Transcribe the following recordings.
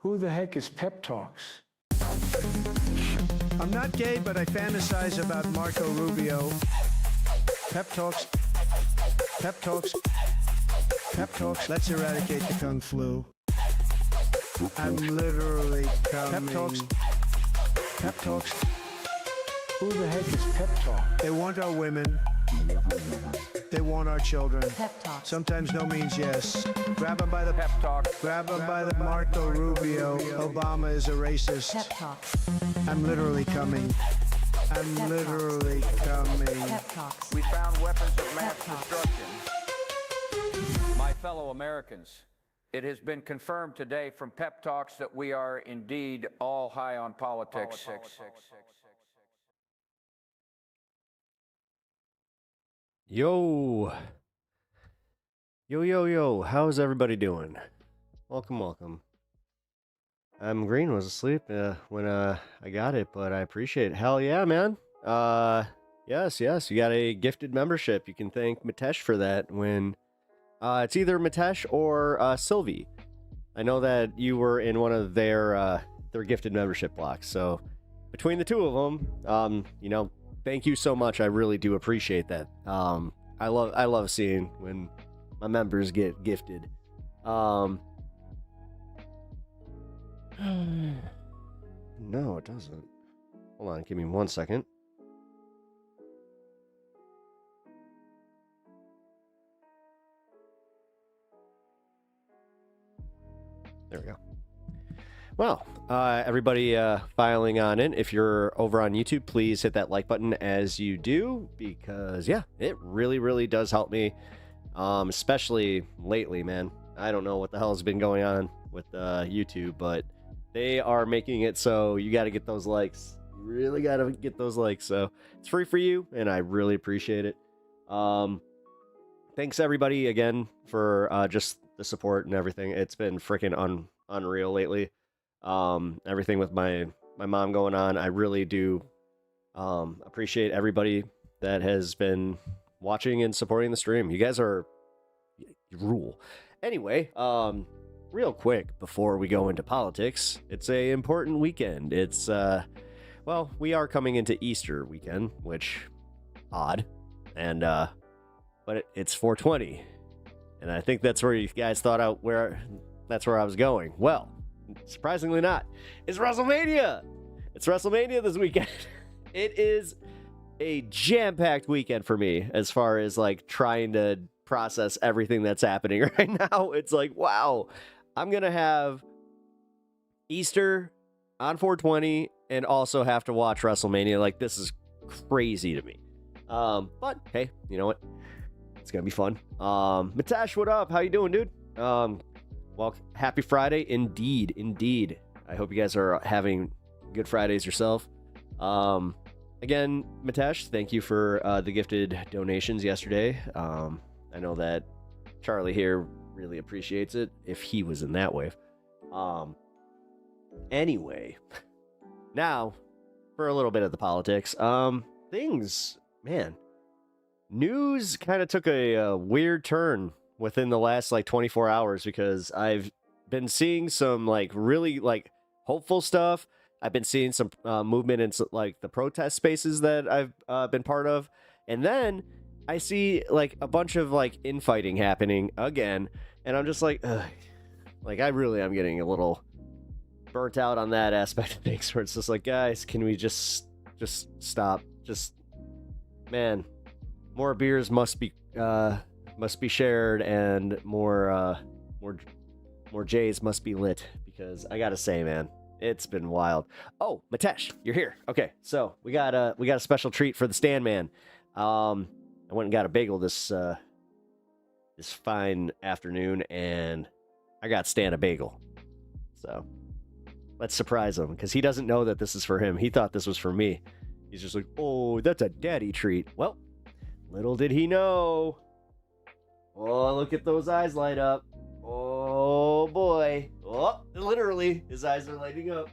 Who the heck is Pep Talks? I'm not gay, but I fantasize about Marco Rubio. Pep Talks. Pep Talks. Pep Talks. Let's eradicate the Kung Flu. I'm literally coming. Pep Talks. Pep Talks. Who the heck is Pep Talk? They want our women. They want our children. Pep Talk. Sometimes no means yes. Grab them by the Pep Talk. Grab them by the Marco Rubio. Obama is a racist. Pep Talk. I'm literally coming. I'm Pep literally coming. Pep Talks. We found weapons of mass Pep Talks. destruction. My fellow Americans, it has been confirmed today from Pep Talks that we are indeed all high on politics. Yo, how's everybody doing? Welcome. I'm Green was asleep when I got it, but I appreciate it. Hell yeah, man. Yes, you got a gifted membership. You can thank Mitesh for that when it's either Mitesh or Sylvie. I know that you were in one of their gifted membership blocks, so between the two of them, thank you so much. I really do appreciate that. I love seeing when my members get gifted. No, it doesn't. Hold on, give me 1 second. There we go. Well, everybody filing on in. If you're over on YouTube, please hit that like button as you do, because, yeah, it really does help me, especially lately, man. I don't know what the hell has been going on with YouTube, but they are making it so you got to get those likes. You really got to get those likes, so it's free for you, and I really appreciate it. Thanks, everybody, again, for just the support and everything. It's been freaking unreal lately. Everything with my mom going on, I really do appreciate everybody that has been watching and supporting the stream. You guys you rule. Anyway, real quick before we go into politics, it's a important weekend. It's well, we are coming into Easter weekend, which odd, and but it's 420, and I think that's where you guys thought that's where I was going. Well, surprisingly not. It's WrestleMania. It's WrestleMania this weekend. It is a jam-packed weekend for me as far as like trying to process everything that's happening right now. It's like, wow, I'm gonna have Easter on 420 and also have to watch WrestleMania. Like, this is crazy to me. But hey, you know what? It's gonna be fun. Mitesh, what up? How you doing, dude? Well, happy Friday, indeed. I hope you guys are having good Fridays yourself. Again, Mitesh, thank you for the gifted donations yesterday. I know that Charlie here really appreciates it if he was in that wave. Anyway, now for a little bit of the politics. Things, man, news kind of took a weird turn within the last like 24 hours because I've been seeing some like really like hopeful stuff. I've been seeing some movement in like the protest spaces that I've been part of, and then I see like a bunch of like infighting happening again, and I'm just like, ugh. Like I really am getting a little burnt out on that aspect of things where it's just like, guys, can we just stop? Just, man, more beers must be shared, and more J's must be lit, because I gotta say, man, it's been wild. Oh, Mitesh, you're here. Okay, so we got a special treat for the stand man. I went and got a bagel this fine afternoon, and I got Stan a bagel. So let's surprise him, because he doesn't know that this is for him. He thought this was for me. He's just like, oh, that's a daddy treat. Well, little did he know. Oh, look at those eyes light up. Oh, boy. Oh, literally, his eyes are lighting up.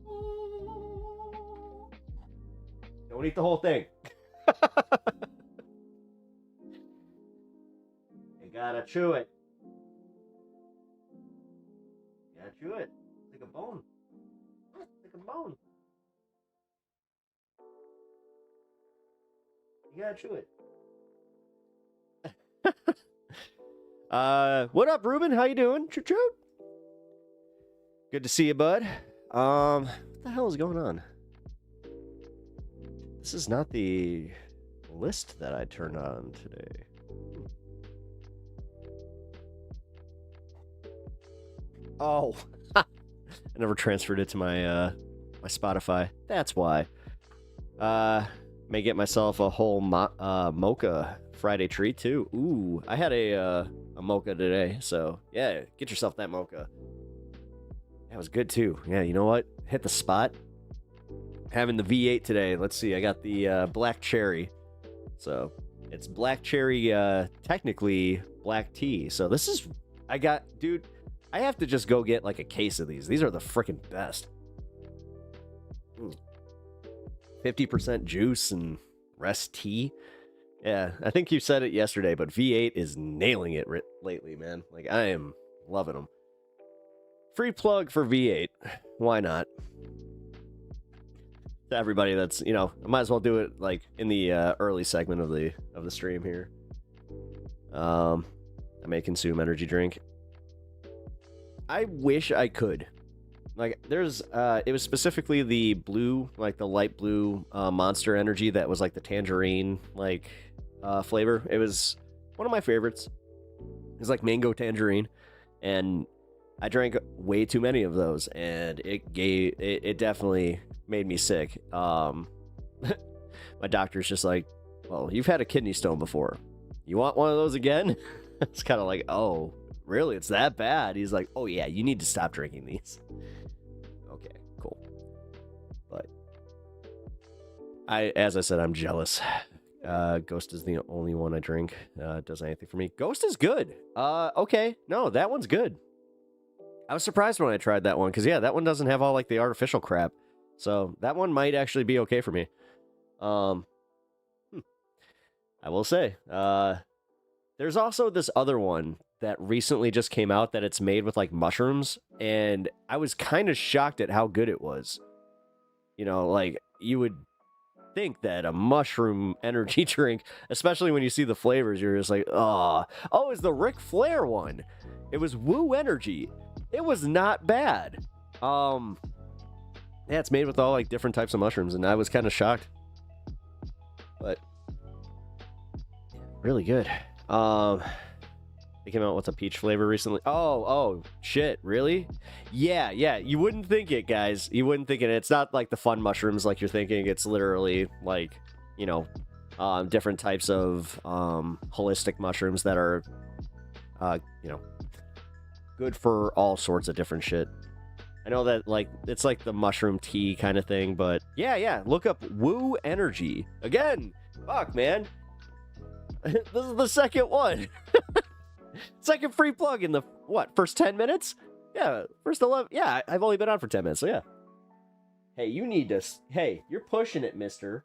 Oh. Don't eat the whole thing. You gotta chew it. You gotta chew it. bone. Like a bone. You gotta chew it. What up, Ruben? How you doing? Choo choo. Good to see you, bud. What the hell is going on? This is not the list that I turned on today. Oh, I never transferred it to my my Spotify. That's why. May get myself a whole mocha Friday treat too. Ooh, I had a mocha today, so yeah, get yourself that mocha. That was good too. Yeah, you know what? Hit the spot. Having the V8 today. Let's see. I got the black cherry. So it's black cherry, technically black tea. So this is, dude, I have to just go get like a case of these. These are the freaking best. 50% juice and rest tea. Yeah, I think you said it yesterday, but V8 is nailing it lately, man. Like, I am loving them. Free plug for V8. Why not? To everybody that's, you know, I might as well do it like in the early segment of the stream here. I may consume energy drink. I wish I could. Like, there's, it was specifically the blue, like the light blue Monster Energy that was like the tangerine, like, flavor. It was one of my favorites. It was like mango tangerine, and I drank way too many of those, and it definitely made me sick. My doctor's just like, well, you've had a kidney stone before. You want one of those again? It's kind of like, oh, really? It's that bad? He's like, oh yeah, you need to stop drinking these. Okay, cool. But as I said, I'm jealous. Ghost is the only one I drink. Does anything for me. Ghost is good. Okay. No, that one's good. I was surprised when I tried that one, because yeah, that one doesn't have all like the artificial crap. So that one might actually be okay for me. I will say, there's also this other one that recently just came out that it's made with like mushrooms, and I was kind of shocked at how good it was. You know, like, you would think that a mushroom energy drink, especially when you see the flavors, you're just like, oh, it's the Ric Flair one. It was Woo Energy. It was not bad. Yeah, it's made with all like different types of mushrooms, and I was kind of shocked. But really good. They came out with a peach flavor recently. Oh, shit, really? Yeah, you wouldn't think it, guys. You wouldn't think it. It's not like the fun mushrooms like you're thinking. It's literally like, you know, different types of holistic mushrooms that are, you know, good for all sorts of different shit. I know that, like, it's like the mushroom tea kind of thing, but yeah, look up Woo Energy. Again, fuck, man. This is the second one. Second free plug in the, first 10 minutes? Yeah, first 11. Yeah, I've only been on for 10 minutes, so yeah. Hey, you need to, hey, you're pushing it, mister.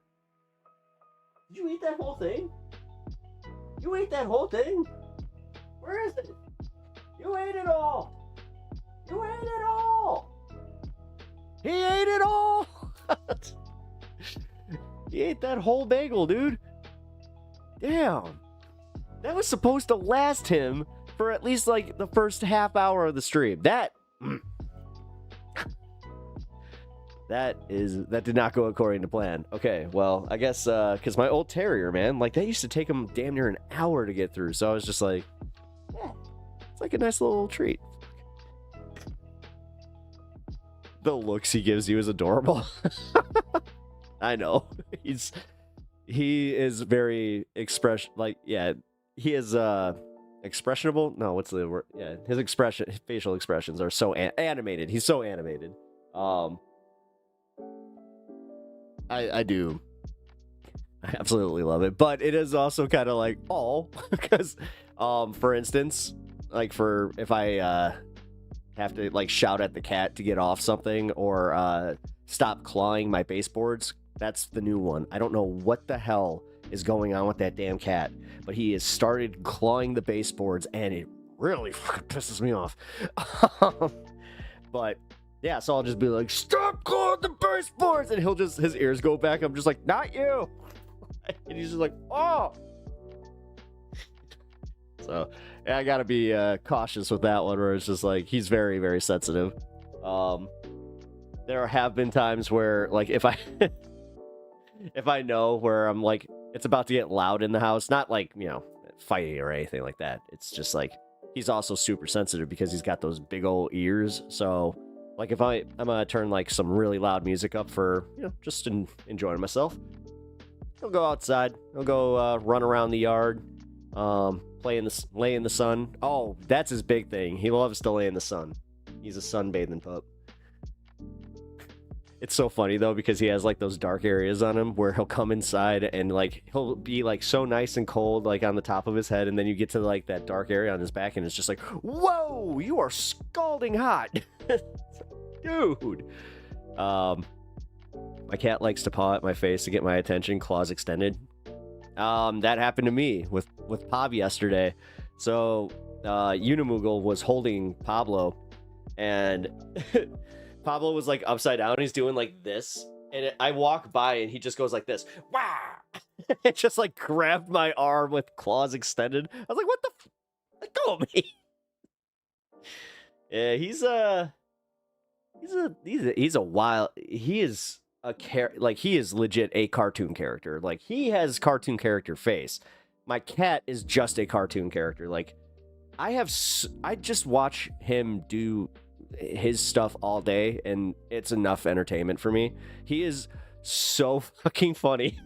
Did you eat that whole thing? You ate that whole thing? Where is it? You ate it all. You ate it all. He ate it all. He ate that whole bagel, dude. Damn. That was supposed to last him for at least like the first half hour of the stream. That did not go according to plan. Okay, well, I guess because my old terrier, man, like that used to take him damn near an hour to get through. So I was just like, yeah, it's like a nice little treat. The looks he gives you is adorable. I know. He is very he is expressionable. No, what's the word? Yeah, his facial expressions are so animated. He's so animated. I do. I absolutely love it, but it is also kind of like, because for instance, like if I have to like shout at the cat to get off something, or stop clawing my baseboards. That's the new one. I don't know what the hell is going on with that damn cat, but he has started clawing the baseboards, and it really pisses me off. But yeah, so I'll just be like, stop calling the baseboards, and his ears go back. I'm just like, not you. And he's just like, oh. So yeah, I gotta be cautious with that one, where it's just like he's very, very sensitive. There have been times where, like, if I if I know where I'm like it's about to get loud in the house, not like, you know, fighting or anything like that. It's just like he's also super sensitive because he's got those big old ears. So like if I'm gonna turn like some really loud music up for, you know, just enjoying myself, he'll go outside. He'll go run around the yard, lay in the sun. Oh, that's his big thing. He loves to lay in the sun. He's a sunbathing pup. It's so funny though, because he has like those dark areas on him where he'll come inside and like he'll be like so nice and cold like on the top of his head, and then you get to like that dark area on his back and it's just like, whoa, you are scalding hot. Dude. My cat likes to paw at my face to get my attention, claws extended. That happened to me with Pav yesterday. So Unimoogle was holding Pablo, and Pablo was like upside down. He's doing like this, and I walk by and he just goes like this. Wow! It just like grabbed my arm with claws extended. I was like, what the let go of me. Yeah, he's a wild, he is he is legit a cartoon character. Like, he has cartoon character face. My cat is just a cartoon character. Like, I just watch him do his stuff all day, and it's enough entertainment for me. He is so fucking funny.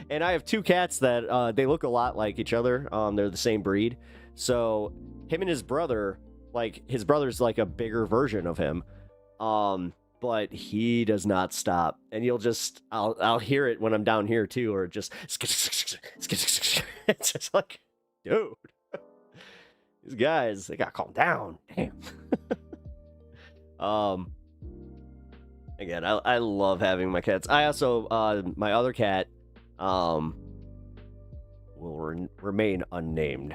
And I have two cats that they look a lot like each other. They're the same breed. So him and his brother, like, his brother's like a bigger version of him. But he does not stop, and I'll hear it when I'm down here too, or just it's just like, dude, these guys, they gotta calm down. Damn. Again, I love having my cats. I also my other cat will remain unnamed.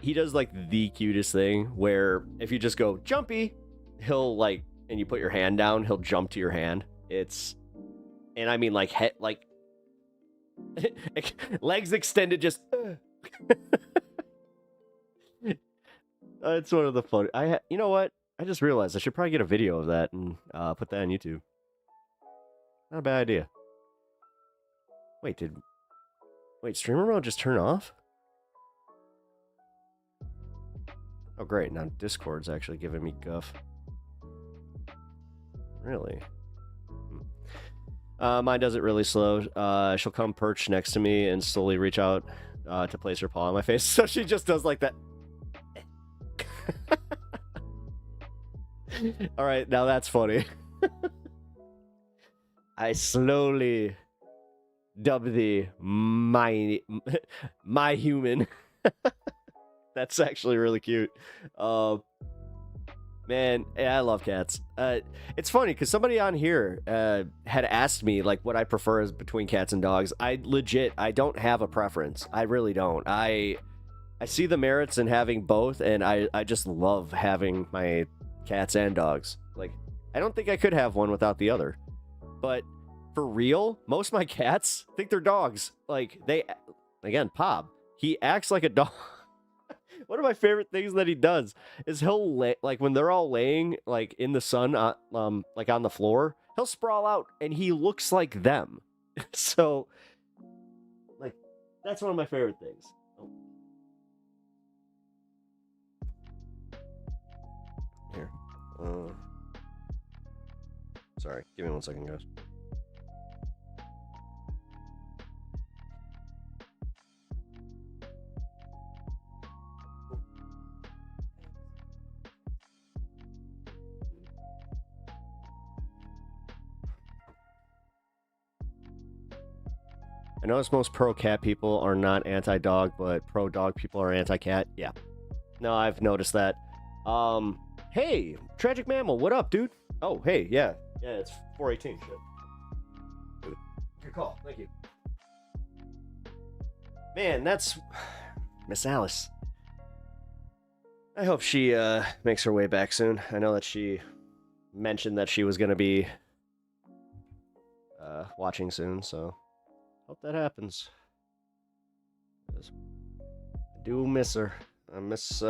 He does like the cutest thing where if you just go jumpy, he'll like, and you put your hand down, he'll jump to your hand. And I mean like legs extended, just it's one of the fun. You know what? I just realized I should probably get a video of that and put that on YouTube. Not a bad idea. Wait, streamer mode just turn off? Oh, great. Now Discord's actually giving me guff. Really? Mine does it really slow. She'll come perch next to me and slowly reach out to place her paw on my face. So she just does like that. All right, now that's funny. I slowly dub thee my human. That's actually really cute. Man, yeah, I love cats. It's funny because somebody on here had asked me like what I prefer is between cats and dogs. I don't have a preference. I really don't. I see the merits in having both, and I just love having my cats and dogs. Like, I don't think I could have one without the other. But for real, most of my cats think they're dogs. Like, again, Pob, he acts like a dog. One of my favorite things that he does is he'll like when they're all laying like in the sun, like on the floor, he'll sprawl out and he looks like them. So, like, that's one of my favorite things. Oh. Here, sorry, give me 1 second, guys. I notice most pro-cat people are not anti-dog, but pro-dog people are anti-cat. Yeah. No, I've noticed that. Hey, Tragic Mammal, what up, dude? Oh, hey, yeah. Yeah, it's 418, shit. Good call, thank you. Man, that's... Miss Alice. I hope she makes her way back soon. I know that she mentioned that she was going to be watching soon, so hope that happens. 'Cause I do miss her. I miss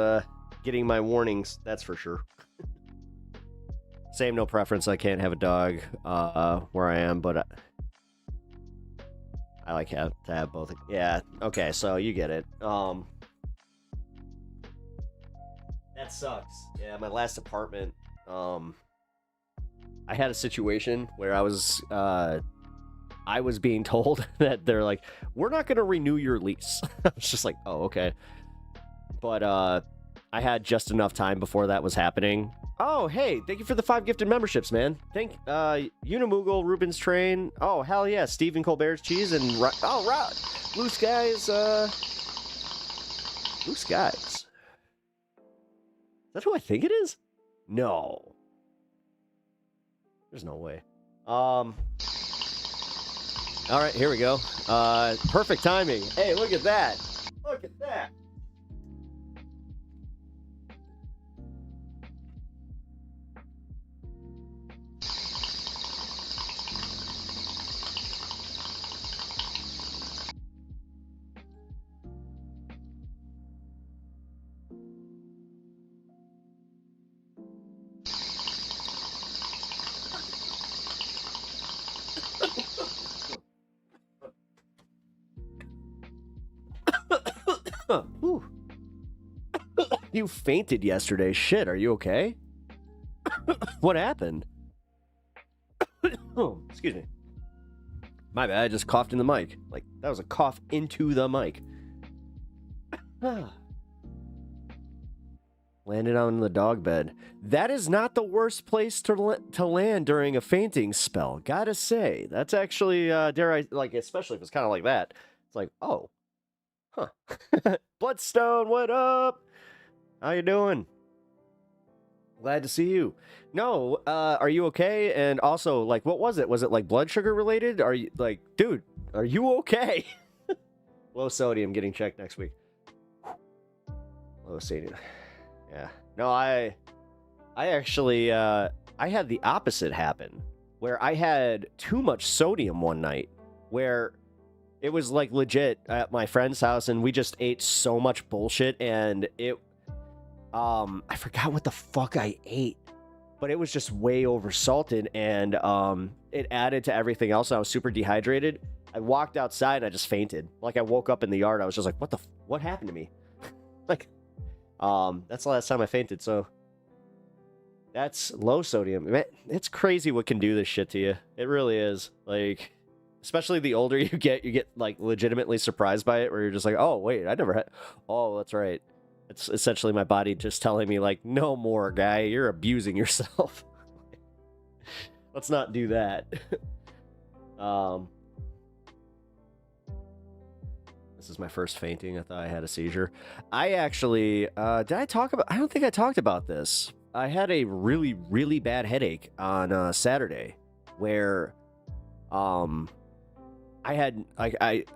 getting my warnings, that's for sure. Same, no preference. I can't have a dog where I am, but I like to have both. Yeah, okay, so you get it. That sucks. Yeah, my last apartment, I had a situation where I was being told that they're like, we're not going to renew your lease. I was just like, oh, okay. But I had just enough time before that was happening. Oh, hey, thank you for the 5 gifted memberships, man. Thank Unimoogle, Ruben's Train. Oh, hell yeah, Stephen Colbert's Cheese, and Rod. Blue Skies, Blue Skies. Is that who I think it is? No. There's no way. All right, here we go. Perfect timing. Hey, look at that. Look at that. You fainted yesterday. Shit, are you okay? What happened? Oh, excuse me. My bad, I just coughed in the mic. Like, that was a cough into the mic. Landed on the dog bed. That is not the worst place to land during a fainting spell. Gotta say, that's actually, dare I, like, especially if it's kind of like that. It's like, oh. Huh. Bloodstone, what up? How you doing? Glad to see you. No, are you okay? And also, like, what was it? Was it, like, blood sugar related? Are you, like, dude, are you okay? Low sodium, getting checked next week. Low sodium. Yeah. No, I actually, I had the opposite happen, where I had too much sodium one night, where it was, like, legit at my friend's house, and we just ate so much bullshit, and it, I forgot what the fuck I ate, but it was just way oversalted, and, it added to everything else. I was super dehydrated. I walked outside, and I just fainted. Like, I woke up in the yard, I was just like, what happened to me? Like, that's the last time I fainted, so that's low sodium. Man, it's crazy what can do this shit to you. It really is. Like, especially the older you get, like, legitimately surprised by it, where you're just like, oh, wait, I never had... Oh, that's right. It's essentially my body just telling me, like, no more, guy. You're abusing yourself. Let's not do that. This is my first fainting. I thought I had a seizure. I actually... did I talk about... I don't think I talked about this. I had a really, really bad headache on Saturday, where... I had,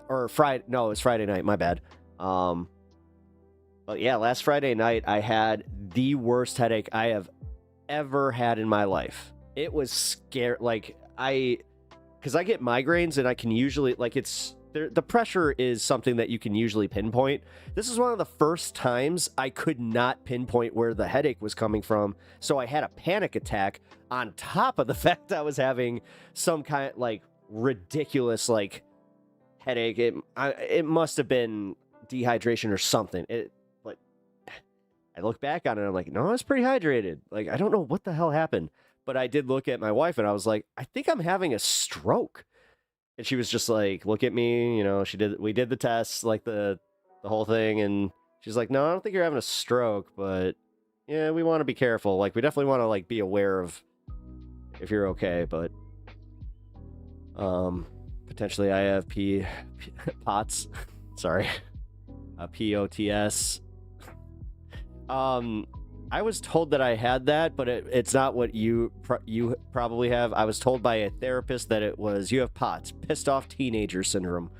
or Friday, no, it was Friday night, my bad. But yeah, last Friday night, I had the worst headache I have ever had in my life. It was scary, like, because I get migraines, and I can usually, like, the pressure is something that you can usually pinpoint. This is one of the first times I could not pinpoint where the headache was coming from, so I had a panic attack on top of the fact I was having some kind of, like, ridiculous, like, headache. It must have been dehydration or something. But I look back on it, I'm like, no, I was pretty hydrated. Like, I don't know what the hell happened, but I did look at my wife, and I was like, I think I'm having a stroke. And she was just like, look at me, you know, we did the tests, like the whole thing, and she's like, no, I don't think you're having a stroke, but yeah, we want to be careful. Like, we definitely want to, like, be aware of if you're okay, but potentially I have POTS. Sorry. POTS. I was told that I had that, but it's not what you probably have. I was told by a therapist that it was, you have POTS, pissed off teenager syndrome.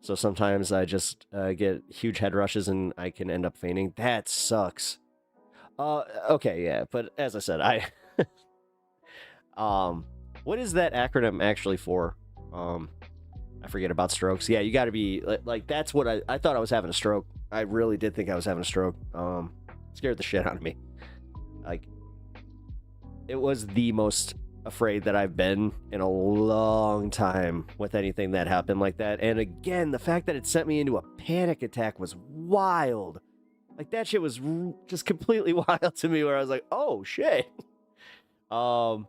So sometimes I just get huge head rushes and I can end up fainting. That sucks. Okay, yeah, but as I said, what is that acronym actually for? I forget about strokes. Yeah, you got to be like that's what I thought I was having a stroke. I really did think I was having a stroke. Scared the shit out of me. Like, it was the most afraid that I've been in a long time with anything that happened like that. And again, the fact that it sent me into a panic attack was wild. Like, that shit was just completely wild to me, where I was like, oh shit. You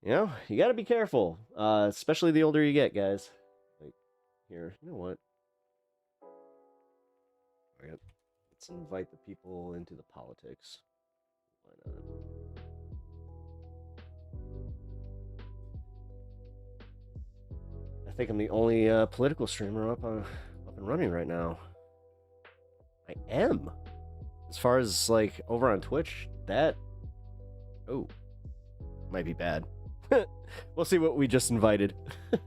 know, you gotta be careful, especially the older you get, guys. Like, here, you know what? Alright, let's invite the people into the politics. Why not? I think I'm the only political streamer up and running right now. I am. As far as, like, over on Twitch, that... Oh. Might be bad. We'll see what we just invited. I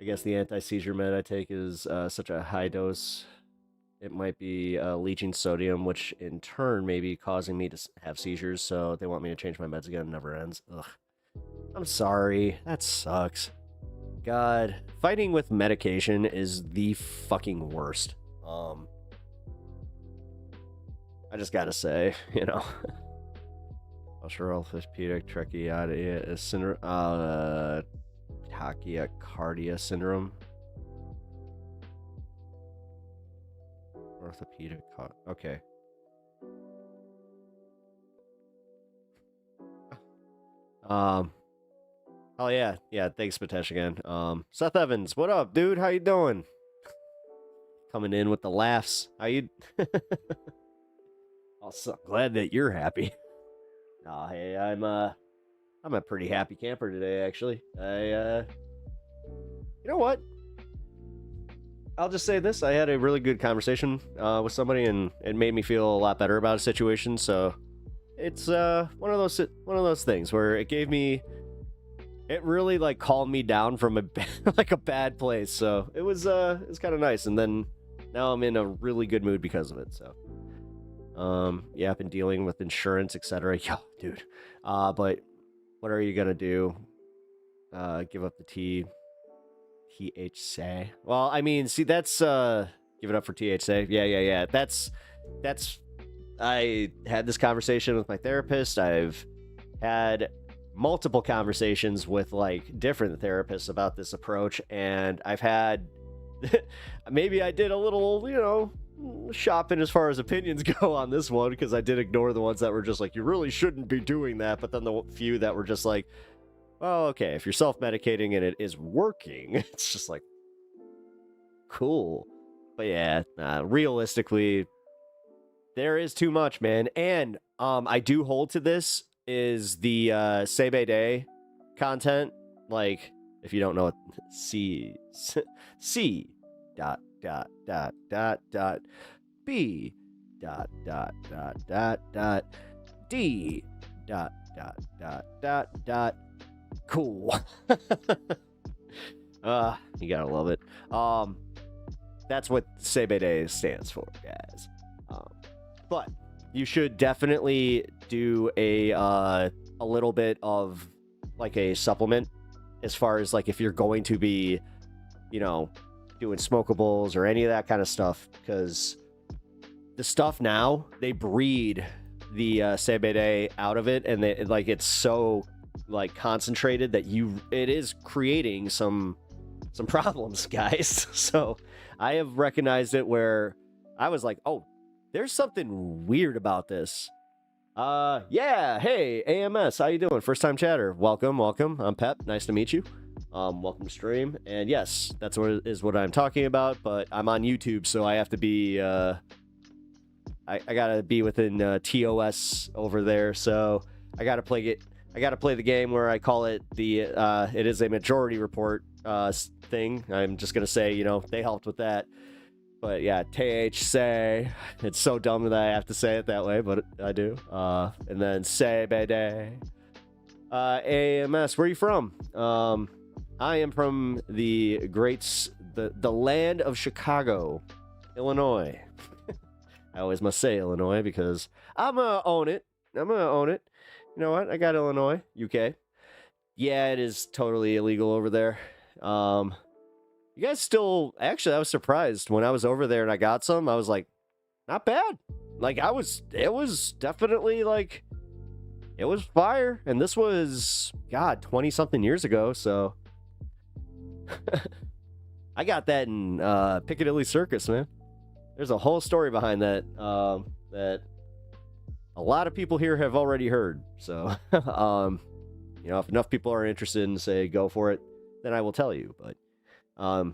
guess the anti-seizure med I take is such a high dose. It might be leaching sodium, which in turn may be causing me to have seizures, so they want me to change my meds again. It never ends. Ugh. I'm sorry. That sucks. God. Fighting with medication is the fucking worst. I just gotta say, you know. Australopithecus tracheidia syndrome, tachycardia syndrome. Orthopedic, okay. Oh yeah, thanks Matesh again. Seth Evans, what up, dude? How you doing? Coming in with the laughs. How you? Also, glad that you're happy. Hey, I'm a pretty happy camper today, actually. You know what? I'll just say this: I had a really good conversation with somebody, and it made me feel a lot better about a situation. So it's one of those things where it really like calmed me down from a bad place. So it was kind of nice, and then now I'm in a really good mood because of it. So. Yeah, I've been dealing with insurance, etc. Yo, dude. But what are you gonna do? Give up the THC? Well, I mean, see, that's give it up for THC. Yeah. That's. I had this conversation with my therapist. I've had multiple conversations with like different therapists about this approach, and I've had maybe I did a little, you know, shopping as far as opinions go on this one, because I did ignore the ones that were just like, you really shouldn't be doing that, but then the few that were just like, well, okay, if you're self-medicating and it is working, it's just like, cool. But yeah, realistically, there is too much, man. And I do hold to this is the CBD content. Like, if you don't know what C dot B dot D dot cool. You gotta love it. That's what CBD stands for, guys. But you should definitely do a little bit of like a supplement, as far as like if you're going to be, you know, doing smokables or any of that kind of stuff, because the stuff now, they breed the CBD out of it, and it's so like concentrated that it is creating some problems, guys. So I have recognized it where I was like, oh, there's something weird about this. Yeah, hey, AMS, how you doing? First time chatter. Welcome. I'm Pep. Nice to meet you. Welcome to stream. And yes, that's what I'm talking about, but I'm on YouTube, so I have to be I gotta be within TOS over there, so I gotta play the game where I call it it is a majority report thing. I'm just gonna say, you know, they helped with that. But yeah, THC. It's so dumb that I have to say it that way, but I do. And then CBD. AMS, where are you from? I am from the the land of Chicago, Illinois. I always must say Illinois because I'm gonna own it. I'm gonna own it. You know what? I got Illinois, UK. Yeah, it is totally illegal over there. You guys still, actually, I was surprised when I was over there and I got some. I was like, not bad. Like, it was definitely like, it was fire. And this was, God, 20 something years ago. So I got that in Piccadilly Circus, man. There's a whole story behind that that a lot of people here have already heard. So, you know, if enough people are interested in say go for it, then I will tell you. But I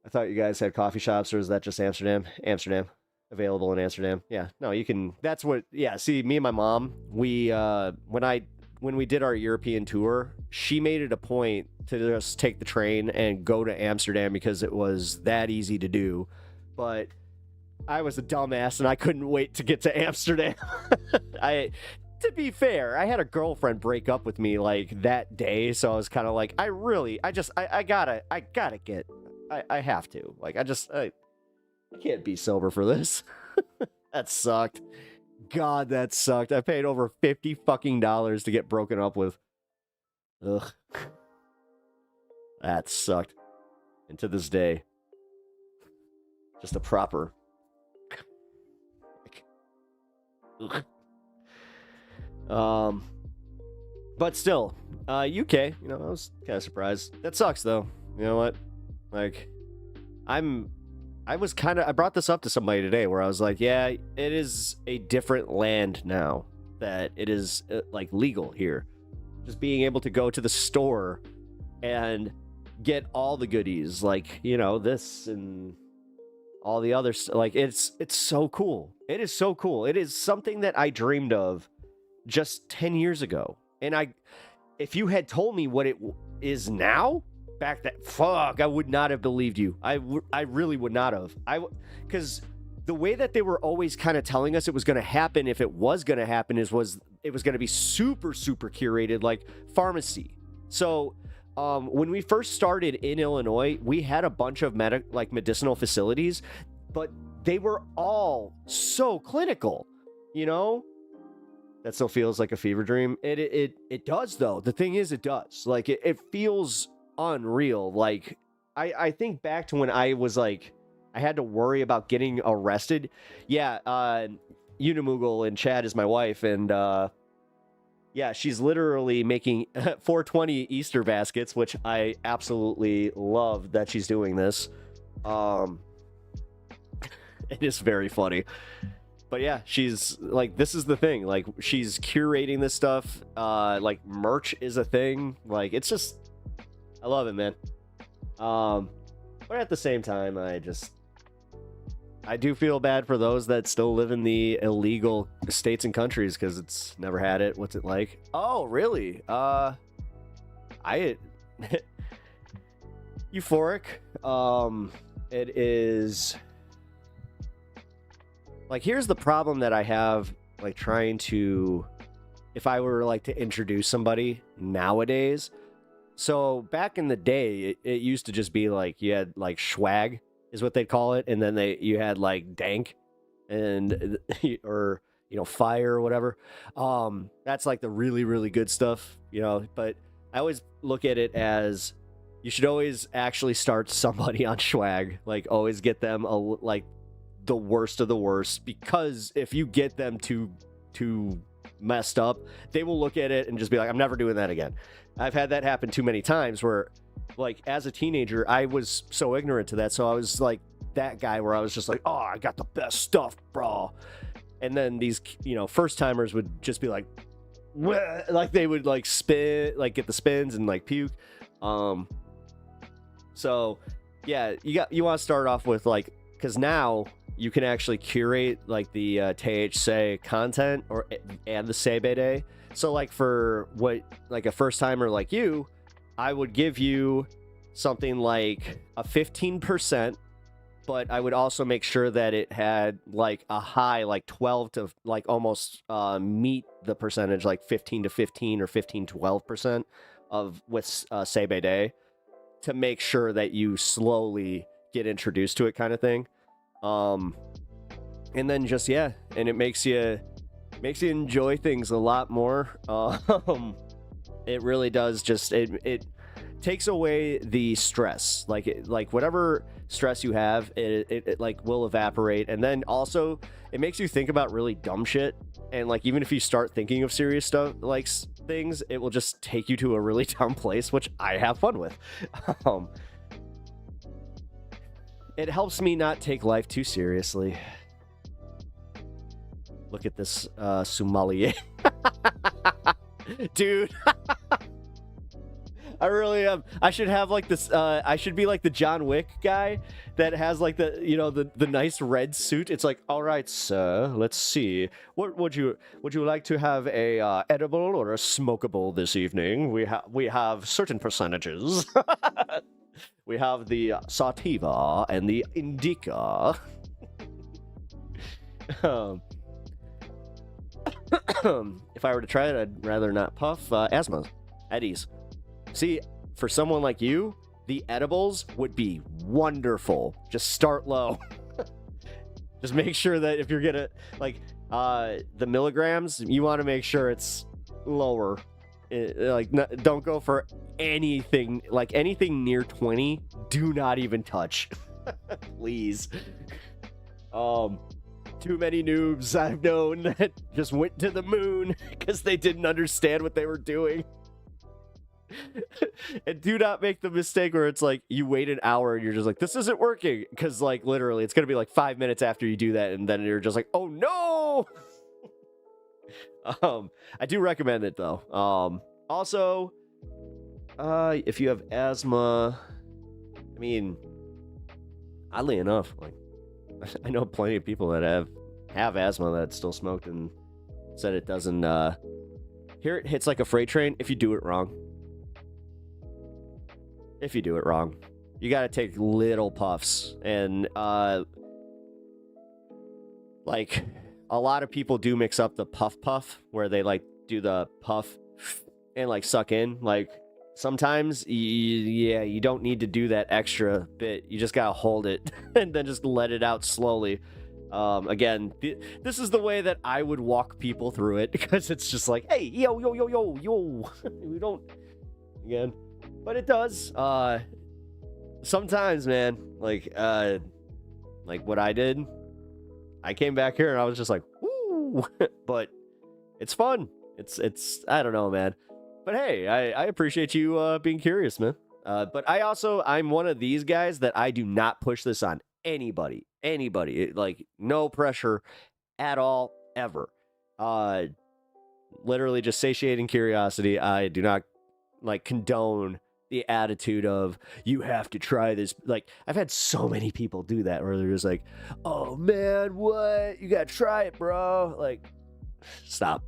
thought you guys had coffee shops, or is that just Amsterdam? Amsterdam. Available in Amsterdam. Yeah. No, you can. That's what. Yeah. See, me and my mom, we when we did our European tour, she made it a point to just take the train and go to Amsterdam because it was that easy to do. But I was a dumbass and I couldn't wait to get to Amsterdam. To be fair, I had a girlfriend break up with me like that day, so I was kind of like, I have to. Like, I can't be sober for this. That sucked. God, that sucked. I paid over $50 fucking to get broken up with. Ugh. That sucked. And to this day, just a proper. Ugh. But still, UK, you know, I was kind of surprised. That sucks though. You know what? Like, I brought this up to somebody today where I was like, yeah, it is a different land now that it is like legal here. Just being able to go to the store and get all the goodies, like, you know, this and all the other like, it's so cool. It is so cool. It is something that I dreamed of just 10 years ago. And if you had told me what it is now, back that, fuck, I would not have believed you. I really would not have. Because the way that they were always kind of telling us it was going to happen, if it was going to happen, it was going to be super, super curated, like pharmacy. So when we first started in Illinois, we had a bunch of medicinal facilities, but they were all so clinical, you know? That still feels like a fever dream. It does though. The thing is, it does. Like it feels unreal. Like I think back to when I was like, I had to worry about getting arrested. Yeah, Unimoogle and Chad is my wife, and yeah, she's literally making 420 Easter baskets, which I absolutely love that she's doing this. It is very funny. But yeah, she's like, this is the thing. Like, she's curating this stuff. Like, merch is a thing. Like, it's just, I love it, man. But at the same time, I do feel bad for those that still live in the illegal states and countries because it's never had it. What's it like? Oh, really? Euphoric. It is. Like, here's the problem that I have, like, trying to, if I were, like, to introduce somebody nowadays. So, back in the day, it used to just be, like, you had, like, swag, is what they'd call it, and then you had, like, dank, and, or, you know, fire or whatever. That's, like, the really, really good stuff, you know, but I always look at it as, you should always actually start somebody on swag, like, always get them, like, the worst of the worst, because if you get them too messed up, they will look at it and just be like, I'm never doing that again. I've had that happen too many times where, like, as a teenager, I was so ignorant to that, so I was like that guy where I was just like, oh, I got the best stuff, bro. And then these, you know, first timers would just be like, wah! Like, they would like spin, like get the spins and like puke. So yeah, you want to start off with, like, because now you can actually curate, like, the THC content and the CBD. So, like, for what, like, a first timer like you, I would give you something like a 15%, but I would also make sure that it had, like, a high, like, 12 to, like, almost meet the percentage, like 15 to 15 or 15, 12%. with CBD to make sure that you slowly get introduced to it, kind of thing. And then just, yeah, and it makes you enjoy things a lot more. It really does. Just it takes away the stress, like whatever stress you have, it like will evaporate. And then also it makes you think about really dumb shit, and like even if you start thinking of serious stuff, like things, it will just take you to a really dumb place, which I have fun with. It helps me not take life too seriously. Look at this sommelier. Dude. I really am. I should have like this. I should be like the John Wick guy that has like the, you know, the nice red suit. It's like, all right, sir, let's see. What would you like to have, a edible or a smokable this evening? We have certain percentages. We have the sativa and the indica. If I were to try it, I'd rather not puff. Asthma, Eddie's. See, for someone like you, the edibles would be wonderful. Just start low. Just make sure that if you're gonna, like, the milligrams, you want to make sure it's lower. Don't go for anything, like anything near 20, do not even touch. Please. Too many noobs I've known that just went to the moon because they didn't understand what they were doing. And do not make the mistake where it's like you wait an hour and you're just like, this isn't working, because like literally it's gonna be like 5 minutes after you do that, and then you're just like, oh no. I do recommend it though. Also, if you have asthma, I mean, oddly enough, like, I know plenty of people that have asthma that still smoked and said it doesn't, here it hits like a freight train if you do it wrong. If you do it wrong. You gotta take little puffs, and, like, a lot of people do mix up the puff, where they, like, do the puff and, like, suck in. Like, sometimes, yeah, you don't need to do that extra bit. You just gotta hold it and then just let it out slowly. Again, this is the way that I would walk people through it, because it's just like, hey, yo. We don't, again, but it does. Sometimes, man, like what I did, I came back here and I was just like, woo, but it's fun. It's, I don't know, man. But hey, I appreciate you being curious, man. But I'm one of these guys that I do not push this on anybody. Like, no pressure at all, ever. Literally just satiating curiosity. I do not, like, condone the attitude of, you have to try this. Like, I've had so many people do that where they're just like, oh man, what? You gotta try it, bro. Like, stop.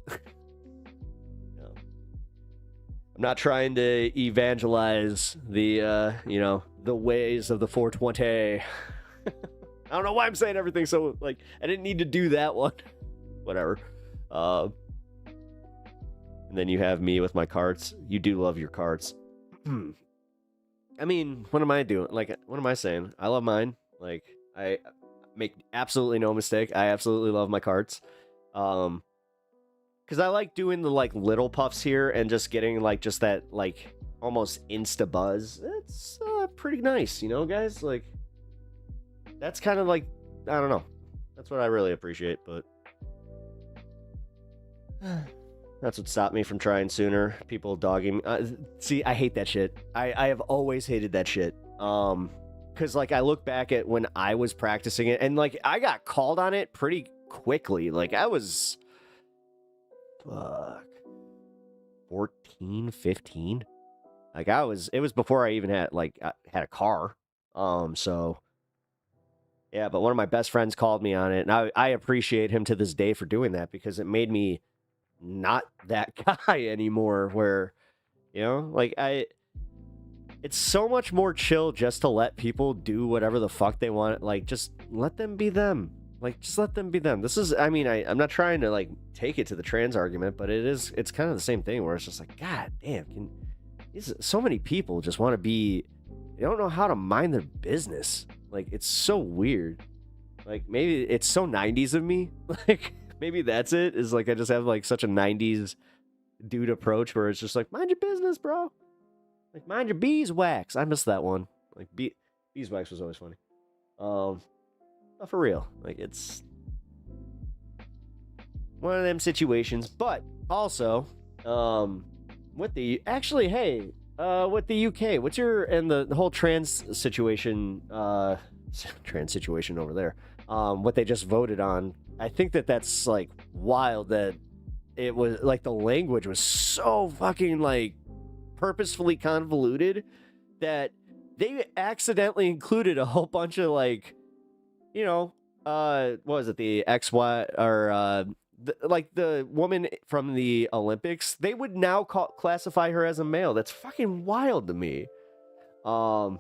I'm not trying to evangelize the, the ways of the 420. I don't know why I'm saying everything so, like, I didn't need to do that one. Whatever. And then you have me with my carts. You do love your carts. I mean, what am I doing? Like, what am I saying? I love mine. Like, I make absolutely no mistake. I absolutely love my carts. Because I like doing the, like, little puffs here and just getting, like, just that, like, almost insta buzz. It's pretty nice, you know, guys? Like, that's kind of like, I don't know. That's what I really appreciate, but that's what stopped me from trying sooner. People dogging me. See, I hate that shit. I have always hated that shit. Because, like, I look back at when I was practicing it, and, like, I got called on it pretty quickly. Like, I was... 14, 15. Like, it was before I even had a car. So yeah, but one of my best friends called me on it, and I appreciate him to this day for doing that, because it made me not that guy anymore, where, you know, like, it's so much more chill just to let people do whatever the fuck they want. Like, just let them be them. Like, just let them be them. This is, I mean, I'm not trying to, like, take it to the trans argument, but it's kind of the same thing, where it's just like, God damn, so many people just want to be, they don't know how to mind their business. Like, it's so weird. Like, maybe it's so 90s of me. Like, maybe that's it, is like I just have like such a 90s dude approach where it's just like, mind your business, bro. Like, mind your beeswax. I missed that one. Like, beeswax was always funny. But for real, like, it's one of them situations. But also, with the with the UK, what's your, and the whole trans situation over there, what they just voted on, I think that's like wild that it was like the language was so fucking like purposefully convoluted that they accidentally included a whole bunch of like, you know, what was it, the XY, or like the woman from the Olympics, they would now classify her as a male. That's fucking wild to me. I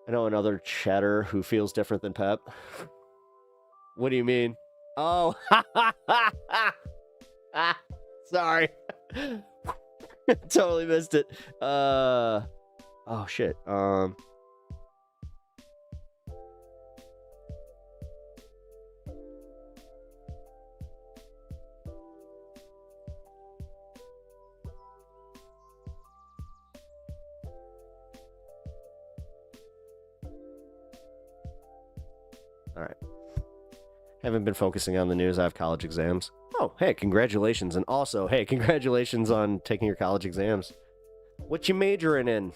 know another chatter who feels different than Pep. What do you mean? Oh, sorry. Totally missed it. Oh shit. All right. Haven't been focusing on the news. I have college exams. Oh, hey, congratulations. And also, hey, congratulations on taking your college exams. What you majoring in?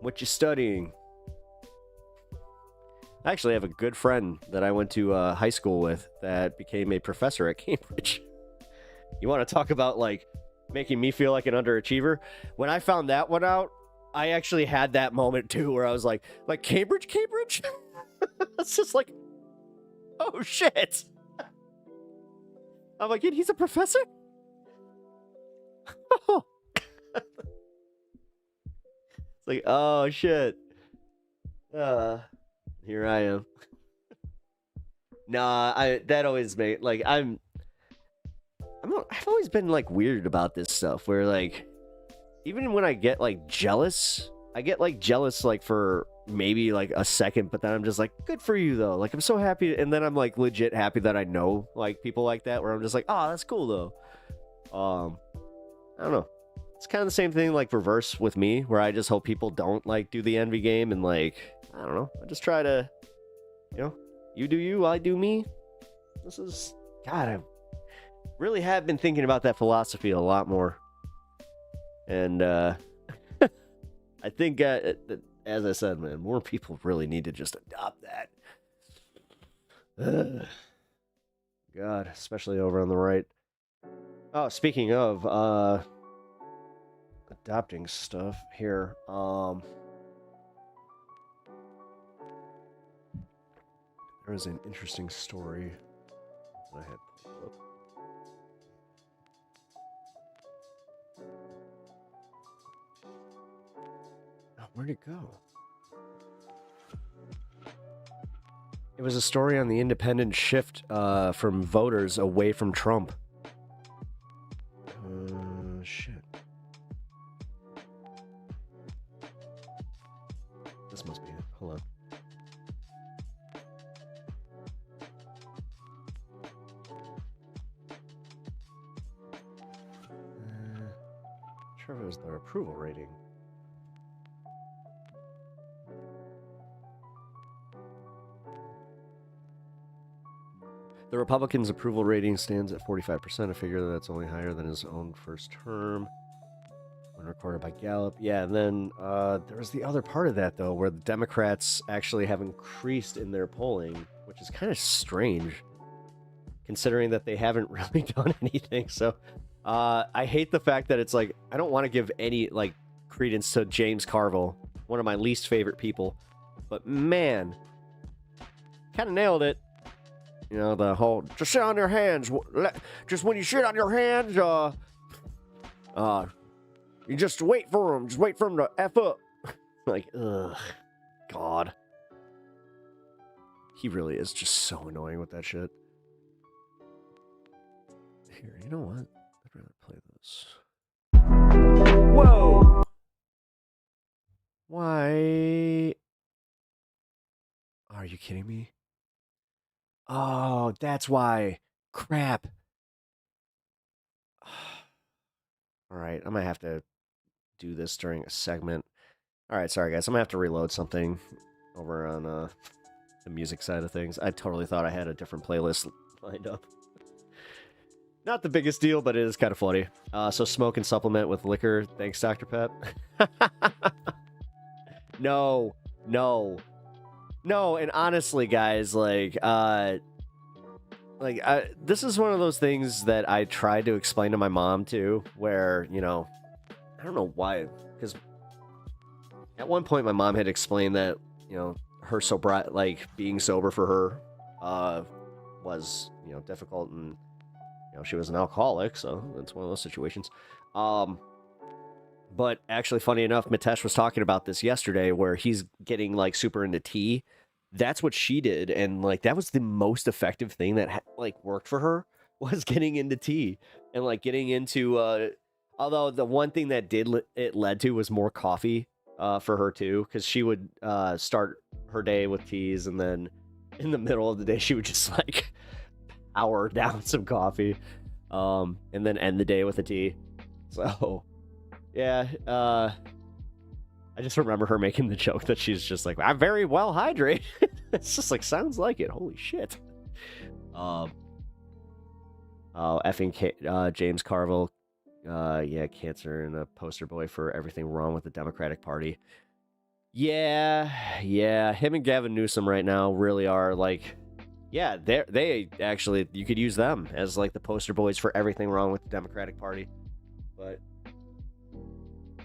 What you studying? I actually have a good friend that I went to high school with that became a professor at Cambridge. You want to talk about, like, making me feel like an underachiever? When I found that one out, I actually had that moment, too, where I was like Cambridge? It's just like, oh, shit. I'm like, he's a professor? It's like, oh, shit. Here I am. Nah, that always made, like, I've always been, like, weird about this stuff, where, like, even when I get, like, jealous, like, for maybe, like, a second, but then I'm just like, good for you, though. Like, I'm so happy, and then I'm, like, legit happy that I know, like, people like that, where I'm just like, oh, that's cool, though. I don't know. It's kind of the same thing, like, reverse with me, where I just hope people don't, like, do the envy game, and, like, I don't know. I just try to, you know, you do you, I do me. This is, God, I really have been thinking about that philosophy a lot more. And, I think, as I said, man, more people really need to just adopt that. God, especially over on the right. Oh, speaking of, adopting stuff here, there was an interesting story that I had pulled up. Oh, where'd it go? It was a story on the independent shift from voters away from Trump. Shit. This must be it. Hold on. Sure if it was their approval rating. The Republicans' approval rating stands at 45%, a figure that's only higher than his own first term when recorded by Gallup. Yeah, and then there was the other part of that, though, where the Democrats actually have increased in their polling, which is kind of strange, considering that they haven't really done anything. So I hate the fact that it's like, I don't want to give any, like, credence to James Carville, one of my least favorite people, but man, kind of nailed it. You know, the whole, just sit on your hands. Just when you shit on your hands, you just wait for them. Just wait for them to F up. Like, ugh. God. He really is just so annoying with that shit. Here, you know what? I'd rather play this. Whoa! Why? Are you kidding me? Oh, that's why. Crap. All right, I might have to do this during a segment. All right, sorry guys, I'm gonna have to reload something over on the music side of things. I totally thought I had a different playlist lined up. Not the biggest deal, but it is kind of funny. So smoke and supplement with liquor. Thanks, Dr. Pep. No, no, no. And honestly, guys, this is one of those things that I tried to explain to my mom too, where, you know, I don't know why, because at one point my mom had explained that, you know, her being sober for her was, you know, difficult, and you know, she was an alcoholic, so it's one of those situations. But actually, funny enough, Mitesh was talking about this yesterday, where he's getting like super into tea. That's what she did, and like that was the most effective thing that like worked for her, was getting into tea and like getting into. Although the one thing that it led to was more coffee for her too, because she would start her day with teas, and then in the middle of the day she would just like power down some coffee, and then end the day with a tea. So. Yeah, I just remember her making the joke that she's just like, I'm very well hydrated. It's just like, sounds like it. Holy shit. James Carville, yeah, cancer and a poster boy for everything wrong with the Democratic Party. Yeah, him and Gavin Newsom right now really are like, yeah, they actually, you could use them as like the poster boys for everything wrong with the Democratic Party. But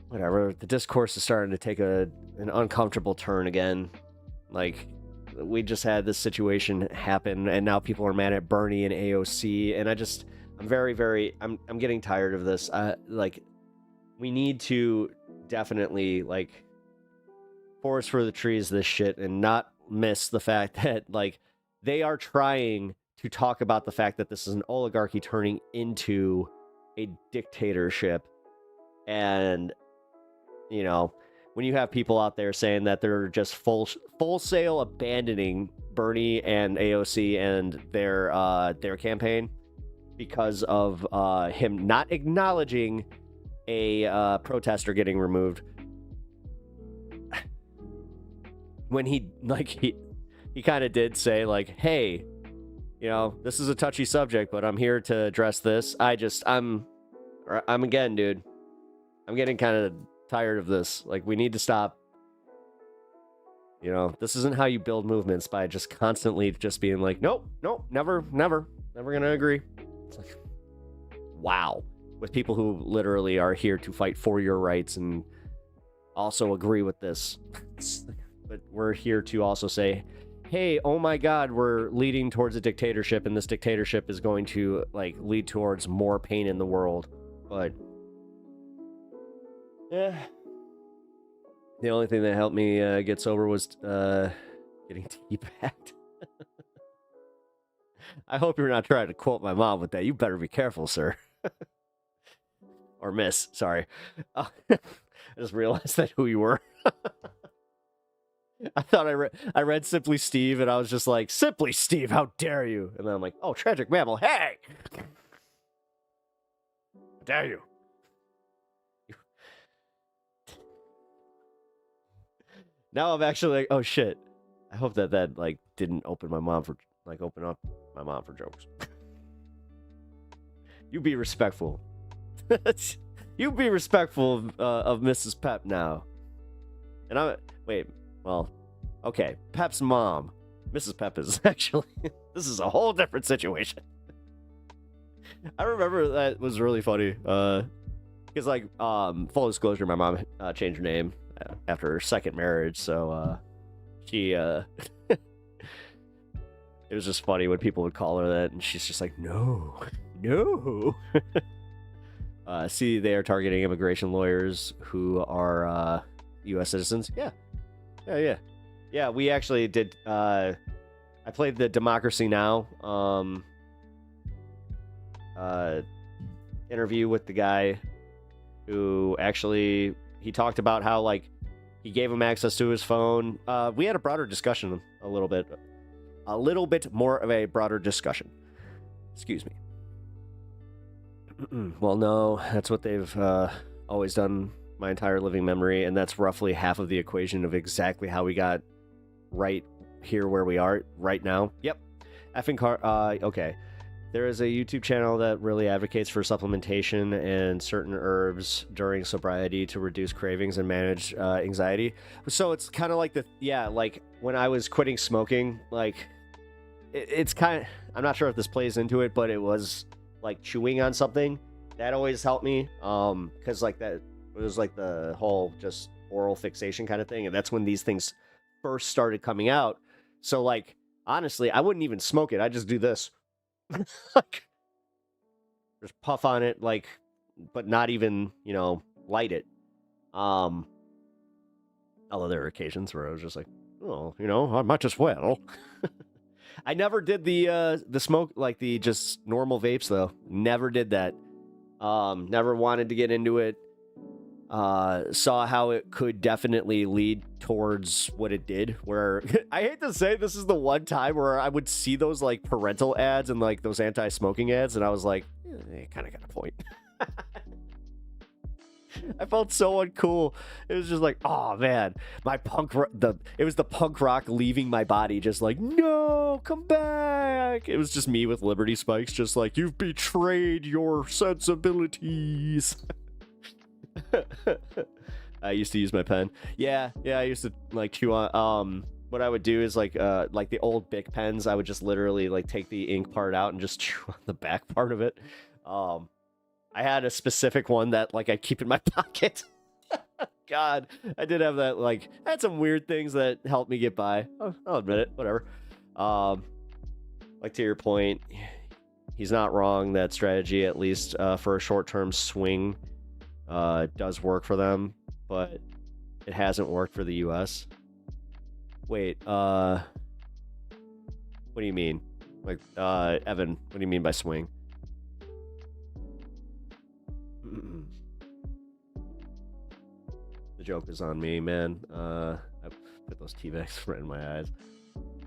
whatever, the discourse is starting to take an uncomfortable turn again. Like, we just had this situation happen, and now people are mad at Bernie and AOC, and I'm getting tired of this. Like, we need to definitely, like, forest for the trees this shit, and not miss the fact that, like, they are trying to talk about the fact that this is an oligarchy turning into a dictatorship. And you know, when you have people out there saying that they're just full-sale abandoning Bernie and AOC and their campaign because of him not acknowledging a protester getting removed, when he kind of did say like, hey, you know, this is a touchy subject, but I'm here to address this. I'm again, dude, I'm getting kind of tired of this. Like, we need to stop. You know, this isn't how you build movements, by just constantly just being like, nope, never gonna agree. It's like, wow. With people who literally are here to fight for your rights and also agree with this. But we're here to also say, hey, oh my god, we're leading towards a dictatorship, and this dictatorship is going to like lead towards more pain in the world. But yeah, the only thing that helped me get sober was getting tea backed. I hope you're not trying to quote my mom with that. You better be careful, sir. Or miss, sorry. I just realized that who you were. I thought I read Simply Steve, and I was just like, Simply Steve, how dare you? And then I'm like, oh, Tragic Mammal, hey! How dare you? Now I'm actually like, oh shit. I hope that like didn't open up my mom for jokes. You be respectful. You be respectful of Mrs. Pep now. And okay, Pep's mom. Mrs. Pep is actually, this is a whole different situation. I remember that was really funny. Because like, full disclosure, my mom changed her name after her second marriage, so she it was just funny when people would call her that, and she's just like, no. See, they are targeting immigration lawyers who are U.S. citizens. Yeah, we actually did. I played the Democracy Now! Interview with the guy who actually, he talked about how, like, he gave him access to his phone. We had a broader discussion a little bit more of a broader discussion. Excuse me. Well, no, that's what they've always done my entire living memory, and that's roughly half of the equation of exactly how we got right here where we are right now. Yep. Okay. There is a YouTube channel that really advocates for supplementation and certain herbs during sobriety to reduce cravings and manage anxiety. So it's kind of like like when I was quitting smoking, like it's kind of, I'm not sure if this plays into it, but it was like chewing on something that always helped me. Cause like that, it was like the whole just oral fixation kind of thing. And that's when these things first started coming out. So like, honestly, I wouldn't even smoke it. I just do this. Like, just puff on it, like, but not even, light it. Although there are occasions where I was just like, oh, I might as well. I never did the smoke, like the just normal vapes though. Never did that. Never wanted to get into it. Saw how it could definitely lead towards what it did, where I hate to say this is the one time where I would see those like parental ads and like those anti-smoking ads, and I was like, kind of got a point. I felt so uncool. It was just like, oh man, it was the punk rock leaving my body, just like, no, come back. It was just me with Liberty Spikes, just like, you've betrayed your sensibilities. I used to use my pen. Yeah, I used to like chew on. What I would do is like the old Bic pens, I would just literally like take the ink part out and just chew on the back part of it. I had a specific one that like I'd keep in my pocket. God, I did have that. Like, I had some weird things that helped me get by. I'll admit it. Whatever. Like to your point, he's not wrong. That strategy, at least for a short-term swing, does work for them, but it hasn't worked for the U.S. Wait, what do you mean? Like, Evan, what do you mean by swing? The joke is on me, man. I put those tea bags right in my eyes.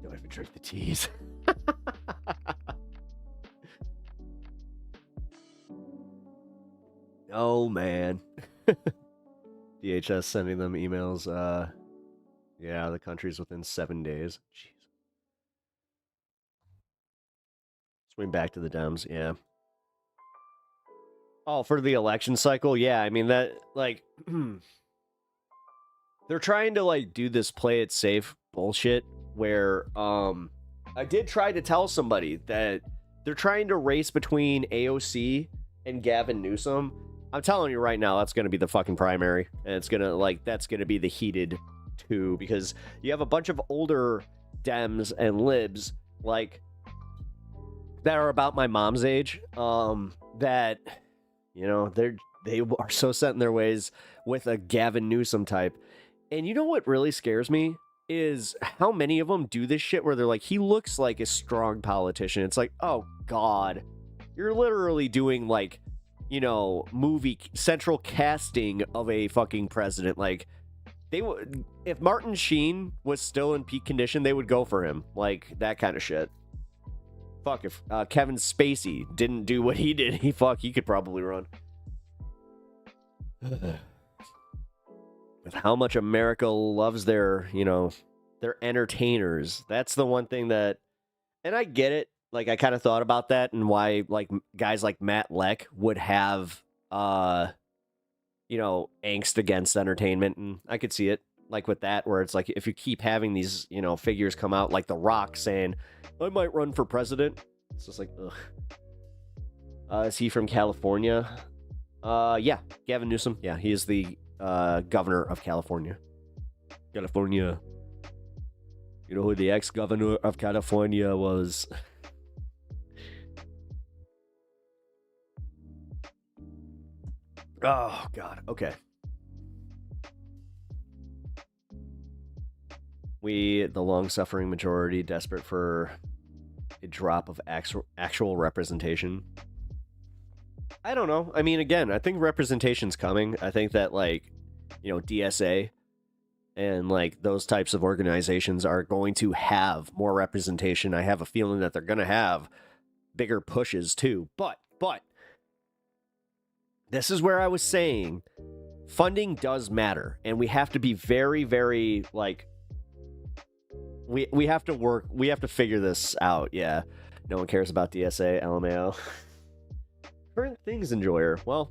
Don't even drink the teas. Oh, man. DHS sending them emails. Yeah, the country's within 7 days. Jeez. Swing back to the Dems, yeah. Oh, for the election cycle? Yeah, I mean, that, like, they're trying to, like, do this play it safe bullshit where, I did try to tell somebody that they're trying to race between AOC and Gavin Newsom. I'm telling you right now, that's going to be the fucking primary. And it's going to, like, that's going to be the heated two, because you have a bunch of older Dems and Libs, like, that are about my mom's age, that, they are so set in their ways with a Gavin Newsom type. And you know what really scares me is how many of them do this shit where they're like, he looks like a strong politician. It's like, oh God, you're literally doing like, movie central casting of a fucking president. Like, they would, if Martin Sheen was still in peak condition, they would go for him. Like, that kind of shit. Fuck, if Kevin Spacey didn't do what he did, he could probably run. With how much America loves their, their entertainers. That's the one thing that, and I get it. Like, I kind of thought about that and why, like, guys like Matt Leck would have, angst against entertainment. And I could see it, like, with that, where it's like, if you keep having these, figures come out, like The Rock saying, I might run for president. It's just like, ugh. Is he from California? Yeah, Gavin Newsom. Yeah, he is the governor of California. California. You know who the ex-governor of California was? Oh, God. Okay. We, the long-suffering majority, desperate for a drop of actual representation. I don't know. I mean, again, I think representation's coming. I think that, like, DSA and, like, those types of organizations are going to have more representation. I have a feeling that they're going to have bigger pushes, too. But, this is where I was saying funding does matter. And we have to be very, very, like, we have to figure this out, yeah. No one cares about DSA, LMAO. Current things, enjoyer. Well,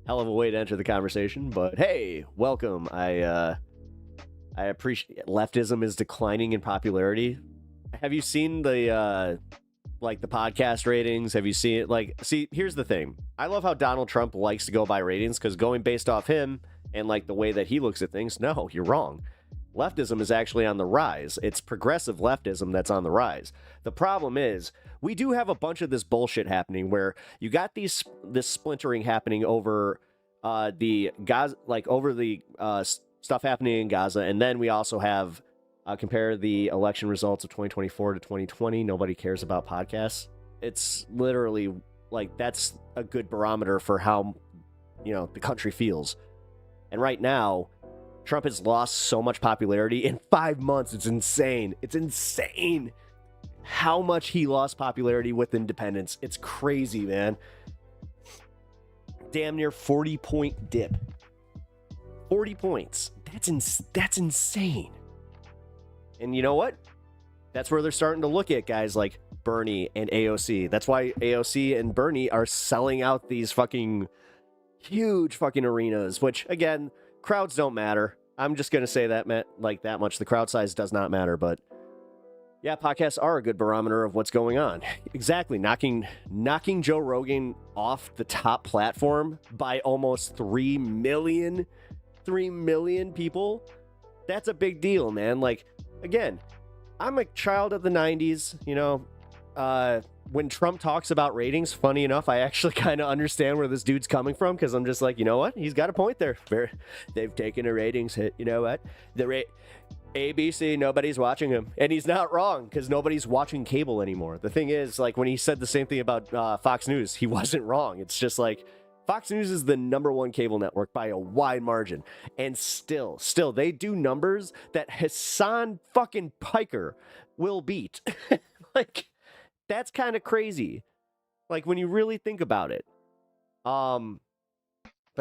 hell of a way to enter the conversation, but hey, welcome. I appreciate leftism is declining in popularity. Have you seen the like the podcast ratings? Have you seen it? See, here's the thing. I love how Donald Trump likes to go by ratings, because going based off him and like the way that he looks at things, no, you're wrong. Leftism is actually on the rise. It's progressive leftism that's on the rise. The problem is we do have a bunch of this bullshit happening where you got this splintering happening over the Gaza, like over the stuff happening in Gaza, and then we also have compare the election results of 2024 to 2020. Nobody cares about podcasts. It's literally like that's a good barometer for how the country feels. And right now, Trump has lost so much popularity in 5 months. It's insane. It's insane how much he lost popularity with independents. It's crazy, man. Damn near 40-point dip. 40 points. That's insane. And you know what? That's where they're starting to look at guys like Bernie and AOC. That's why AOC and Bernie are selling out these fucking huge fucking arenas, which, again, crowds don't matter. I'm just going to say that much. The crowd size does not matter, but yeah, podcasts are a good barometer of what's going on. Exactly. Knocking Joe Rogan off the top platform by almost 3 million people. That's a big deal, man. Like, again, I'm a child of the 90s, when Trump talks about ratings, funny enough, I actually kind of understand where this dude's coming from, because I'm just like, you know what? He's got a point there. They've taken a ratings hit. You know what? ABC, nobody's watching him. And he's not wrong, because nobody's watching cable anymore. The thing is, like, when he said the same thing about Fox News, he wasn't wrong. It's just like, Fox News is the #1 cable network by a wide margin. And still, they do numbers that Hassan fucking Piker will beat. Like, that's kind of crazy, like, when you really think about it. But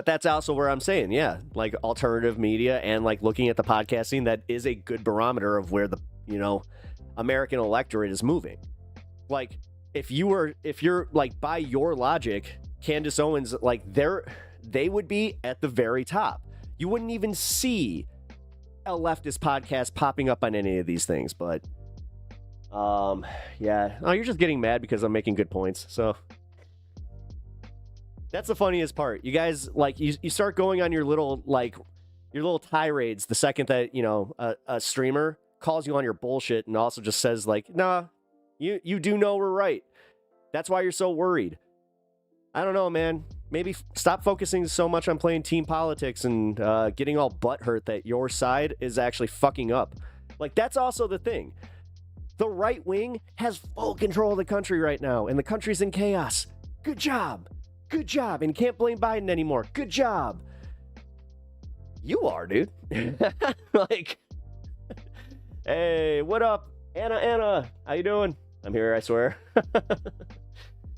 that's also where I'm saying, yeah, like, alternative media and, like, looking at the podcasting, that is a good barometer of where the, American electorate is moving. Like, if you're, like, by your logic, Candace Owens, like, they would be at the very top. You wouldn't even see a leftist podcast popping up on any of these things, but yeah. Oh, you're just getting mad because I'm making good points. So that's the funniest part. You guys, like, you start going on your little tirades the second that, a streamer calls you on your bullshit and also just says, like, nah, you do know we're right. That's why you're so worried. I don't know, man. Maybe stop focusing so much on playing team politics and getting all butthurt that your side is actually fucking up. Like, that's also the thing. The right wing has full control of the country right now, and the country's in chaos. Good job. Good job. And you can't blame Biden anymore. Good job. You are, dude. Like, hey, what up? Anna, how you doing? I'm here, I swear.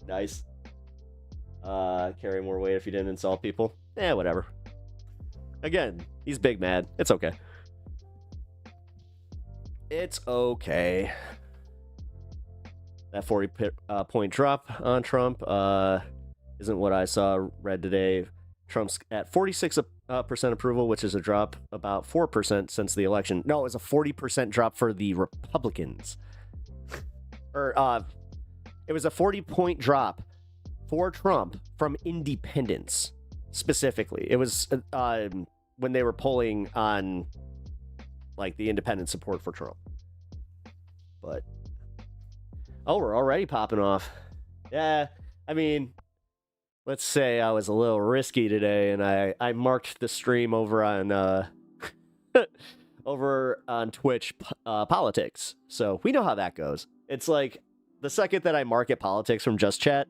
Nice. Carry more weight if you didn't insult people. Whatever. Again, he's big mad. It's okay. It's okay. That 40-point drop on Trump isn't what I saw read today. Trump's at 46% approval, which is a drop about 4% since the election. No, it was a 40% drop for the Republicans. It was a 40-point drop for Trump from independents, specifically. It was when they were polling on, like, the independent support for Trump. But, oh, we're already popping off. Yeah, I mean, let's say I was a little risky today, and I marked the stream over on over on Twitch politics. So we know how that goes. It's like, the second that I market politics from Just Chat,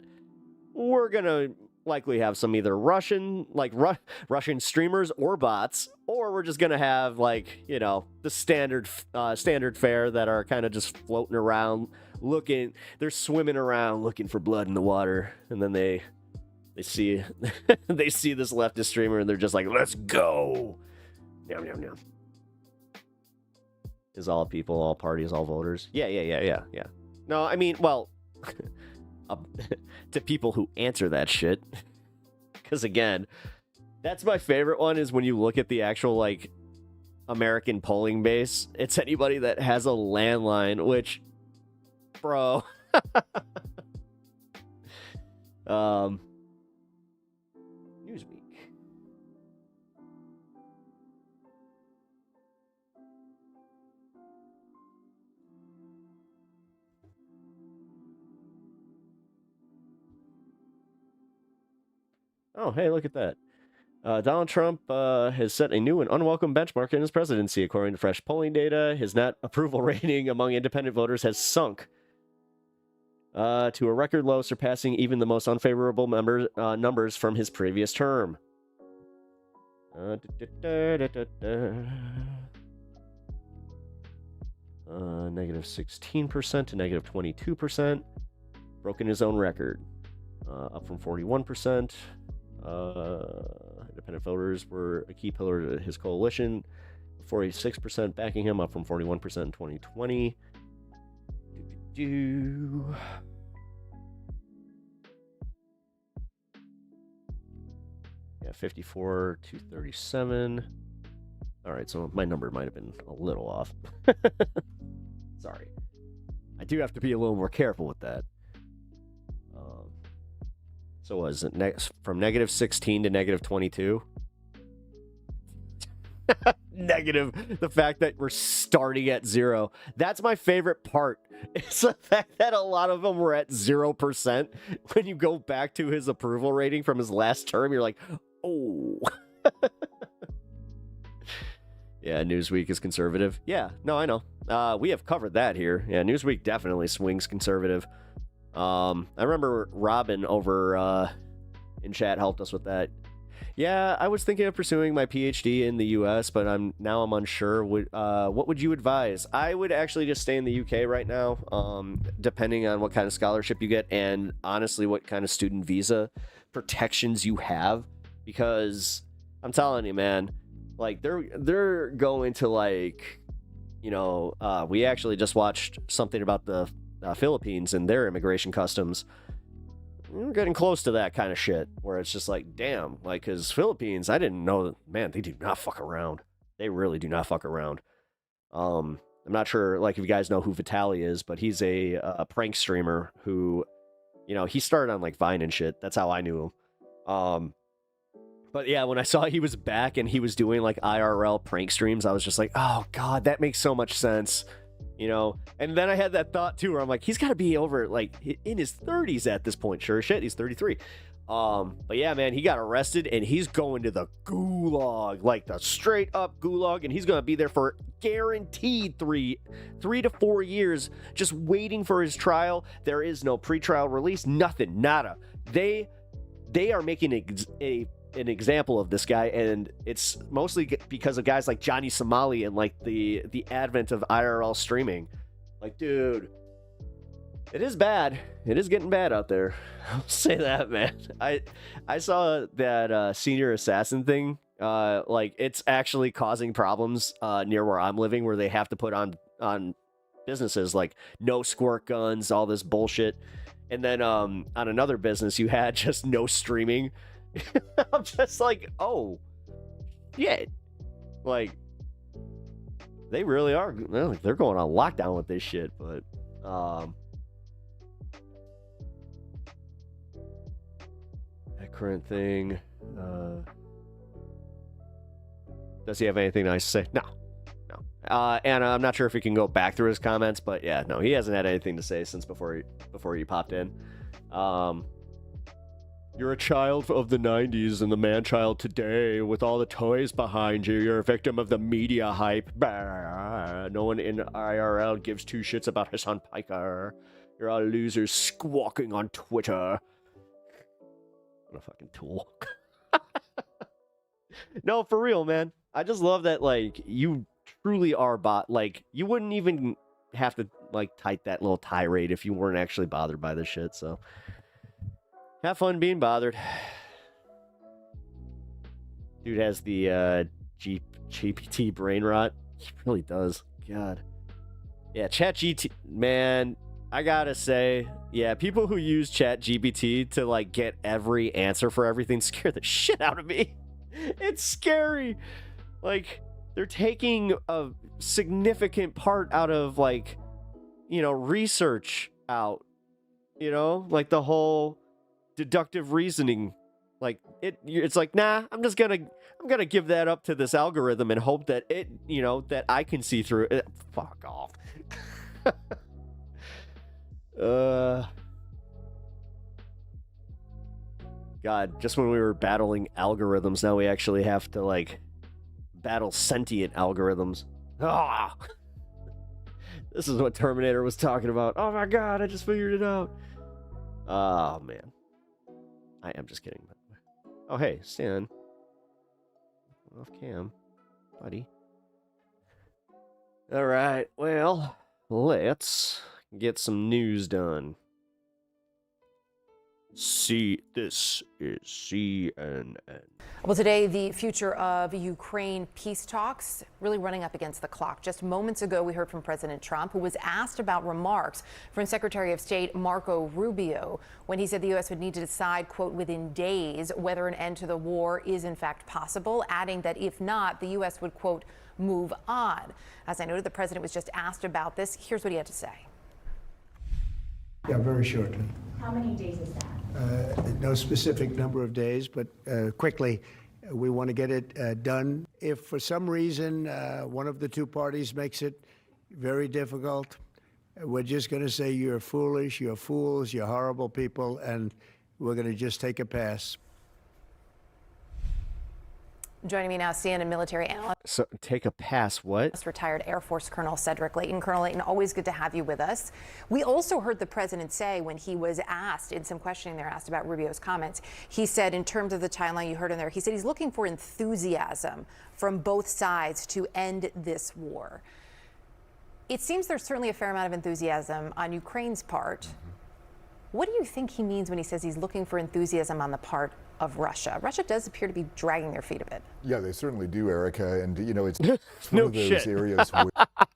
we're gonna likely have some either Russian, like Russian streamers or bots, or we're just gonna have like, you know, the standard fare that are kind of just floating around, they're swimming around looking for blood in the water, and then they see they see this leftist streamer and they're just like, let's go. Yum, yum, yum. Is all people, all parties, all voters? Yeah. No, I mean, well, to people who answer that shit. Because again, that's my favorite one, is when you look at the actual, like, American polling base. It's anybody that has a landline, which, bro. Newsweek. Oh, hey, look at that. Donald Trump has set a new and unwelcome benchmark in his presidency. According to fresh polling data, his net approval rating among independent voters has sunk to a record low, surpassing even the most unfavorable numbers from his previous term. Negative 16% to negative 22%. Broken his own record. Up from 41%. Independent voters were a key pillar to his coalition. 46% backing him, up from 41% in 2020. Yeah, 54 to 37. All right, so my number might have been a little off. Sorry. I do have to be a little more careful with that. So was it from negative 16 to negative 22? Negative. The fact that we're starting at 0. That's my favorite part. It's the fact that a lot of them were at 0%. When you go back to his approval rating from his last term, you're like, oh. Yeah, Newsweek is conservative. Yeah, no, I know. We have covered that here. Yeah, Newsweek definitely swings conservative. I remember Robin over in chat helped us with that. Yeah, I was thinking of pursuing my PhD in the US, but I'm unsure. What would you advise? I would actually just stay in the UK right now, depending on what kind of scholarship you get, and honestly what kind of student visa protections you have, because I'm telling you, man, like they're going to, like, you know, we actually just watched something about the Philippines and their immigration customs. We're getting close to that kind of shit where it's just like, damn, like, because Philippines, I didn't know, man, they do not fuck around. They really do not fuck around. I'm not sure, like, if you guys know who Vitaly is, but he's a prank streamer who, you know, he started on like Vine and shit. That's how I knew him. But yeah, when I saw he was back and he was doing like IRL prank streams, I was just like, oh god, that makes so much sense. You know, and then I had that thought too, where I'm like, he's got to be over like in his 30s at this point. Sure as shit, he's 33. But yeah, man, he got arrested and he's going to the gulag, like the straight up gulag, and he's gonna be there for guaranteed three to 4 years, just waiting for his trial. There is no pretrial release, nothing, nada. They are making an example of this guy, and it's mostly because of guys like Johnny Somali and like the advent of IRL streaming. Like, dude, it is bad. It is getting bad out there. I'll say that, man. I saw that senior assassin thing. Like, it's actually causing problems near where I'm living, where they have to put on businesses like no squirt guns, all this bullshit. And then on another business, you had just no streaming. I'm just like, oh, shit. Like, they really are. They're going on lockdown with this shit, but that current thing. Does he have anything nice to say? No. And I'm not sure if he can go back through his comments, but yeah, no, he hasn't had anything to say since before he popped in. You're a child of the 90s and the man-child today with all the toys behind you. You're a victim of the media hype. Bah. No one in IRL gives two shits about Hassan Piker. You're all losers squawking on Twitter. What a fucking tool. No, for real, man. I just love that, like, you truly are like, you wouldn't even have to, like, type that little tirade if you weren't actually bothered by this shit, so. Have fun being bothered. Dude has the GPT brain rot. He really does. God. Yeah, ChatGPT, man, I gotta say, yeah, people who use ChatGPT to, like, get every answer for everything scare the shit out of me. It's scary. Like, they're taking a significant part out of, like, you know, research out. You know, like the whole deductive reasoning. Like, it's like, nah, I'm gonna give that up to this algorithm and hope that it, you know, that I can see through it. Fuck off. God, just when we were battling algorithms, now we actually have to, like, battle sentient algorithms. Ah! This is what Terminator was talking about. Oh my God, I just figured it out. Oh, man. I am just kidding. Oh, hey, Stan. Off cam, buddy. All right, well, let's get some news done. This is CNN. Well, today, the future of Ukraine peace talks really running up against the clock. Just moments ago, we heard from President Trump, who was asked about remarks from Secretary of State Marco Rubio when he said the U.S. would need to decide, quote, within days whether an end to the war is in fact possible, adding that if not, the U.S. would, quote, move on. As I noted, the president was just asked about this. Here's what he had to say. Yeah, very shortly. How many days is that? No specific number of days, but quickly, we want to get it done. If for some reason one of the two parties makes it very difficult, we're just going to say you're foolish, you're fools, you're horrible people, and we're going to just take a pass. Joining me now, CNN military analyst. So take a pass, what? Retired Air Force Colonel Cedric Leighton. Colonel Leighton, always good to have you with us. We also heard the president say when he was asked in some questioning there, asked about Rubio's comments, he said in terms of the timeline you heard in there, he said he's looking for enthusiasm from both sides to end this war. It seems there's certainly a fair amount of enthusiasm on Ukraine's part. What do you think he means when he says he's looking for enthusiasm on the part of Russia? Russia does appear to be dragging their feet a bit. Yeah, they certainly do, Erica. And, you know, it's No one of those shit. areas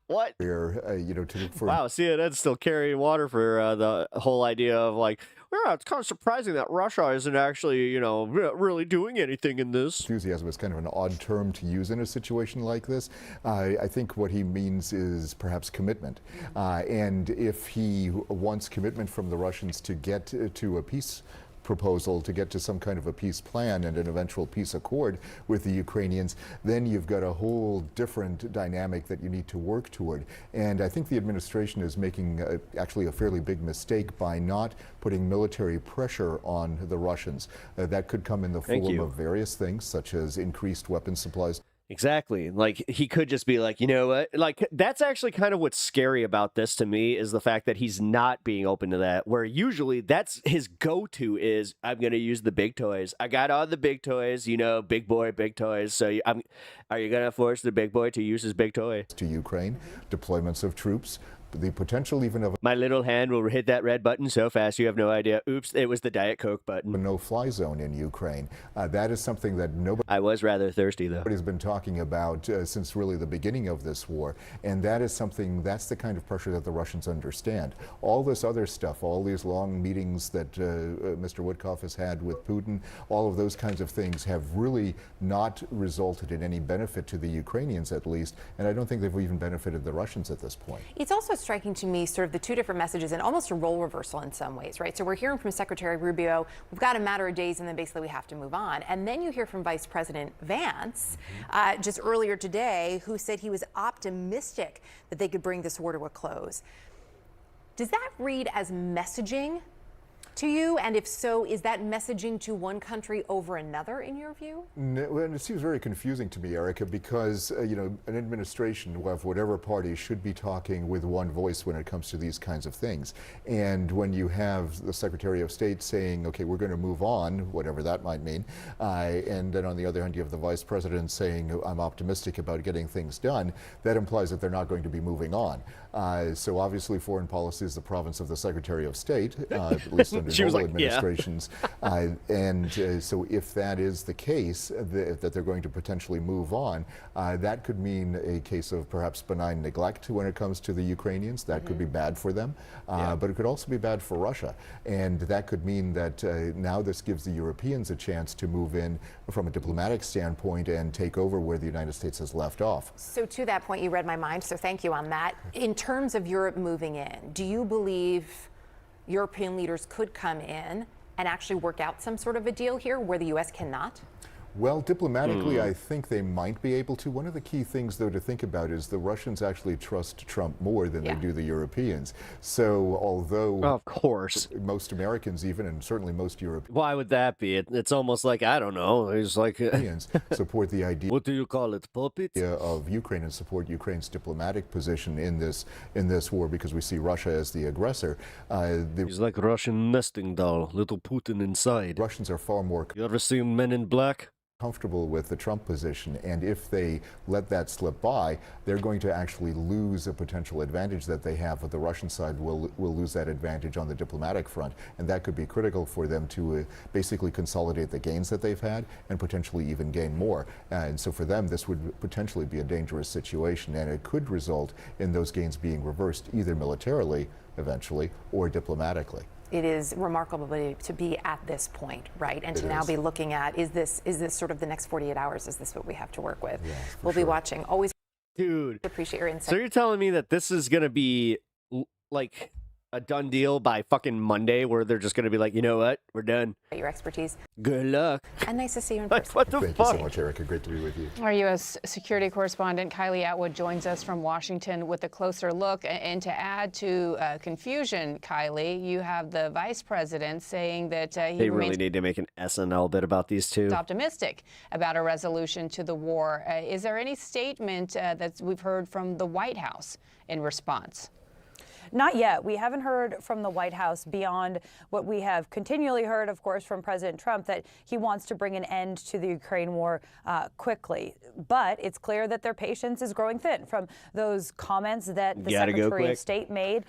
What? where, you know, to look for Wow, CNN's still carrying water for the whole idea of, like, yeah, it's kind of surprising that Russia isn't actually, you know, really doing anything in this. enthusiasm is kind of an odd term to use in a situation like this. I think what he means is perhaps commitment. And if he wants commitment from the Russians to get to a peace proposal, to get to some kind of a peace plan and an eventual peace accord with the Ukrainians, then you've got a whole different dynamic that you need to work toward. And I think the administration is making actually a fairly big mistake by not putting military pressure on the Russians. That could come in the form of various things, such as increased weapons supplies. Exactly. Like, he could just be like, you know what? Like, that's actually kind of what's scary about this to me, is the fact that he's not being open to that, where usually that's his go-to is, I'm going to use the big toys. I got all the big toys, you know, big boy, big toys. So are you going to force the big boy to use his big toy? To Ukraine, deployments of troops, the potential even of My little hand will hit that red button so fast you have no idea. Oops, it was the Diet Coke button. a no-fly zone in Ukraine. That is something that nobody I was rather thirsty, though. has been talking about since really the beginning of this war, and that is something, that's the kind of pressure that the Russians understand. All this other stuff, all these long meetings that Mr. Woodcock has had with Putin, all of those kinds of things have really not resulted in any benefit to the Ukrainians, at least, and I don't think they've even benefited the Russians at this point. It's also striking to me sort of the two different messages and almost a role reversal in some ways, right? So we're hearing from Secretary Rubio, we've got a matter of days and then basically we have to move on. And then you hear from Vice President Vance just earlier today, who said he was optimistic that they could bring this war to a close. Does that read as messaging to you? And if so, is that messaging to one country over another in your view? No, well, it seems very confusing to me, Erica, because you know, an administration of whatever party should be talking with one voice when it comes to these kinds of things. And when you have the Secretary of State saying, okay, we're going to move on, whatever that might mean, and then on the other hand you have the Vice President saying, I'm optimistic about getting things done, that implies that they're not going to be moving on. So obviously foreign policy is the province of the Secretary of State, at least under normal administrations. So if that is the case, that they're going to potentially move on, that could mean a case of perhaps benign neglect when it comes to the Ukrainians. That could be bad for them, but it could also be bad for Russia. And that could mean that now this gives the Europeans a chance to move in from a diplomatic standpoint and take over where the United States has left off. So to that point, you read my mind, so thank you on that. In terms of Europe moving in, do you believe European leaders could come in and actually work out some sort of a deal here where the U.S. cannot? Well, diplomatically, I think they might be able to. One of the key things, though, to think about is the Russians actually trust Trump more than they do the Europeans. So although, of course, most Americans even, and certainly most Europeans, why would that be? It's almost like, I don't know, it's like support the idea. What do you call it, puppet? Of Ukraine and support Ukraine's diplomatic position in this war, because we see Russia as the aggressor. He's like a Russian nesting doll, little Putin inside. Russians are far more. You ever seen Men in Black? Comfortable with the Trump position, and if they let that slip by, they're going to actually lose a potential advantage that they have. But the Russian side will lose that advantage on the diplomatic front, and that could be critical for them to basically consolidate the gains that they've had and potentially even gain more. And so for them, this would potentially be a dangerous situation, and it could result in those gains being reversed either militarily eventually or diplomatically. It is remarkable to be at this point, right? And to now be looking at, is this sort of the next 48 hours? Is this what we have to work with? We'll be watching. Always appreciate your insight. So you're telling me that this is going to be like a done deal by fucking Monday, where they're just going to be like, you know what, we're done. Your expertise. Good luck. And nice to see you in person. What the Thank you so much, Erica. Great to be with you. Our U.S. security correspondent Kylie Atwood joins us from Washington with a closer look. And to add to confusion, Kylie, you have the vice president saying that they really need to make an SNL bit about these two. Optimistic about a resolution to the war. Is there any statement that we've heard from the White House in response? Not yet. We haven't heard from the White House beyond what we have continually heard, of course, from President Trump, that he wants to bring an end to the Ukraine war quickly. But it's clear that their patience is growing thin from those comments that the Secretary of State made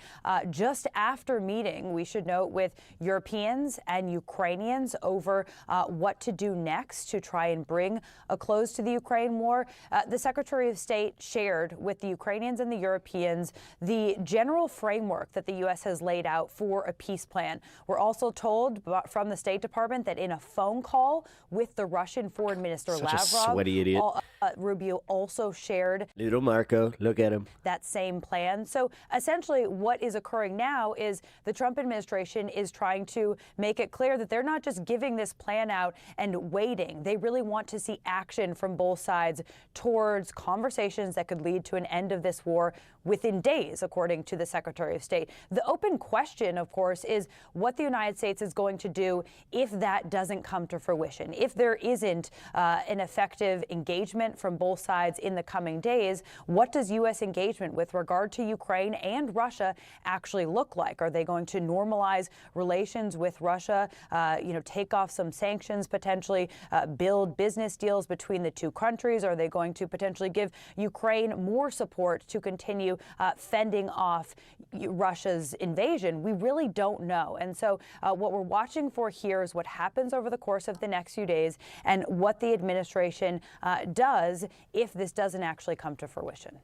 just after meeting, we should note, with Europeans and Ukrainians over what to do next to try and bring a close to the Ukraine war. The Secretary of State shared with the Ukrainians and the Europeans the general framework that the U.S. has laid out for a peace plan. We're also told from the State Department that in a phone call with the Russian Foreign Minister Lavrov, a sweaty idiot. Rubio also shared Little Marco, look at him. That same plan. So essentially what is occurring now is the Trump administration is trying to make it clear that they're not just giving this plan out and waiting. They really want to see action from both sides towards conversations that could lead to an end of this war within days, according to the Secretary of State. The open question, of course, is what the United States is going to do if that doesn't come to fruition. If there isn't an effective engagement from both sides in the coming days, what does U.S. engagement with regard to Ukraine and Russia actually look like? Are they going to normalize relations with Russia, take off some sanctions, potentially build business deals between the two countries? Are they going to potentially give Ukraine more support to continue fending off Russia's invasion? We really don't know. And so what we're watching for here is what happens over the course of the next few days and what the administration does if this doesn't actually come to fruition.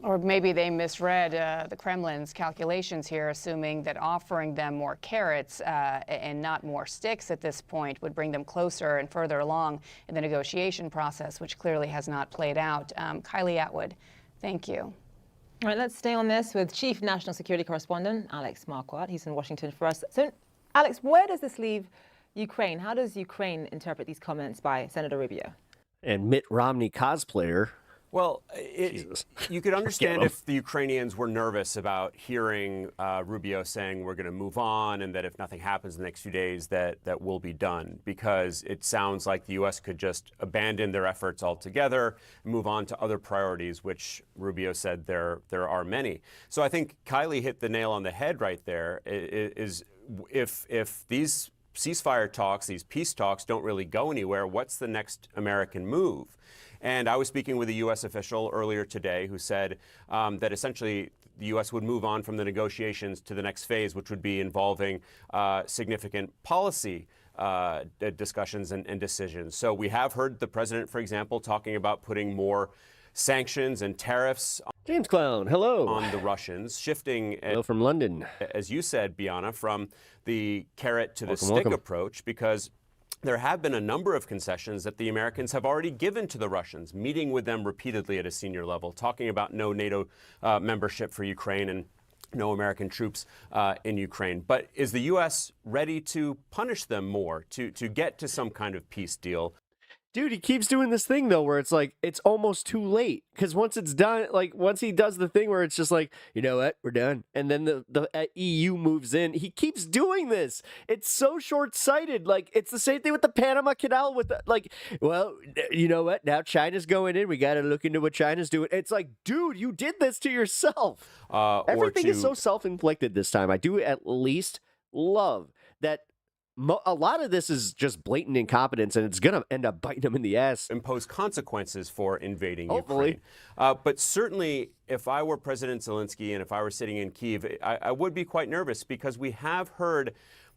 Or maybe they misread the Kremlin's calculations here, assuming that offering them more carrots and not more sticks at this point would bring them closer and further along in the negotiation process, which clearly has not played out. Kylie Atwood, thank you. All right, let's stay on this with Chief National Security Correspondent Alex Marquardt. He's in Washington for us. So, Alex, where does this leave Ukraine? How does Ukraine interpret these comments by Senator Rubio? And Mitt Romney cosplayer Well, Jesus. you could understand him. if the Ukrainians were nervous about hearing Rubio saying we're going to move on and that if nothing happens in the next few days that will be done, because it sounds like the U.S. could just abandon their efforts altogether and move on to other priorities, which Rubio said there are many. So I think Kylie hit the nail on the head right there. Is if these ceasefire talks, these peace talks don't really go anywhere, what's the next American move? And I was speaking with a U.S. official earlier today who said that essentially the U.S. would move on from the negotiations to the next phase, which would be involving significant policy discussions and decisions. So we have heard the president, for example, talking about putting more sanctions and tariffs James Clown, hello. on the Russians, shifting, Hello from London. as you said, Bianna, from the carrot to the Welcome, stick welcome. approach, because there have been a number of concessions that the Americans have already given to the Russians, meeting with them repeatedly at a senior level, talking about no NATO membership for Ukraine and no American troops in Ukraine. But is the U.S. ready to punish them more, to get to some kind of peace deal? Dude, he keeps doing this thing, though, where it's like, it's almost too late. Because once it's done, like, once he does the thing where it's just like, you know what, we're done. And then the EU moves in. He keeps doing this. It's so short-sighted. Like, it's the same thing with the Panama Canal with the, like, well, you know what, now China's going in. We got to look into what China's doing. It's like, dude, you did this to yourself. Everything is so self-inflicted this time. I do at least love that a lot of this is just blatant incompetence, and it's going to end up biting them in the ass. Impose consequences for invading Hopefully. Ukraine. But certainly, if I were President Zelensky and if I were sitting in Kyiv, I would be quite nervous, because we have heard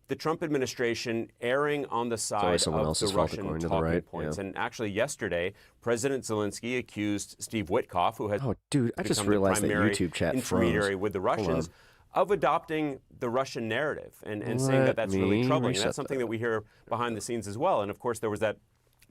the Trump administration erring on the side of the Russian talking points. Yeah. And actually yesterday, President Zelensky accused Steve Witkoff, who has dude, I just become realized the that primary YouTube chat intermediary froze. with the Hold Russians, on. of adopting the Russian narrative and saying that that's really troubling. And that's something that we hear behind the scenes as well. And of course, there was that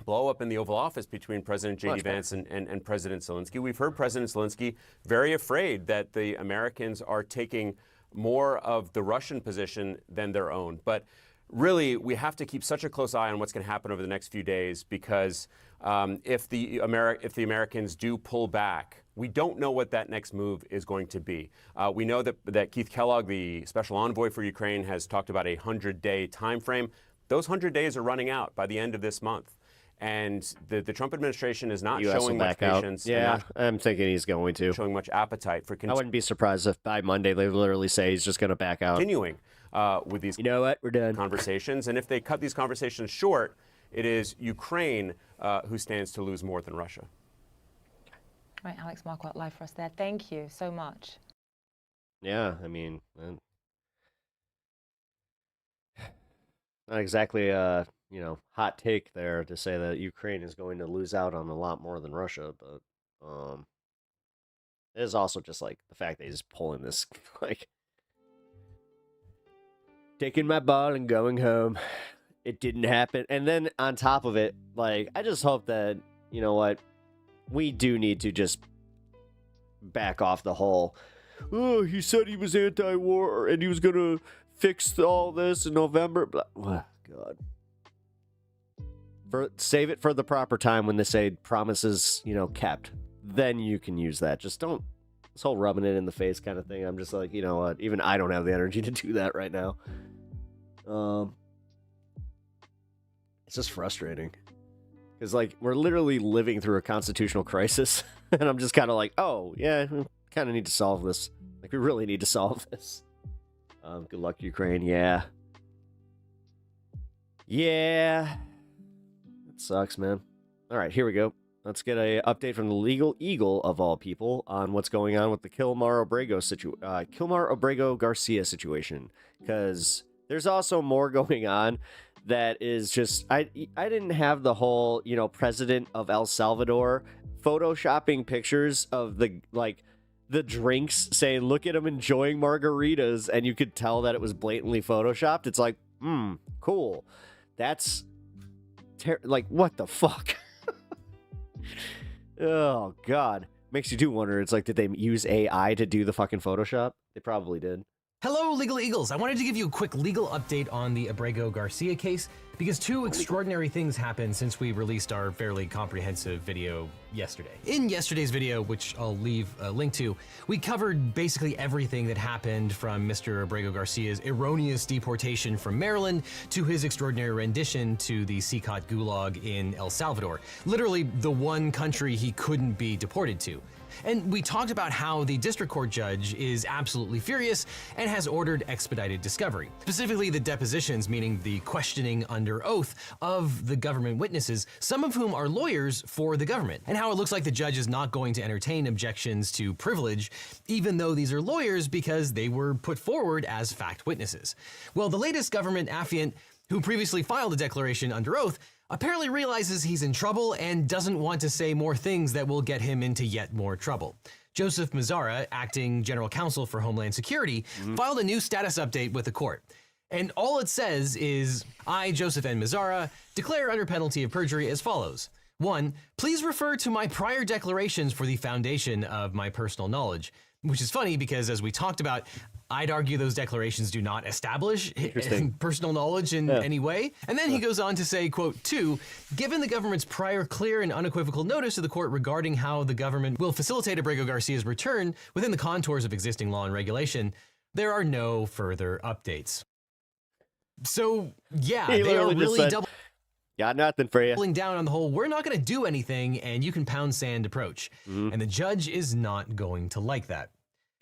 blow up in the Oval Office between President J.D. Vance and President Zelensky. We've heard President Zelensky very afraid that the Americans are taking more of the Russian position than their own. But really, we have to keep such a close eye on what's going to happen over the next few days, because if the Americans do pull back, we don't know what that next move is going to be. We know that Keith Kellogg, the special envoy for Ukraine, has talked about a 100-day time frame. Those 100 days are running out by the end of this month. And the Trump administration is not showing much patience. Yeah, I'm thinking he's going to. Showing much appetite for I wouldn't be surprised if by Monday they literally say he's just going to back out. continuing with these You know what? We're done. conversations. And if they cut these conversations short, it is Ukraine who stands to lose more than Russia. Right, Alex Marquardt live for us there. Thank you so much. Yeah, I mean, not exactly a hot take there to say that Ukraine is going to lose out on a lot more than Russia, but it is also just like the fact that he's pulling this like taking my ball and going home. It didn't happen. And then on top of it, like, I just hope that, you know what, we do need to just back off the whole, oh, he said he was anti-war and he was going to fix all this in November. Oh, God. Save it for the proper time when they say promises, kept. Then you can use that. Just don't, this whole rubbing it in the face kind of thing. I'm just like, you know what, even I don't have the energy to do that right now. It's just frustrating. Because, like, we're literally living through a constitutional crisis. And I'm just kind of like, oh, yeah, we kind of need to solve this. Like, we really need to solve this. Good luck, Ukraine. Yeah. Yeah. It sucks, man. All right, here we go. Let's get an update from the Legal Eagle, of all people, on what's going on with the Kilmar Abrego Garcia situation. Because there's also more going on that is just, I didn't have the whole, president of El Salvador photoshopping pictures of the drinks, saying, look at him enjoying margaritas, and you could tell that it was blatantly photoshopped. It's like, cool. That's like, what the fuck? Oh, God. Makes you do wonder. It's like, did they use AI to do the fucking Photoshop? They probably did. Hello, Legal Eagles. I wanted to give you a quick legal update on the Abrego Garcia case because two extraordinary things happened since we released our fairly comprehensive video yesterday. In yesterday's video, which I'll leave a link to, we covered basically everything that happened from Mr. Abrego Garcia's erroneous deportation from Maryland to his extraordinary rendition to the CICOT gulag in El Salvador, literally the one country he couldn't be deported to. And we talked about how the district court judge is absolutely furious and has ordered expedited discovery. Specifically the depositions, meaning the questioning under oath of the government witnesses, some of whom are lawyers for the government, and how it looks like the judge is not going to entertain objections to privilege, even though these are lawyers because they were put forward as fact witnesses. Well, the latest government affiant, who previously filed a declaration under oath, apparently realizes he's in trouble and doesn't want to say more things that will get him into yet more trouble. Joseph Mazzara, acting general counsel for Homeland Security, filed a new status update with the court. And all it says is, I, Joseph N. Mazzara, declare under penalty of perjury as follows. 1. Please refer to my prior declarations for the foundation of my personal knowledge. Which is funny because, as we talked about, I'd argue those declarations do not establish personal knowledge in any way. And then he goes on to say, quote, 2, given the government's prior clear and unequivocal notice to the court regarding how the government will facilitate Abrego Garcia's return within the contours of existing law and regulation, there are no further updates. So, yeah, they are really got nothing for you. Doubling down on the whole, we're not going to do anything and you can pound sand approach. And the judge is not going to like that.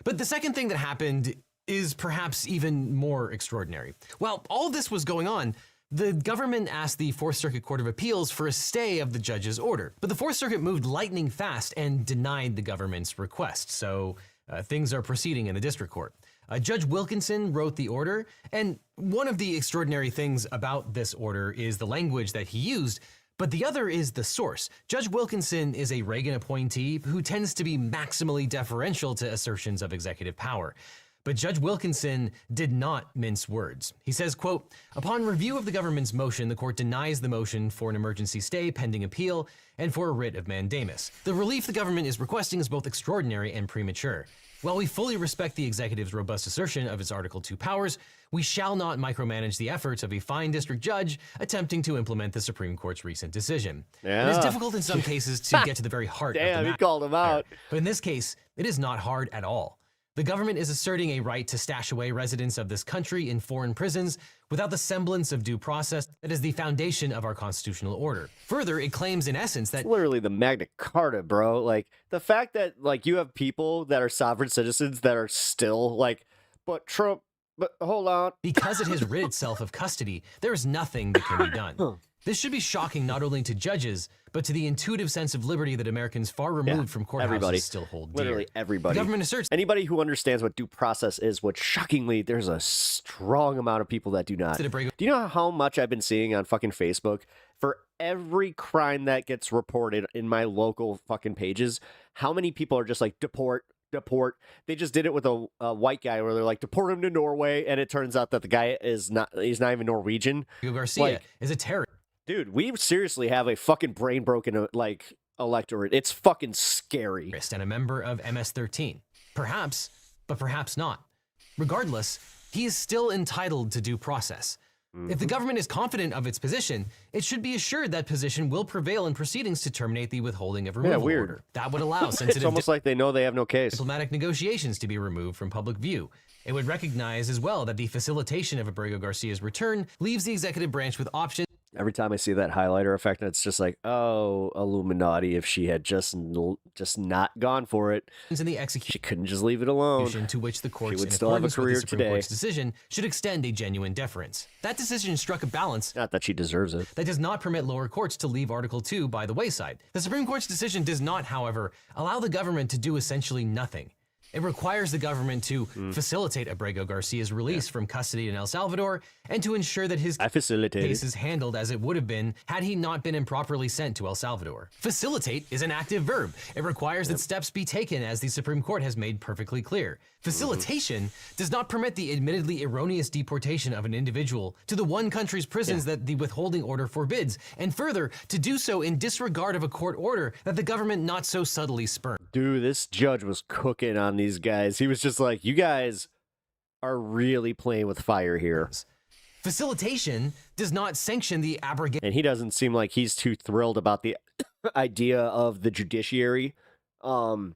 But the second thing that happened is perhaps even more extraordinary. While all of this was going on, the government asked the Fourth Circuit Court of Appeals for a stay of the judge's order. But the Fourth Circuit moved lightning fast and denied the government's request. So things are proceeding in the district court. Judge Wilkinson wrote the order, and one of the extraordinary things about this order is the language that he used, but the other is the source. Judge Wilkinson is a Reagan appointee who tends to be maximally deferential to assertions of executive power. But Judge Wilkinson did not mince words. He says, quote, upon review of the government's motion, the court denies the motion for an emergency stay pending appeal and for a writ of mandamus. The relief the government is requesting is both extraordinary and premature. While we fully respect the executive's robust assertion of its Article 2 powers, we shall not micromanage the efforts of a fine district judge attempting to implement the Supreme Court's recent decision. It is difficult in some cases to get to the very heart of the matter. He called him out. But in this case, it is not hard at all. The government is asserting a right to stash away residents of this country in foreign prisons without the semblance of due process that is the foundation of our constitutional order. Further, it claims in essence that— It's literally the Magna Carta, bro. Like, the fact that, like, you have people that are sovereign citizens that are still, like, but Trump, but hold on. Because it has rid itself of custody, there is nothing that can be done. This should be shocking not only to judges, but to the intuitive sense of liberty that Americans far removed from courthouses still hold dear. Literally everybody. The government asserts— Anybody who understands what due process is, which shockingly, there's a strong amount of people that do not. Do you know how much I've been seeing on fucking Facebook? For every crime that gets reported in my local fucking pages, how many people are just like, deport. They just did it with a white guy where they're like, deport him to Norway, and it turns out that the guy is he's not even Norwegian. Garcia is a terrorist. Dude, we seriously have a fucking brain broken, like, electorate. It's fucking scary. And a member of MS-13. Perhaps, but perhaps not. Regardless, he is still entitled to due process. If the government is confident of its position, it should be assured that position will prevail in proceedings to terminate the withholding of removal order. That would allow sensitive— It's almost like they know they have no case. Diplomatic negotiations to be removed from public view. It would recognize as well that the facilitation of Abrego Garcia's return leaves the executive branch with options. Every time I see that highlighter effect, it's just like, oh, Illuminati, if she had just not gone for it, in the execution, she couldn't just leave it alone. To which the courts, she would still have a career today. Court's decision should extend a genuine deference. That decision struck a balance— not that she deserves it— that does not permit lower courts to leave Article 2 by the wayside. The Supreme Court's decision does not, however, allow the government to do essentially nothing. It requires the government to facilitate Abrego Garcia's release from custody in El Salvador and to ensure that his case is handled as it would have been had he not been improperly sent to El Salvador. Facilitate is an active verb. It requires that steps be taken, as the Supreme Court has made perfectly clear. Facilitation does not permit the admittedly erroneous deportation of an individual to the one country's prisons that the withholding order forbids, and further, to do so in disregard of a court order that the government not so subtly spurned. Dude, this judge was cooking on these guys. He was just like, you guys are really playing with fire here. Facilitation does not sanction the abrogation. And he doesn't seem like he's too thrilled about the idea of the judiciary, or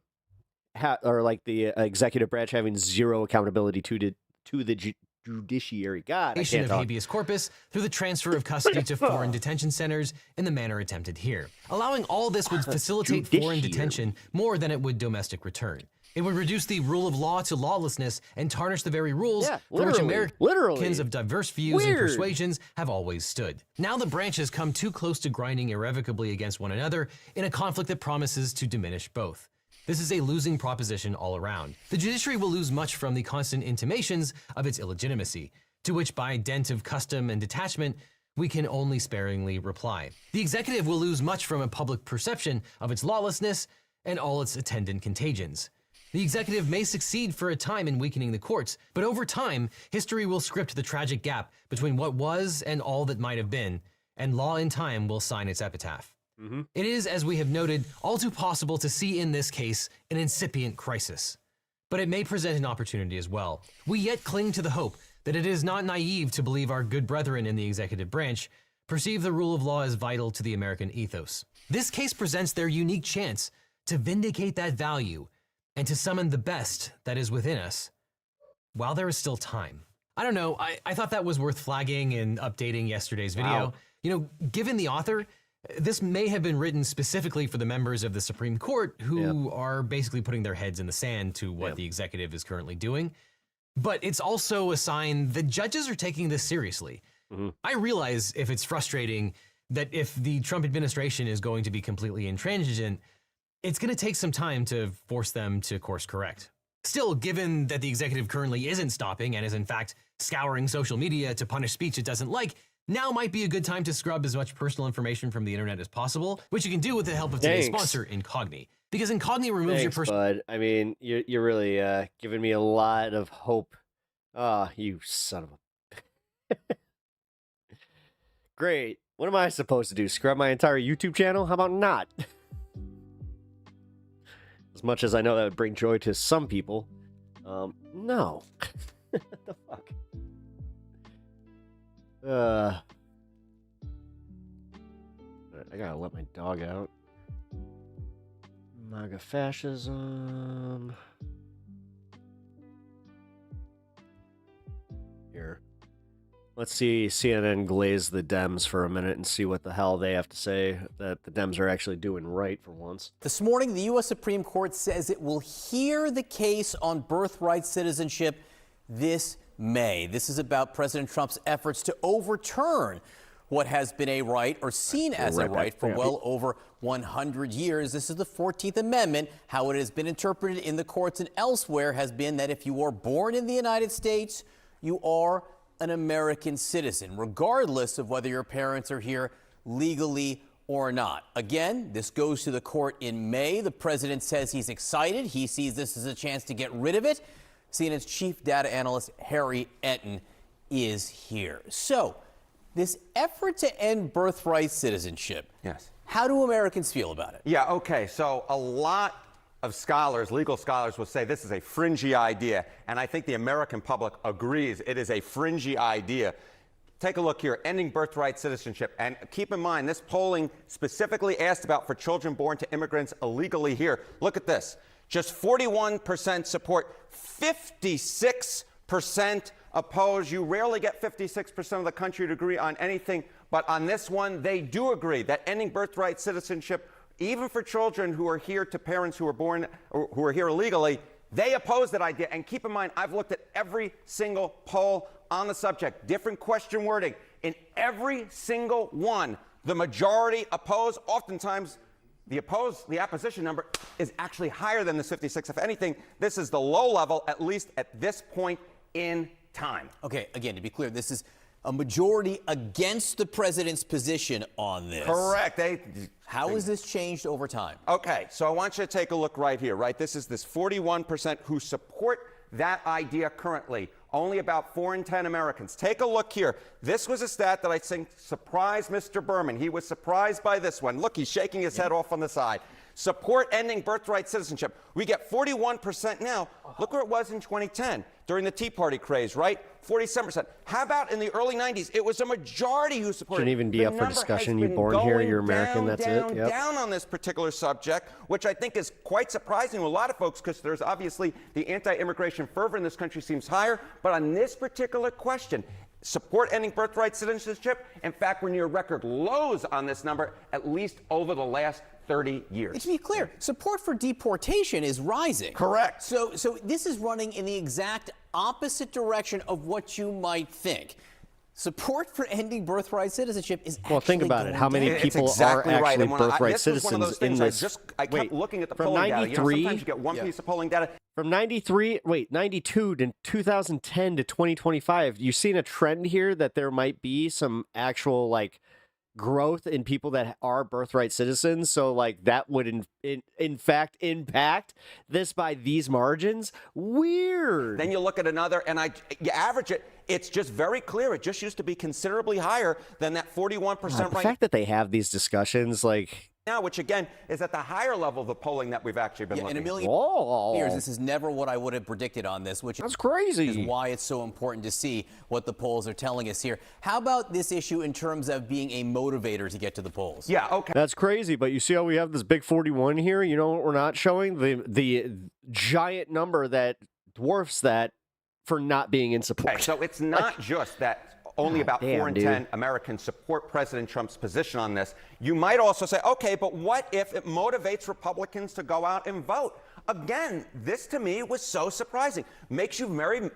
like the executive branch having zero accountability to the judiciary. God, I can't of talk. habeas corpus through the transfer of custody to foreign detention centers in the manner attempted here. Allowing all this would facilitate foreign detention more than it would domestic return. It would reduce the rule of law to lawlessness and tarnish the very rules for which Americans of diverse views and persuasions have always stood. Now the branches come too close to grinding irrevocably against one another in a conflict that promises to diminish both. This is a losing proposition all around. The judiciary will lose much from the constant intimations of its illegitimacy, to which by dint of custom and detachment, we can only sparingly reply. The executive will lose much from a public perception of its lawlessness and all its attendant contagions. The executive may succeed for a time in weakening the courts, but over time, history will script the tragic gap between what was and all that might have been, and law in time will sign its epitaph. It is, as we have noted, all too possible to see in this case an incipient crisis. But it may present an opportunity as well. We yet cling to the hope that it is not naive to believe our good brethren in the executive branch perceive the rule of law as vital to the American ethos. This case presents their unique chance to vindicate that value and to summon the best that is within us while there is still time. I don't know, I thought that was worth flagging and updating yesterday's video. Wow. You know, given the author, this may have been written specifically for the members of the Supreme Court who are basically putting their heads in the sand to what the executive is currently doing. But it's also a sign that judges are taking this seriously. I realize if it's frustrating that if the Trump administration is going to be completely intransigent, it's going to take some time to force them to course correct. Still, given that the executive currently isn't stopping and is in fact scouring social media to punish speech it doesn't like, now might be a good time to scrub as much personal information from the internet as possible, which you can do with the help of today's sponsor, Incogni. Because Incogni removes your personal... Bud. I mean, you're really giving me a lot of hope. Ah, you son of a... Great. What am I supposed to do? Scrub my entire YouTube channel? How about not? As much as I know that would bring joy to some people. No. What the fuck? I gotta let my dog out. MAGA fascism. Here. Let's see CNN glaze the Dems for a minute and see what the hell they have to say that the Dems are actually doing right for once. This morning, the U.S. Supreme Court says it will hear the case on birthright citizenship this May. This is about President Trump's efforts to overturn what has been a right or seen as a right for well over 100 years. This is the 14th Amendment. How it has been interpreted in the courts and elsewhere has been that if you are born in the United States, you are an American citizen, regardless of whether your parents are here legally or not. Again, this goes to the court in May. The president says he's excited. He sees this as a chance to get rid of it. CNN's chief data analyst, Harry Enton, is here. So, this effort to end birthright citizenship. Yes. How do Americans feel about it? Yeah, okay. So a lot of scholars, legal scholars, will say this is a fringy idea. And I think the American public agrees it is a fringy idea. Take a look here, ending birthright citizenship. And keep in mind, this polling specifically asked about for children born to immigrants illegally here. Look at this. Just 41% support, 56% oppose. You rarely get 56% of the country to agree on anything, but on this one, they do agree that ending birthright citizenship, even for children who are here to parents who are born or who are here illegally, they oppose that idea. And keep in mind, I've looked at every single poll on the subject, different question wording. In every single one, the majority oppose. Oftentimes, the opposition number is actually higher than the 56. If anything, this is the low level, at least at this point in time. Okay, again, to be clear, this is a majority against the president's position on this. Correct. How has this changed over time? Okay, so I want you to take a look right here, right? This is this 41% who support that idea currently. Only about 4 in 10 Americans. Take a look here. This was a stat that I think surprised Mr. Berman. He was surprised by this one. Look, he's shaking his head off on the side. Support ending birthright citizenship. We get 41% now. Look where it was in 2010 during the Tea Party craze, right? 47%. How about in the early 90s? It was a majority who supported. Shouldn't even be The up for number discussion. has You're been born here, going you're American, down, that's down, it. Yep. down on this particular subject, which I think is quite surprising to a lot of folks because there's obviously the anti-immigration fervor in this country seems higher. But on this particular question, support ending birthright citizenship, in fact, we're near record lows on this number, at least over the last 30 years. To be clear, support for deportation is rising. Correct. So this is running in the exact opposite direction of what you might think. Support for ending birthright citizenship is actually think about it. How many down. people exactly are right. actually And when birthright this was one of those citizens things in this? I kept looking at the from polling data. 93? Sometimes you get one piece of polling data. From 92 to 2010 to 2025, you've seen a trend here that there might be some actual like growth in people that are birthright citizens. So like that would in fact impact this by these margins. Weird. Then you look at another and you average it. It's just very clear. It just used to be considerably higher than that 41% The right fact that they have these discussions, like now, which again is at the higher level of the polling that we've actually been looking in a million at. years, this is never what I would have predicted on this, which that's crazy. Is why it's so important to see what the polls are telling us here. How about this issue in terms of being a motivator to get to the polls? Yeah, okay. That's crazy, but you see how we have this big 41 here? You know what we're not showing? The giant number that dwarfs that for not being in support. Okay, so it's not just that only about 4 in 10 Americans support President Trump's position on this. You might also say, okay, but what if it motivates Republicans to go out and vote? Again, this to me was so surprising. Makes you very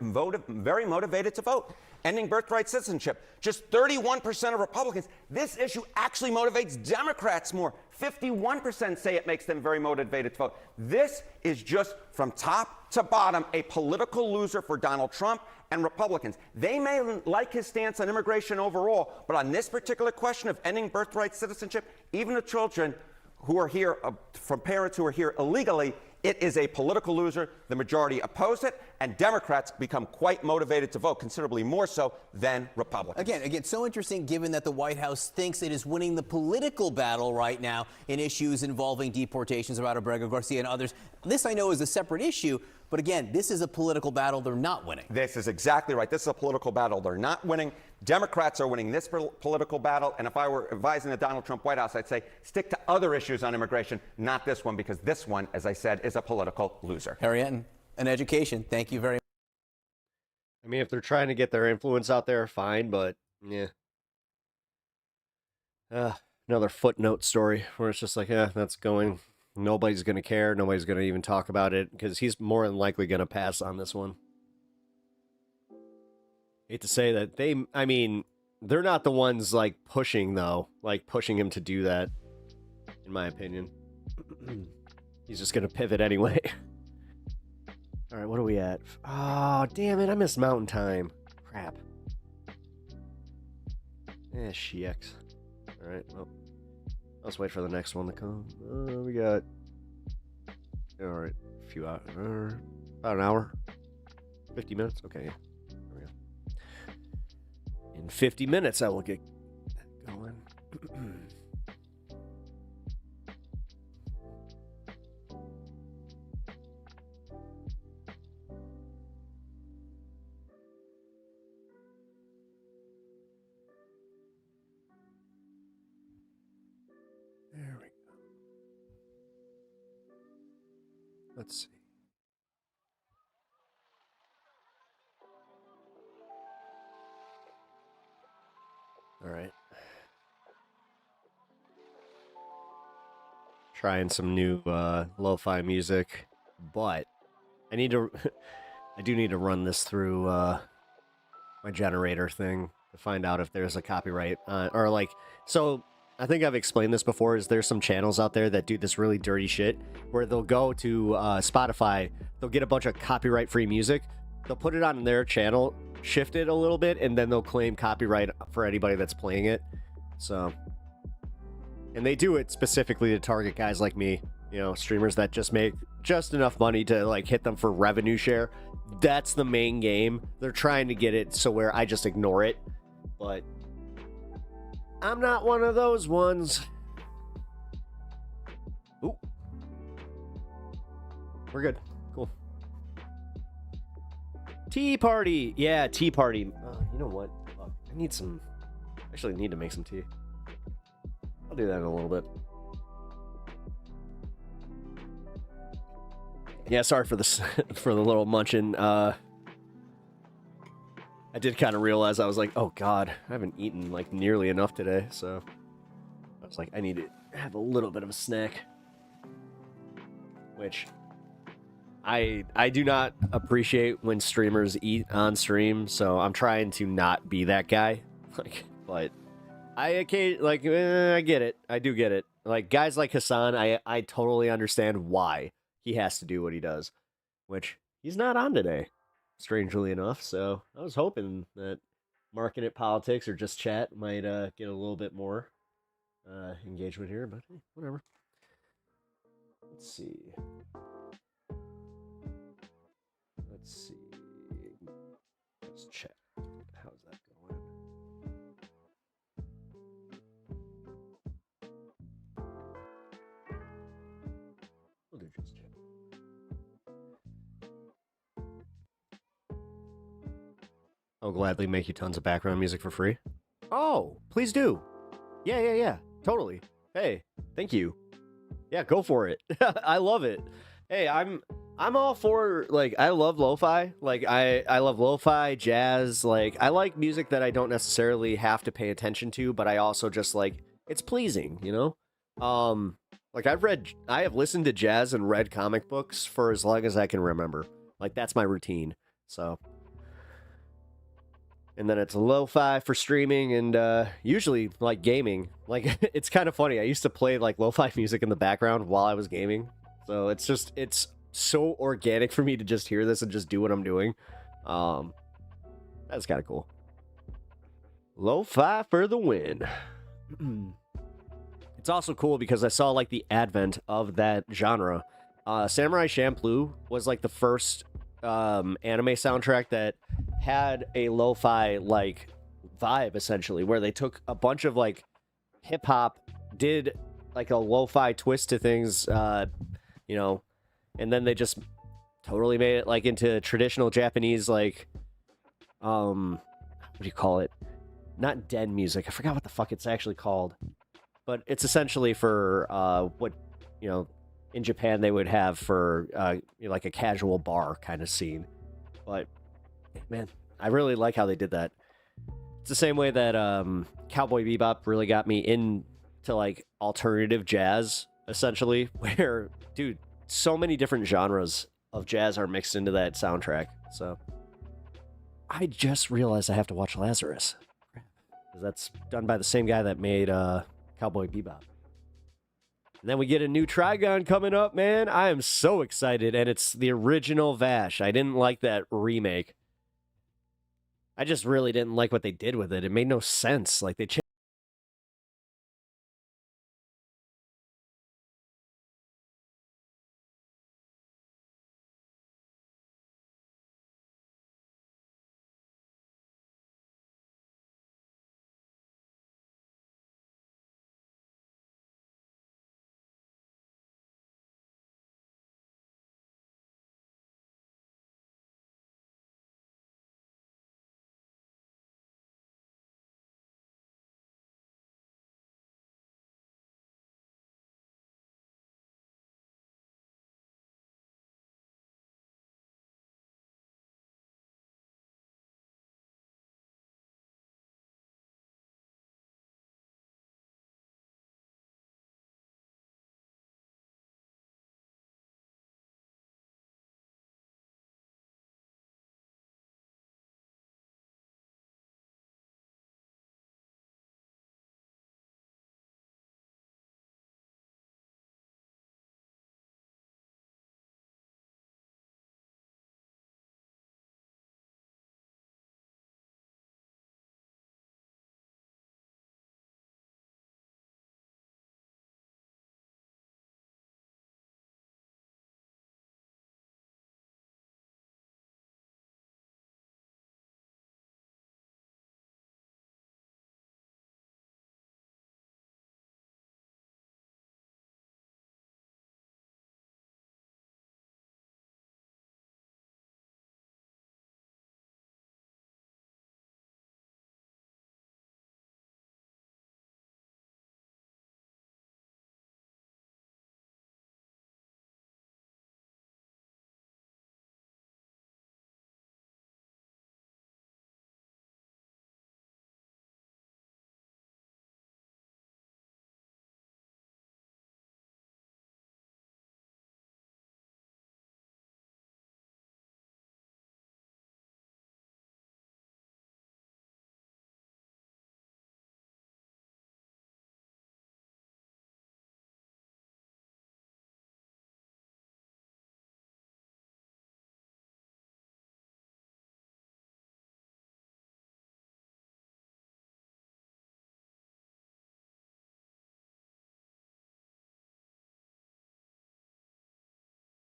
motivated to vote. Ending birthright citizenship. Just 31% of Republicans. This issue actually motivates Democrats more. 51% say it makes them very motivated to vote. This is just from top to bottom a political loser for Donald Trump and Republicans. They may like his stance on immigration overall, but on this particular question of ending birthright citizenship, even the children who are here from parents who are here illegally, it is a political loser. The majority oppose it, and Democrats become quite motivated to vote, considerably more so than Republicans. Again, so interesting given that the White House thinks it is winning the political battle right now in issues involving deportations about Abrego Garcia and others. This I know is a separate issue, but again, this is a political battle they're not winning. This is exactly right. This is a political battle they're not winning. Democrats are winning this political battle, and if I were advising the Donald Trump White House, I'd say stick to other issues on immigration, not this one, because this one, as I said, is a political loser. Harry Enton, an education. Thank you very much. I mean, if they're trying to get their influence out there, fine, but yeah. Another footnote story where it's just like, that's going. Nobody's going to care. Nobody's going to even talk about it because he's more than likely going to pass on this one. Hate to say that they're not the ones like pushing him to do that, in my opinion. He's just going to pivot anyway. All right, what are we at? Oh, damn it. I missed Mountain Time. Crap. Shix. All right, well, let's wait for the next one to come. We got, all right, a few hours, about an hour, 50 minutes. Okay, yeah. There we go. In 50 minutes, I will get going. There we go. Let's see. All right. Trying some new lo-fi music, but I need to I do need to run this through my generator thing to find out if there's a copyright or like so I think I've explained this before, is there's some channels out there that do this really dirty shit where they'll go to Spotify, they'll get a bunch of copyright-free music, they'll put it on their channel, shift it a little bit, and then they'll claim copyright for anybody that's playing it. So, and they do it specifically to target guys like me, you know, streamers that just make just enough money to like hit them for revenue share. That's the main game. They're trying to get it so where I just ignore it, but I'm not one of those ones. Ooh, We're good. Cool. Tea party. Yeah, tea party. You know what? Fuck. I need some. Actually, need to make some tea. I'll do that in a little bit. Yeah, sorry for this for the little munching. I did kind of realize I was like, oh god, I haven't eaten like nearly enough today, so I was like, I need to have a little bit of a snack. Which I do not appreciate when streamers eat on stream, so I'm trying to not be that guy. Like, but I get it. I do get it. Like guys like Hassan, I totally understand why he has to do what he does, which he's not on today, strangely enough. So I was hoping that Market Politics or just chat might get a little bit more engagement here, but hey, whatever. Let's see. Let's check. How's that going? We'll do just chat. I'll gladly make you tons of background music for free. Oh, please do. Yeah. Totally. Hey, thank you. Yeah, go for it. I love it. Hey, I'm all for, like, I love lo-fi. Like, I love lo-fi, jazz. Like, I like music that I don't necessarily have to pay attention to, but I also just, like, it's pleasing, you know? Like, I have listened to jazz and read comic books for as long as I can remember. Like, that's my routine, so. And then it's lo-fi for streaming and usually, like, gaming. Like, it's kind of funny. I used to play, like, lo-fi music in the background while I was gaming. So it's so organic for me to just hear this and just do what I'm doing. That's kind of cool. Lo-fi for the win. It's also cool because I saw, like, the advent of that genre. Samurai Champloo was, like, the first anime soundtrack that had a lo-fi, like, vibe, essentially, where they took a bunch of, like, hip-hop, did, like, a lo-fi twist to things, you know, and then they just totally made it, like, into traditional Japanese, like, what do you call it? Not den music. I forgot what the fuck it's actually called. But it's essentially for, what, you know, in Japan they would have for, you know, like a casual bar kind of scene. But, man, I really like how they did that. It's the same way that, Cowboy Bebop really got me into, like, alternative jazz, essentially, where, dude, so many different genres of jazz are mixed into that soundtrack. So I just realized I have to watch Lazarus, because that's done by the same guy that made Cowboy Bebop. And then we get a new Trigon coming up, man. I am so excited, and it's the original Vash. I didn't like that remake. I just really didn't like what they did with it. It made no sense. Like, they changed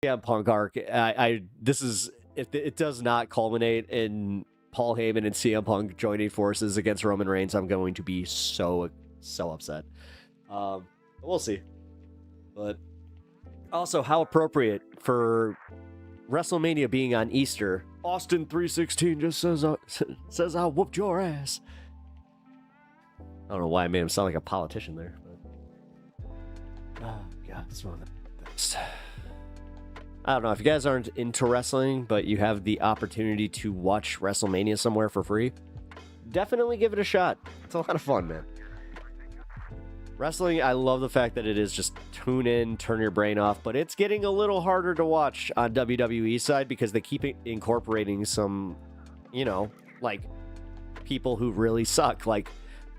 CM Punk arc, this is, if it does not culminate in Paul Heyman and CM Punk joining forces against Roman Reigns, I'm going to be so upset. We'll see. But also, how appropriate for WrestleMania being on Easter. Austin 316 just says I whooped your ass. I don't know why I made him sound like a politician there. But... oh, God, this one of the best. I don't know if you guys aren't into wrestling, but you have the opportunity to watch WrestleMania somewhere for free. Definitely give it a shot. It's a lot of fun, man. Wrestling, I love the fact that it is just tune in, turn your brain off, but it's getting a little harder to watch on WWE side because they keep incorporating some, you know, like people who really suck, like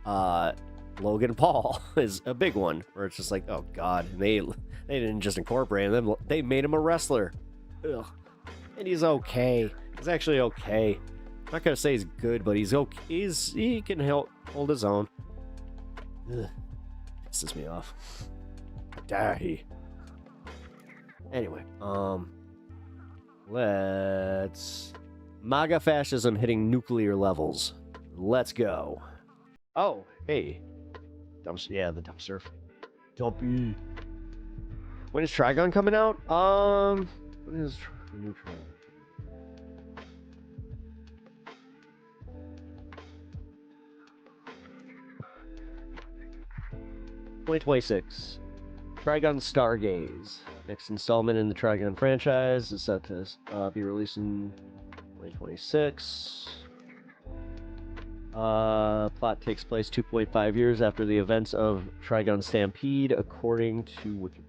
Logan Paul is a big one, where it's just like, oh God, they didn't just incorporate him, they made him a wrestler. Ugh. And he's okay. He's actually okay. I'm not gonna say he's good, but he's okay. He can hold his own. Ugh. Pisses me off. Die. Anyway, let's MAGA fascism hitting nuclear levels. Let's go. Oh, hey. Dumpster, yeah, the dumpster. Dumpy. When is Trigon coming out? When is new Trigon? 2026. Trigon Stargaze. Next installment in the Trigon franchise is set to be released in 2026. Plot takes place 2.5 years after the events of Trigon Stampede, according to Wikipedia.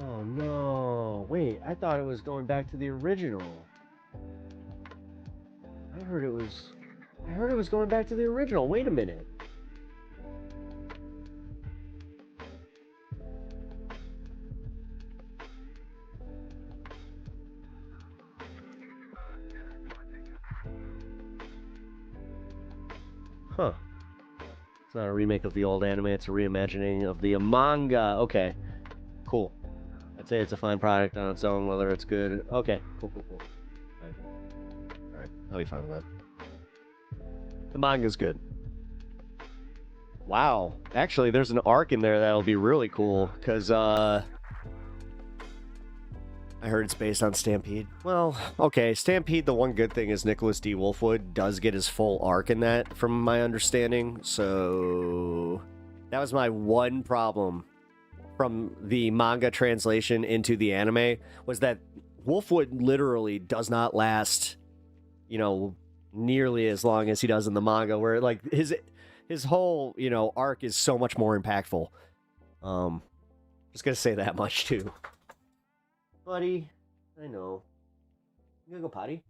Oh no, wait, I thought it was going back to the original. I heard it was going back to the original. Wait a minute. Huh. It's not a remake of the old anime, it's a reimagining of the manga. Okay. Cool. I'd say it's a fine product on its own, whether it's good. Okay, cool. Alright, I'll be fine with that. The manga's good. Wow. Actually, there's an arc in there that'll be really cool, because, I heard it's based on Stampede. Well, okay, Stampede, the one good thing is Nicholas D. Wolfwood does get his full arc in that, from my understanding, so... that was my one problem from the manga translation into the anime, was that Wolfwood literally does not last, you know, nearly as long as he does in the manga, where, like, his whole, you know, arc is so much more impactful. Just gonna say that much, too. Buddy, I know. You gonna go potty?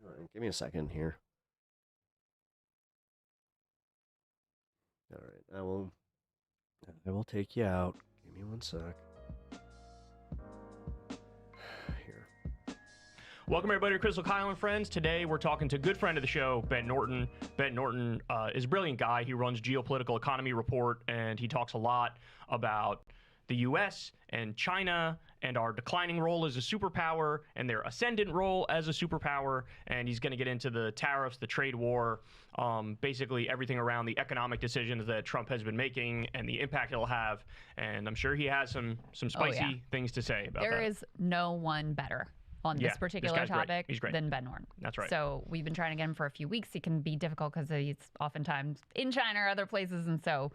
All right, give me a second here. All right, I will take you out. Give me one sec. Here. Welcome everybody to Crystal Kyle and Friends. Today we're talking to a good friend of the show, Ben Norton. Ben Norton is a brilliant guy. He runs Geopolitical Economy Report, and he talks a lot about the U.S. and China and our declining role as a superpower and their ascendant role as a superpower. And he's going to get into the tariffs, the trade war, basically everything around the economic decisions that Trump has been making and the impact it'll have. And I'm sure he has some spicy things to say about that. There is no one better on this particular topic than Ben Norton. That's right. So we've been trying to get him for a few weeks. He can be difficult because he's oftentimes in China or other places. And so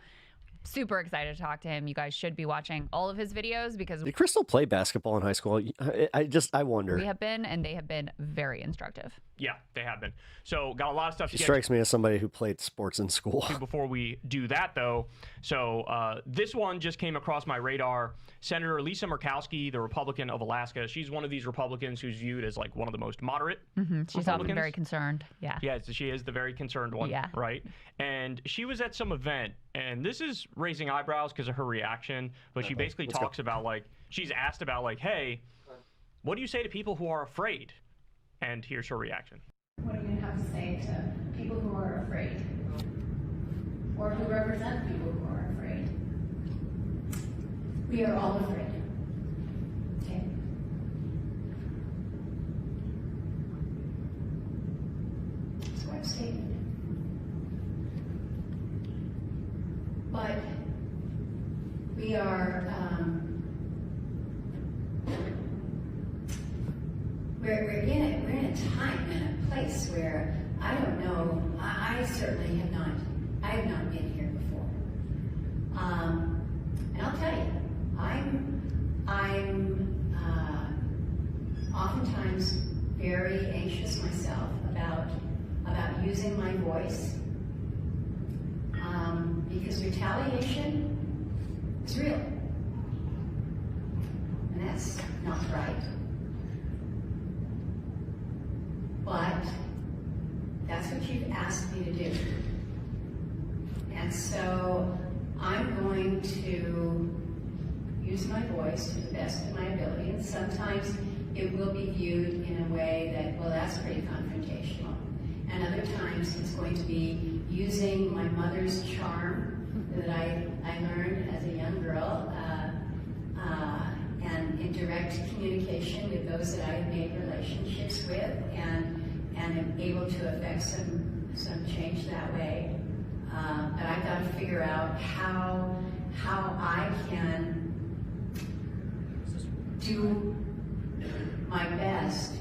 super excited to talk to him. You guys should be watching all of his videos because Did Crystal play basketball in high school? I wonder. we have been, and they have been very instructive. Yeah, they have been. So got a lot of stuff to She get strikes me as somebody who played sports in school. Before we do that, though, so this one just came across my radar. Senator Lisa Murkowski, the Republican of Alaska, she's one of these Republicans who's viewed as like one of the most moderate She's often very concerned. Yeah. Yeah, she is the very concerned one, right? And she was at some event, and this is raising eyebrows because of her reaction, but she basically talks about, like, she's asked about, like, hey, what do you say to people who are afraid? And here's her reaction. What are you going to have to say to people who are afraid, or who represent people who are afraid. We are all afraid. Okay? That's what I'm stating. But we are, we're in a time and a place where I don't know. I certainly have not. I have not been here before. And I'll tell you, I'm oftentimes very anxious myself about using my voice, because retaliation is real, and that's not right. But that's what you've asked me to do. And so I'm going to use my voice to the best of my ability. And sometimes it will be viewed in a way that, well, that's pretty confrontational. And other times it's going to be using my mother's charm that I learned as a young girl, and in direct communication with those that I have made relationships with, and am able to affect some change that way. But I've got to figure out how I can do my best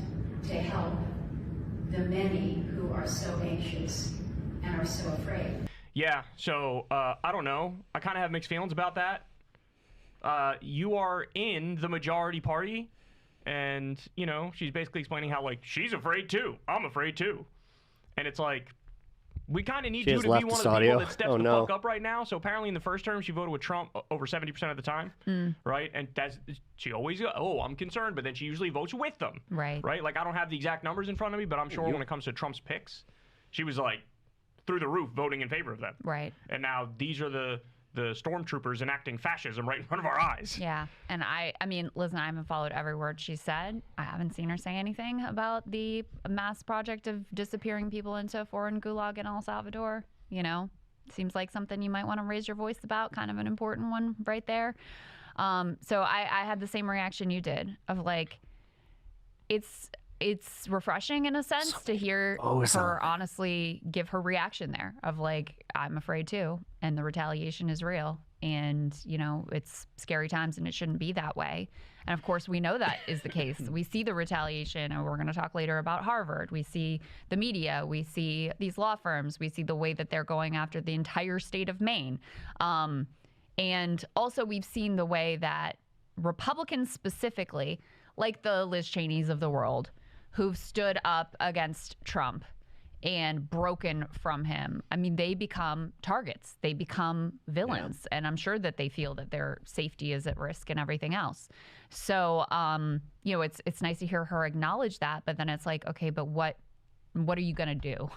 to help the many who are so anxious and are so afraid. Yeah, so I don't know. I kind of have mixed feelings about that. You are in the majority party, and, you know, she's basically explaining how, like, she's afraid too. I'm afraid too. And it's like, we kind of need you to be one of the people that steps the fuck up right now. So apparently in the first term, she voted with Trump over 70% of the time, right? And she always, I'm concerned, but then she usually votes with them. Right. Right? Like, I don't have the exact numbers in front of me, but I'm sure when it comes to Trump's picks, she was, like, through the roof voting in favor of them. Right. And now these are the stormtroopers enacting fascism right in front of our eyes. Yeah. And I mean, listen, I haven't followed every word she said. I haven't seen her say anything about the mass project of disappearing people into a foreign gulag in El Salvador. You know, seems like something you might want to raise your voice about, kind of an important one right there. So I had the same reaction you did of, like, it's refreshing in a sense to hear her honestly give her reaction there of, like, I'm afraid too, and the retaliation is real, and, you know, it's scary times and it shouldn't be that way. And of course we know that is the case. We see the retaliation, and we're going to talk later about Harvard. We see the media, we see these law firms, we see the way that they're going after the entire state of Maine. And also we've seen the way that Republicans specifically, like the Liz Cheneys of the world, who've stood up against Trump and broken from him, I mean, they become targets. They become villains. Yeah. And I'm sure that they feel that their safety is at risk and everything else. So, you know, it's nice to hear her acknowledge that, but then it's like, okay, but what are you going to do?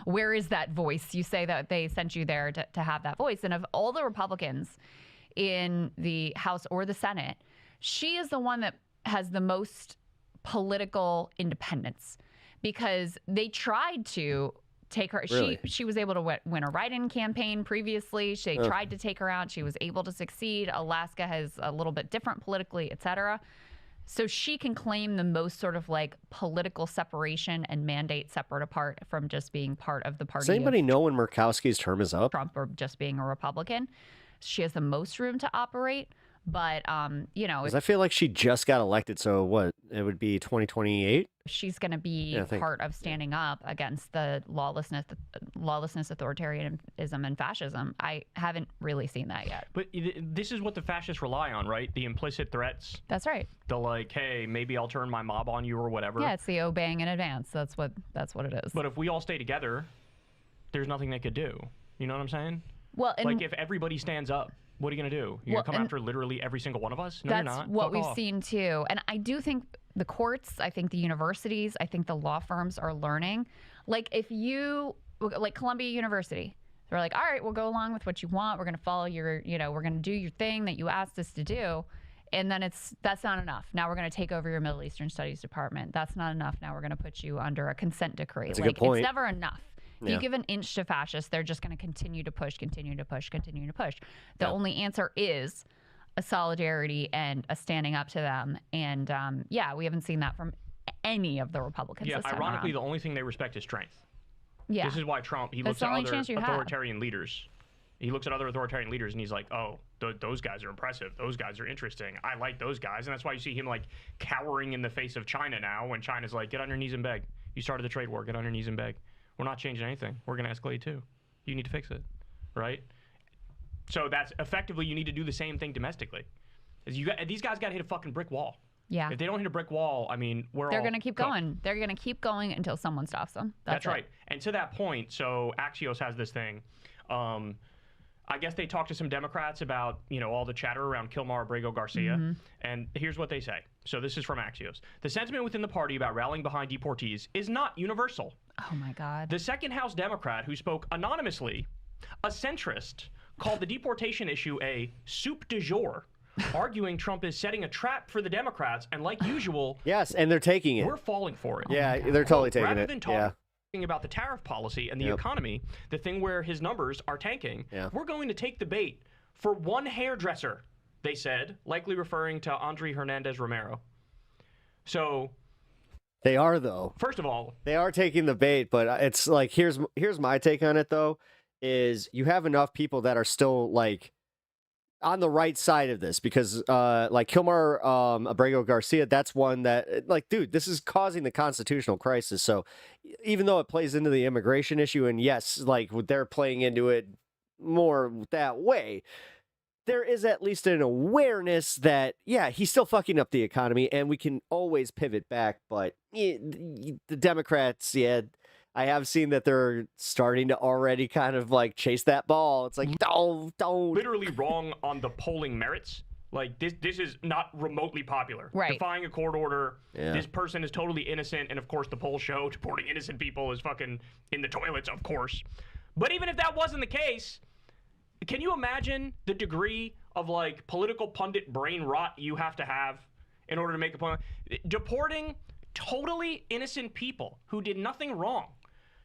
Where is that voice? You say that they sent you there to have that voice. And of all the Republicans in the House or the Senate, she is the one that has the most political independence, because they tried to take her. Really? She was able to win a write-in campaign previously. They tried to take her out. She was able to succeed. Alaska has a little bit different politically, et cetera. So she can claim the most sort of, like, political separation and mandate separate apart from just being part of the party. Does anybody know when Murkowski's term is up? Trump, or just being a Republican. She has the most room to operate. But, you know, I feel like she just got elected. So what? It would be 2028. She's going to be part of standing up against the lawlessness, authoritarianism, and fascism. I haven't really seen that yet. But this is what the fascists rely on, right? The implicit threats. That's right. They're like, hey, maybe I'll turn my mob on you or whatever. Yeah, it's the obeying in advance. That's what it is. But if we all stay together, there's nothing they could do. You know what I'm saying? Well, like, if everybody stands up, what are you going to do? You're going to come after literally every single one of us? No, you're not. That's what we've seen, too. And I do think the courts, I think the universities, I think the law firms are learning. Like, if you, like Columbia University, they're like, all right, we'll go along with what you want. We're going to follow your, you know, we're going to do your thing that you asked us to do. And then that's not enough. Now we're going to take over your Middle Eastern Studies department. That's not enough. Now we're going to put you under a consent decree. That's a good point. It's never enough. If Yeah. you give an inch to fascists, they're just going to continue to push, continue to push, continue to push. The only answer is a solidarity and a standing up to them. And yeah, we haven't seen that from any of the Republicans. Yeah, this time ironically, around. the only thing they respect is strength. Yeah. This is why Trump, he That's looks the at only other chance you have. authoritarian leaders. He looks at other authoritarian leaders and he's like, oh, those guys are impressive. Those guys are interesting. I like those guys. And that's why you see him like cowering in the face of China now when China's like, get on your knees and beg. You started the trade war. Get on your knees and beg. We're not changing anything. We're going to escalate too. You need to fix it, right? So that's effectively, you need to do the same thing domestically. These guys got to hit a fucking brick wall. Yeah. If they don't hit a brick wall, I mean, They're going to keep going. They're going to keep going until someone stops them. That's right. And to that point, so Axios has this thing. I guess they talked to some Democrats about, all the chatter around Kilmar Abrego Garcia. Mm-hmm. And here's what they say. So this is from Axios. The sentiment within the party about rallying behind deportees is not universal. Oh, my God. The second House Democrat who spoke anonymously, a centrist, called the deportation issue a soup du jour, arguing Trump is setting a trap for the Democrats, and like usual, Yes, and they're taking it. we're falling for it. Yeah, they're totally taking Rather it. than talking about the tariff policy and the economy, the thing where his numbers are tanking, we're going to take the bait for one hairdresser, they said, likely referring to Andre Hernandez Romero. So They are, though. First of all, they are taking the bait, but it's like, here's my take on it, though, is you have enough people that are still like on the right side of this, because like Kilmar Abrego Garcia, that's one that, like, dude, this is causing the constitutional crisis. So even though it plays into the immigration issue, and yes, like they're playing into it more that way, there is at least an awareness that, yeah, he's still fucking up the economy and we can always pivot back. But the Democrats, I have seen that they're starting to already kind of like chase that ball. It's like, don't. Literally wrong on the polling merits. Like, this is not remotely popular. Right. Defying a court order. Yeah. This person is totally innocent. And of course, the polls show deporting innocent people is fucking in the toilets, of course. But even if that wasn't the case, can you imagine the degree of like political pundit brain rot you have to have in order to make a point? Deporting totally innocent people who did nothing wrong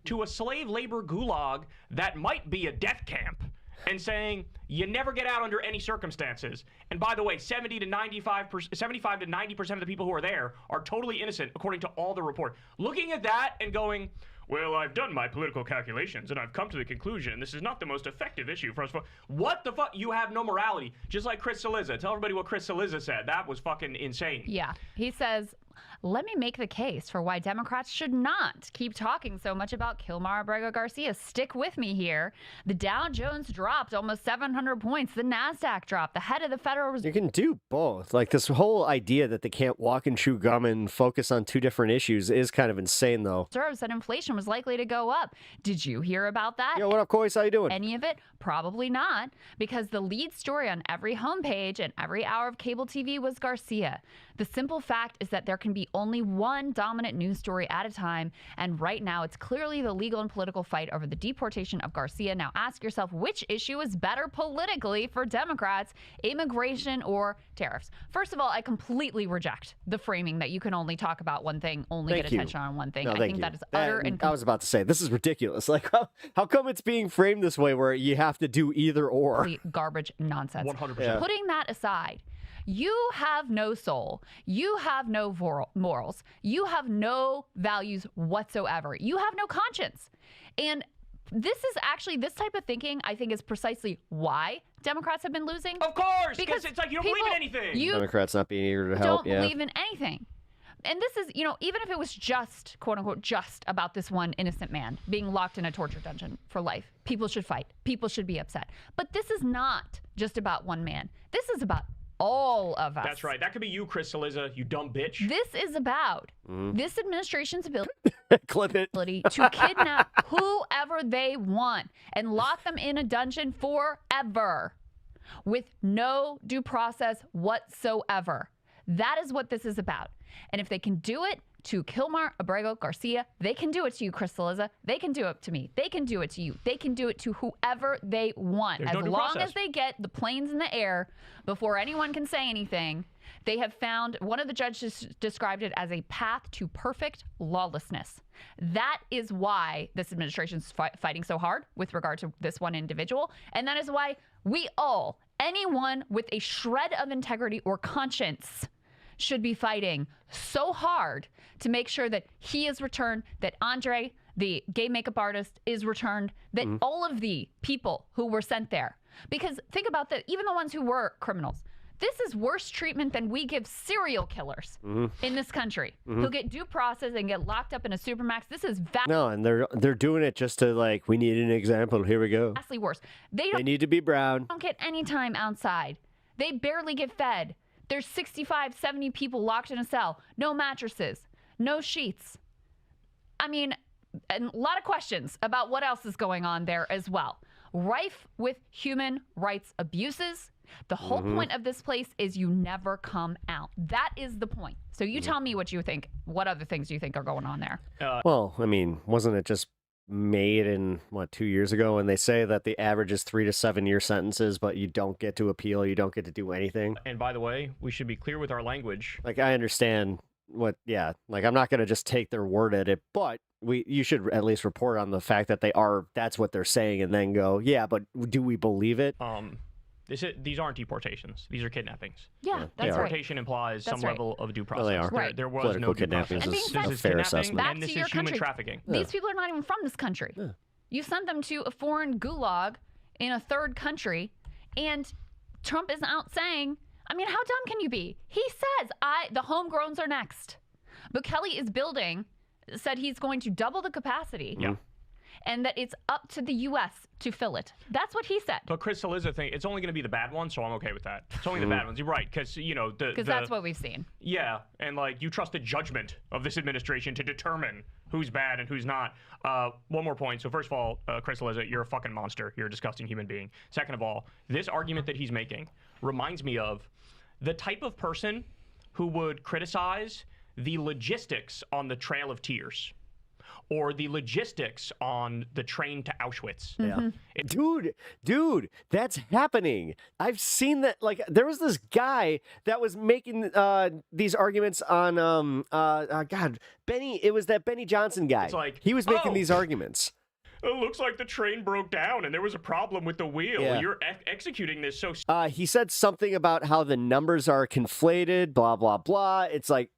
to a slave labor gulag that might be a death camp, and saying you never get out under any circumstances. And by the way, 75 to 90% of the people who are there are totally innocent, according to all the report. Looking at that and going, well, I've done my political calculations and I've come to the conclusion this is not the most effective issue for us. What the fuck? You have no morality. Just like Chris Cillizza. Tell everybody what Chris Cillizza said. That was fucking insane. Yeah. He says, let me make the case for why Democrats should not keep talking so much about Kilmar Abrego Garcia. Stick with me here. The Dow Jones dropped almost 700 points. The NASDAQ dropped. The head of the Federal Reserve. You can do both. Like, this whole idea that they can't walk and chew gum and focus on two different issues is kind of insane, though. Reserve said inflation was likely to go up. Did you hear about that? Yo, what up, Coyce? How you doing? Any of it? Probably not, because the lead story on every homepage and every hour of cable TV was Garcia. The simple fact is that there can be only one dominant news story at a time, and right now it's clearly the legal and political fight over the deportation of Garcia. Now ask yourself, which issue is better politically for Democrats, immigration or tariffs? First of all, I completely reject the framing that you can only talk about one thing, only get attention on one thing. No, I think that is utter and I was about to say, this is ridiculous. Like, how come it's being framed this way where you have to do either or? complete garbage nonsense. 100%. Yeah. Putting that aside, you have no soul. You have no morals. You have no values whatsoever. You have no conscience. And this is actually, this type of thinking, I think, is precisely why Democrats have been losing. Of course, because it's like you don't believe in anything. You Democrats not being eager to help. don't believe in anything. And this is, even if it was just, quote unquote, just about this one innocent man being locked in a torture dungeon for life, people should fight. People should be upset. But this is not just about one man. This is about all of us. That's right. That could be you, Chris Cillizza, you dumb bitch. This is about this administration's ability Clip it. to kidnap whoever they want and lock them in a dungeon forever with no due process whatsoever. That is what this is about. And if they can do it to Kilmar Abrego Garcia, they can do it to you, Chris Cillizza. They can do it to me. They can do it to you. They can do it to whoever they want. There's As no due long process. as they get the planes in the air before anyone can say anything, They have found, one of the judges described it as a path to perfect lawlessness. That is why this administration is fighting so hard with regard to this one individual. And that is why we all, anyone with a shred of integrity or conscience, should be fighting so hard to make sure that he is returned, that Andre, the gay makeup artist, is returned, that all of the people who were sent there. Because think about that, even the ones who were criminals, this is worse treatment than we give serial killers in this country who get due process and get locked up in a supermax. This is No, and they're doing it just to, like, we need an example. Here we go. vastly worse. They need to be brown. don't get any time outside. They barely get fed. There's 65, 70 people locked in a cell. No mattresses, no sheets. I mean, and a lot of questions about what else is going on there as well. Rife with human rights abuses. The whole point of this place is you never come out. That is the point. So you tell me what you think. What other things do you think are going on there? Well, I mean, wasn't it just made in, 2 years ago? And they say that the average is 3 to 7 year sentences, but you don't get to appeal. You don't get to do anything. And by the way, we should be clear with our language. Like, I understand like, I'm not going to just take their word at it, but you should at least report on the fact that that's what they're saying, and then go, yeah, but do we believe it? These aren't deportations. These are kidnappings. Yeah, that's right. Deportation implies some right. level of due process. Well, they are. Right. There was Political no due kidnapping process. is And a This is fair kidnapping, assessment. Back and to this your is human country. trafficking. These people are not even from this country. You sent them to a foreign gulag in a third country, and Trump is out saying, I mean, how dumb can you be? He says, the homegrowns are next. Bukele is said he's going to double the capacity. Yeah. And that it's up to the U.S. to fill it. That's what he said. But Crystal is a thing. It's only going to be the bad ones, so I'm okay with that. It's only the bad ones. You're right, because Because that's what we've seen. Yeah, and like you trust the judgment of this administration to determine who's bad and who's not. One more point. So first of all, Crystal, you're a fucking monster. You're a disgusting human being. Second of all, this argument that he's making reminds me of the type of person who would criticize the logistics on the Trail of Tears, or the logistics on the train to Auschwitz. Yeah. Dude, that's happening. I've seen that. Like, there was this guy that was making these arguments on Benny. It was that Benny Johnson guy. It's like, he was making these arguments. It looks like the train broke down and there was a problem with the wheel. Yeah. You're executing this so... He said something about how the numbers are conflated, blah, blah, blah. It's like...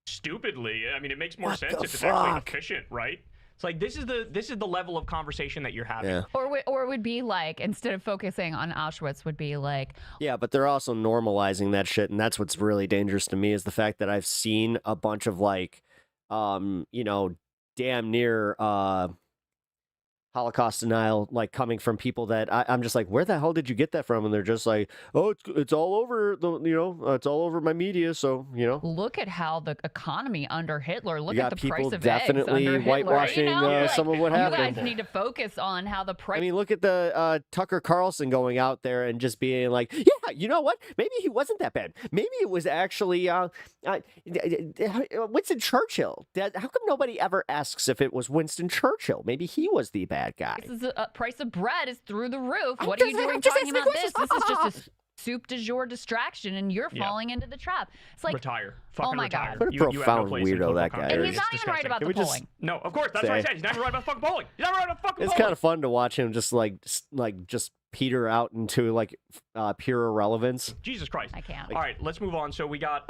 stupidly. I mean, it makes more What sense the if it's actually fuck? efficient, right? It's like, this is the level of conversation that you're having. Yeah. Or it would be like, instead of focusing on Auschwitz, would be like... Yeah, but they're also normalizing that shit, and that's what's really dangerous to me, is the fact that I've seen a bunch of, like, damn near... Holocaust denial, like, coming from people that I'm just like, where the hell did you get that from? And they're just like, oh, it's all over it's all over my media. So, Look at how the economy under Hitler. Look You at got the price people of definitely eggs under whitewashing Hitler. some of what happened. You guys need to focus on how the price. I mean, look at the Tucker Carlson going out there and just being like, yeah, you know what? Maybe he wasn't that bad. Maybe it was actually Winston Churchill. How come nobody ever asks if it was Winston Churchill? Maybe he was the bad guy. This is price of bread is through the roof. I'm What are you just- doing I'm just talking about asking this? This is just a soup du jour distraction, and you're falling into the trap. It's like, retire. oh Fucking my retire. God. What a You have no profound place in weirdo political that guy commentary. And is. he's not It's even right about disgusting. the Can we just- polling. No, of course. That's what I Say. said. He's not even right about fucking polling. He's not right about fucking It's polling. kind of fun to watch him just just peter out into like pure irrelevance. Jesus Christ. I can't. All right, let's move on. So we got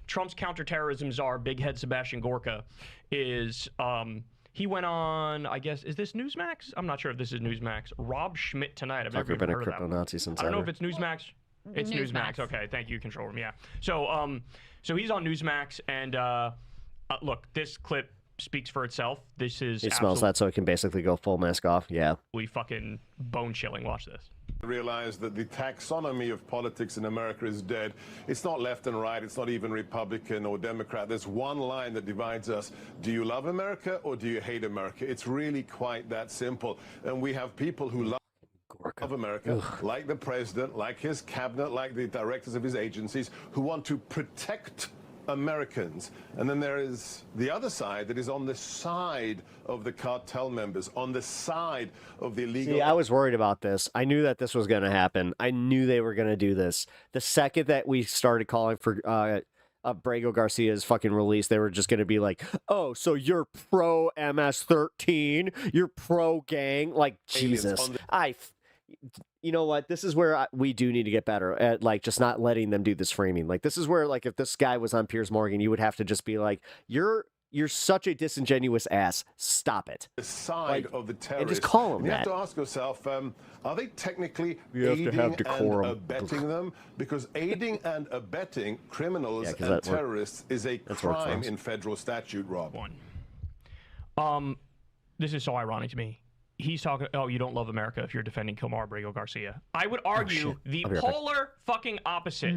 Trump's counterterrorism czar, big head Sebastian Gorka, is he went on, I guess, is this Newsmax? I'm not sure if this is Newsmax. Rob Schmidt tonight. I've never Tucker even been a heard of that crypto one. Nazi since I don't know ever. if it's Newsmax. It's Newsmax. Newsmax. Okay, thank you, control room. Yeah. So so he's on Newsmax, and look, this clip speaks for itself. This is He smells that, so he can basically go full mask off. Yeah. absolutely fucking bone chilling. Watch this. Realize that the taxonomy of politics in America is dead. It's not left and right. It's not even Republican or Democrat. There's one line that divides us. Do you love America or do you hate America? It's really quite that simple. And we have people who love America, like the president, like his cabinet, like the directors of his agencies, who want to protect Americans. And then there is the other side that is on the side of the cartel members, on the side of the illegal. See, I was worried about this. I knew that this was going to happen. I knew they were going to do this. The second that we started calling for Abrego Garcia's fucking release, they were just going to be like, oh, so you're pro MS-13? You're pro gang? Like, Jesus. You know what? This is where we do need to get better at, like, just not letting them do this framing. Like, this is where, like, if this guy was on Piers Morgan, you would have to just be like, you're such a disingenuous ass. Stop it. The side of the terrorists. And just call them you that. have to ask yourself, are they technically You have to aiding have decorum. and abetting them? Because aiding and abetting criminals and terrorists is a crime in federal statute, Rob. This is so ironic to me. He's talking, oh, you don't love America if you're defending Kilmar Abrego Garcia. I would argue the polar fucking opposite.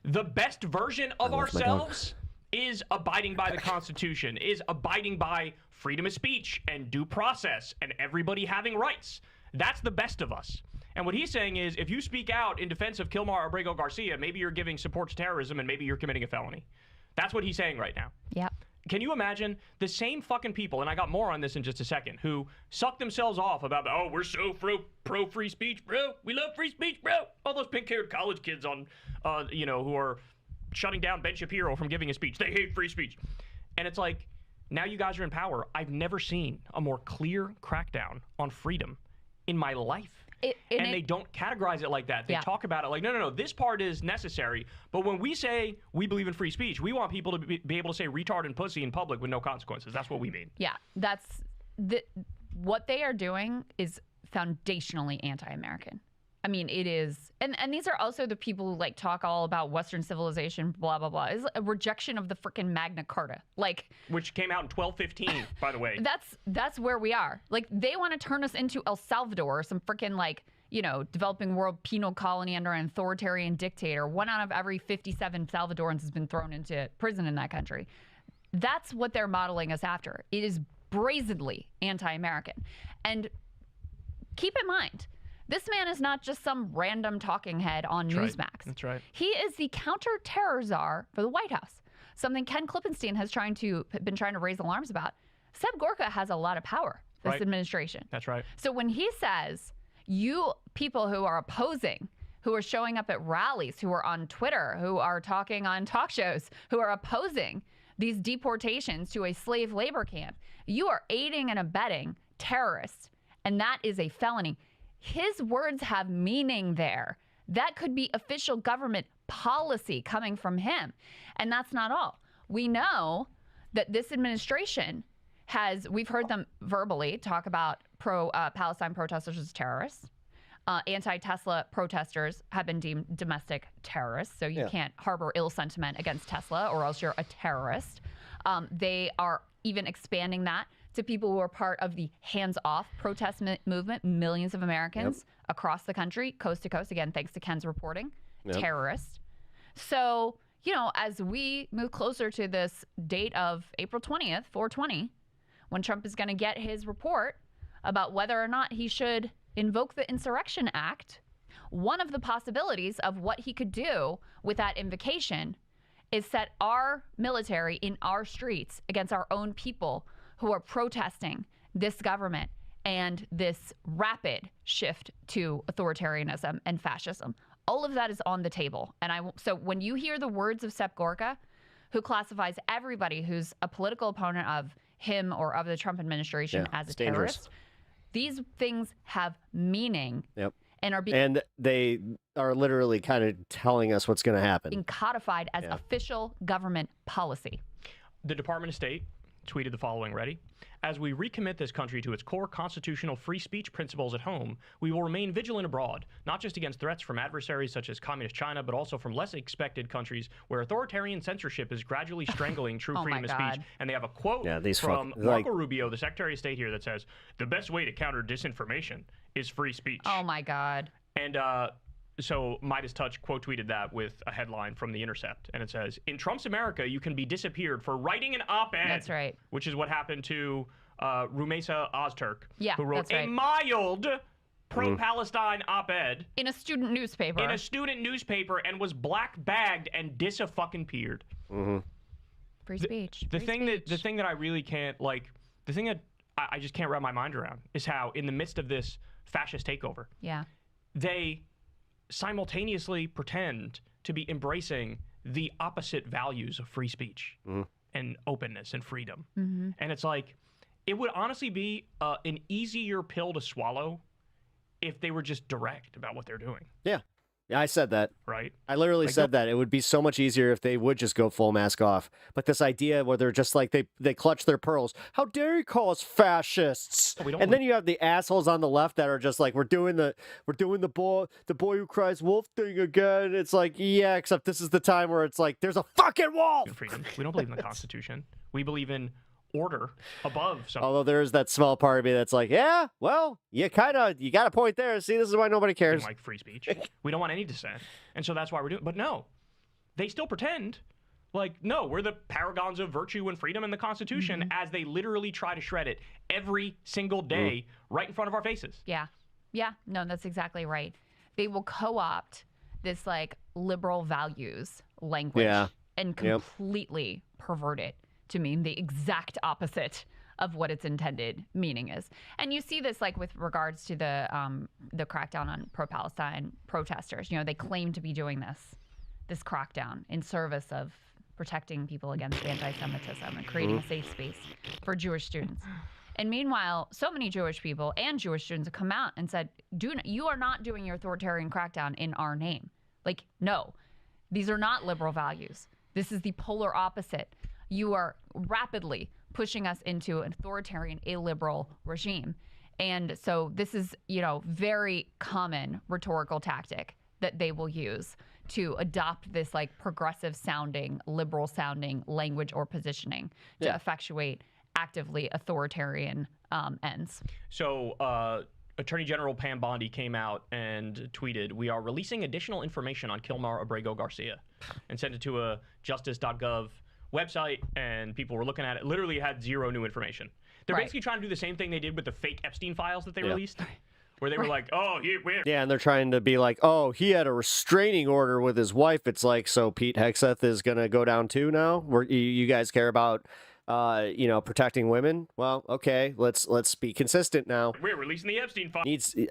The best version of ourselves is abiding by the Constitution, is abiding by freedom of speech and due process and everybody having rights. That's the best of us. And what he's saying is, if you speak out in defense of Kilmar Abrego Garcia, maybe you're giving support to terrorism and maybe you're committing a felony. That's what he's saying right now. Yeah. Can you imagine the same fucking people, and I got more on this in just a second, who suck themselves off about, oh, we're so pro free speech, bro. We love free speech, bro. All those pink-haired college kids on, who are shutting down Ben Shapiro from giving a speech. They hate free speech. And it's like, now you guys are in power. I've never seen a more clear crackdown on freedom in my life. And they don't categorize it like that. They talk about it like, no, this part is necessary. But when we say we believe in free speech, we want people to be able to say retard and pussy in public with no consequences. That's what we mean. Yeah, what they are doing is foundationally anti-American. I mean, it is. And these are also the people who like talk all about Western civilization, blah, blah, blah. It's a rejection of the freaking Magna Carta. Which came out in 1215, by the way. That's where we are. Like, they want to turn us into El Salvador or some freaking, developing world penal colony under an authoritarian dictator. 1 out of every 57 Salvadorans has been thrown into prison in that country. That's what they're modeling us after. It is brazenly anti-American. And keep in mind, this man is not just some random talking head on Newsmax. That's right. He is the counter-terror czar for the White House, something Ken Klippenstein has been trying to raise alarms about. Seb Gorka has a lot of power, this administration. That's right. So when he says, you people who are opposing, who are showing up at rallies, who are on Twitter, who are talking on talk shows, who are opposing these deportations to a slave labor camp, you are aiding and abetting terrorists, and that is a felony. His words have meaning there. That could be official government policy coming from him. And that's not all. We know that this administration we've heard them verbally talk about pro-Palestine protesters as terrorists. Anti-Tesla protesters have been deemed domestic terrorists, so you can't harbor ill sentiment against Tesla or else you're a terrorist. They are even expanding that to people who are part of the hands-off protest movement, millions of Americans across the country, coast to coast, again, thanks to Ken's reporting, terrorists. So, as we move closer to this date of April 20th, 4/20, when Trump is going to get his report about whether or not he should invoke the Insurrection Act, one of the possibilities of what he could do with that invocation is set our military in our streets against our own people who are protesting this government and this rapid shift to authoritarianism and fascism. All of that is on the table. And so when you hear the words of Seb Gorka, who classifies everybody who's a political opponent of him or of the Trump administration as a terrorist, these things have meaning. And they are literally kind of telling us what's going to happen. Being codified as official government policy. The Department of State tweeted the following, ready? As we recommit this country to its core constitutional free speech principles at home, we will remain vigilant abroad, not just against threats from adversaries such as communist China, but also from less expected countries where authoritarian censorship is gradually strangling true freedom of speech. And they have a quote from Marco Rubio, the Secretary of State here, that says, the best way to counter disinformation is free speech. Oh my God. And so Midas Touch quote tweeted that with a headline from The Intercept, and it says, in Trump's America, you can be disappeared for writing an op-ed. That's right. Which is what happened to Rumeysa Ozturk, who wrote a mild pro-Palestine op-ed in a student newspaper. And was black-bagged and dis-a-fucking-peered. Free speech. The thing that I really can't the thing that I just can't wrap my mind around is how in the midst of this fascist takeover, they simultaneously pretend to be embracing the opposite values of free speech and openness and freedom. And it's like, it would honestly be an easier pill to swallow if they were just direct about what they're doing. Yeah, I said that. Right. I literally said that. It would be so much easier if they would just go full mask off. But this idea where they're just like, they clutch their pearls. How dare you call us fascists? And then you have the assholes on the left that are just like, we're doing the boy who cries wolf thing again. It's like, yeah, except this is the time where it's like, there's a fucking wolf. Freedom. We don't believe in the Constitution. We believe in order above something. Although there is that small part of me that's like, yeah, well, you got a point there. See, this is why nobody cares. Like free speech. We don't want any dissent. And so that's why we're doing, but no, they still pretend like, no, we're the paragons of virtue and freedom in the Constitution as they literally try to shred it every single day right in front of our faces. Yeah. Yeah. No, that's exactly right. They will co-opt this like liberal values language and completely pervert it to mean the exact opposite of what its intended meaning is. And you see this like with regards to the crackdown on pro-Palestine protesters. You know, they claim to be doing this crackdown in service of protecting people against anti-Semitism and creating a safe space for Jewish students. And meanwhile, so many Jewish people and Jewish students have come out and said, you are not doing your authoritarian crackdown in our name. Like, no, these are not liberal values. This is the polar opposite. You are rapidly pushing us into an authoritarian, illiberal regime. And so this is, very common rhetorical tactic that they will use to adopt this like progressive sounding, liberal sounding language or positioning to effectuate actively authoritarian ends. So Attorney General Pam Bondi came out and tweeted, "We are releasing additional information on Kilmar Abrego Garcia," and sent it to a justice.gov website, and people were looking at it. Literally had zero new information. They're basically trying to do the same thing they did with the fake Epstein files that they released, where they were like, oh, yeah, and they're trying to be like, oh, he had a restraining order with his wife. It's like, so Pete Hegseth is going to go down too now? Where you guys care about protecting women? Well, okay, let's be consistent now. We're releasing the Epstein file.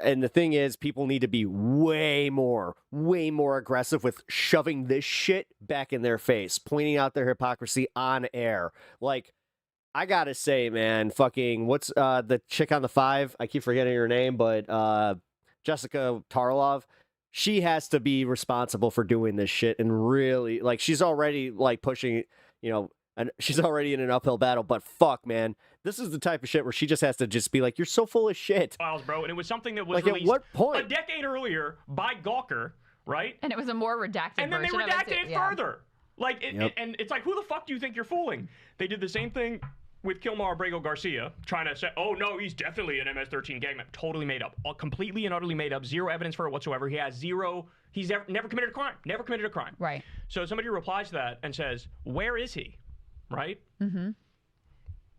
And the thing is, people need to be way more aggressive with shoving this shit back in their face, pointing out their hypocrisy on air. Like, I gotta say, man, fucking, what's the chick on the 5? I keep forgetting her name, but Jessica Tarlov. She has to be responsible for doing this shit, and really, like, she's already like pushing, and she's already in an uphill battle, but fuck, man. This is the type of shit where she just has to just be like, you're so full of shit. Files, bro. And it was something that was like, released at what point? a decade earlier by Gawker, right? And it was a more redacted and then they version redacted of it further. Like, and it's like, who the fuck do you think you're fooling? They did the same thing with Kilmar Abrego Garcia, trying to say, oh, no, he's definitely an MS-13 gang member. Totally made up. Completely and utterly made up. Zero evidence for it whatsoever. He's never committed a crime. Never committed a crime. Right. So somebody replies to that and says, where is he? Right? Mm-hmm.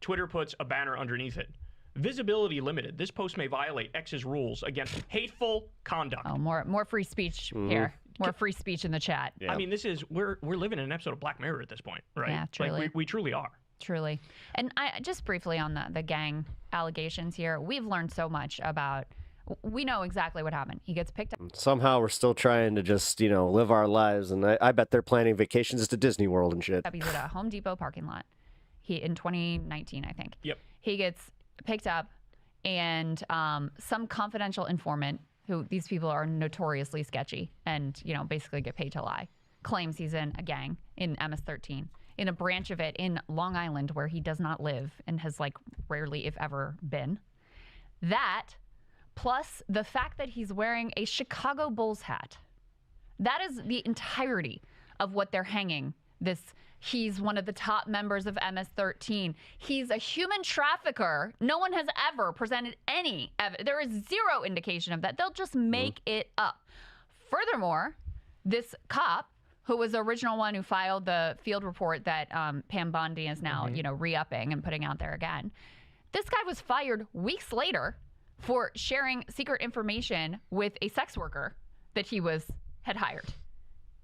Twitter puts a banner underneath it. Visibility limited. This post may violate X's rules against hateful conduct. Oh, more free speech here. More free speech in the chat. Yeah. I mean, we're living in an episode of Black Mirror at this point, right? Yeah, truly. Like, we truly are. Truly. And I just briefly on the gang allegations here, we've learned so much about, we know exactly what happened. He gets picked up. Somehow we're still trying to just, live our lives, and I bet they're planning vacations to Disney World and shit. He's at a Home Depot parking lot. In 2019, I think. Yep. He gets picked up, and some confidential informant, who these people are notoriously sketchy and, basically get paid to lie, claims he's in a gang in MS-13, in a branch of it in Long Island where he does not live and has rarely, if ever, been. That, plus the fact that he's wearing a Chicago Bulls hat. That is the entirety of what they're hanging this. He's one of the top members of MS-13. He's a human trafficker. No one has ever presented any evidence. There is zero indication of that. They'll just make it up. Furthermore, this cop, who was the original one who filed the field report that Pam Bondi is now, re-upping and putting out there again, this guy was fired weeks later for sharing secret information with a sex worker that he had hired.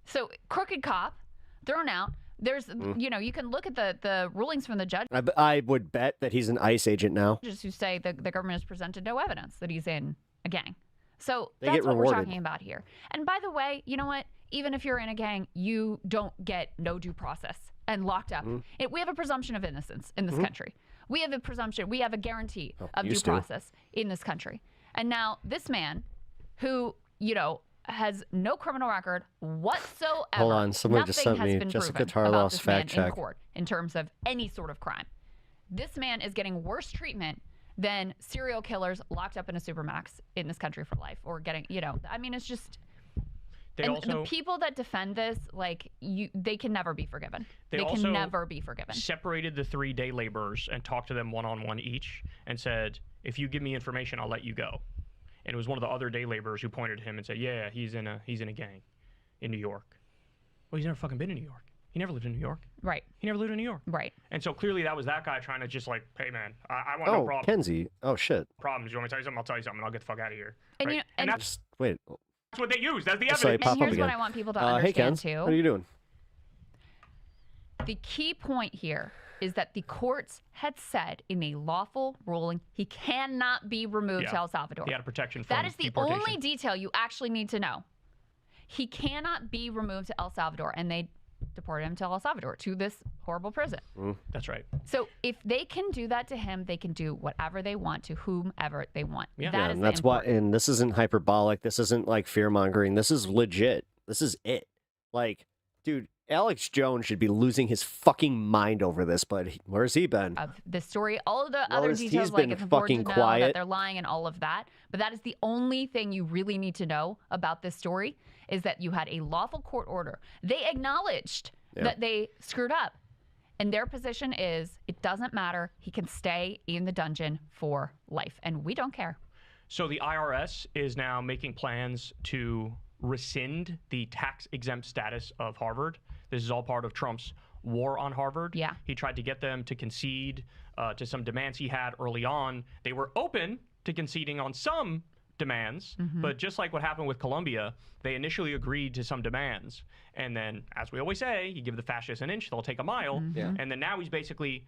So crooked cop, thrown out, There's, you know, you can look at the rulings from the judges I would bet that he's an ICE agent now. who say the government has presented no evidence that he's in a gang. So They that's get what we're rewarded. talking about here. And by the way, you know what? Even if you're in a gang, you don't get no due process and locked up. We have a presumption of innocence in this country. We have a presumption, we have a guarantee of due used to. process in this country. And now this man who, you know, has no criminal record whatsoever. Hold on, somebody just Nothing sent has me been Jessica proven about Tarlow's this man fact in check. court in terms of any sort of crime. This man is getting worse treatment than serial killers locked up in a supermax in this country for life, or getting, you know, I mean, it's just. And the people that defend this, like, they can never be forgiven. They also can never be forgiven. separated the 3 day laborers and talked to them one-on-one each and said, if you give me information, I'll let you go. And it was one of the other day laborers who pointed to him and said, yeah, he's in a gang in New York. Well, he's never fucking been in New York. He never lived in New York. Right. He never lived in New York. Right. And so clearly that was that guy trying to just like, hey man, I want no Oh, problem. Kenzie. Oh, shit. Problems. You want me to tell you something? I'll tell you something. I'll get the fuck out of here. And, Right? you know, and that's Wait. what they use. That's the I saw you evidence. pop And up here's again. what I want people to Hey, Ken. understand too. What are you doing? The key point here is that the courts had said in a lawful ruling he cannot be removed to El Salvador. He had a protection from That is the deportation. only detail you actually need to know. He cannot be removed to El Salvador, and they deported him to El Salvador, to this horrible prison. That's right. So if they can do that to him, they can do whatever they want to whomever they want. Yeah, That is and the that's why. And this isn't hyperbolic. This isn't like fear mongering. This is legit. This is it. Like, dude, Alex Jones should be losing his fucking mind over this. But where's he been? Of the story, all of the Well, other he's details, been like it's important fucking to know that quiet. they're lying and all of that. But that is the only thing you really need to know about this story, is that you had a lawful court order. They acknowledged that they screwed up. And their position is, it doesn't matter. He can stay in the dungeon for life. And we don't care. So the IRS is now making plans to rescind the tax-exempt status of Harvard. This is all part of Trump's war on Harvard. Yeah. He tried to get them to concede to some demands he had early on. They were open to conceding on some demands, but just like what happened with Columbia, they initially agreed to some demands. And then, as we always say, you give the fascists an inch, they'll take a mile. Yeah. And then now he's basically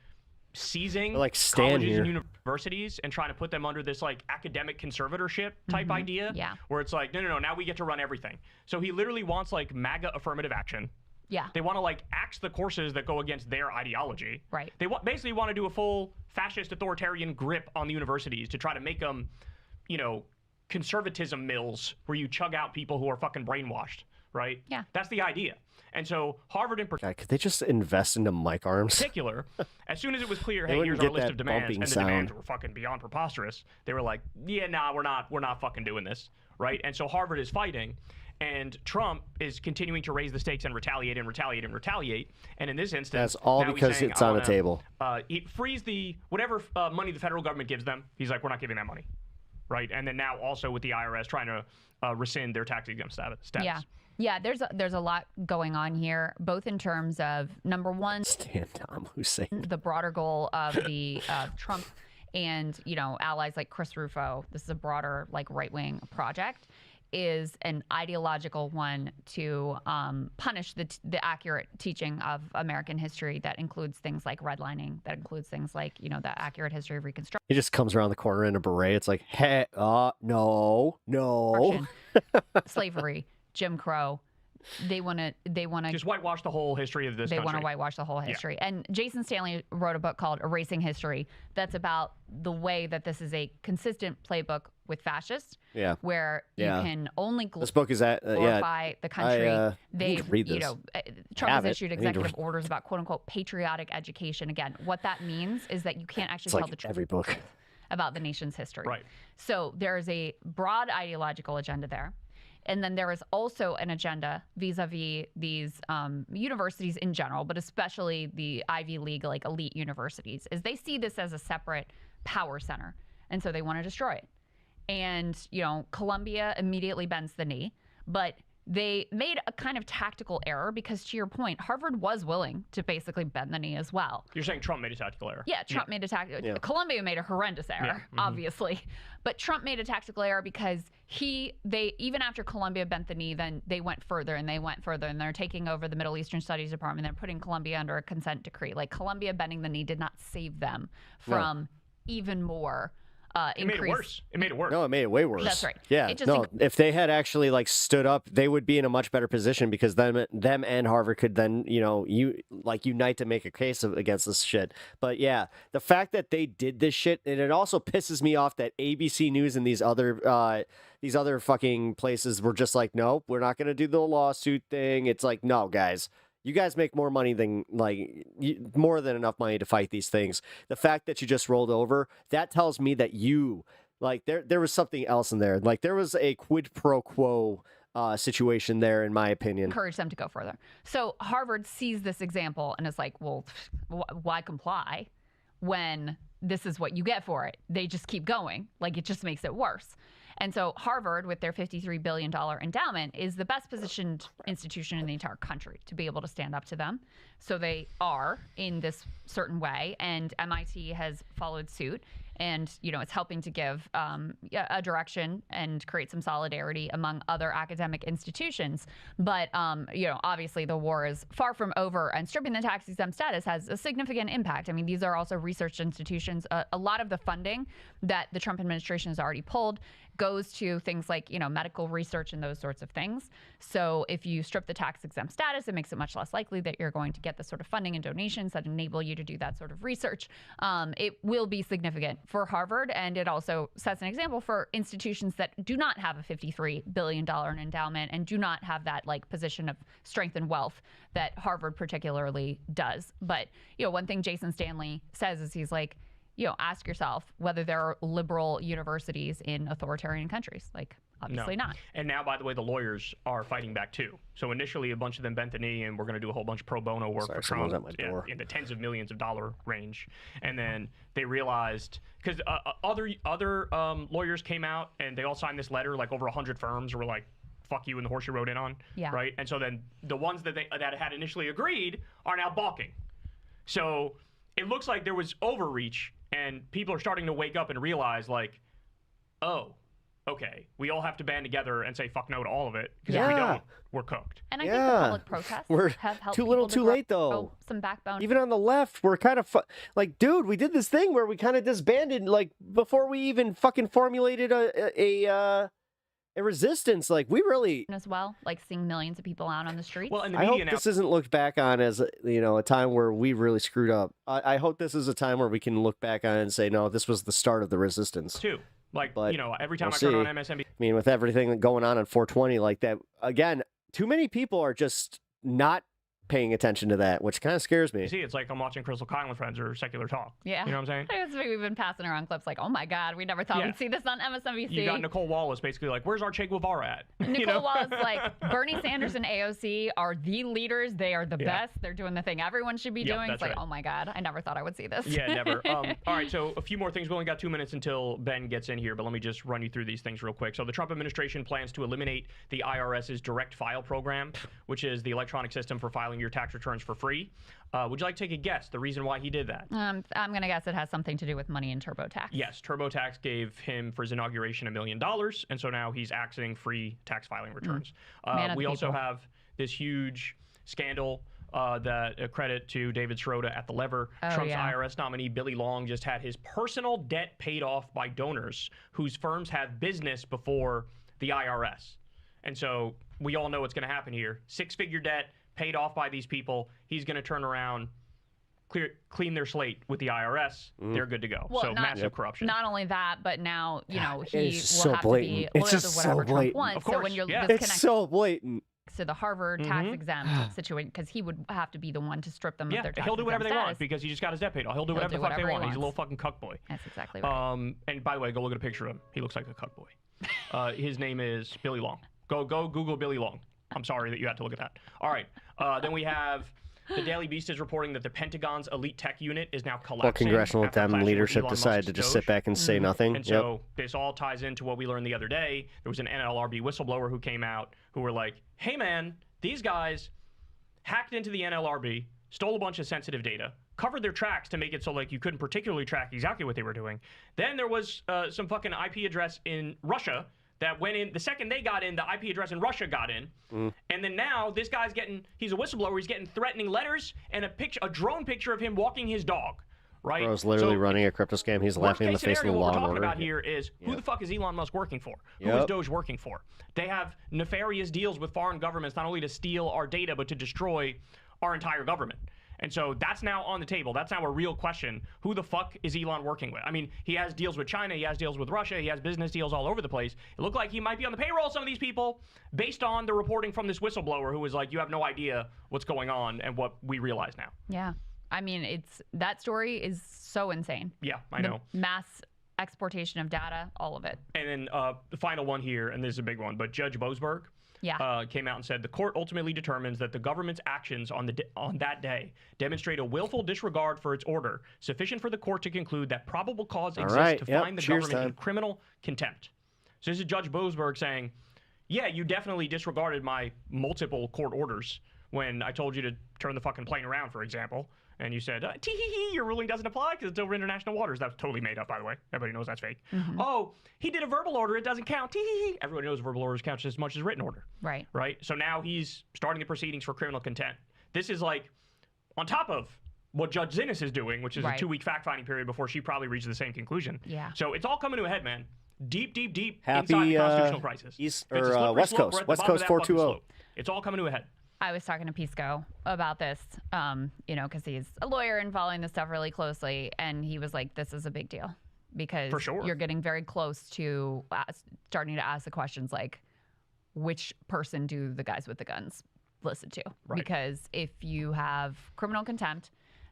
seizing Like, stand colleges here. and universities and trying to put them under this like academic conservatorship type idea. Yeah. Where it's like, no, now we get to run everything. So he literally wants like MAGA affirmative action. Yeah. They want to like axe the courses that go against their ideology. Right. They basically want to do a full fascist authoritarian grip on the universities to try to make them, you know, conservatism mills where you chug out people who are fucking brainwashed, right? Yeah. That's the idea. And so Harvard in God, could they just invest into mic arms? particular, as soon as it was clear, They hey, wouldn't here's our get list that of demands, bumping and the sound. demands were fucking beyond preposterous, they were like, yeah, nah, we're not fucking doing this, right? And so Harvard is fighting, and Trump is continuing to raise the stakes and retaliate and retaliate and retaliate. And in this instance, That's all now he's because saying, it's I on the wanna, table. He frees the whatever money the federal government gives them. He's like, we're not giving that money, right? And then now also with the IRS trying to rescind their tax exempt status. Yeah. Yeah, there's a lot going on here, both in terms of, number one, Saddam Hussein. the broader goal of the Trump and, you know, allies like Chris Rufo. This is a broader, like, right-wing project, is an ideological one to punish the accurate teaching of American history that includes things like redlining, that includes things like, you know, the accurate history of Reconstruction. He just comes around the corner in a beret. It's like, hey, no. Slavery, Jim Crow. They want to just whitewash the whole history of this They country. want to whitewash the whole history. And Jason Stanley wrote a book called Erasing History that's about the way that this is a consistent playbook with fascists. Yeah. Where you can only this book is at glorify the country. I They, need to read this. you know, Trump Have has it. issued I need to executive read- orders about quote unquote patriotic education. Again, what that means is that you can't actually It's tell like the truth every book. about the nation's history. Right. So there is a broad ideological agenda there. And then there is also an agenda vis-a-vis these universities in general, but especially the Ivy League, like elite universities, is they see this as a separate power center. And so they want to destroy it. And, you know, Columbia immediately bends the knee, but they made a kind of tactical error because, to your point, Harvard was willing to basically bend the knee as well. You're saying Trump made a tactical error? Yeah, Trump made a tactical. Yeah. Columbia made a horrendous error, obviously, but Trump made a tactical error because they even after Columbia bent the knee, then they went further and they went further, and they're taking over the Middle Eastern Studies Department. They're putting Columbia under a consent decree. Like, Columbia bending the knee did not save them from even more. It made it worse. It made it worse. No, it made it way worse. That's right. Yeah, no. If they had actually like stood up, they would be in a much better position because them and Harvard could then, unite to make a case against this shit. But yeah, the fact that they did this shit, and it also pisses me off that ABC News and these other fucking places were just like, nope, we're not gonna do the lawsuit thing. It's like, no, guys. You guys make more money than, more than enough money to fight these things. The fact that you just rolled over, that tells me that there was something else in there. Like, there was a quid pro quo situation there, in my opinion. Encourage them to go further. So Harvard sees this example and is like, well, why comply when this is what you get for it? They just keep going. Like, it just makes it worse. And so Harvard, with their $53 billion endowment, is the best positioned institution in the entire country to be able to stand up to them. So they are in this certain way, and MIT has followed suit. And, it's helping to give a direction and create some solidarity among other academic institutions. But, obviously the war is far from over, and stripping the tax-exempt status has a significant impact. I mean, these are also research institutions. A lot of the funding that the Trump administration has already pulled goes to things like, medical research and those sorts of things. So if you strip the tax-exempt status, it makes it much less likely that you're going to get the sort of funding and donations that enable you to do that sort of research. It will be significant for Harvard, and it also sets an example for institutions that do not have a $53 billion endowment and do not have that position of strength and wealth that Harvard particularly does. But, one thing Jason Stanley says is he's like, ask yourself whether there are liberal universities in authoritarian countries. Obviously not. And now, by the way, the lawyers are fighting back too. So initially, a bunch of them bent the knee, and we're going to do a whole bunch of pro bono work for Trump in the tens of millions of dollar range. And then they realized, because other lawyers came out and they all signed this letter, like over 100 firms were like, "Fuck you," and the horse you rode in on. Yeah. Right. And so then the ones that had initially agreed are now balking. So it looks like there was overreach, and people are starting to wake up and realize, like, oh, okay, we all have to band together and say fuck no to all of it, because if we don't, we're cooked. And I think the public protests have helped too little too late, though. Some backbone. Even on the left, we're kind of dude, we did this thing where we kind of disbanded before we even fucking formulated a resistance. We really as well, seeing millions of people out on the streets. Well, and the I media hope this isn't looked back on as a time where we really screwed up. I hope this is a time where we can look back on it and say, no, this was the start of the resistance too. But, every time we'll I turn on see. MSNBC. I mean, with everything going on 420 like that, again, too many people are just not paying attention to that, which kind of scares me. You see, it's like I'm watching Crystal Kyle and Friends or Secular Talk. Yeah. You know what I'm saying? We've been passing around clips like, oh my God, we never thought we'd see this on MSNBC. You got Nicole Wallace basically like, where's our Che Guevara at? Nicole Wallace like, Bernie Sanders and AOC are the leaders. They are the best. They're doing the thing everyone should be doing. It's like, oh my God, I never thought I would see this. Yeah, never. All right, so a few more things. We only got 2 minutes until Ben gets in here, but let me just run you through these things real quick. So the Trump administration plans to eliminate the IRS's direct file program, which is the electronic system for filing your tax returns for free. Would you like to take a guess the reason why he did that? I'm going to guess it has something to do with money in TurboTax. Yes, TurboTax gave him for his inauguration $1 million, and so now he's axing free tax filing returns. We also have this huge scandal that credit to David Schroeder at the lever. Trump's IRS nominee Billy Long just had his personal debt paid off by donors whose firms have business before the IRS. And so we all know what's going to happen here. Six-figure debt paid off by these people. He's going to turn around, clean their slate with the IRS. They're good to go. Well, so massive corruption. Not only that, but now, he will so have blatant. to be It's loyal just to whatever so blatant. Trump wants. Of course, so when you're It's so blatant. To the Harvard tax exempt situation, because he would have to be the one to strip them of their tax he'll do whatever they status. want because he just got his debt paid off. He'll do whatever the fuck they want. He's a little fucking cuck boy. That's exactly right. And by the way, go look at a picture of him. He looks like a cuck boy. His name is Billy Long. Go Google Billy Long. I'm sorry that you had to look at that. All right. Then we have The Daily Beast is reporting that the Pentagon's elite tech unit is now collapsing. Well, congressional after Dem clashing with leadership Elon decided Musk's to just Doge. sit back and say nothing. And so this all ties into what we learned the other day. There was an NLRB whistleblower who came out who were like, hey man, these guys hacked into the NLRB, stole a bunch of sensitive data, covered their tracks to make it so like you couldn't particularly track exactly what they were doing. Then there was some fucking IP address in Russia that went in. The second they got in, the IP address in Russia got in. And then now this guy's he's a whistleblower, he's getting threatening letters and a drone picture of him walking his dog, right? Bro's literally running a crypto scam. He's laughing in the face of the law What and we're talking order. about here is who the fuck is Elon Musk working for? Who is Yep. Doge working for? They have nefarious deals with foreign governments, not only to steal our data, but to destroy our entire government. And so that's now on the table. That's now a real question. Who the fuck is Elon working with? I mean, he has deals with China, he has deals with Russia, he has business deals all over the place. It looked like he might be on the payroll of some of these people based on the reporting from this whistleblower who was like, you have no idea what's going on and what we realize now. Yeah. I mean, that story is so insane. Yeah, I know. Mass exportation of data, all of it. And then the final one here, and this is a big one, but Judge Boasberg came out and said the court ultimately determines that the government's actions on that day demonstrate a willful disregard for its order, sufficient for the court to conclude that probable cause exists to find the government in criminal contempt. So this is Judge Boasberg saying, yeah, you definitely disregarded my multiple court orders when I told you to turn the fucking plane around, for example. And you said, tee-hee-hee, your ruling doesn't apply because it's over international waters. That's totally made up, by the way. Everybody knows that's fake. Oh, he did a verbal order. It doesn't count. Tee-hee-hee. Everybody knows verbal orders count just as much as written order. Right. Right? So now he's starting the proceedings for criminal contempt. This is like on top of what Judge Zinnes is doing, which is a 2-week fact-finding period before she probably reaches the same conclusion. Yeah. So it's all coming to a head, man. Deep, deep, deep Happy, inside the constitutional crisis. East If it's a or slippery West slope, Coast. we're at the West bottom of Coast that 420. fucking slope. It's all coming to a head. I was talking to Pisco about this, because he's a lawyer and following this stuff really closely. And he was like, this is a big deal because For sure. you're getting very close to starting to ask the questions like, which person do the guys with the guns listen to? Right. Because if you have criminal contempt,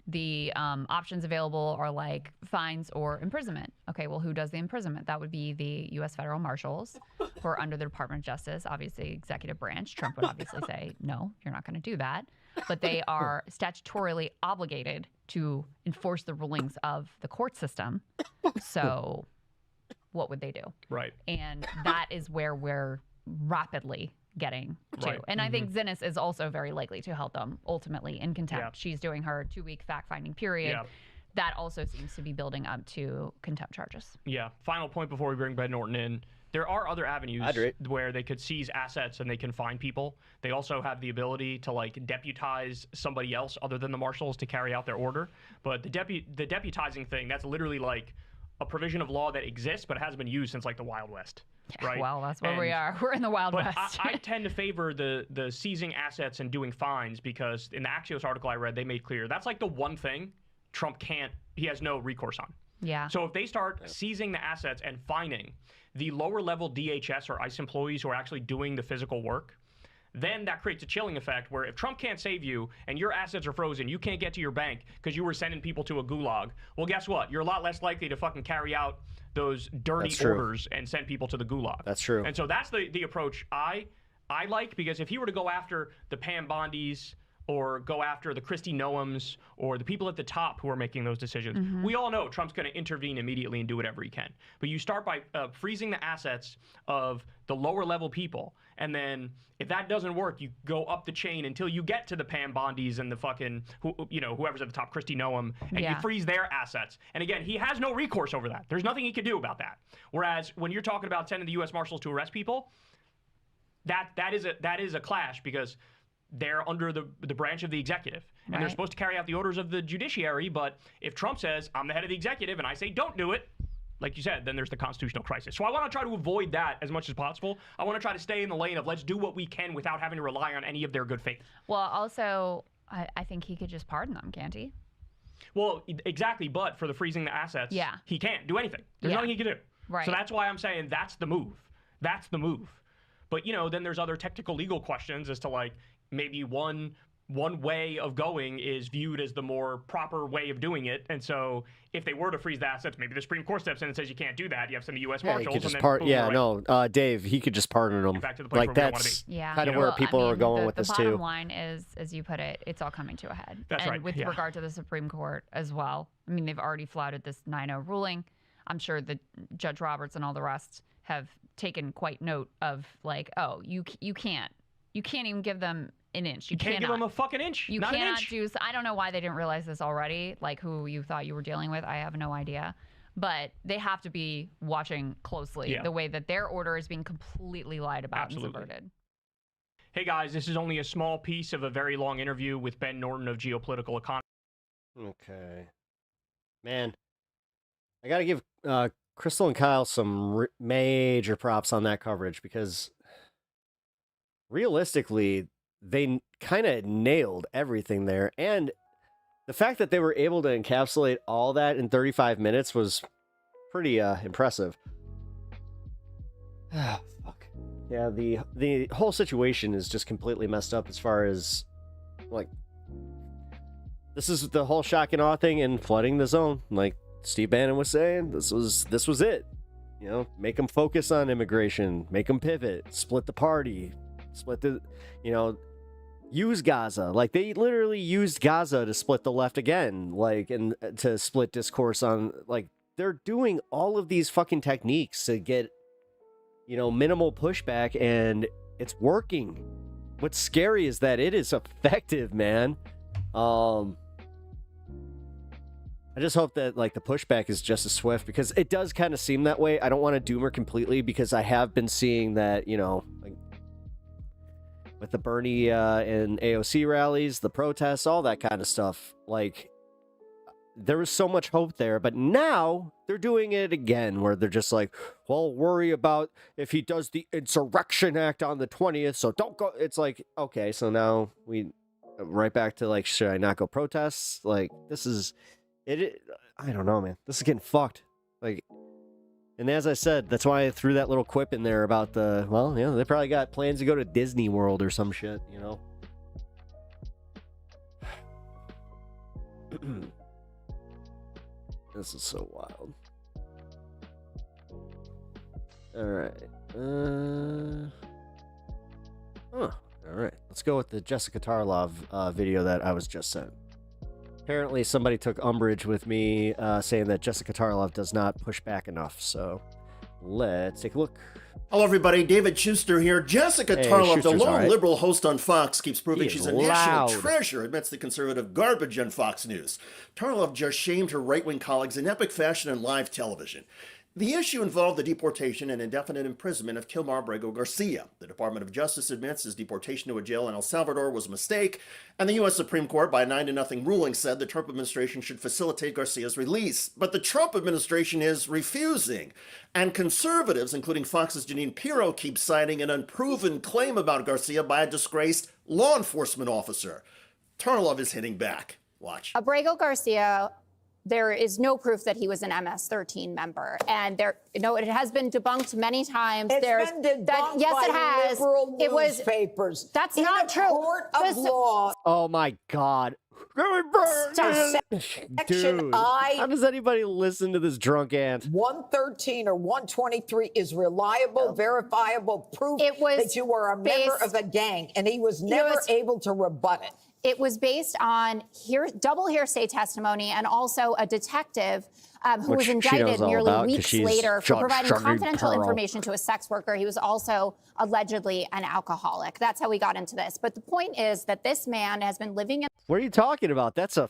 the options available are like fines or imprisonment. Okay, well, who does the imprisonment? That would be the U.S. federal marshals who are under the Department of Justice, obviously executive branch. Trump would obviously say, no, you're not going to do that. But they are statutorily obligated to enforce the rulings of the court system. So what would they do? Right. And that is where we're rapidly getting to. Right. And I think Zinnes is also very likely to help them ultimately in contempt. Yeah. She's doing her 2-week fact-finding period. Yeah. That also seems to be building up to contempt charges. Yeah. Final point before we bring Ben Norton in. There are other avenues where they could seize assets and they can fine people. They also have the ability to like deputize somebody else other than the marshals to carry out their order. But the deputizing thing, that's literally like a provision of law that exists but hasn't been used since like the Wild West. Right? Well, that's where we are. We're in the Wild West. I tend to favor the seizing assets and doing fines because in the Axios article I read, they made clear that's like the one thing Trump he has no recourse on. Yeah. So if they start seizing the assets and fining the lower level DHS or ICE employees who are actually doing the physical work, then that creates a chilling effect where if Trump can't save you and your assets are frozen, you can't get to your bank because you were sending people to a gulag, well, guess what? You're a lot less likely to fucking carry out those dirty orders and send people to the gulag. That's true. And so that's the approach I like, because if he were to go after the Pam Bondis or go after the Kristi Noems or the people at the top who are making those decisions, we all know Trump's going to intervene immediately and do whatever he can. But you start by freezing the assets of the lower level people, and then if that doesn't work, you go up the chain until you get to the Pam Bondis and the fucking, whoever's at the top, Kristi Noem, and you freeze their assets. And again, he has no recourse over that. There's nothing he can do about that. Whereas when you're talking about sending the U.S. Marshals to arrest people, that is a clash because they're under the branch of the executive. And they're supposed to carry out the orders of the judiciary, but if Trump says, I'm the head of the executive, and I say, don't do it, like you said, then there's the constitutional crisis. So I want to try to avoid that as much as possible. I want to try to stay in the lane of let's do what we can without having to rely on any of their good faith. Well, also, I think he could just pardon them, can't he? Well, exactly, but for the freezing the assets, he can't do anything. There's nothing he can do. Right. So that's why I'm saying that's the move. That's the move. But, then there's other technical legal questions as to, like, maybe one one way of going is viewed as the more proper way of doing it. And so if they were to freeze the assets, maybe the Supreme Court steps in and says you can't do that. You have some U.S. Yeah, he Marshals. could just and then boom, you're right. Dave, he could just pardon them. Back to the place Like, where we don't wanna that's be. Yeah. kind of Well, where people I mean, are going the with this, bottom too. line is, as you put it, it's all coming to a head. That's and right, with yeah. regard to the Supreme Court as well, I mean, they've already flouted this 9-0 ruling. I'm sure that Judge Roberts and all the rest have taken quite note of, like, oh, you can't even give them an inch. You can't give them a fucking inch. You Not an cannot inch. do. I don't know why they didn't realize this already. Like, who you thought you were dealing with, I have no idea. But they have to be watching closely the way that their order is being completely lied about and subverted. Hey guys, this is only a small piece of a very long interview with Ben Norton of Geopolitical Economy. Okay. Man, I got to give Crystal and Kyle some major props on that coverage, because realistically, they kind of nailed everything there. And the fact that they were able to encapsulate all that in 35 minutes was pretty impressive. Ah, fuck. Yeah, the whole situation is just completely messed up as far as, like, this is the whole shock and awe thing and flooding the zone. Like Steve Bannon was saying, this was it. You know, make them focus on immigration, make them pivot, split the party, split the, use Gaza. Like, they literally used Gaza to split the left again, like, and to split discourse on, like, they're doing all of these fucking techniques to get, minimal pushback, and it's working. What's scary is that it is effective, man. I just hope that, like, the pushback is just as swift, because it does kind of seem that way. I don't want to doom her completely, because I have been seeing that, like, with the Bernie and AOC rallies, the protests, all that kind of stuff. Like, there was so much hope there, but now they're doing it again, where they're just like, well, worry about if he does the Insurrection Act on the 20th, so don't go. It's like, okay, so now we right back to, like, should I not go protests? Like, this is it. I don't know, man. This is getting fucked. Like, and as I said, that's why I threw that little quip in there about they probably got plans to go to Disney World or some shit, This is so wild. All right. All right. Let's go with the Jessica Tarlov video that I was just sent. Apparently, somebody took umbrage with me saying that Jessica Tarlov does not push back enough. So let's take a look. Hello, everybody. David Schuster here. Jessica Tarlov, the lone liberal host on Fox, keeps proving she's a national treasure amidst the conservative garbage on Fox News. Tarlov just shamed her right-wing colleagues in epic fashion on live television. The issue involved the deportation and indefinite imprisonment of Kilmar Abrego Garcia. The Department of Justice admits his deportation to a jail in El Salvador was a mistake, and the U.S. Supreme Court, by a 9-0 ruling, said the Trump administration should facilitate Garcia's release. But the Trump administration is refusing, and conservatives, including Fox's Jeanine Pirro, keep citing an unproven claim about Garcia by a disgraced law enforcement officer. Tarlov is hitting back. Watch. Abrego Garcia, there is no proof that he was an MS-13 member, and it has been debunked many times. It's been debunked yes, by it has. liberal It was newspapers. That's in not a true. Court of law. Oh my God. Dude, how does anybody listen to this drunk ant? 113 or 123 is reliable, verifiable proof that you were a member of a gang, and he was never able to rebut it. It was based on double hearsay testimony and also a detective who was indicted nearly weeks later for providing confidential information to a sex worker. He was also allegedly an alcoholic. That's how we got into this. But the point is that this man has been living in... What are you talking about? That's a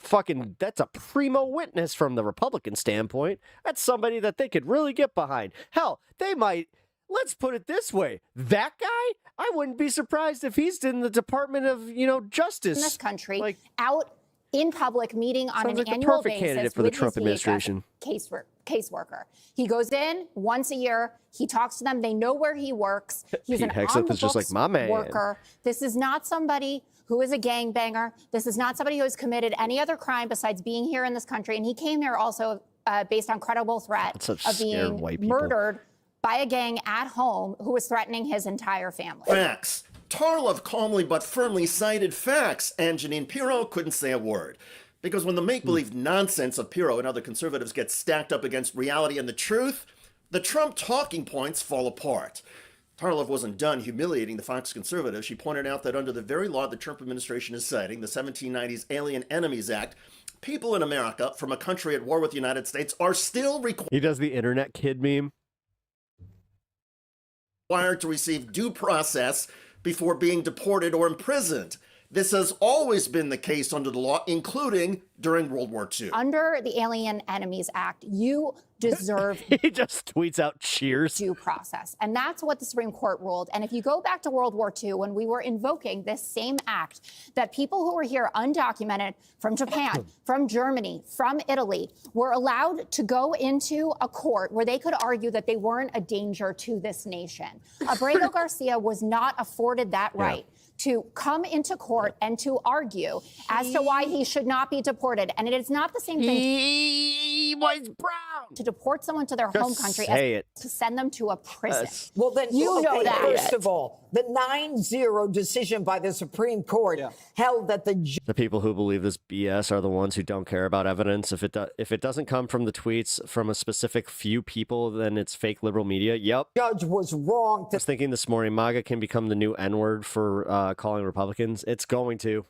primo witness from the Republican standpoint. That's somebody that they could really get behind. Hell, they might... Let's put it this way. That guy, I wouldn't be surprised if he's in the Department of, Justice. In this country, out in public, meeting on an annual basis candidate for the Trump administration. Caseworker. He goes in once a year. He talks to them. They know where he works. He's an is just like my man. Worker. This is not somebody who is a gangbanger. This is not somebody who has committed any other crime besides being here in this country. And he came here also based on credible threat of being murdered by a gang at home who was threatening his entire family. Facts. Tarlov calmly but firmly cited facts, and Jeanine Pirro couldn't say a word. Because when the make-believe nonsense of Pirro and other conservatives gets stacked up against reality and the truth, the Trump talking points fall apart. Tarlov wasn't done humiliating the Fox conservatives. She pointed out that under the very law the Trump administration is citing, the 1790s Alien Enemies Act, people in America from a country at war with the United States are still He does the internet kid meme. required to receive due process before being deported or imprisoned. This has always been the case under the law, including during World War II. Under the Alien Enemies Act, you deserve He just tweets out cheers. due process. And that's what the Supreme Court ruled. And if you go back to World War II, when we were invoking this same act, that people who were here undocumented from Japan, from Germany, from Italy, were allowed to go into a court where they could argue that they weren't a danger to this nation. Abrego Garcia was not afforded that right. To come into court and to argue as to why he should not be deported. And it is not the same thing. He was brown. To deport someone to their home country as to send them to a prison. Well, then, you know that. First of all, the 9-0 decision by the Supreme Court held that the people who believe this BS are the ones who don't care about evidence. If it doesn't come from the tweets from a specific few people, then it's fake liberal media. Yep. Judge was wrong. I was thinking this morning, MAGA can become the new N-word for calling Republicans. It's going to.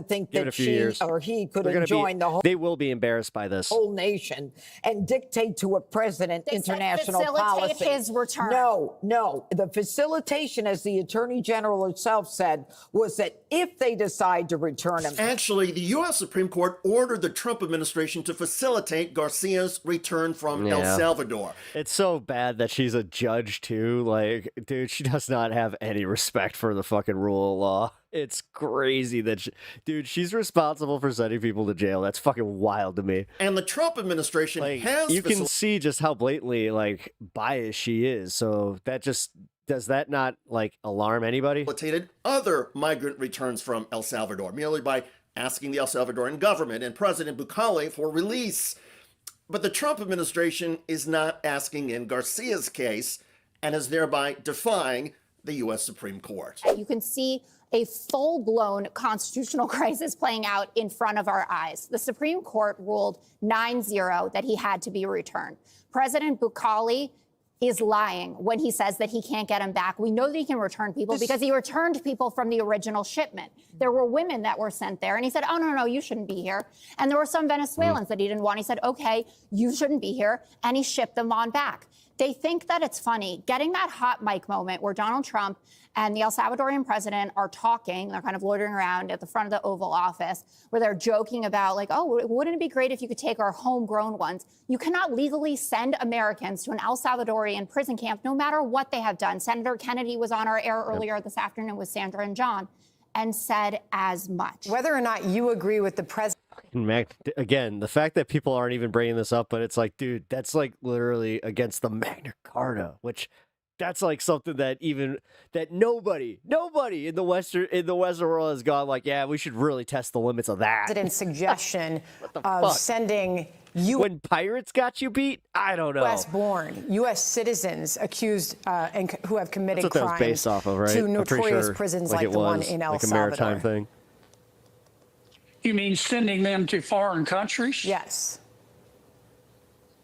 Think Give it a that few she years. or he could They're gonna join the whole. They will be embarrassed by this. Whole nation and dictate to a president They said international facilitate policy. his return. No. The facilitation, as the Attorney General herself said, was that if they decide to return him. Actually, the U.S. Supreme Court ordered the Trump administration to facilitate Garcia's return from El Salvador. It's so bad that she's a judge too. Like, dude, she does not have any respect for the fucking rule of law. It's crazy that, dude, she's responsible for sending people to jail. That's fucking wild to me. And the Trump administration has. You can see just how blatantly, like, biased she is. So that just, does that not, like, alarm anybody? Facilitated other migrant returns from El Salvador merely by asking the El Salvadoran government and President Bukele for release. But the Trump administration is not asking in Garcia's case and is thereby defying the U.S. Supreme Court. You can see a full-blown constitutional crisis playing out in front of our eyes. The Supreme Court ruled 9-0 that he had to be returned. President Bukele is lying when he says that he can't get him back. We know that he can return people because he returned people from the original shipment. There were women that were sent there, and he said, oh, no, you shouldn't be here. And there were some Venezuelans that he didn't want. He said, okay, you shouldn't be here, and he shipped them on back. They think that it's funny. Getting that hot mic moment where Donald Trump and the El Salvadorian president are talking, they're kind of loitering around at the front of the Oval Office, where they're joking about, like, oh, wouldn't it be great if you could take our homegrown ones? You cannot legally send Americans to an El Salvadorian prison camp, no matter what they have done. Senator Kennedy was on our air earlier this afternoon with Sandra and John and said as much. Whether or not you agree with the president. Again, the fact that people aren't even bringing this up, but it's like, dude, that's like literally against the Magna Carta, which that's like something that nobody in the Western world has gone like, yeah, we should really test the limits of that. President's suggestion of sending when pirates got you beat, I don't know. U.S.-born, U.S. citizens accused and who have committed That's what crimes that was based off of, right? to I'm pretty notorious sure, prisons like like the one in El like a Salvador. maritime thing. You mean sending them to foreign countries? Yes.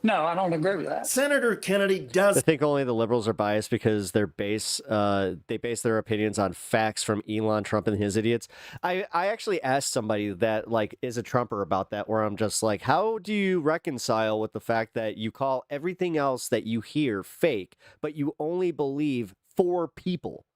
No, I don't agree with that. Senator Kennedy does. I think only the liberals are biased because they base their opinions on facts from Elon Trump and his idiots. I actually asked somebody that like is a Trumper about that, where I'm just like, how do you reconcile with the fact that you call everything else that you hear fake, but you only believe 4 people?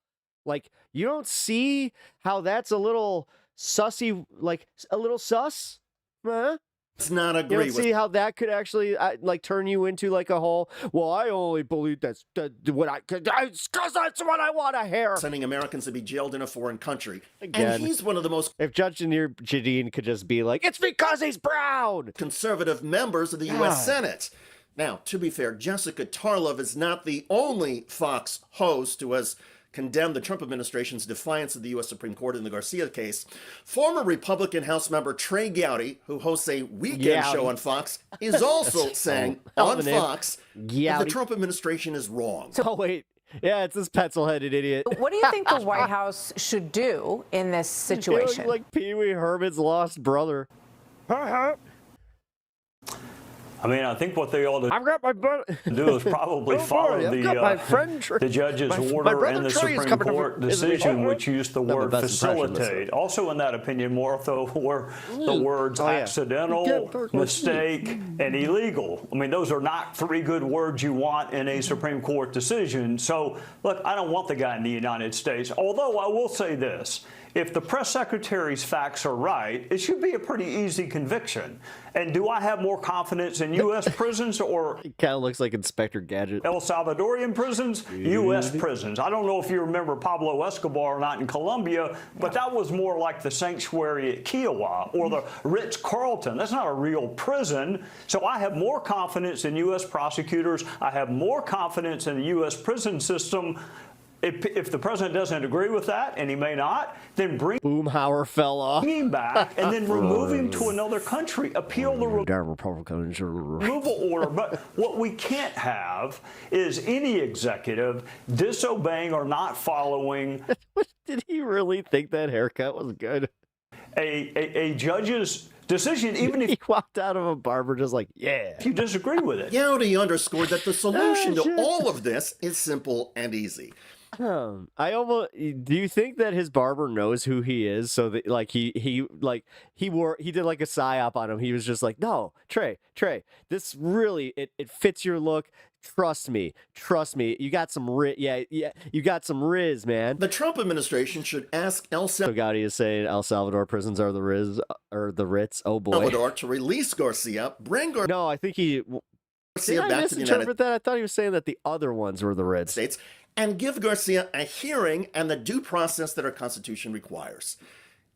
Like, you don't see how that's a little sussy, like a little sus? Huh? It's not You agree don't with. see how that could actually like turn you into like a whole, well, I only believe that's what because that's what I want to hear. Sending Americans to be jailed in a foreign country. Again, and he's one of the most. If Judge Jeanine could just be like, it's because he's brown. Conservative members of the U.S. Senate. Now, to be fair, Jessica Tarlov is not the only Fox host who has condemned the Trump administration's defiance of the U.S. Supreme Court in the Garcia case. Former Republican House member Trey Gowdy, who hosts a weekend show on Fox, is also saying on Fox that the Trump administration is wrong. So wait, Yeah, it's this pencil-headed idiot. What do you think the White House should do in this situation? Like Pee Wee Herman's lost brother. I mean, I think what they ought to I've got my do is probably follow the judge's order and the Supreme Court decision, which used the word facilitate. Also in that opinion, Martha, were the words accidental, mistake, and illegal. I mean, those are not three good words you want in a Supreme Court decision. So, look, I don't want the guy in the United States, although I will say this. If the press secretary's facts are right, it should be a pretty easy conviction. And do I have more confidence in U.S. prisons or he kind of looks like Inspector Gadget. El Salvadorian prisons, U.S. prisons? I don't know if you remember Pablo Escobar or not in Colombia, but that was more like the sanctuary at Kiowa or the Ritz-Carlton. That's not a real prison. So I have more confidence in U.S. prosecutors. I have more confidence in the U.S. prison system. If the president doesn't agree with that, and he may not, then bring Boomhauer fell off. Him back and then remove him to another country. Appeal the removal order. But what we can't have is any executive disobeying or not following. Did he really think that haircut was good? A judge's decision, even if he walked out of a barber just like, yeah. If you disagree with it. Gowdy underscored that the solution to all of this is simple and easy. Do you think that his barber knows who he is? So that like he did like a psyop on him. He was just like, no, Trey, this really it fits your look. Trust me. You got some you got some riz, man. The Trump administration should ask El Salvador. So Gowdy is saying El Salvador prisons are the riz or the Ritz. Oh boy. Salvador to release Garcia, bring Garcia. No, I think he. Garcia Did I back to the United that? I thought he was saying that the other ones were the Ritz States. And give Garcia a hearing and the due process that our Constitution requires.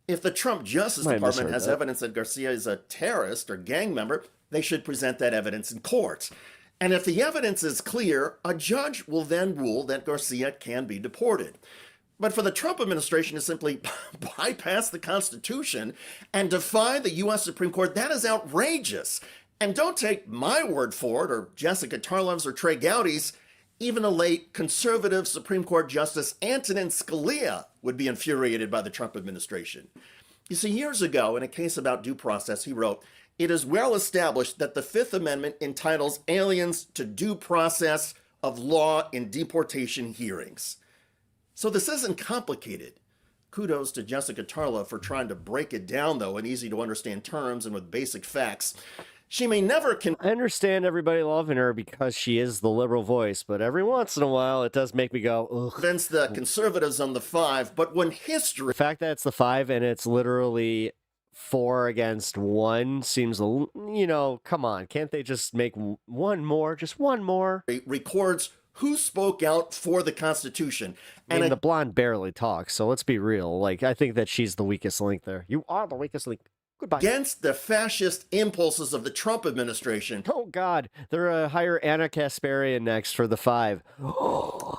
If the Trump Justice Department has evidence that Garcia is a terrorist or gang member, they should present that evidence in court. And if the evidence is clear, a judge will then rule that Garcia can be deported. But for the Trump administration to simply bypass the Constitution and defy the U.S. Supreme Court, that is outrageous. And don't take my word for it, or Jessica Tarlov's or Trey Gowdy's. Even the late conservative Supreme Court Justice Antonin Scalia would be infuriated by the Trump administration. You see, years ago, in a case about due process, he wrote, "It is well established that the Fifth Amendment entitles aliens to due process of law in deportation hearings." So this isn't complicated. Kudos to Jessica Tarlov for trying to break it down, though, in easy to understand terms and with basic facts. She may never I understand everybody loving her because she is the liberal voice, but every once in a while it does make me go, ugh. Convince the conservatives on the 5, but when history... The fact that it's the 5 and it's literally 4 against 1 seems, come on, can't they just make one more, just one more? Records who spoke out for the Constitution. And the blonde barely talks, so let's be real. Like, I think that she's the weakest link there. You are the weakest link. Goodbye. Against the fascist impulses of the Trump administration. Oh, God. They're hire Anna Kasparian next for the 5.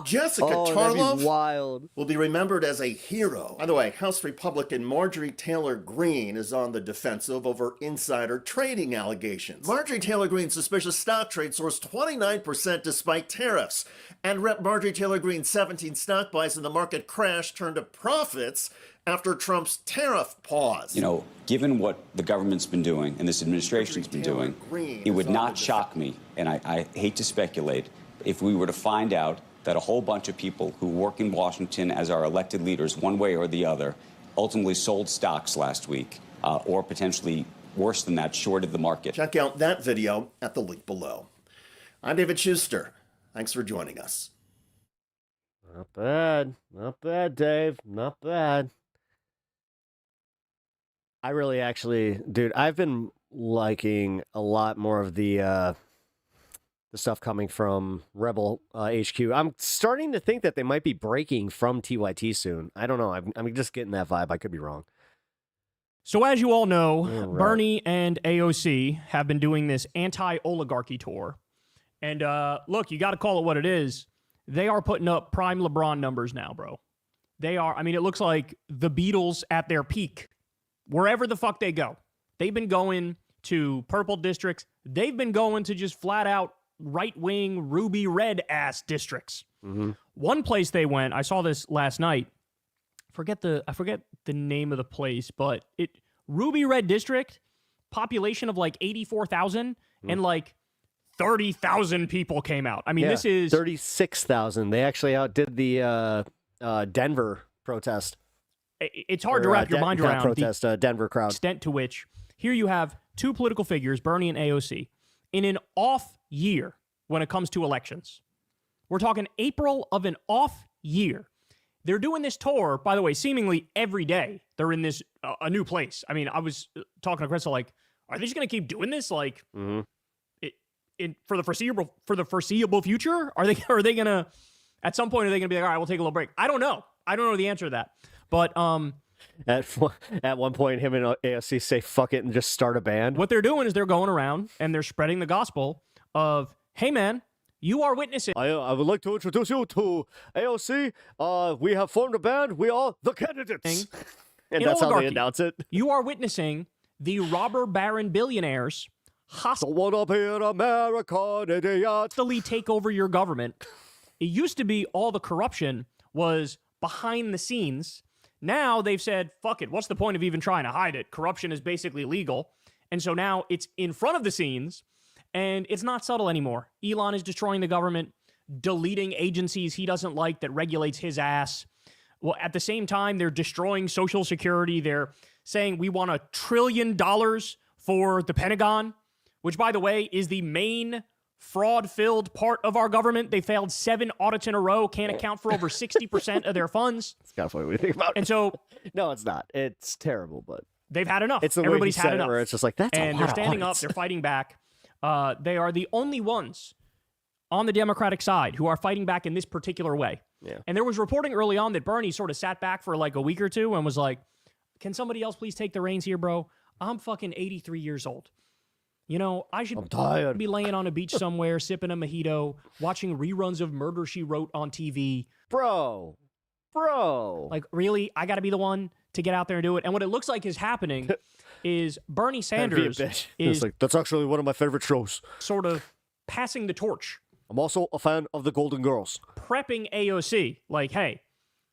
Jessica Tarlov wild. will be remembered as a hero. By the way, House Republican Marjorie Taylor Greene is on the defensive over insider trading allegations. Marjorie Taylor Greene's suspicious stock trade soared 29% despite tariffs. And Rep. Marjorie Taylor Greene's 17 stock buys in the market crash turned to profits after Trump's tariff pause. Given what the government's been doing and this administration's been doing, it would not shock me, and I hate to speculate, if we were to find out that a whole bunch of people who work in Washington as our elected leaders, one way or the other, ultimately sold stocks last week, or potentially worse than that, shorted the market. Check out that video at the link below. I'm David Schuster. Thanks for joining us. Not bad, Dave. Not bad. I really dude, I've been liking a lot more of the stuff coming from Rebel HQ. I'm starting to think that they might be breaking from TYT soon. I don't know. I'm just getting that vibe. I could be wrong. So as you all know, Bernie and AOC have been doing this anti-oligarchy tour. And look, you got to call it what it is. They are putting up prime LeBron numbers now, bro. They are. I mean, it looks like the Beatles at their peak. Wherever the fuck they go. They've been going to purple districts. They've been going to just flat out right-wing ruby red ass districts. one place they went, I saw this last night. I forget the name of the place, but Ruby Red District, population of like 84,000, and like 30,000 people came out. I mean, this is 36,000. They actually outdid the Denver protest. It's hard to wrap your mind around the Denver crowd. Extent to which here you have two political figures, Bernie and AOC, in an off year when it comes to elections. We're talking April of an off year. They're doing this tour, by the way, seemingly every day. They're in this a new place. I mean, I was talking to Crystal, like, are they just going to keep doing this, like, for the foreseeable future? Are they going to, at some point, are they going to be like, all right, we'll take a little break? I don't know. I don't know the answer to that. But at one point, him and AOC say fuck it and just start a band. What they're doing is they're going around and they're spreading the gospel of, hey man, you are witnessing. I would like to introduce you to AOC. We have formed a band. We are the candidates. And that's how they announce it. You are witnessing the robber baron billionaires hostily take over your government. It used to be all the corruption was behind the scenes. Now they've said, fuck it, what's the point of even trying to hide it? Corruption is basically legal. And so now it's in front of the scenes, and it's not subtle anymore. Elon is destroying the government, deleting agencies he doesn't like that regulates his ass. Well, at the same time, they're destroying Social Security. They're saying we want $1 trillion for the Pentagon, which, by the way, is the main fraud-filled part of our government. They failed 7 audits in a row, can't account for over 60% of their funds. It's kind of funny when you think about it. And so, no, it's not. It's terrible, but they've had enough. It's the Everybody's way he had said enough. it, where it's just like, that's and a lot they're of standing up. audits. They're fighting back. They are the only ones on the Democratic side who are fighting back in this particular way. Yeah. And there was reporting early on that Bernie sort of sat back for like a week or two and was like, can somebody else please take the reins here, bro? I'm fucking 83 years old. You know, I should be laying on a beach somewhere, sipping a mojito, watching reruns of Murder, She Wrote on TV. Bro. Like, really? I got to be the one to get out there and do it? And what it looks like is happening is Bernie Sanders is like, that's actually one of my favorite shows. Sort of passing the torch. I'm also a fan of the Golden Girls. Prepping AOC. Like, hey,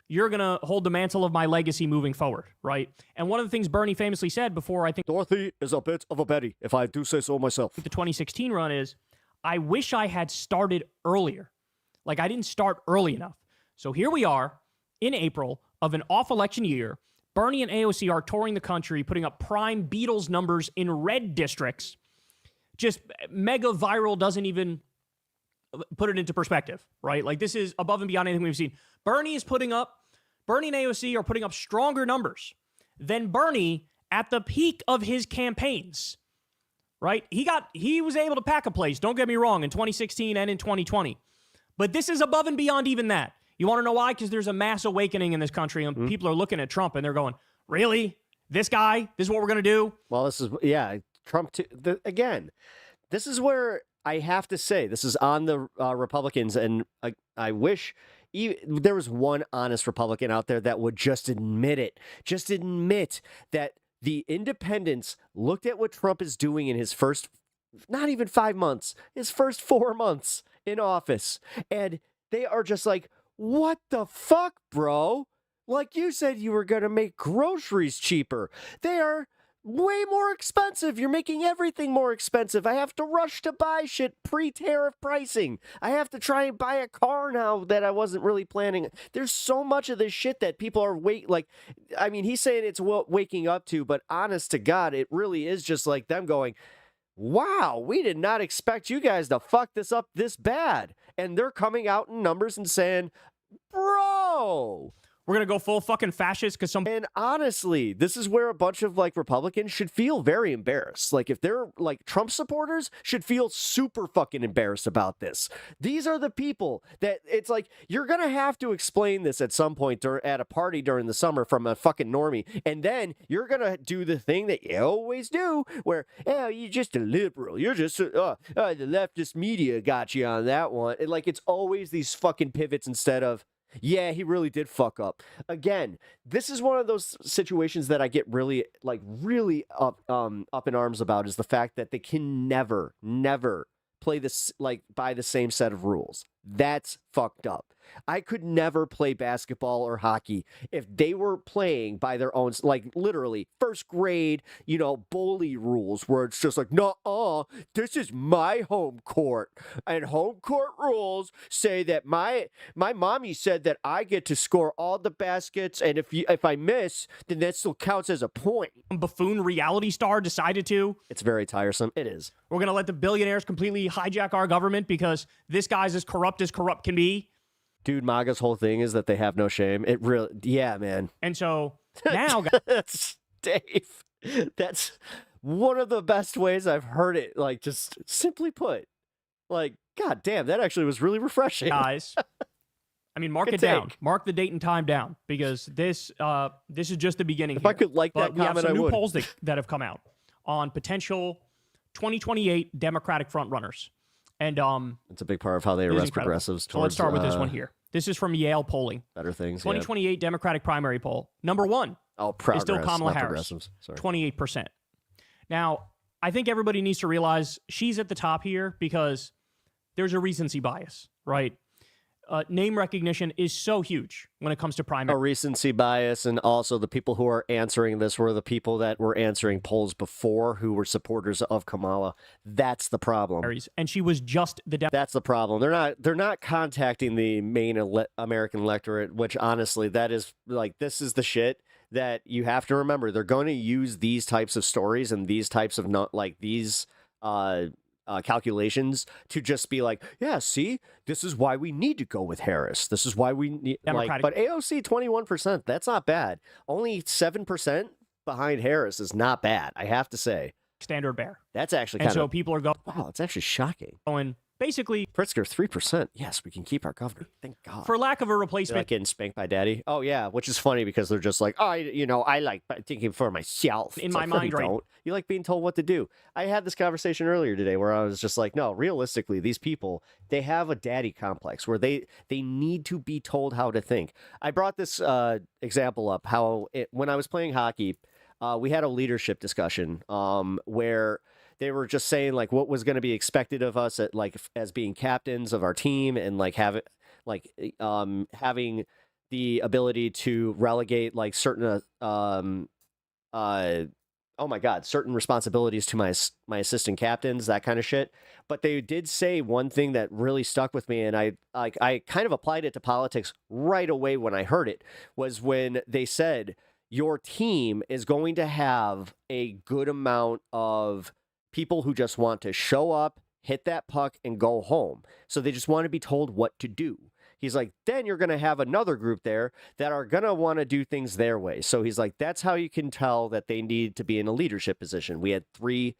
you're going to hold the mantle of my legacy moving forward, right? And one of the things Bernie famously said before, I think, Dorothy is a bit of a Betty, if I do say so myself. The 2016 run is, I wish I had started earlier. Like, I didn't start early enough. So here we are in April of an off-election year. Bernie and AOC are touring the country, putting up prime Beatles numbers in red districts. Just mega viral, doesn't even put it into perspective, right? Like, this is above and beyond anything we've seen. Bernie and AOC are putting up stronger numbers than Bernie at the peak of his campaigns, right? He was able to pack a place, don't get me wrong, in 2016 and in 2020. But this is above and beyond even that. You want to know why? Because there's a mass awakening in this country, and people are looking at Trump, and they're going, really? This guy? This is what we're going to do? Well, this is, Trump, again, this is where I have to say, this is on the Republicans, and I wish there was one honest Republican out there that would just admit it. Just admit that the independents looked at what Trump is doing in his first, not even 5 months, his first 4 months in office, and they are just like, what the fuck, bro? Like you said, you were going to make groceries cheaper. They are way more expensive. You're making everything more expensive. I have to rush to buy shit pre-tariff pricing. I have to try and buy a car now that I wasn't really planning. There's so much of this shit that people are he's saying it's waking up to, but honest to God, it really is just like them going, wow, we did not expect you guys to fuck this up this bad. And they're coming out in numbers and saying, bro, we're going to go full fucking fascist because And honestly, this is where a bunch of Republicans should feel very embarrassed. Like, if they're Trump supporters, should feel super fucking embarrassed about this. These are the people that it's like, you're going to have to explain this at some point at a party during the summer from a fucking normie. And then you're going to do the thing that you always do where, you're just a liberal. You're just, the leftist media got you on that one. And it's always these fucking pivots instead of, yeah, he really did fuck up. Again, this is one of those situations that I get really up in arms about, is the fact that they can never play this by the same set of rules. That's fucked up. I could never play basketball or hockey if they were playing by their own, like literally first grade, bully rules where it's just like, this is my home court. And home court rules say that my mommy said that I get to score all the baskets. And if I miss, then that still counts as a point. Buffoon reality star decided to. It's very tiresome. It is. We're going to let the billionaires completely hijack our government because this guy's as corrupt can be. Dude, MAGA's whole thing is that they have no shame. It really, yeah, man. And so now, that's Dave. That's one of the best ways I've heard it. Like, just simply put, like, God damn, that actually was really refreshing. Guys, I mean, mark it down. Mark the date and time down because this is just the beginning. If I could like that comment, we have some new would. polls that have come out on potential 2028 Democratic frontrunners. And it's a big part of how they arrest progressives. So let's start with this one here. This is from Yale polling. Better things. 2028 Democratic primary poll. Number one is still Kamala Harris. 28%. Now, I think everybody needs to realize she's at the top here because there's a recency bias, right? Name recognition is so huge when it comes to primary. A recency bias, and also the people who are answering this were the people that were answering polls before who were supporters of Kamala. That's the problem. And she was just the That's the problem. They're not contacting the main American electorate, which honestly, that is like, this is the shit that you have to remember. They're going to use these types of stories and these types of calculations to just be like, yeah, see, this is why we need to go with Harris. This is why we need, but AOC 21%, that's not bad. Only 7% behind Harris is not bad, I have to say. Standard bear. That's actually kind of, and so people are going, wow, it's actually shocking. Going, basically, Pritzker 3%. Yes, we can keep our governor. Thank God. For lack of a replacement, like getting spanked by daddy. Oh yeah, which is funny because they're just like, I like thinking for myself. In my mind, right? You like being told what to do. I had this conversation earlier today where I was just like, no, realistically, these people, they have a daddy complex where they need to be told how to think. I brought this example up how when I was playing hockey, we had a leadership discussion where they were just saying like what was going to be expected of us at like as being captains of our team and like having the ability to relegate like certain certain responsibilities to my assistant captains, that kind of shit. But they did say one thing that really stuck with me, and I kind of applied it to politics right away when I heard it, was when they said your team is going to have a good amount of people who just want to show up, hit that puck, and go home. So they just want to be told what to do. He's like, then you're going to have another group there that are going to want to do things their way. So he's like, that's how you can tell that they need to be in a leadership position. We had 3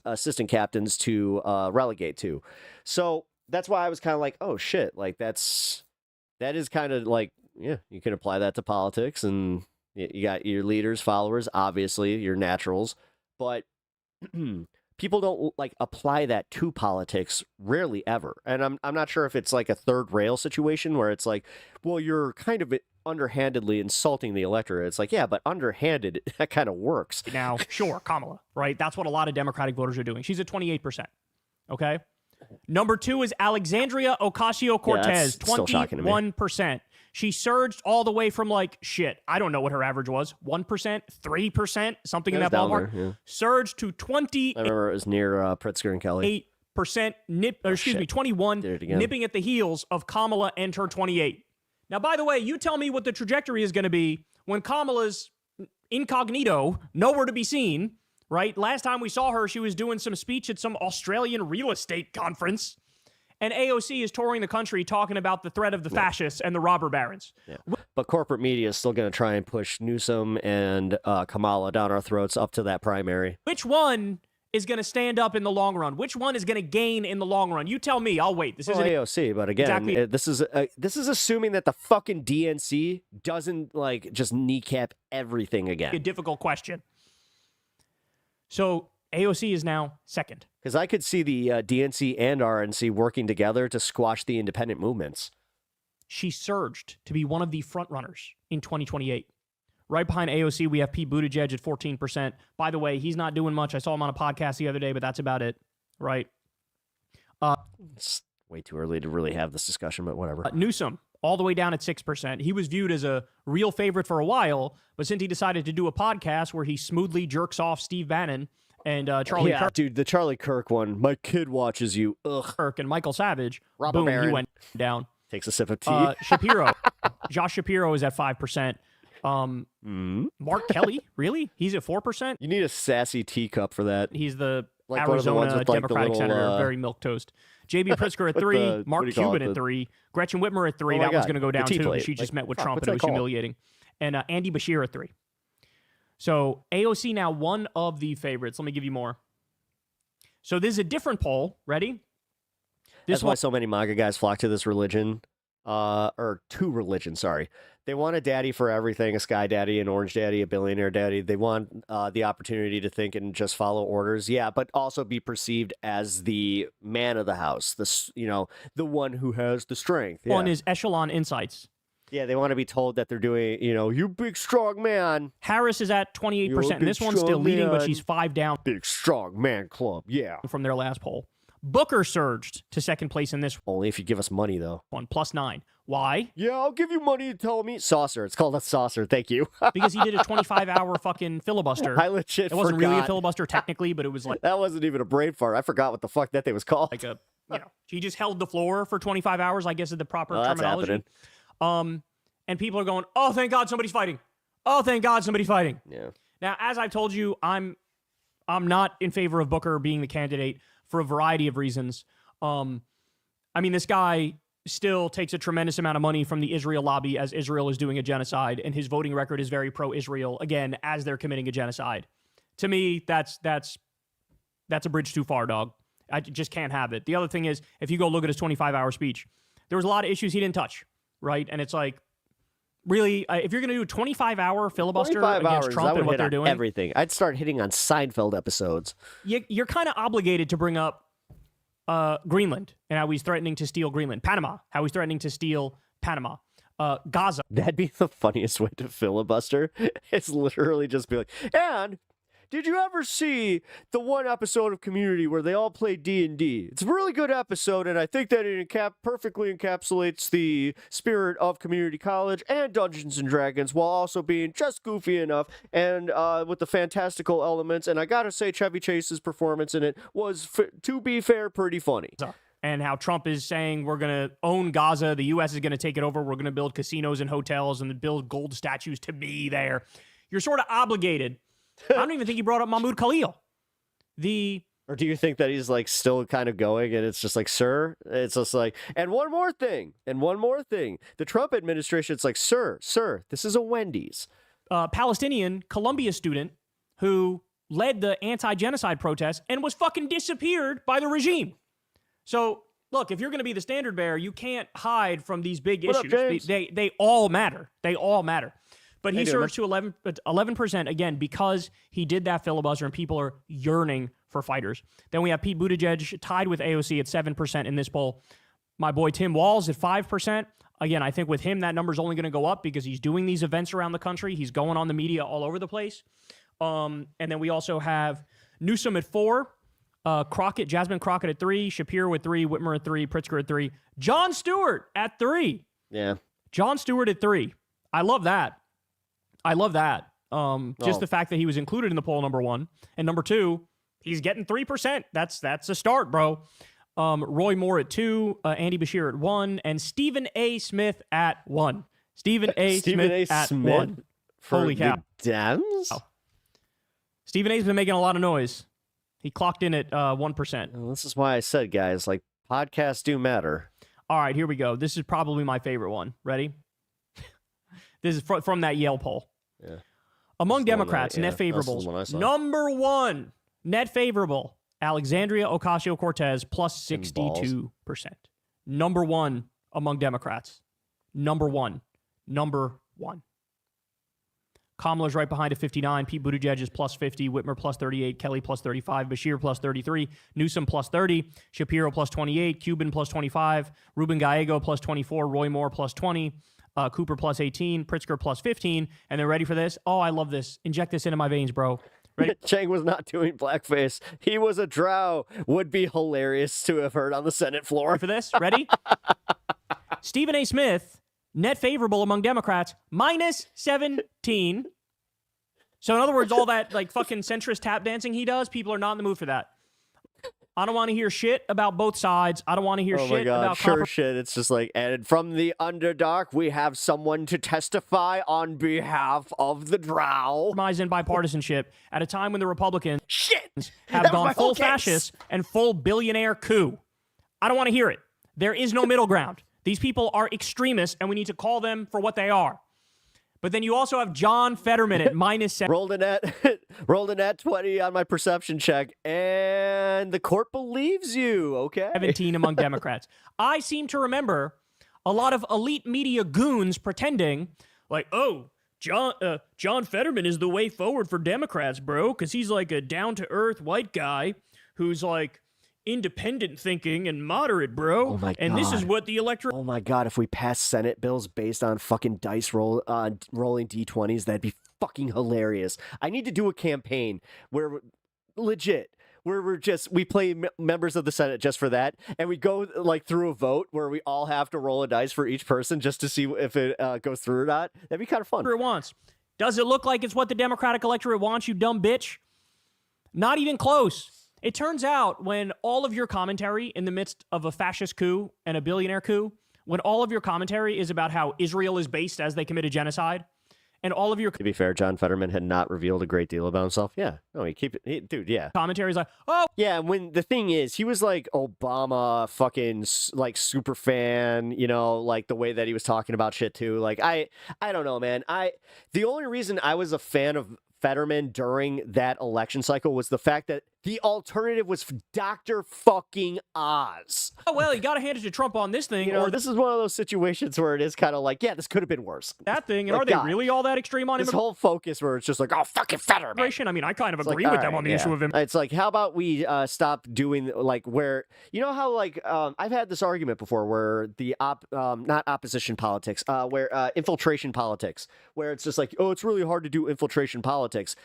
assistant captains to relegate to. So that's why I was kind of like, oh shit, like that is kind of like, yeah, you can apply that to politics, and you got your leaders, followers, obviously your naturals, but people don't like apply that to politics, rarely ever. And I'm not sure if it's like a third rail situation where it's like, well, you're kind of underhandedly insulting the electorate. It's like, yeah, but underhanded, that kind of works. Now, sure, Kamala, right? That's what a lot of Democratic voters are doing. She's at 28%. Okay. Number 2 is Alexandria Ocasio-Cortez, 21%. She surged all the way from like, I don't know what her average was, 1%, 3%, something in that ballpark. There, yeah. Surged to 20. I remember it was near Pritzker and Kelly. 8%, 21, nipping at the heels of Kamala and her 28. Now, by the way, you tell me what the trajectory is going to be when Kamala's incognito, nowhere to be seen, right? Last time we saw her, she was doing some speech at some Australian real estate conference. And AOC is touring the country talking about the threat of the fascists and the robber barons. Yeah. But corporate media is still going to try and push Newsom and Kamala down our throats up to that primary. Which one is going to stand up in the long run? Which one is going to gain in the long run? You tell me. I'll wait. This is AOC, but again, this is assuming that the fucking DNC doesn't like just kneecap everything again. A difficult question. So AOC is now second. Because I could see the DNC and RNC working together to squash the independent movements. She surged to be one of the front runners in 2028. Right behind AOC, we have Pete Buttigieg at 14%. By the way, he's not doing much. I saw him on a podcast the other day, but that's about it, right? way too early to really have this discussion, but whatever. Newsom, all the way down at 6%. He was viewed as a real favorite for a while, but since he decided to do a podcast where he smoothly jerks off Steve Bannon and Charlie Kirk. Dude, the Charlie Kirk one, my kid watches you. Ugh. Kirk and Michael Savage, Robert boom, Barron. he went down. Takes a sip of tea. Shapiro. Josh Shapiro is at 5%. Mark Kelly, really? He's at 4%? You need a sassy teacup for that. He's the Like one of the ones Arizona with, like, the Democratic little, senator, very milquetoast. J.B. Pritzker at 3, Mark Cuban at 3, Gretchen Whitmer at 3. Oh my that one's God, going to go down the tea too. plate. She just Like, met with fuck, Trump what's and it that was called? humiliating. And Andy Bashir at 3. So AOC now one of the favorites. Let me give you more. So this is a different poll. Ready? That's why so many MAGA guys flock to this religion, or to religion, sorry. They want a daddy for everything, a sky daddy, an orange daddy, a billionaire daddy. They want the opportunity to think and just follow orders, yeah, but also be perceived as the man of the house, the one who has the strength. Yeah. On his echelon insights. Yeah, they want to be told that they're doing, you big strong man. Harris is at 28%. You're a And this big, one's still strong leading, but man. she's 5 down. Big strong man club, yeah. From their last poll. Booker surged to second place in this Only if you give us money, though. one, +9. Why? Yeah, I'll give you money to tell me. Saucer. It's called a saucer. Thank you. Because he did a 25-hour fucking filibuster. I legit It wasn't really a forgot. filibuster technically, but it was like That wasn't even a brain fart. I forgot what the fuck that thing was called. like he just held the floor for 25 hours, I guess is the proper Well, that's terminology. And people are going, "Oh, thank God somebody's fighting. Oh, thank God somebody's fighting." Yeah. Now, as I've told you, I'm not in favor of Booker being the candidate for a variety of reasons. I mean, this guy still takes a tremendous amount of money from the Israel lobby as Israel is doing a genocide, and his voting record is very pro-Israel, again, as they're committing a genocide. To me, that's a bridge too far, dog. I just can't have it. The other thing is, if you go look at his 25-hour speech, there was a lot of issues he didn't touch, right? And it's like, really, if you're going to do a 25-hour filibuster 25 against hours, Trump I would and what hit they're on doing, everything. I'd start hitting on Seinfeld episodes. you're kind of obligated to bring up Greenland and how he's threatening to steal Greenland. Panama, how he's threatening to steal Panama. Gaza. That'd be the funniest way to filibuster. It's literally just be like, and did you ever see the one episode of Community where they all play D&D? It's a really good episode, and I think that it perfectly encapsulates the spirit of community college and Dungeons and Dragons while also being just goofy enough and with the fantastical elements. And I gotta say, Chevy Chase's performance in it was, to be fair, pretty funny. And how Trump is saying we're going to own Gaza, the U.S. is going to take it over, we're going to build casinos and hotels and build gold statues to be there. You're sort of obligated. I don't even think he brought up Mahmoud Khalil. Or do you think that he's like still kind of going and it's just like, sir? It's just like, and one more thing. The Trump administration, it's like, sir, this is a Wendy's. Palestinian Columbia student who led the anti-genocide protest and was fucking disappeared by the regime. So, look, if you're going to be the standard bearer, you can't hide from these big What up, issues. James? They all matter. They all matter. But he Hey, dude, surged to 11%, again, because he did that filibuster and people are yearning for fighters. Then we have Pete Buttigieg tied with AOC at 7% in this poll. My boy Tim Walz at 5%. Again, I think with him, that number's only going to go up because he's doing these events around the country. He's going on the media all over the place. And then we also have Newsom at 4%. Jasmine Crockett at 3, Shapiro at 3, Whitmer at 3, Pritzker at 3, Jon Stewart at 3. Yeah. Jon Stewart at 3. I love that. Just the fact that he was included in the poll, number 1. And number 2, he's getting 3%. That's a start, bro. Roy Moore at 2, Andy Bashir at 1, and Stephen A. Smith at 1. Stephen A. Smith at 1. Holy cow. Dems? Oh. Stephen A's been making a lot of noise. He clocked in at 1%. Well, this is why I said, guys, like, podcasts do matter. All right, here we go. This is probably my favorite one. Ready? This is from that Yale poll. Yeah. Among Democrats, net favorable. Number 1, net favorable, Alexandria Ocasio-Cortez plus 62%. Number 1 among Democrats. Number 1. Kamala's right behind at 59. Pete Buttigieg is plus 50. Whitmer plus 38. Kelly plus 35. Bashir plus 33. Newsom plus 30. Shapiro plus 28. Cuban plus 25. Ruben Gallego plus 24. Roy Moore plus 20. Cooper plus 18. Pritzker plus 15. And they're ready for this. Oh, I love this. Inject this into my veins, bro. Ready? Chang was not doing blackface. He was a drow. Would be hilarious to have heard on the Senate floor. For this, ready? Stephen A. Smith, net favorable among Democrats, -17. So in other words, all that like fucking centrist tap dancing he does, people are not in the mood for that. I don't want to hear shit about both sides. I don't want to hear shit about sure shit. It's just like, and from the Underdark, we have someone to testify on behalf of the drow. Compromise and bipartisanship at a time when the Republicans have gone full fascist and full billionaire coup. I don't want to hear it. There is no middle ground. These people are extremists, and we need to call them for what they are. But then you also have John Fetterman at -7. Rolled a net 20 on my perception check, and the court believes you, okay? 17 among Democrats. I seem to remember a lot of elite media goons pretending like, oh, John Fetterman is the way forward for Democrats, bro, because he's like a down-to-earth white guy who's like independent thinking and moderate, bro. Oh my God. And this is what the electorate... Oh my God, if we pass Senate bills based on fucking dice rolling D20s, that'd be fucking hilarious. I need to do a campaign where, legit, where we play members of the Senate just for that, and we go like through a vote where we all have to roll a dice for each person just to see if it goes through or not. That'd be kind of fun. Wants. Does it look like it's what the Democratic electorate wants, you dumb bitch? Not even close. It turns out when all of your commentary in the midst of a fascist coup and a billionaire coup, when all of your commentary is about how Israel is based as they committed genocide, and all of your... To be fair, John Fetterman had not revealed a great deal about himself. Yeah. No, dude, yeah. Commentary is like, oh... Yeah, when the thing is, he was like Obama fucking like super fan, you know, like the way that he was talking about shit too. Like, I don't know, man. The only reason I was a fan of Fetterman during that election cycle was the fact that the alternative was Dr. fucking Oz. Oh, well, you got to hand it to Trump on this thing. You know, this is one of those situations where it is kind of like, yeah, this could have been worse. That thing, and like, are they really all that extreme on this whole focus where it's just like, oh, fucking Fetterman. I mean, I kind of agree with them on the issue of him. It's like, how about we stop doing, like, where, you know how, like, I've had this argument before where the, not opposition politics, where infiltration politics, where it's just like, oh, it's really hard to do infiltration politics.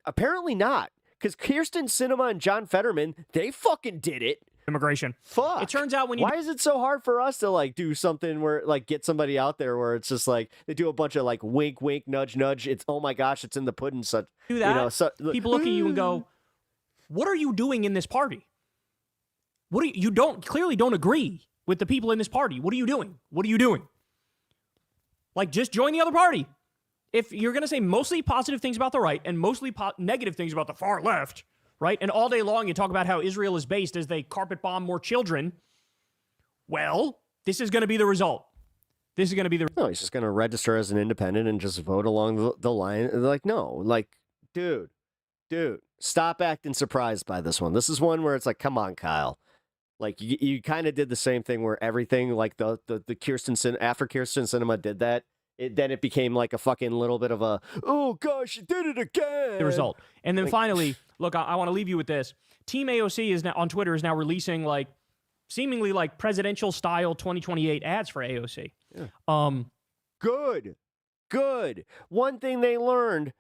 Apparently not. Because Kirsten Sinema and John Fetterman, they fucking did it. Immigration. Fuck. It turns out when you... Why is it so hard for us to, like, do something where, like, get somebody out there where it's just, like, they do a bunch of, like, wink, wink, nudge, nudge. It's, oh, my gosh, it's in the pudding. Such, do that, you know, people look at you and go, what are you doing in this party? You clearly don't agree with the people in this party. What are you doing? What are you doing? Like, just join the other party. If you're going to say mostly positive things about the right and mostly negative things about the far left, right, and all day long you talk about how Israel is based as they carpet bomb more children, well, this is going to be the result. This is going to be the... No, he's just going to register as an independent and just vote along the line. Like, no, like, dude, stop acting surprised by this one. This is one where it's like, come on, Kyle. Like, you kind of did the same thing where everything, like, the after Kirsten Sinema did that, then it became like a fucking little bit of a, oh gosh, you did it again. The result. And then finally, look, I want to leave you with this. Team AOC is now on Twitter is now releasing like seemingly like presidential style 2028 ads for AOC. Yeah. Good. One thing they learned,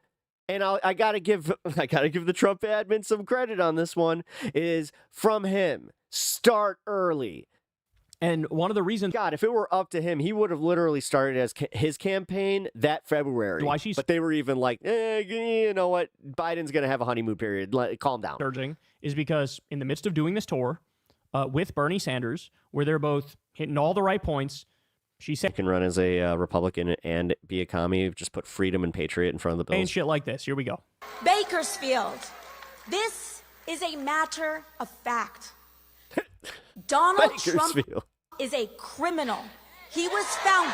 and I gotta give the Trump admin some credit on this one, is from him. Start early. And one of the reasons... God, if it were up to him, he would have literally started his campaign that February. But they were even like, you know what? Biden's going to have a honeymoon period. Calm down. Surging is because in the midst of doing this tour with Bernie Sanders, where they're both hitting all the right points, she said... You can run as a Republican and be a commie. Just put freedom and patriot in front of the bills. And shit like this. Here we go. Bakersfield. This is a matter of fact. Donald Trump is a criminal. He was found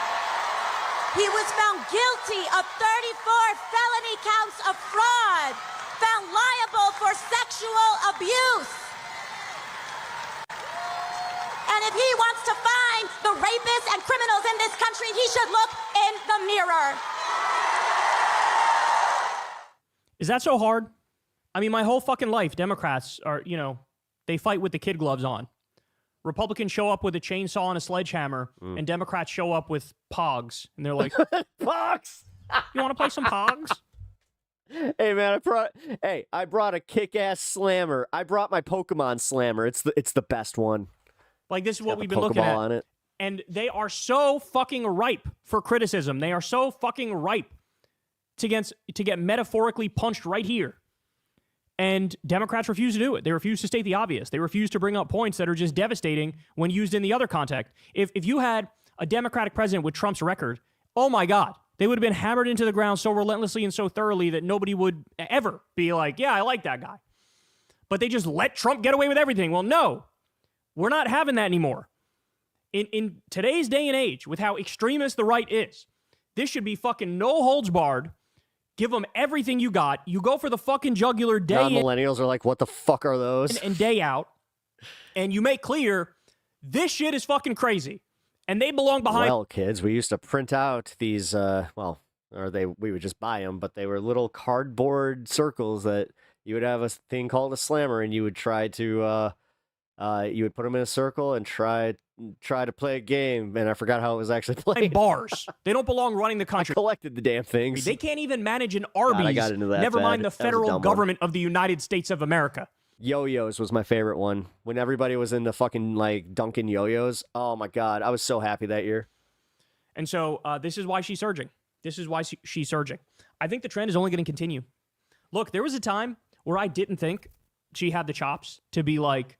guilty of 34 felony counts of fraud, found liable for sexual abuse. And if he wants to find the rapists and criminals in this country, he should look in the mirror. Is that so hard? I mean, my whole fucking life, Democrats are, you know, they fight with the kid gloves on. Republicans show up with a chainsaw and a sledgehammer, and Democrats show up with pogs. And they're like, Pogs! You want to play some pogs? Hey man, I brought a kick-ass slammer. I brought my Pokemon slammer. It's the best one. Like, this is It's what got we've the been looking Pokeball at. on it. And they are so fucking ripe for criticism. They are so fucking ripe to get metaphorically punched right here. And Democrats refuse to do it. They refuse to state the obvious. They refuse to bring up points that are just devastating when used in the other context. If you had a Democratic president with Trump's record, oh my God, they would have been hammered into the ground so relentlessly and so thoroughly that nobody would ever be like, yeah, I like that guy. But they just let Trump get away with everything. Well, no, we're not having that anymore. In today's day and age, with how extremist the right is, this should be fucking no holds barred. Give them everything you got. You go for the fucking jugular day in. Non-millennials are like, what the fuck are those? And day out. And you make clear, this shit is fucking crazy. And they belong behind. Well, kids, we used to print out these, we would just buy them, but they were little cardboard circles that you would have a thing called a slammer, and you would try to, you would put them in a circle and try to play a game, and I forgot how it was actually played. Bars. They don't belong running the country. I collected the damn things. They can't even manage an Arby's. God, I got into that Never mind the That was a federal dumb one. government of the United States of America. Yo-yos was my favorite one. When everybody was into fucking, like, Dunkin' yo-yos. Oh, my God. I was so happy that year. And so this is why she's surging. This is why she's surging. I think the trend is only going to continue. Look, there was a time where I didn't think she had the chops to be, like,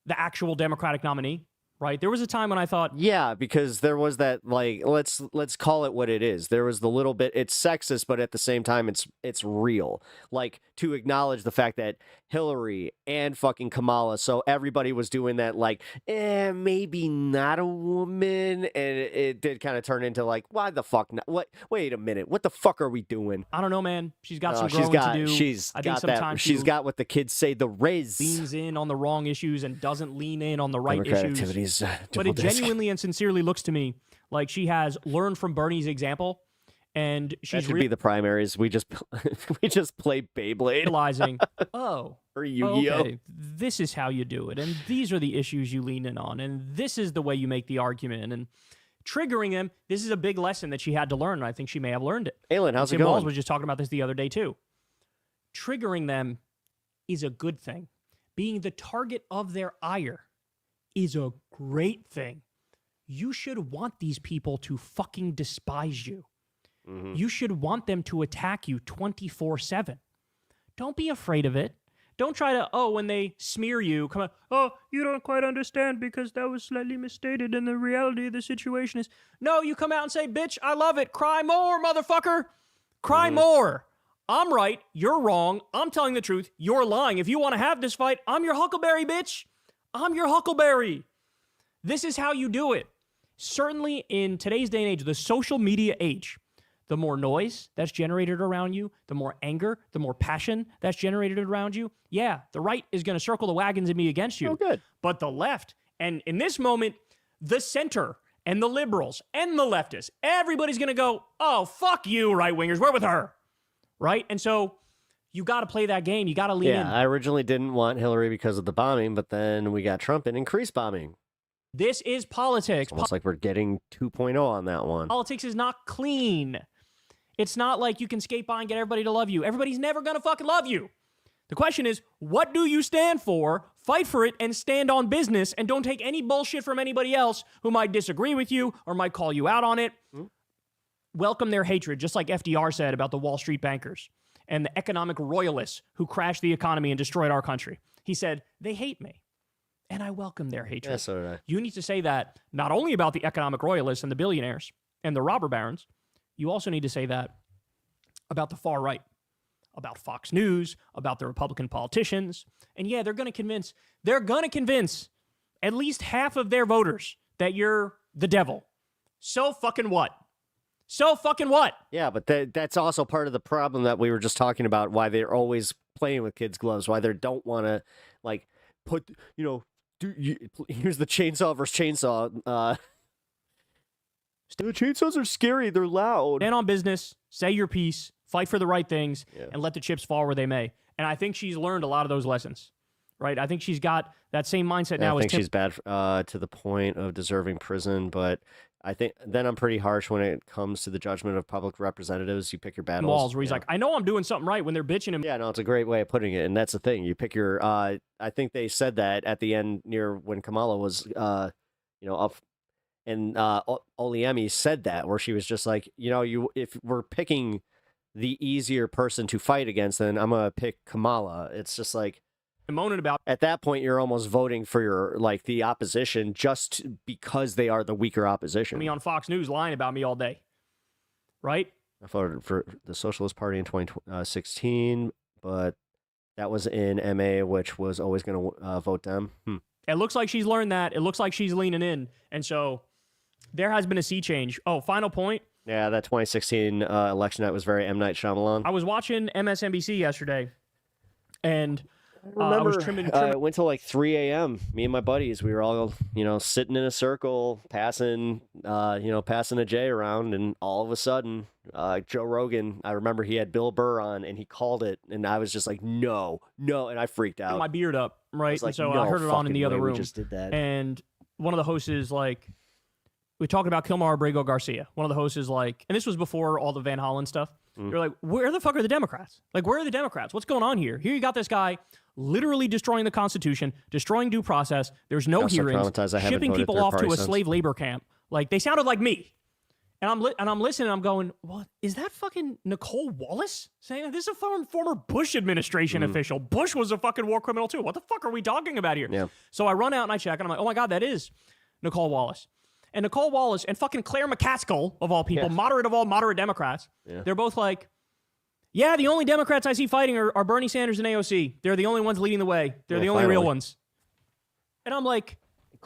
the actual Democratic nominee. Right? There was a time when I thought... Yeah, because there was that, like, let's call it what it is. There was the little bit, it's sexist, but at the same time, it's real. Like, to acknowledge the fact that Hillary and fucking Kamala, so everybody was doing that, like, maybe not a woman, and it did kind of turn into, like, why the fuck not? What? Wait a minute, what the fuck are we doing? I don't know, man. She's got some growing to do. She's got what the kids say, the Riz. Leans in on the wrong issues and doesn't lean in on the right Democratic issues. activities. But it genuinely and sincerely looks to me like she has learned from Bernie's example, and she's That should be the primaries. We just play Beyblade. realizing, oh, or Yu-Gi-Oh. Okay, this is how you do it, and these are the issues you lean in on, and this is the way you make the argument, and triggering him. This is a big lesson that she had to learn, and I think she may have learned it. Aylin, how's it Tim going? Walz was just talking about this the other day too. Triggering them is a good thing. Being the target of their ire is a great thing. You should want these people to fucking despise you. Mm-hmm. You should want them to attack you 24/7. Don't be afraid of it. Don't try to, when they smear you, come on, you don't quite understand because that was slightly misstated and the reality of the situation is, no, you come out and say, bitch, I love it. Cry more, motherfucker. Cry more. I'm right. You're wrong. I'm telling the truth. You're lying. If you want to have this fight, I'm your Huckleberry, bitch. I'm your Huckleberry. This is how you do it. Certainly in today's day and age, the social media age, the more noise that's generated around you, the more anger, the more passion that's generated around you. Yeah, the right is going to circle the wagons and be against you. Oh, good. But the left, and in this moment, the center and the liberals and the leftists, everybody's going to go, oh, fuck you, right-wingers. We're with her. Right? And so you got to play that game. You got to lean in. I originally didn't want Hillary because of the bombing, but then we got Trump and increased bombing. This is politics. It's almost like we're getting 2.0 on that one. Politics is not clean. It's not like you can skate by and get everybody to love you. Everybody's never going to fucking love you. The question is, what do you stand for? Fight for it and stand on business and don't take any bullshit from anybody else who might disagree with you or might call you out on it. Welcome their hatred, just like FDR said about the Wall Street bankers and the economic royalists who crashed the economy and destroyed our country. He said, they hate me, and I welcome their hatred. Yeah, so did I. You need to say that not only about the economic royalists and the billionaires and the robber barons, you also need to say that about the far right, about Fox News, about the Republican politicians. And yeah, they're going to convince at least half of their voters that you're the devil. So fucking what? So fucking what? Yeah, but that's also part of the problem that we were just talking about, why they're always playing with kids' gloves, why they don't want to, like, put, here's the chainsaw versus chainsaw. The chainsaws are scary. They're loud. Stand on business, say your piece, fight for the right things, and let the chips fall where they may. And I think she's learned a lot of those lessons, right? I think she's got that same mindset now. I think she's bad to the point of deserving prison, but I think then I'm pretty harsh when it comes to the judgment of public representatives. You pick your battles. Walls where he's like, I know I'm doing something right when they're bitching him. Yeah, no, it's a great way of putting it, and that's the thing. You pick your. I think they said that at the end near when Kamala was, up, and Oliemi said that where she was just like, if we're picking the easier person to fight against, then I'm gonna pick Kamala. It's just like. Moaning about at that point you're almost voting for your the opposition just because they are the weaker opposition. Me on Fox News lying about me all day, right? I voted for the Socialist Party in 2016, but that was in MA, which was always going to vote them. It looks like she's learned that. It looks like she's leaning in, and so there has been a sea change. Oh, final point. Yeah, that 2016 election night was very M. Night Shyamalan. I was watching MSNBC yesterday, and I was trimming. It went till like 3 a.m. Me and my buddies, we were all, sitting in a circle, passing a J around, and all of a sudden, Joe Rogan, I remember he had Bill Burr on, and he called it, and I was just like, no, and I freaked out. My beard up, right? Like, and so no I heard it on in the other room. We just did that. And one of the hosts is like, we talked about Kilmar Abrego Garcia. One of the hosts is like, and this was before all the Van Hollen stuff. You're like, where the fuck are the Democrats? Like, where are the Democrats? What's going on here? Here you got this guy literally destroying the Constitution, destroying due process. There's no hearings, shipping people off to a slave labor camp. Like, they sounded like me. And I'm listening, and I'm going, what? Is that fucking Nicole Wallace saying that? This is a former Bush administration official. Bush was a fucking war criminal, too. What the fuck are we talking about here? Yeah. So I run out and I check, and I'm like, oh my God, that is Nicole Wallace. And Nicole Wallace and fucking Claire McCaskill, of all people, moderate of all moderate Democrats, they're both like, yeah, the only Democrats I see fighting are Bernie Sanders and AOC. They're the only ones leading the way. They're the only real ones. And I'm like...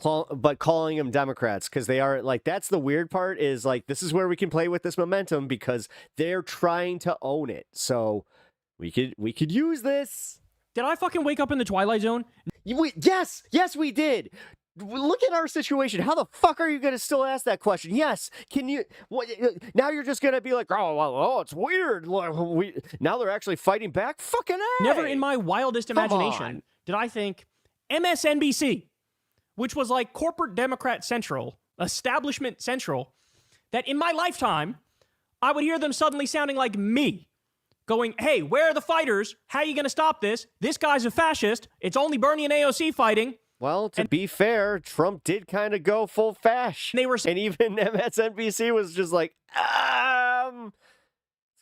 But calling them Democrats, because they are, that's the weird part, is, this is where we can play with this momentum, because they're trying to own it. So we could use this. Did I fucking wake up in the Twilight Zone? Yes, we did. Look at our situation. How the fuck are you going to still ask that question? Yes. Can you... now you're just going to be like, oh, it's weird. Now they're actually fighting back? Fucking A. Never in my wildest imagination did I think MSNBC, which was like corporate Democrat central, establishment central, that in my lifetime, I would hear them suddenly sounding like me. Going, hey, where are the fighters? How are you going to stop this? This guy's a fascist. It's only Bernie and AOC fighting. Well, to be fair, Trump did kind of go full fash. And even MSNBC was just like, it's kind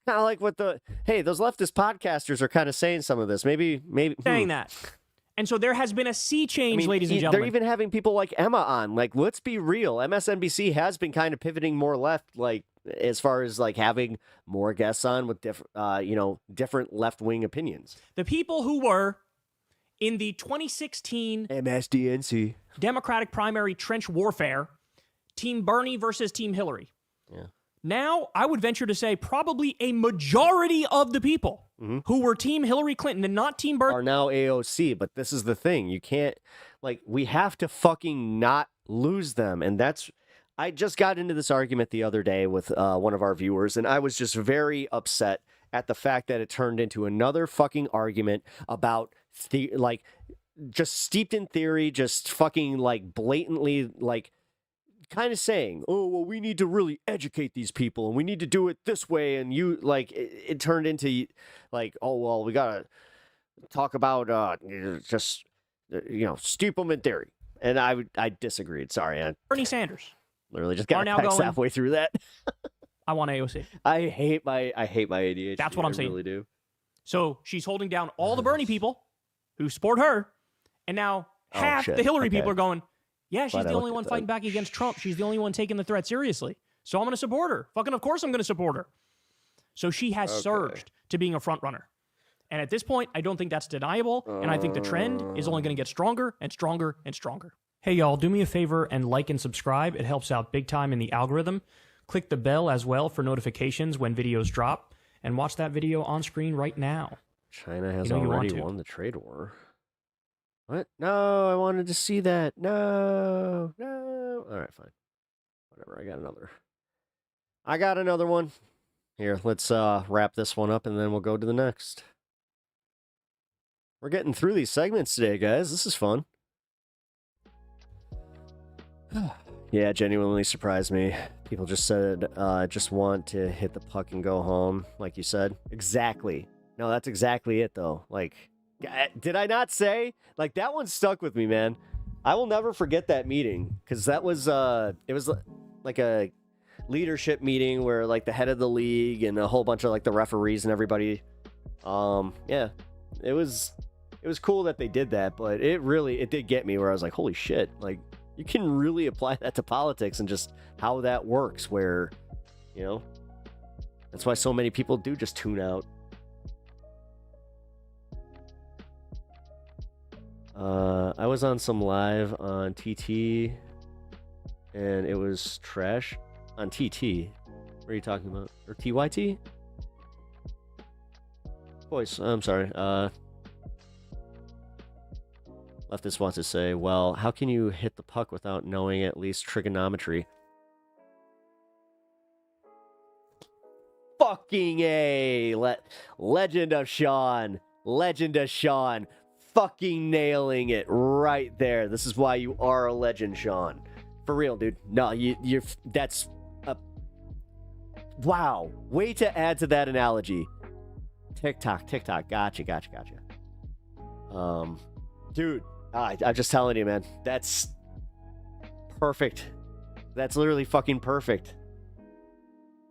of like what those leftist podcasters are kind of saying some of this. Maybe. Saying that. And so there has been a sea change, ladies and gentlemen. They're even having people like Emma on. Like, let's be real. MSNBC has been kind of pivoting more left, as far as having more guests on with different left-wing opinions. The people who were in the 2016 MSDNC Democratic primary trench warfare, Team Bernie versus Team Hillary. Yeah. Now, I would venture to say probably a majority of the people who were Team Hillary Clinton and not Team Bernie are now AOC. But this is the thing. You can't, we have to fucking not lose them. And I just got into this argument the other day with one of our viewers, and I was just very upset at the fact that it turned into another fucking argument about just steeped in theory, just fucking blatantly kind of saying, oh, well, we need to really educate these people and we need to do it this way. And it turned into oh, well, we gotta talk about steep them in theory. And I disagreed. Sorry. Bernie Sanders literally just got text halfway through that. I want AOC. I hate my ADHD. That's what I'm saying. I really do. So she's holding down all the Bernie people who support her, and now half the Hillary people are going, yeah, she's the only one fighting back against Trump. She's the only one taking the threat seriously. So I'm going to support her. Fucking of course I'm going to support her. So she has surged to being a front runner. And at this point, I don't think that's deniable, and I think the trend is only going to get stronger and stronger and stronger. Hey, y'all, do me a favor and like and subscribe. It helps out big time in the algorithm. Click the bell as well for notifications when videos drop, and watch that video on screen right now. China has already won the trade war. What? No, I wanted to see that. No. All right, fine. Whatever, I got another one. Here, let's wrap this one up, and then we'll go to the next. We're getting through these segments today, guys. This is fun. Yeah, genuinely surprised me. People just said, just want to hit the puck and go home, like you said. Exactly. No, that's exactly it, though. Like, did I not say? Like, that one stuck with me, man. I will never forget that meeting, because that was, it was like a leadership meeting where, like, the head of the league and a whole bunch of, like, the referees and everybody, yeah, it was cool that they did that, but it did get me where I was like, holy shit, like, you can really apply that to politics and just how that works, where, you know, that's why so many people do just tune out. I was on some live on TT, and it was trash. On TT? What are you talking about? Or TYT? Voice, I'm sorry. Leftist wants to say, well, how can you hit the puck without knowing at least trigonometry? Fucking A! Legend of Sean. Legend of Sean. Fucking nailing it right there. This is why you are a legend, Sean. For real, dude. No, you're that's a... Wow. Way to add to that analogy. TikTok. Gotcha. Dude, I'm just telling you, man. That's perfect. That's literally fucking perfect.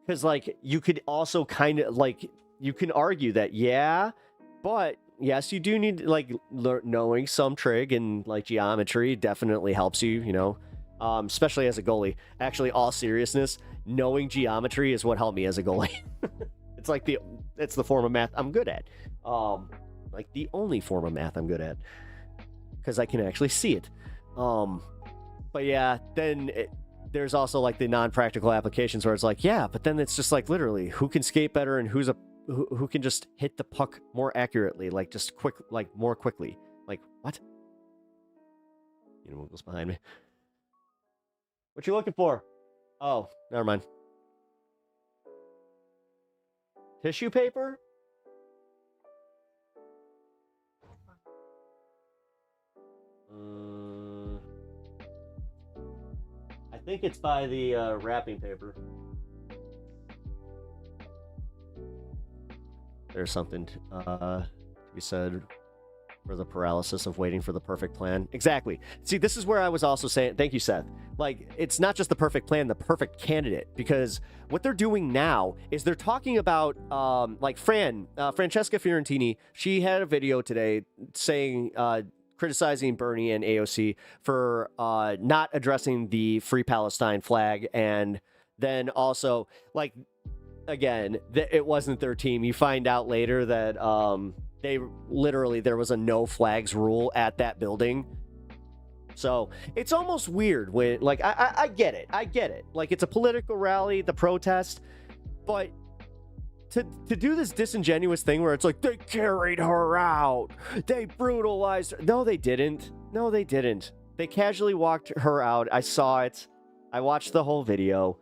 Because, like, you could also kind of, like, you can argue that, yeah, but yes, you do need, like, knowing some trig and, like, geometry definitely helps you, you know, especially as a goalie. Actually, all seriousness, knowing geometry is what helped me as a goalie. It's like it's the form of math I'm good at. Like, the only form of math I'm good at. Because I can actually see it. But yeah, then there's also, like, the non-practical applications where it's like, yeah, but then it's just, like, literally, who can skate better and who can just hit the puck more accurately, like, just more quickly. Like, what? You know what goes behind me? What you looking for? Oh, never mind. Tissue paper? I think it's by the wrapping paper. There's something to be said for the paralysis of waiting for the perfect plan. Exactly. See, this is where I was also saying, thank you, Seth. Like, it's not just the perfect plan, the perfect candidate, because what they're doing now is they're talking about, like, Francesca Fiorentini. She had a video today saying, criticizing Bernie and AOC for not addressing the Free Palestine flag, and then also, like, again, it wasn't their team. You find out later that there was a no flags rule at that building. So it's almost weird when, like, I get it. Like, it's a political rally, the protest, but to do this disingenuous thing where it's like, they carried her out, they brutalized her. No, they didn't. They casually walked her out. I saw it. I watched the whole video.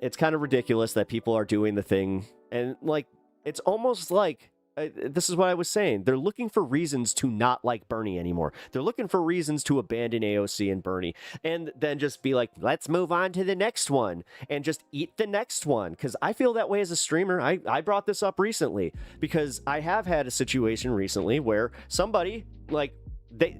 It's kind of ridiculous that people are doing the thing, and, like, it's almost like, this is what I was saying. They're looking for reasons to not like Bernie anymore. They're looking for reasons to abandon AOC and Bernie, and then just be like, let's move on to the next one and just eat the next one. Because I feel that way as a streamer. I brought this up recently because I have had a situation recently where somebody, like, they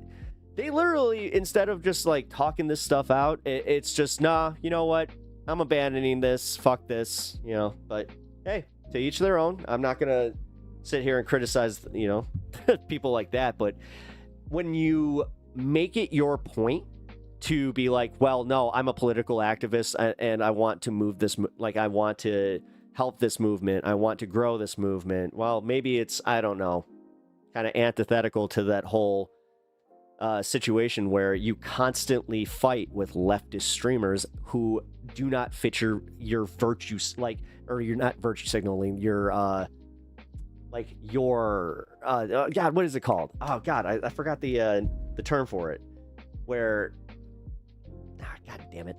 literally, instead of just, like, talking this stuff out, it's just, nah, you know what? I'm abandoning this. Fuck this, you know. But hey, to each their own. I'm not gonna sit here and criticize, you know, people like that. But when you make it your point to be like, well, no, I'm a political activist and I want to move this, like, I want to help this movement, I want to grow this movement. Well, maybe it's, I don't know, kind of antithetical to that whole situation where you constantly fight with leftist streamers who do not fit your virtue, like, or you're not virtue signaling, your like your God, what is it called? Oh God, I forgot the term for it. Where, God damn it,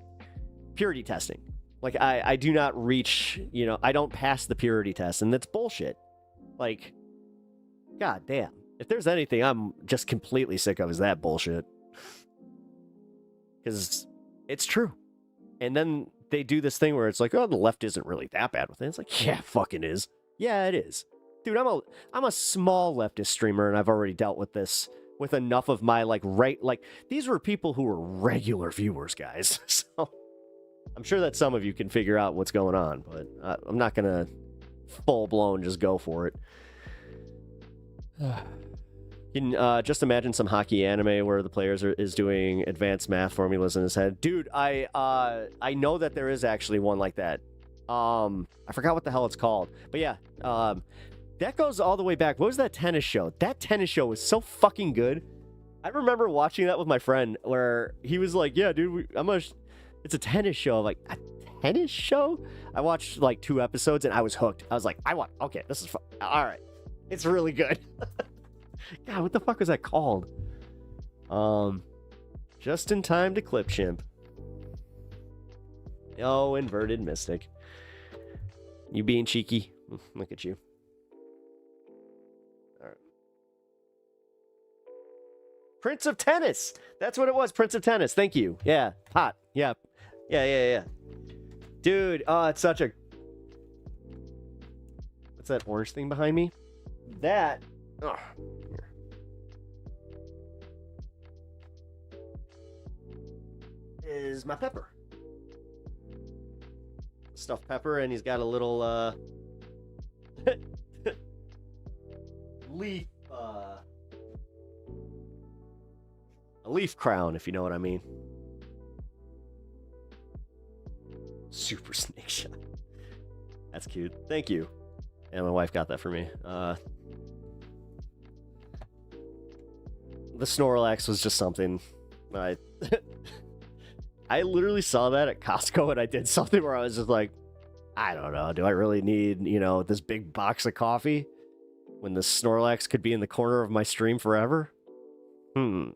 purity testing. Like, I do not reach, you know, I don't pass the purity test, and that's bullshit. Like, God damn. If there's anything I'm just completely sick of, is that bullshit. Because It's true. And then they do this thing where it's like, oh, the left isn't really that bad with it. It's like, yeah, fucking is. Yeah, it is. Dude, I'm a small leftist streamer, and I've already dealt with this with enough of my, these were people who were regular viewers, guys. So I'm sure that some of you can figure out what's going on, but I'm not going to full-blown just go for it. You can just imagine some hockey anime where the players is doing advanced math formulas in his head. Dude, I know that there is actually one like that. I forgot what the hell it's called. But yeah, that goes all the way back. What was that tennis show? That tennis show was so fucking good. I remember watching that with my friend where he was like, yeah, dude, it's a tennis show. I'm like, a tennis show? I watched like 2 episodes and I was hooked. I was like, okay, this is fun. All right. It's really good. God, what the fuck was that called? Just in time to clip chimp. Oh, inverted mystic. You being cheeky. Look at you. All right. Prince of Tennis. That's what it was. Prince of Tennis. Thank you. Yeah. Hot. Yeah. Yeah. Dude, it's such a... What's that orange thing behind me? That... Oh. Here. Is my pepper. Stuffed pepper, and he's got a little leaf a leaf crown, if you know what I mean. Super snake shot. That's cute. Thank you. And my wife got that for me. The Snorlax was just something I literally saw that at Costco, and I did something where I was just like, I don't know, do I really need, this big box of coffee when the Snorlax could be in the corner of my stream forever? Yeah,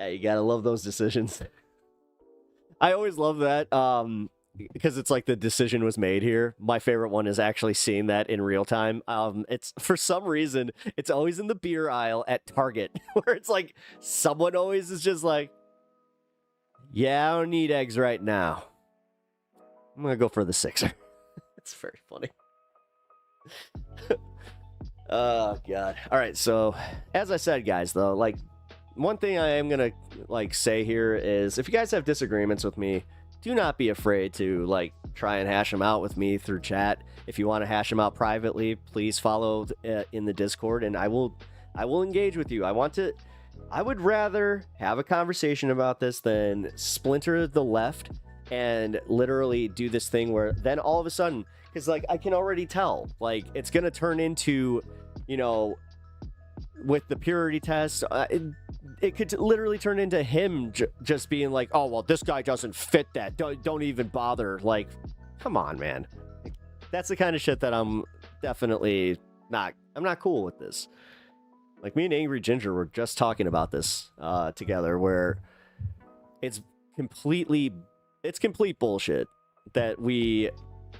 you gotta love those decisions. I always love that, because it's like the decision was made here. My favorite one is actually seeing that in real time. It's for some reason, it's always in the beer aisle at Target, where it's like someone always is just like, yeah, I don't need eggs right now. I'm gonna go for the 6er. It's very funny. Oh god. All right, so as I said, guys, though, like, one thing I am gonna say here is, if you guys have disagreements with me, do not be afraid to try and hash them out with me through chat. If you want to hash them out privately, please follow in the Discord, and I will engage with you. I would rather have a conversation about this than splinter the left and literally do this thing where then all of a sudden, because I can already tell, it's gonna turn into, with the purity test, it could literally turn into him just being like, oh, well, this guy doesn't fit that. Don't even bother. Come on, man. That's the kind of shit that I'm definitely not. I'm not cool with this. Me and Angry Ginger were just talking about this together, where it's complete bullshit that we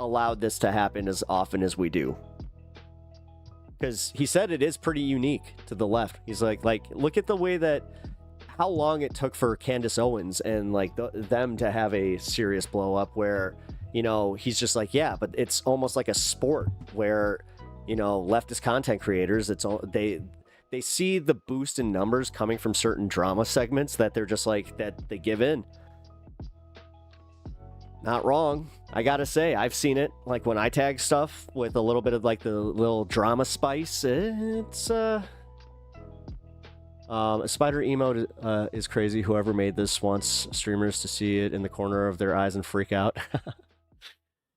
allowed this to happen as often as we do. Because he said it is pretty unique to the left. He's like, look at the way that, how long it took for Candace Owens and them to have a serious blow up where, he's just like, yeah, but it's almost like a sport where, leftist content creators, they see the boost in numbers coming from certain drama segments that they're just that they give in. Not wrong. I gotta say, I've seen it. When I tag stuff with a little bit of the little drama spice, it's a spider emote is crazy. Whoever made this wants streamers to see it in the corner of their eyes and freak out.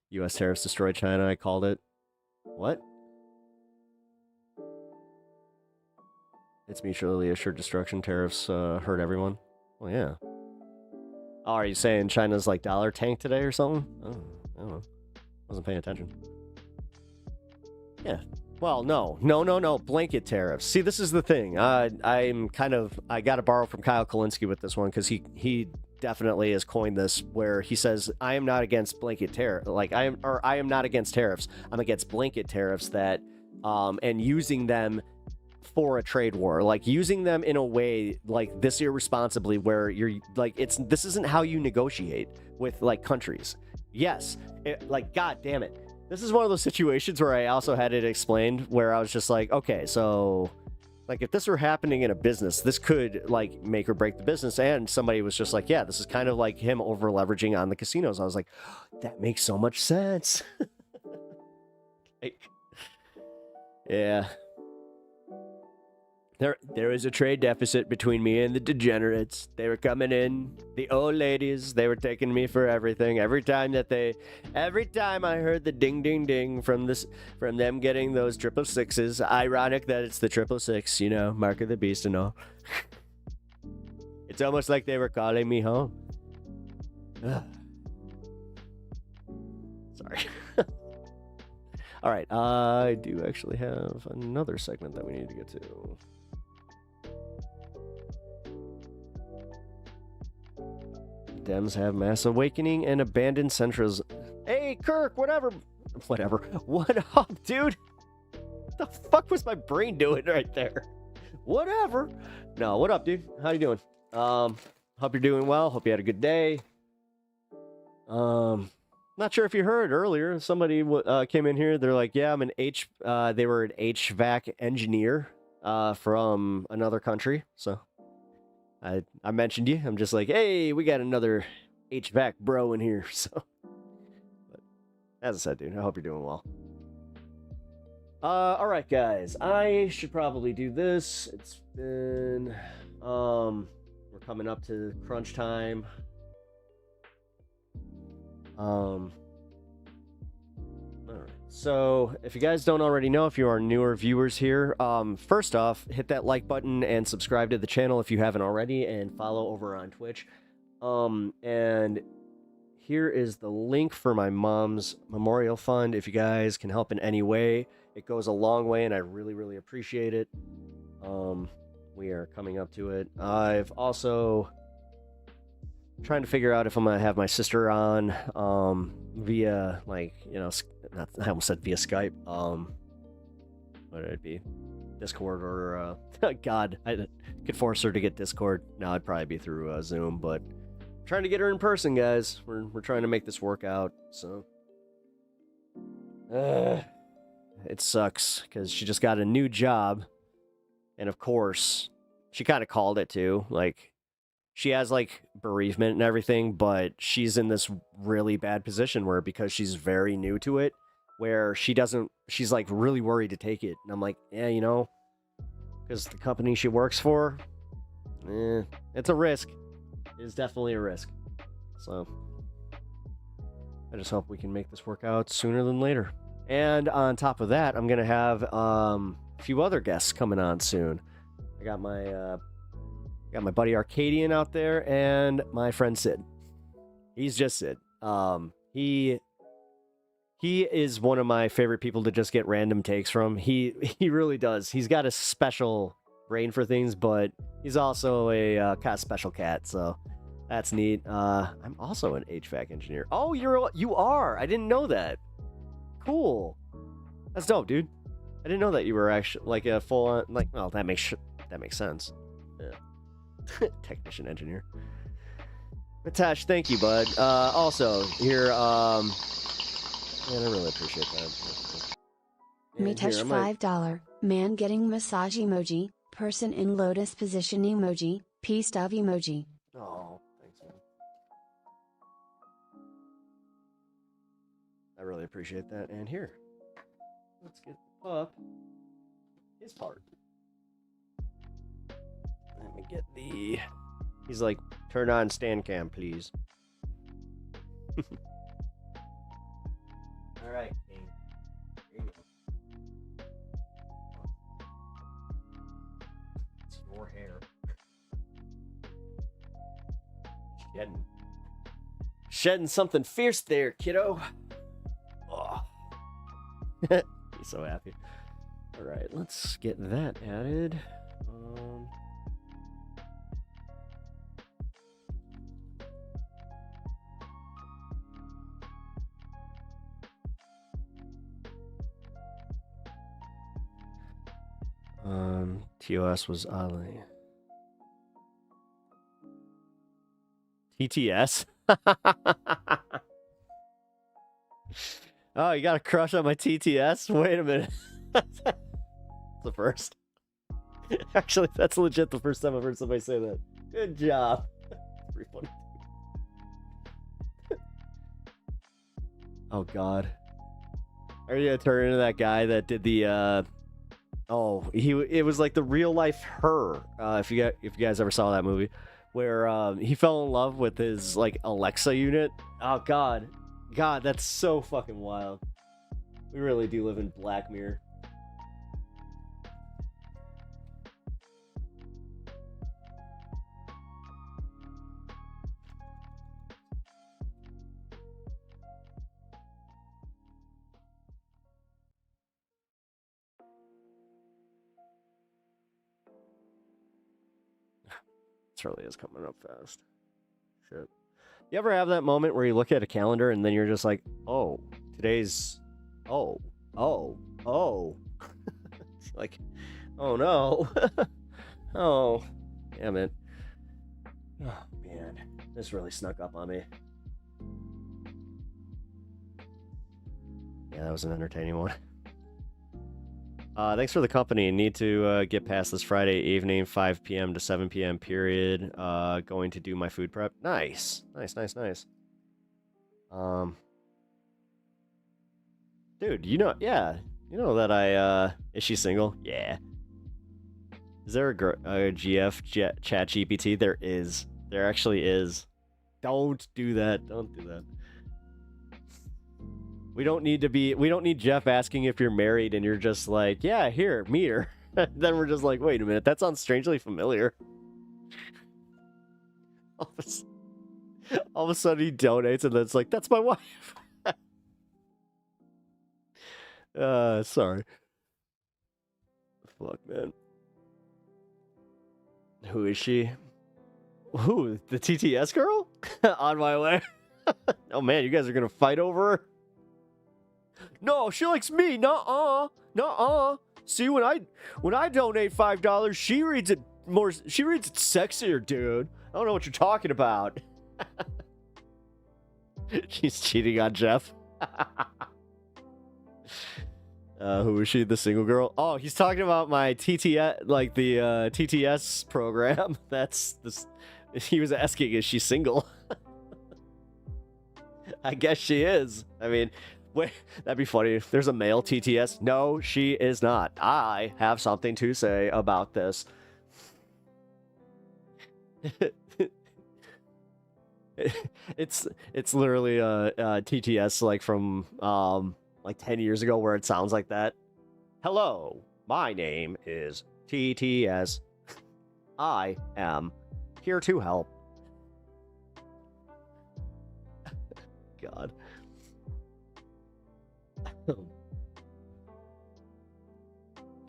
U.S. tariffs destroy China. I called it. What? It's mutually assured destruction. Tariffs hurt everyone. Well, yeah. Oh, are you saying China's dollar tank today or something? Oh, I don't know. Wasn't paying attention. Yeah. Well, no. Blanket tariffs. See, this is the thing. I got to borrow from Kyle Kalinske with this one, because he definitely has coined this, where he says, I am not against blanket tariff. I am not against tariffs. I'm against blanket tariffs that, and using them for a trade war, like using them in a way like this irresponsibly, where you're like, this isn't how you negotiate with like countries. Yes, like, god damn it, this is one of those situations where I also had it explained where I was just like, okay, so like if this were happening in a business, this could like make or break the business. And somebody was just like, yeah, this is kind of like him over leveraging on the casinos. I was like, that makes so much sense. Like, yeah. There was a trade deficit between me and the degenerates. They were coming in, the old ladies, they were taking me for everything. Every time I heard the ding ding ding from them getting those 666s, ironic that it's the 666, you know, mark of the beast and all. It's almost like they were calling me home. Sorry. All right, I do actually have another segment that we need to get to. Dems have mass awakening and abandoned centras. Hey, Kirk, whatever. What up, dude? What the fuck was my brain doing right there? Whatever. No, what up, dude? How you doing? Hope you're doing well. Hope you had a good day. Not sure if you heard earlier, somebody came in here. They're like, yeah, they were an HVAC engineer from another country. So I mentioned you. I'm just like, hey, we got another HVAC bro in here. So, but as I said, dude, I hope you're doing well. All right, guys, I should probably do this. It's been, we're coming up to crunch time. All right. So if you guys don't already know, if you are newer viewers here, first off, hit that like button and subscribe to the channel if you haven't already, and follow over on Twitch. And here is the link for my mom's memorial fund. If you guys can help in any way, it goes a long way, and I really, really appreciate it. We are coming up to it. I've also trying to figure out if I'm gonna have my sister on via, like, you know, I almost said via Skype. What would it be? Discord or God, I could force her to get Discord. No, it'd probably be through Zoom, but I'm trying to get her in person, guys. We're trying to make this work out. So it sucks because she just got a new job, and of course she kind of called it too. Like, she has like bereavement and everything, but she's in this really bad position where, because she's very new to it, where she's like really worried to take it. And I'm like, yeah, you know, because the company she works for, it's a risk. It's definitely a risk. So I just hope we can make this work out sooner than later. And on top of that, I'm going to have a few other guests coming on soon. I got my buddy Arcadian out there, and my friend Sid. He's just Sid. He is one of my favorite people to just get random takes from. He really does. He's got a special brain for things, but he's also a kind of special cat, so that's neat. I'm also an HVAC engineer. Oh, you are? I didn't know that. Cool. That's dope, dude. I didn't know that you were actually like a full on, like, well, that makes sense. Yeah. Technician engineer. Matash, thank you, bud. Also here, man, I really appreciate that. Matash $5. Man getting massage emoji. Person in lotus position emoji. Peace dove emoji. Oh, thanks, man. I really appreciate that. And here, let's get the pup his part. Let me get the... He's like, turn on stand cam, please. All right, King. Here you go. It's your hair. Shedding something fierce there, kiddo. Oh. He's so happy. All right, let's get that added. TOS was oddly. TTS? Oh, you got a crush on my TTS? Wait a minute. The first. Actually, that's legit the first time I've heard somebody say that. Good job. That's pretty funny. Oh, God. Are you gonna turn into that guy that did the, it was like the real life Her, if you guys ever saw that movie, where he fell in love with his like Alexa unit. Oh God, that's so fucking wild. We really do live in Black Mirror. Really is coming up fast. Shit. You ever have that moment where you look at a calendar and then you're just like, oh, today's, oh. It's like, oh no. Oh, damn it. Oh, man. This really snuck up on me. Yeah, that was an entertaining one. Thanks for the company. Need to get past this Friday evening, 5 p.m. to 7 p.m. period. Going to do my food prep. Nice. Dude, you know that I, is she single? Yeah. Is there a GF chat GPT? There is. There actually is. Don't do that. We don't need Jeff asking if you're married and you're just like, yeah, here, meet her. Then we're just like, wait a minute, that sounds strangely familiar. All of a sudden he donates and then it's like, that's my wife. Sorry. Fuck, man. Who is she? Who? The TTS girl? On my way. Oh man, you guys are gonna fight over her? No, she likes me. Nuh-uh. See, when I donate $5, she reads it more. She reads it sexier, dude. I don't know what you're talking about. She's cheating on Jeff. Who is she? The single girl? Oh, he's talking about my TTS, like the TTS program. That's this. He was asking, is she single? I guess she is. I mean. Wait, that'd be funny. There's a male TTS. No, she is not. I have something to say about this. It's literally a TTS like from like 10 years ago where it sounds like that. Hello, my name is TTS. I am here to help. God.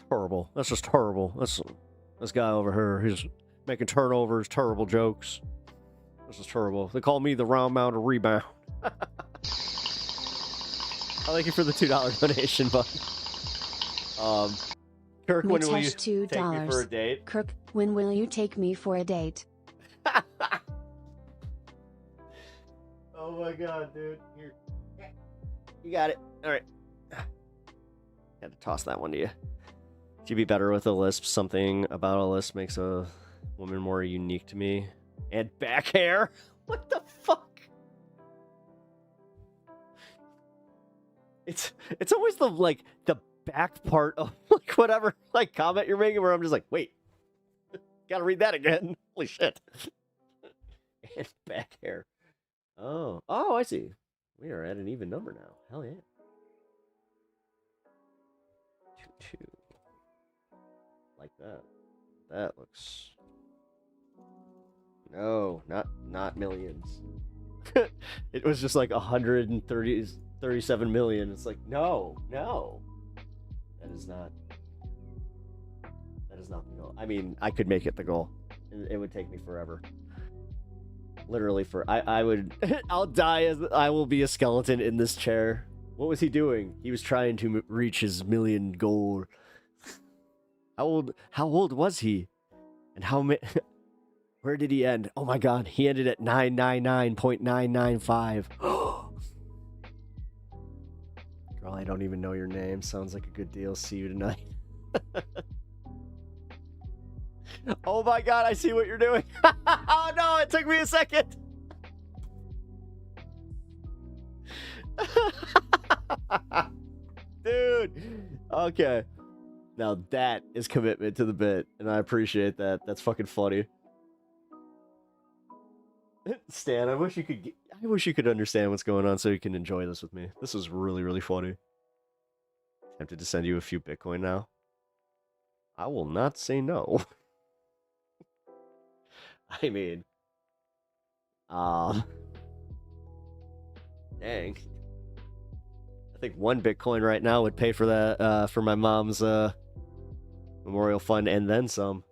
Terrible. That's just terrible. This guy over here, he's making turnovers, terrible jokes. This is terrible. They call me the round mound rebound. Thank you for the $2 donation, bud. Kirk, when will you take me for a date? Kirk, when will you take me for a date? Oh my god, dude. Here. You got it. Alright. Had to toss that one to you. Would you be better with a lisp? Something about a lisp makes a woman more unique to me. And back hair? What the fuck? It's always the back part of like whatever like comment you're making where I'm just like, wait. Gotta read that again. Holy shit. And back hair. Oh, I see. We are at an even number now. Hell yeah. 2-2. Like that. That looks... No, not millions. It was just like 137 million. It's like, no. That is not the goal. I mean, I could make it the goal. It would take me forever. Literally I'll die as I will be a skeleton in this chair. What was he doing? He was trying to reach his million goal. How old was he? And where did he end? Oh my God, he ended at 999.995. Girl, I don't even know your name. Sounds like a good deal. See you tonight. Oh my God, I see what you're doing. Oh no, it took me a second. Dude. Okay. Now that is commitment to the bit, and I appreciate that. That's fucking funny. Stan, I wish you could understand what's going on so you can enjoy this with me. This was really, really funny. Tempted to send you a few Bitcoin now. I will not say no. I mean, dang. I think 1 Bitcoin right now would pay for that, for my mom's memorial fund and then some.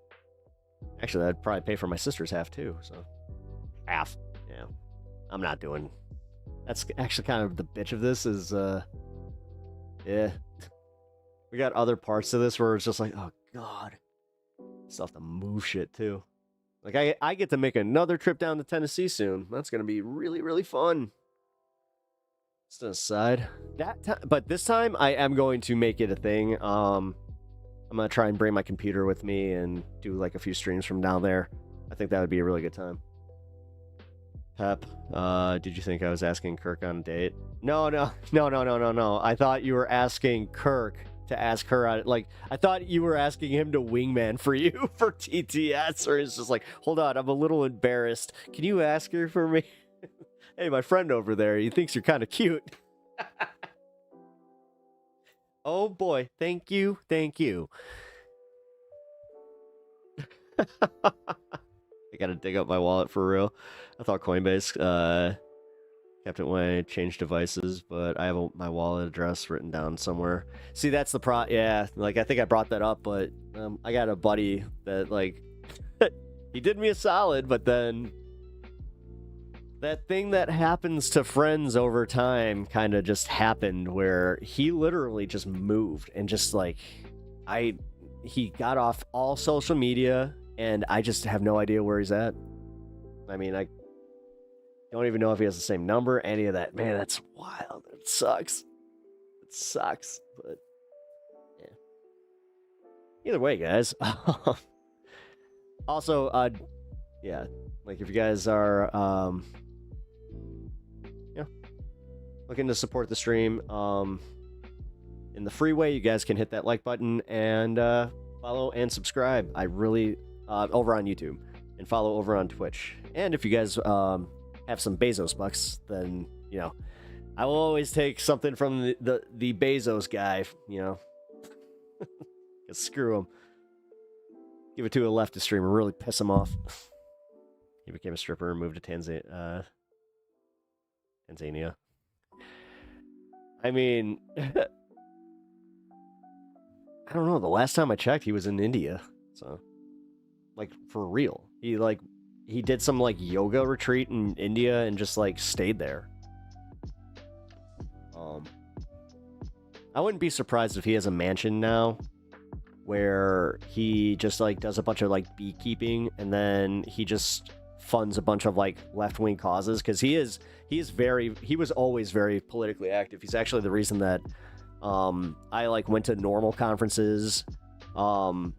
Actually, that'd probably pay for my sister's half too. So half, yeah. I'm not doing. That's actually kind of the bitch of this is, yeah. We got other parts to this where it's just like, oh God, still have to move shit too. Like I get to make another trip down to Tennessee soon. That's gonna be really, really fun. Just an aside. But this time I am going to make it a thing. I'm gonna try and bring my computer with me and do like a few streams from down there. I think that would be a really good time. Pep, did you think I was asking Kirk on a date? No. I thought you were asking Kirk to ask her out. Like, I thought you were asking him to wingman for you for TTS, or it's just like, hold on, I'm a little embarrassed. Can you ask her for me? Hey, my friend over there, he thinks you're kind of cute. Oh boy, thank you. I gotta dig up my wallet for real. I thought Coinbase kept it when I changed devices, but I have my wallet address written down somewhere. See, that's the yeah, like I think I brought that up, but I got a buddy that like he did me a solid, but then that thing that happens to friends over time kind of just happened where he literally just moved and just like he got off all social media and I just have no idea where he's at. I mean, I don't even know if he has the same number, any of that. Man, that's wild. It sucks. But yeah. Either way, guys. Also, yeah, like if you guys are looking to support the stream in the free way, you guys can hit that like button and follow and subscribe. I really over on YouTube and follow over on Twitch. And if you guys have some Bezos bucks, then I will always take something from the Bezos guy. Screw him. Give it to a leftist streamer, really piss him off. He became a stripper and moved to Tanzania. I mean, I don't know. The last time I checked, he was in India. So, like, for real. He did some, like, yoga retreat in India and just, like, stayed there. I wouldn't be surprised if he has a mansion now where he just, like, does a bunch of, like, beekeeping and then he just funds a bunch of, like, left-wing causes, because he was always very politically active. He's actually the reason that I, like, went to normal conferences for,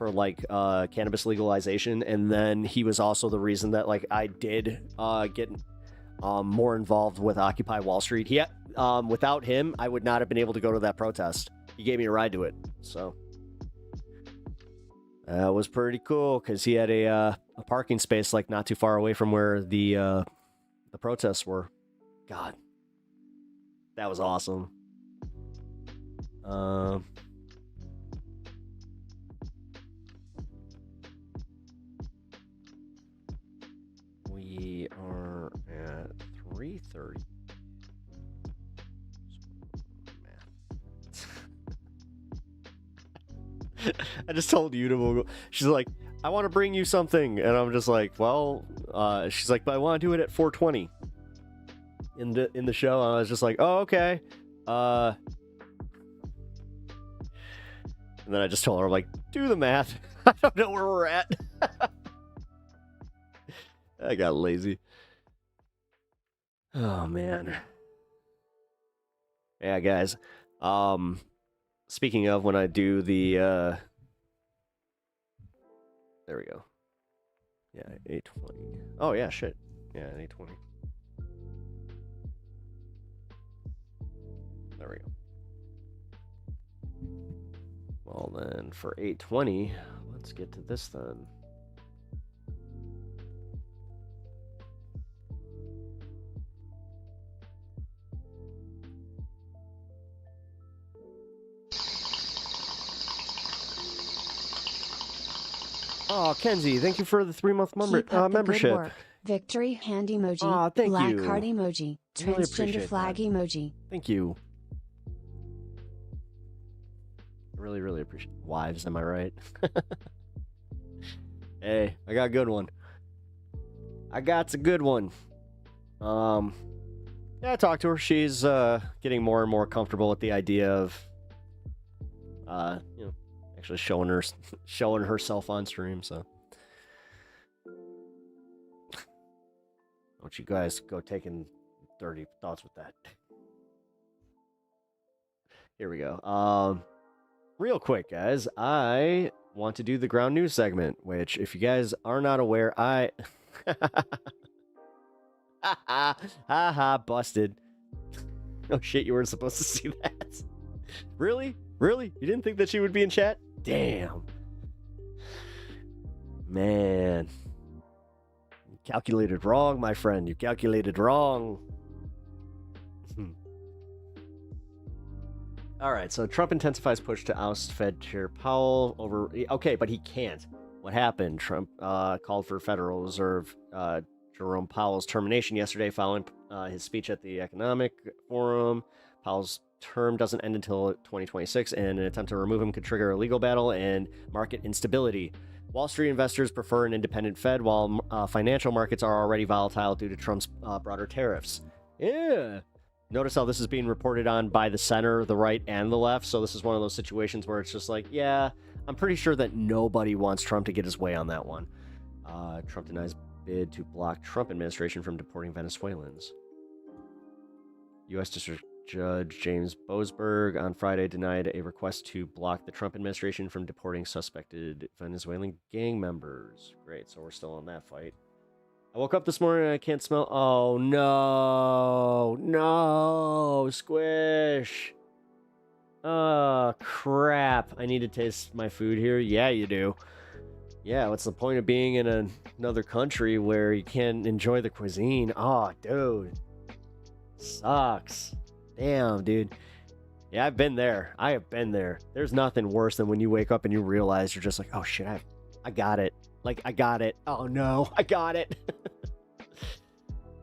like, cannabis legalization, and then he was also the reason that, like, I did get more involved with Occupy Wall Street. Without him, I would not have been able to go to that protest. He gave me a ride to it, so that was pretty cool, because he had a parking space, like, not too far away from where the protests were. God, that was awesome. We are at 3:30. I just told Unable, she's like, I want to bring you something, and I'm just like, well, she's like, but I want to do it at 4:20 in the show. And I was just like, oh, okay. And then I just told her, like, Do the math. I don't know where we're at. I got lazy. Oh, man. Yeah, guys. Speaking of when I do the, there we go. Yeah, 820. Oh, yeah, shit. Yeah, 820. There we go. Well, then, for 820, let's get to this then. Oh, Kenzie, thank you for the 3-month membership. Work. Victory hand emoji. Oh, thank black you. heart emoji. Really Transgender flag that. emoji. Thank you. Really, really appreciate it. Wives, am I right? Hey, I got a good one. Yeah, I talked to her. She's getting more and more comfortable with the idea of actually showing herself on stream, so don't you guys go taking dirty thoughts with that. Here we go. Real quick, guys, I want to do the ground news segment, which, if you guys are not aware, busted. Oh shit, you weren't supposed to see that. Really? You didn't think that she would be in chat? Damn. Man. You calculated wrong, my friend. You calculated wrong. All right, so Trump intensifies push to oust Fed Chair Powell over... Okay, but he can't. What happened? Trump called for Federal Reserve Jerome Powell's termination yesterday following his speech at the Economic Forum. Powell's term doesn't end until 2026, and an attempt to remove him could trigger a legal battle and market instability. Wall Street investors prefer an independent Fed, while financial markets are already volatile due to Trump's broader tariffs. Yeah. Notice how this is being reported on by the center, the right, and the left. So this is one of those situations where it's just like, yeah, I'm pretty sure that nobody wants Trump to get his way on that one. Trump denies bid to block Trump administration from deporting Venezuelans. U.S. District Judge James Boasberg on Friday denied a request to block the Trump administration from deporting suspected Venezuelan gang members. Great, so we're still on that fight. I woke up this morning and I can't smell... Oh, no, Squish. Oh, crap. I need to taste my food here. Yeah, you do. Yeah, what's the point of being in another country where you can't enjoy the cuisine? Oh, dude. Sucks. Damn, dude. Yeah, I've been there. I have been there. There's nothing worse than when you wake up and you realize you're just like, oh, shit, I got it. I got it. Oh, no, I got it.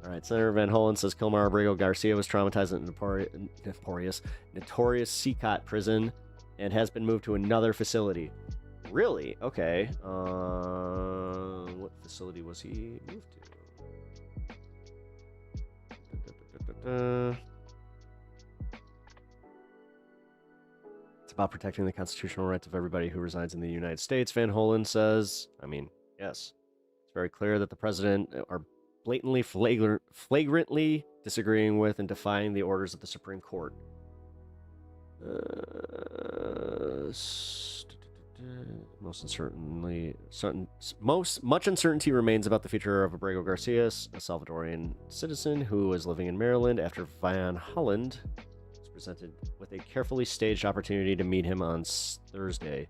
All right, Senator Van Hollen says Kilmar Abrego Garcia was traumatized at notorious Seacot prison and has been moved to another facility. Really? Okay. What facility was he moved to? It's about protecting the constitutional rights of everybody who resides in the United States, Van Hollen says. I mean, yes. It's very clear that the president are blatantly, flagrantly disagreeing with and defying the orders of the Supreme Court. Much uncertainty remains about the future of Abrego Garcia, a Salvadorian citizen who was living in Maryland after Van Hollen was presented with a carefully staged opportunity to meet him on Thursday.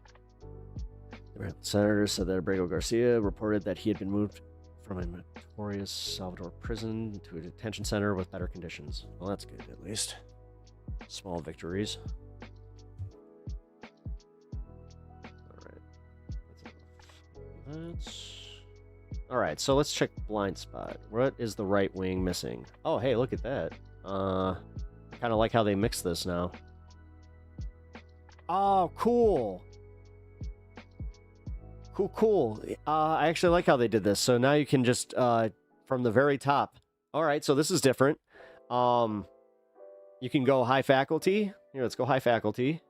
The senator said that Abrego Garcia reported that he had been moved from a notorious Salvador prison to a detention center with better conditions. Well, that's good, at least. Small victories. Alright, so let's check blind spot. What is the right wing missing? Oh, hey, look at that. I kind of like how they mix this now. Oh, cool. Cool. I actually like how they did this. So now you can just, from the very top. Alright, so this is different. You can go high faculty. Here, let's go high faculty.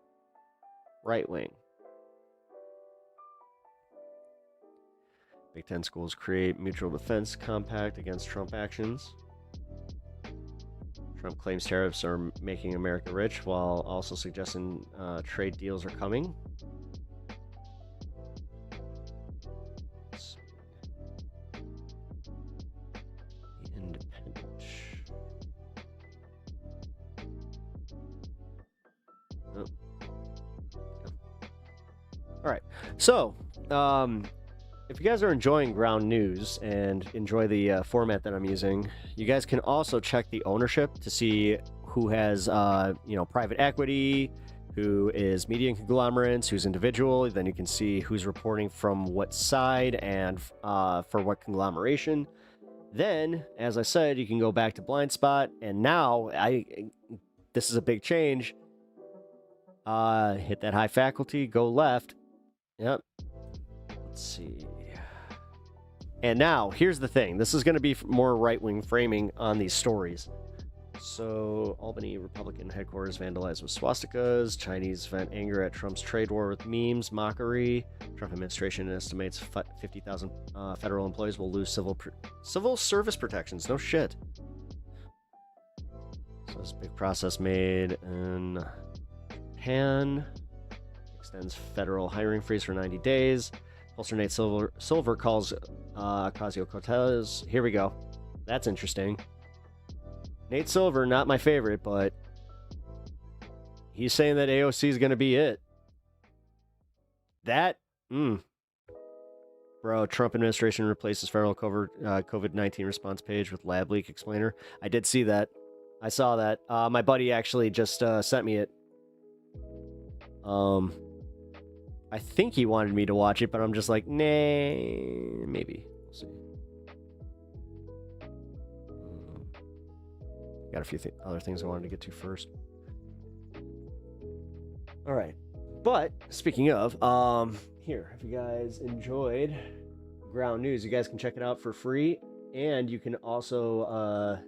Right wing. Big Ten schools create mutual defense compact against Trump actions. Trump claims tariffs are making America rich while also suggesting trade deals are coming. Independent. Oh. All right. So, if you guys are enjoying Ground News and enjoy the format that I'm using, you guys can also check the ownership to see who has, private equity, who is media conglomerates, who's individual. Then you can see who's reporting from what side and for what conglomeration. Then, as I said, you can go back to Blind Spot, and now this is a big change. Hit that high faculty, go left. Yep. Let's see. And now, here's the thing. This is going to be more right-wing framing on these stories. So, Albany Republican headquarters vandalized with swastikas. Chinese vent anger at Trump's trade war with memes, mockery. Trump administration estimates 50,000 federal employees will lose civil service protections. No shit. So, this big process made in Japan. Extends federal hiring freeze for 90 days. Pollster Nate Silver calls Ocasio-Cortez. Here we go. That's interesting. Nate Silver, not my favorite, but he's saying that AOC is going to be it. Bro, Trump administration replaces federal COVID-19 response page with lab leak explainer. I did see that. I saw that. My buddy actually just sent me it. I think he wanted me to watch it, but I'm just like, nah, maybe. We'll see. Got a few other things I wanted to get to first. All right. But, speaking of, here, if you guys enjoyed Ground News, you guys can check it out for free, and you can also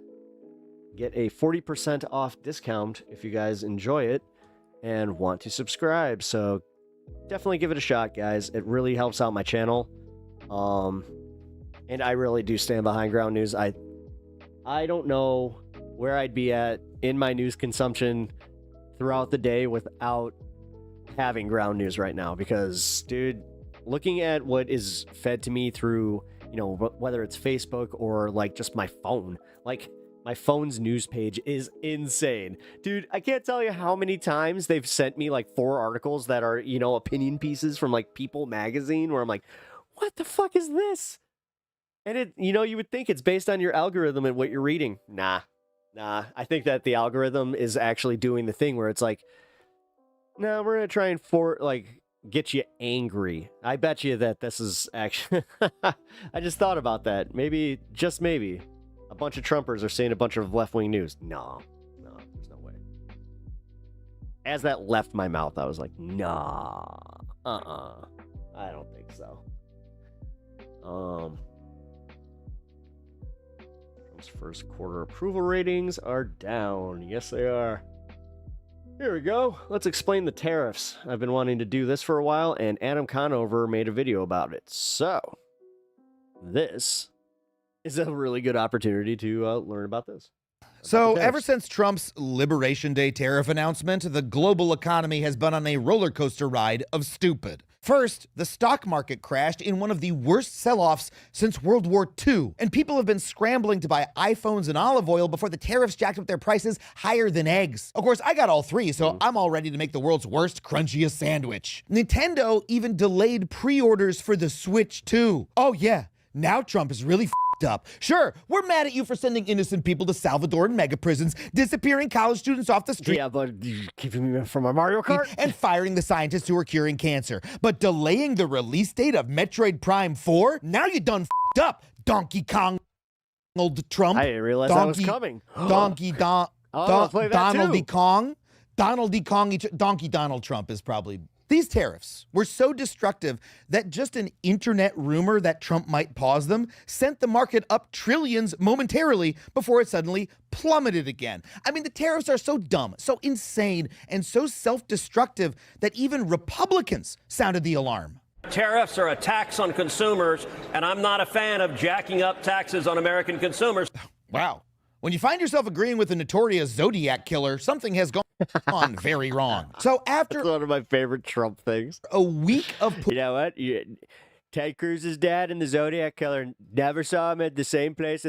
get a 40% off discount if you guys enjoy it and want to subscribe. So, definitely give it a shot, guys. It really helps out my channel. And I really do stand behind Ground News. I don't know where I'd be at in my news consumption throughout the day without having Ground News right now. Because, dude, looking at what is fed to me through, whether it's Facebook or like just my phone, like my phone's news page is insane. Dude, I can't tell you how many times they've sent me like 4 articles that are, opinion pieces from like People magazine where I'm like, what the fuck is this? And it, you would think it's based on your algorithm and what you're reading. Nah. I think that the algorithm is actually doing the thing where it's like, no, we're going to try and get you angry. I bet you that this is actually, I just thought about that. Maybe, just maybe, a bunch of Trumpers are saying a bunch of left-wing news. No, there's no way. As that left my mouth, I was like, nah, I don't think so. Trump's first quarter approval ratings are down. Yes, they are. Here we go. Let's explain the tariffs. I've been wanting to do this for a while, and Adam Conover made a video about it. So, this is a really good opportunity to learn about this. So ever since Trump's Liberation Day tariff announcement, the global economy has been on a roller coaster ride of stupid. First, the stock market crashed in one of the worst sell-offs since World War II, and people have been scrambling to buy iPhones and olive oil before the tariffs jacked up their prices higher than eggs. Of course, I got all 3, so I'm all ready to make the world's worst, crunchiest sandwich. Nintendo even delayed pre-orders for the Switch 2. Oh yeah, now Trump is really up. Sure, we're mad at you for sending innocent people to Salvadoran mega prisons, disappearing college students off the street. Yeah, but keeping me from a Mario Kart? And firing the scientists who are curing cancer. But delaying the release date of Metroid Prime 4? Now you done f***ed up, Donkey Kong Trump. I didn't realize that was coming. Donald D. Kong. Donald D. Kong. Donkey Donald Trump is probably... These tariffs were so destructive that just an internet rumor that Trump might pause them sent the market up trillions momentarily before it suddenly plummeted again. I mean, the tariffs are so dumb, so insane, and so self-destructive that even Republicans sounded the alarm. Tariffs are a tax on consumers, and I'm not a fan of jacking up taxes on American consumers. Wow. When you find yourself agreeing with the notorious Zodiac killer, something has gone very wrong. So after That's one of my favorite Trump things. A week of you know what? Ted Cruz's dad and the Zodiac killer never saw him at the same place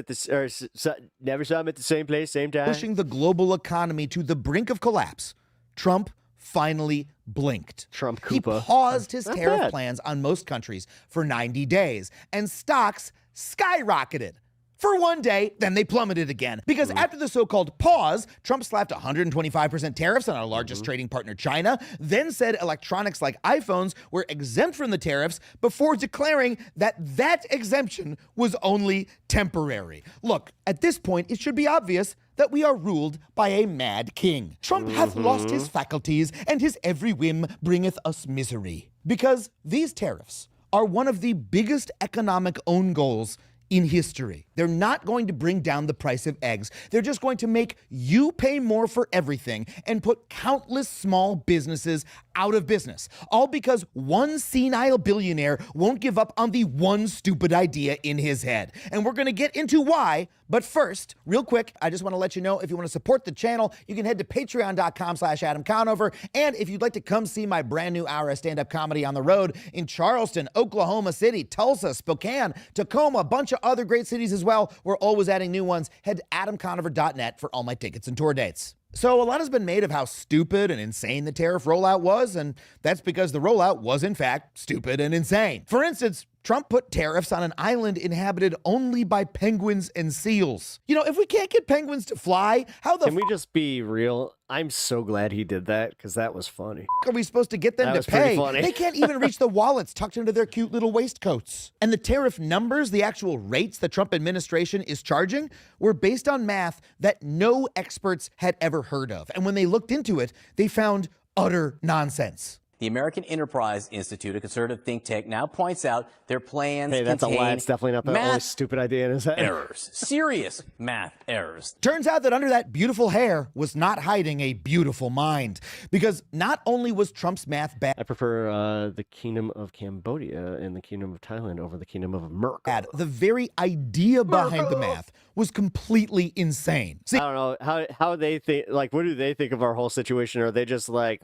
never saw him at the same place, same time. Pushing the global economy to the brink of collapse, Trump finally blinked. He paused his tariff plans on most countries for 90 days, and stocks skyrocketed. For one day, then they plummeted again. Because after the so-called pause, Trump slapped 125% tariffs on our largest trading partner, China, then said electronics like iPhones were exempt from the tariffs before declaring that that exemption was only temporary. Look, at this point, it should be obvious that we are ruled by a mad king. Trump hath lost his faculties, and his every whim bringeth us misery. Because these tariffs are one of the biggest economic own goals in history. They're not going to bring down the price of eggs. They're just going to make you pay more for everything and put countless small businesses out of business. All because one senile billionaire won't give up on the one stupid idea in his head. And we're going to get into why. But first, real quick, I just want to let you know, if you want to support the channel, you can head to patreon.com/Adam Conover. And if you'd like to come see my brand new hour of stand-up comedy on the road in Charleston, Oklahoma City, Tulsa, Spokane, Tacoma, a bunch of other great cities as well, we're always adding new ones. Head to adamconover.net for all my tickets and tour dates. So a lot has been made of how stupid and insane the tariff rollout was, and that's because the rollout was in fact stupid and insane. For instance, Trump put tariffs on an island inhabited only by penguins and seals. You know, if we can't get penguins to fly, how the Can we just be real? I'm so glad he did that, because that was funny. Are we supposed to get them to pay? They can't even reach the wallets tucked into their cute little waistcoats. And the tariff numbers, the actual rates the Trump administration is charging, were based on math that no experts had ever heard of. And when they looked into it, they found utter nonsense. The American Enterprise Institute, a conservative think tank, now points out their plans Hey, that's a lie. It's definitely not the only stupid idea in his head. errors, serious math errors. Turns out that under that beautiful hair was not hiding a beautiful mind. Because not only was Trump's math bad, I prefer the Kingdom of Cambodia and the Kingdom of Thailand over the Kingdom of America. The very idea behind the math was completely insane. See, I don't know how they think, like, what do they think of our whole situation? Are they just like,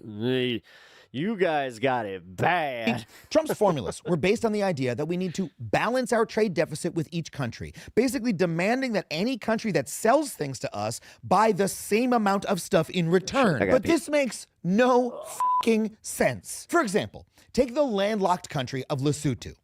you guys got it bad? Trump's formulas were based on the idea that we need to balance our trade deficit with each country, basically demanding that any country that sells things to us buy the same amount of stuff in return. But this makes no fucking sense. For example, take the landlocked country of Lesotho.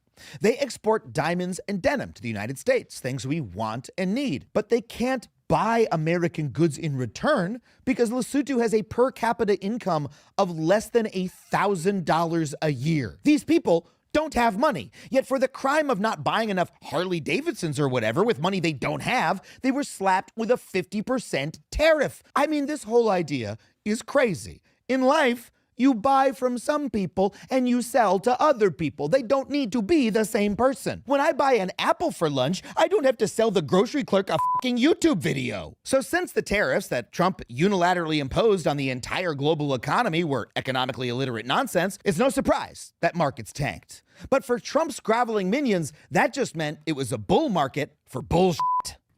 They export diamonds and denim to the United States, things we want and need, but they can't buy American goods in return because Lesotho has a per capita income of less than $1,000 a year. These people don't have money, yet for the crime of not buying enough Harley Davidsons or whatever with money they don't have, they were slapped with a 50% tariff. I mean, this whole idea is crazy. In life, you buy from some people and you sell to other people. They don't need to be the same person. When I buy an apple for lunch, I don't have to sell the grocery clerk a fucking YouTube video. So since the tariffs that Trump unilaterally imposed on the entire global economy were economically illiterate nonsense, it's no surprise that markets tanked. But for Trump's groveling minions, that just meant it was a bull market for bullshit.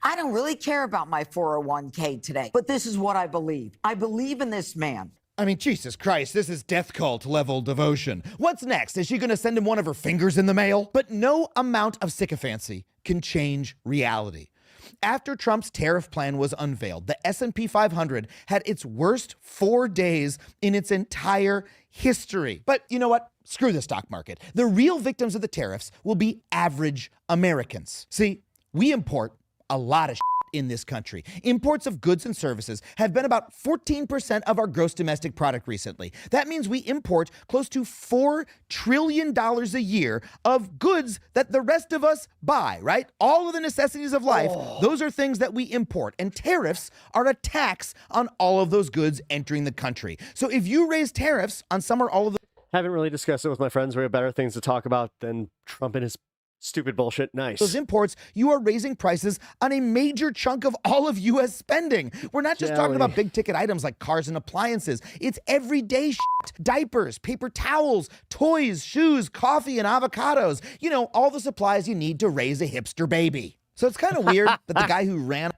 I don't really care about my 401k today, but this is what I believe. I believe in this man. I mean, Jesus Christ, this is death cult level devotion. What's next? Is she going to send him one of her fingers in the mail? But no amount of sycophancy can change reality. After Trump's tariff plan was unveiled, the S&P 500 had its worst 4 days in its entire history. But you know what? Screw the stock market. The real victims of the tariffs will be average Americans. See, we import a lot of in this country. Imports of goods and services have been about 14% of our gross domestic product recently. That means we import close to $4 trillion a year of goods that the rest of us buy, right? All of the necessities of life, those are things that we import. And tariffs are a tax on all of those goods entering the country. So if you raise tariffs on some or all of the... Haven't really discussed it with my friends. We have better things to talk about than Trump and his Stupid bullshit. Nice. Those imports, you are raising prices on a major chunk of all of U.S. spending. We're not just talking about big ticket items like cars and appliances. It's everyday shit. Diapers, paper towels, toys, shoes, coffee, and avocados. You know, all the supplies you need to raise a hipster baby. So it's kind of weird that the guy who ran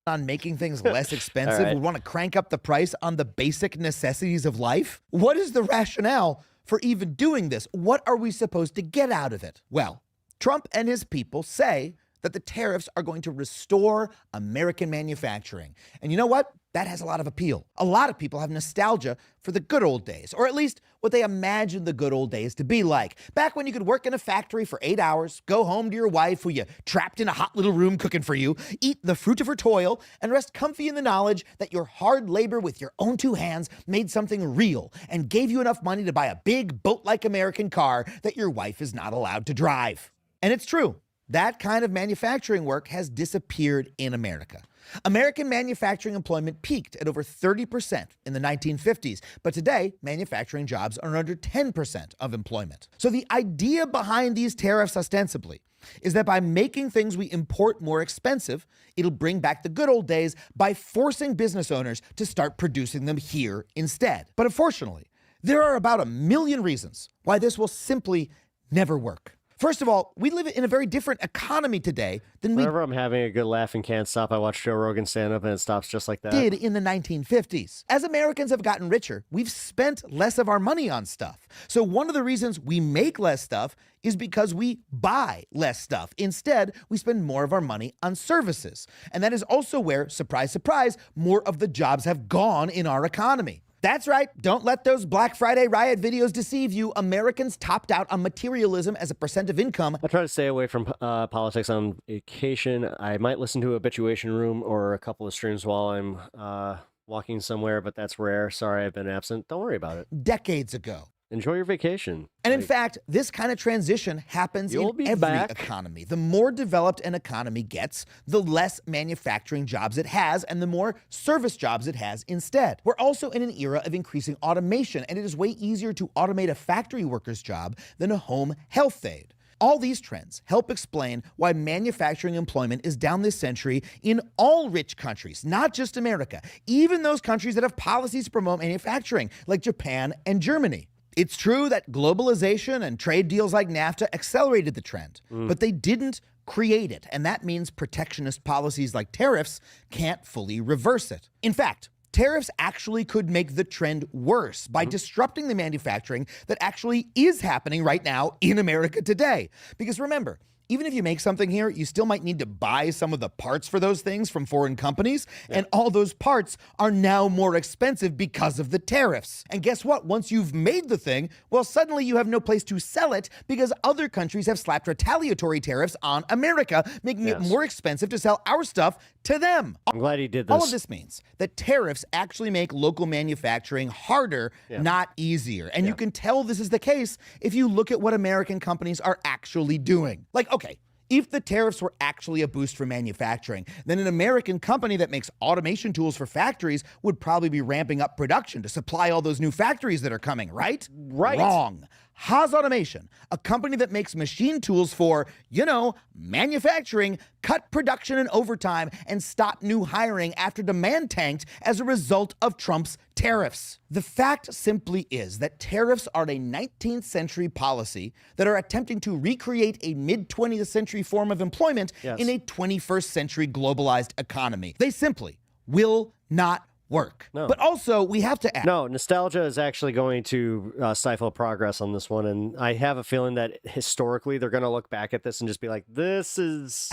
on making things less expensive would want to crank up the price on the basic necessities of life. What is the rationale for even doing this? What are we supposed to get out of it? Well, Trump and his people say that the tariffs are going to restore American manufacturing. And you know what? That has a lot of appeal. A lot of people have nostalgia for the good old days, or at least what they imagine the good old days to be like. Back when you could work in a factory for 8 hours, go home to your wife who you trapped in a hot little room cooking for you, eat the fruit of her toil, and rest comfy in the knowledge that your hard labor with your own 2 hands made something real and gave you enough money to buy a big boat-like American car that your wife is not allowed to drive. And it's true. That kind of manufacturing work has disappeared in America. American manufacturing employment peaked at over 30% in the 1950s, but today, manufacturing jobs are under 10% of employment. So the idea behind these tariffs ostensibly is that by making things we import more expensive, it'll bring back the good old days by forcing business owners to start producing them here instead. But unfortunately, there are about 1 million reasons why this will simply never work. First of all, we live in a very different economy today than we Whenever I'm having a good laugh and can't stop, I watch Joe Rogan stand up and it stops just like that. Did in the 1950s. As Americans have gotten richer, we've spent less of our money on stuff. So one of the reasons we make less stuff is because we buy less stuff. Instead, we spend more of our money on services. And that is also where, surprise, surprise, more of the jobs have gone in our economy. That's right. Don't let those Black Friday riot videos deceive you. Americans topped out on materialism as a percent of income. I try to stay away from politics on vacation. I might listen to Habituation Room or a couple of streams while I'm walking somewhere, but that's rare. Sorry, I've been absent. Don't worry about it. Decades ago. Enjoy your vacation. And in fact, this kind of transition happens in every economy. The more developed an economy gets, the less manufacturing jobs it has and the more service jobs it has instead. We're also in an era of increasing automation, and it is way easier to automate a factory worker's job than a home health aide. All these trends help explain why manufacturing employment is down this century in all rich countries, not just America, even those countries that have policies to promote manufacturing, like Japan and Germany. It's true that globalization and trade deals like NAFTA accelerated the trend, but they didn't create it, and that means protectionist policies like tariffs can't fully reverse it. In fact, tariffs actually could make the trend worse by disrupting the manufacturing that actually is happening right now in America today. Because remember, even if you make something here, you still might need to buy some of the parts for those things from foreign companies, and all those parts are now more expensive because of the tariffs. And guess what? Once you've made the thing, well, suddenly you have no place to sell it because other countries have slapped retaliatory tariffs on America, making it more expensive to sell our stuff to them. I'm glad he did this. All of this means that tariffs actually make local manufacturing harder, not easier. And you can tell this is the case if you look at what American companies are actually doing. Like, okay, if the tariffs were actually a boost for manufacturing, then an American company that makes automation tools for factories would probably be ramping up production to supply all those new factories that are coming, right? Right. Wrong. Haas Automation, a company that makes machine tools for, you know, manufacturing, cut production and overtime and stop new hiring after demand tanked as a result of Trump's tariffs. The fact simply is that tariffs are a 19th century policy that are attempting to recreate a mid-20th century form of employment in a 21st century globalized economy. They simply will not work. No. But also, we have to add... No, nostalgia is actually going to stifle progress on this one, and I have a feeling that historically they're going to look back at this and just be like, this is...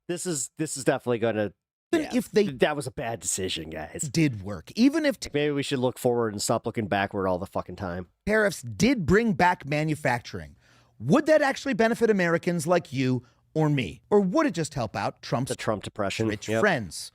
This is definitely going to... if they... That was a bad decision, guys. Did work. Even if... Maybe we should look forward and stop looking backward all the fucking time. Tariffs did bring back manufacturing. Would that actually benefit Americans like you or me? Or would it just help out Trump's the Trump depression rich friends?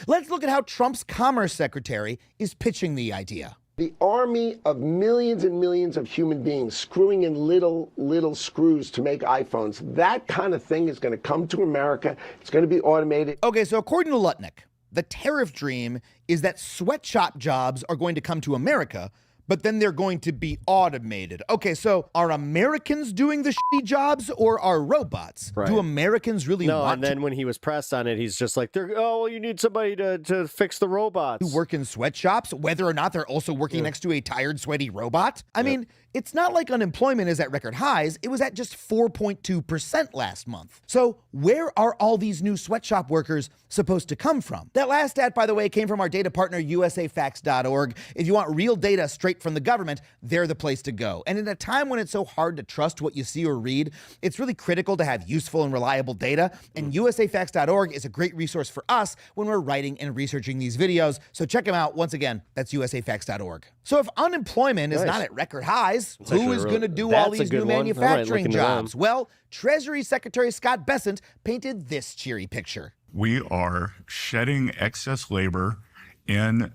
Let's look at how Trump's Commerce Secretary is pitching the idea. The army of millions and millions of human beings screwing in little screws to make iPhones, that kind of thing is going to come to America. It's going to be automated. Okay, so according to Lutnick, the tariff dream is that sweatshop jobs are going to come to America, but then they're going to be automated. Okay, so are Americans doing the shitty jobs or are robots? Right. Do Americans really No, want and then when he was pressed on it, he's just like, oh, well, you need somebody to fix the robots. who work in sweatshops, whether or not they're also working next to a tired, sweaty robot? I mean, it's not like unemployment is at record highs. It was at just 4.2% last month. So where are all these new sweatshop workers supposed to come from? That last stat, by the way, came from our data partner, usafacts.org. If you want real data straight from the government, they're the place to go. And in a time when it's so hard to trust what you see or read, it's really critical to have useful and reliable data. And usafacts.org is a great resource for us when we're writing and researching these videos. So check them out. Once again, that's usafacts.org. So if unemployment is not at record highs, who is going to do all these new manufacturing jobs? Well, Treasury Secretary Scott Bessent painted this cheery picture. We are shedding excess labor in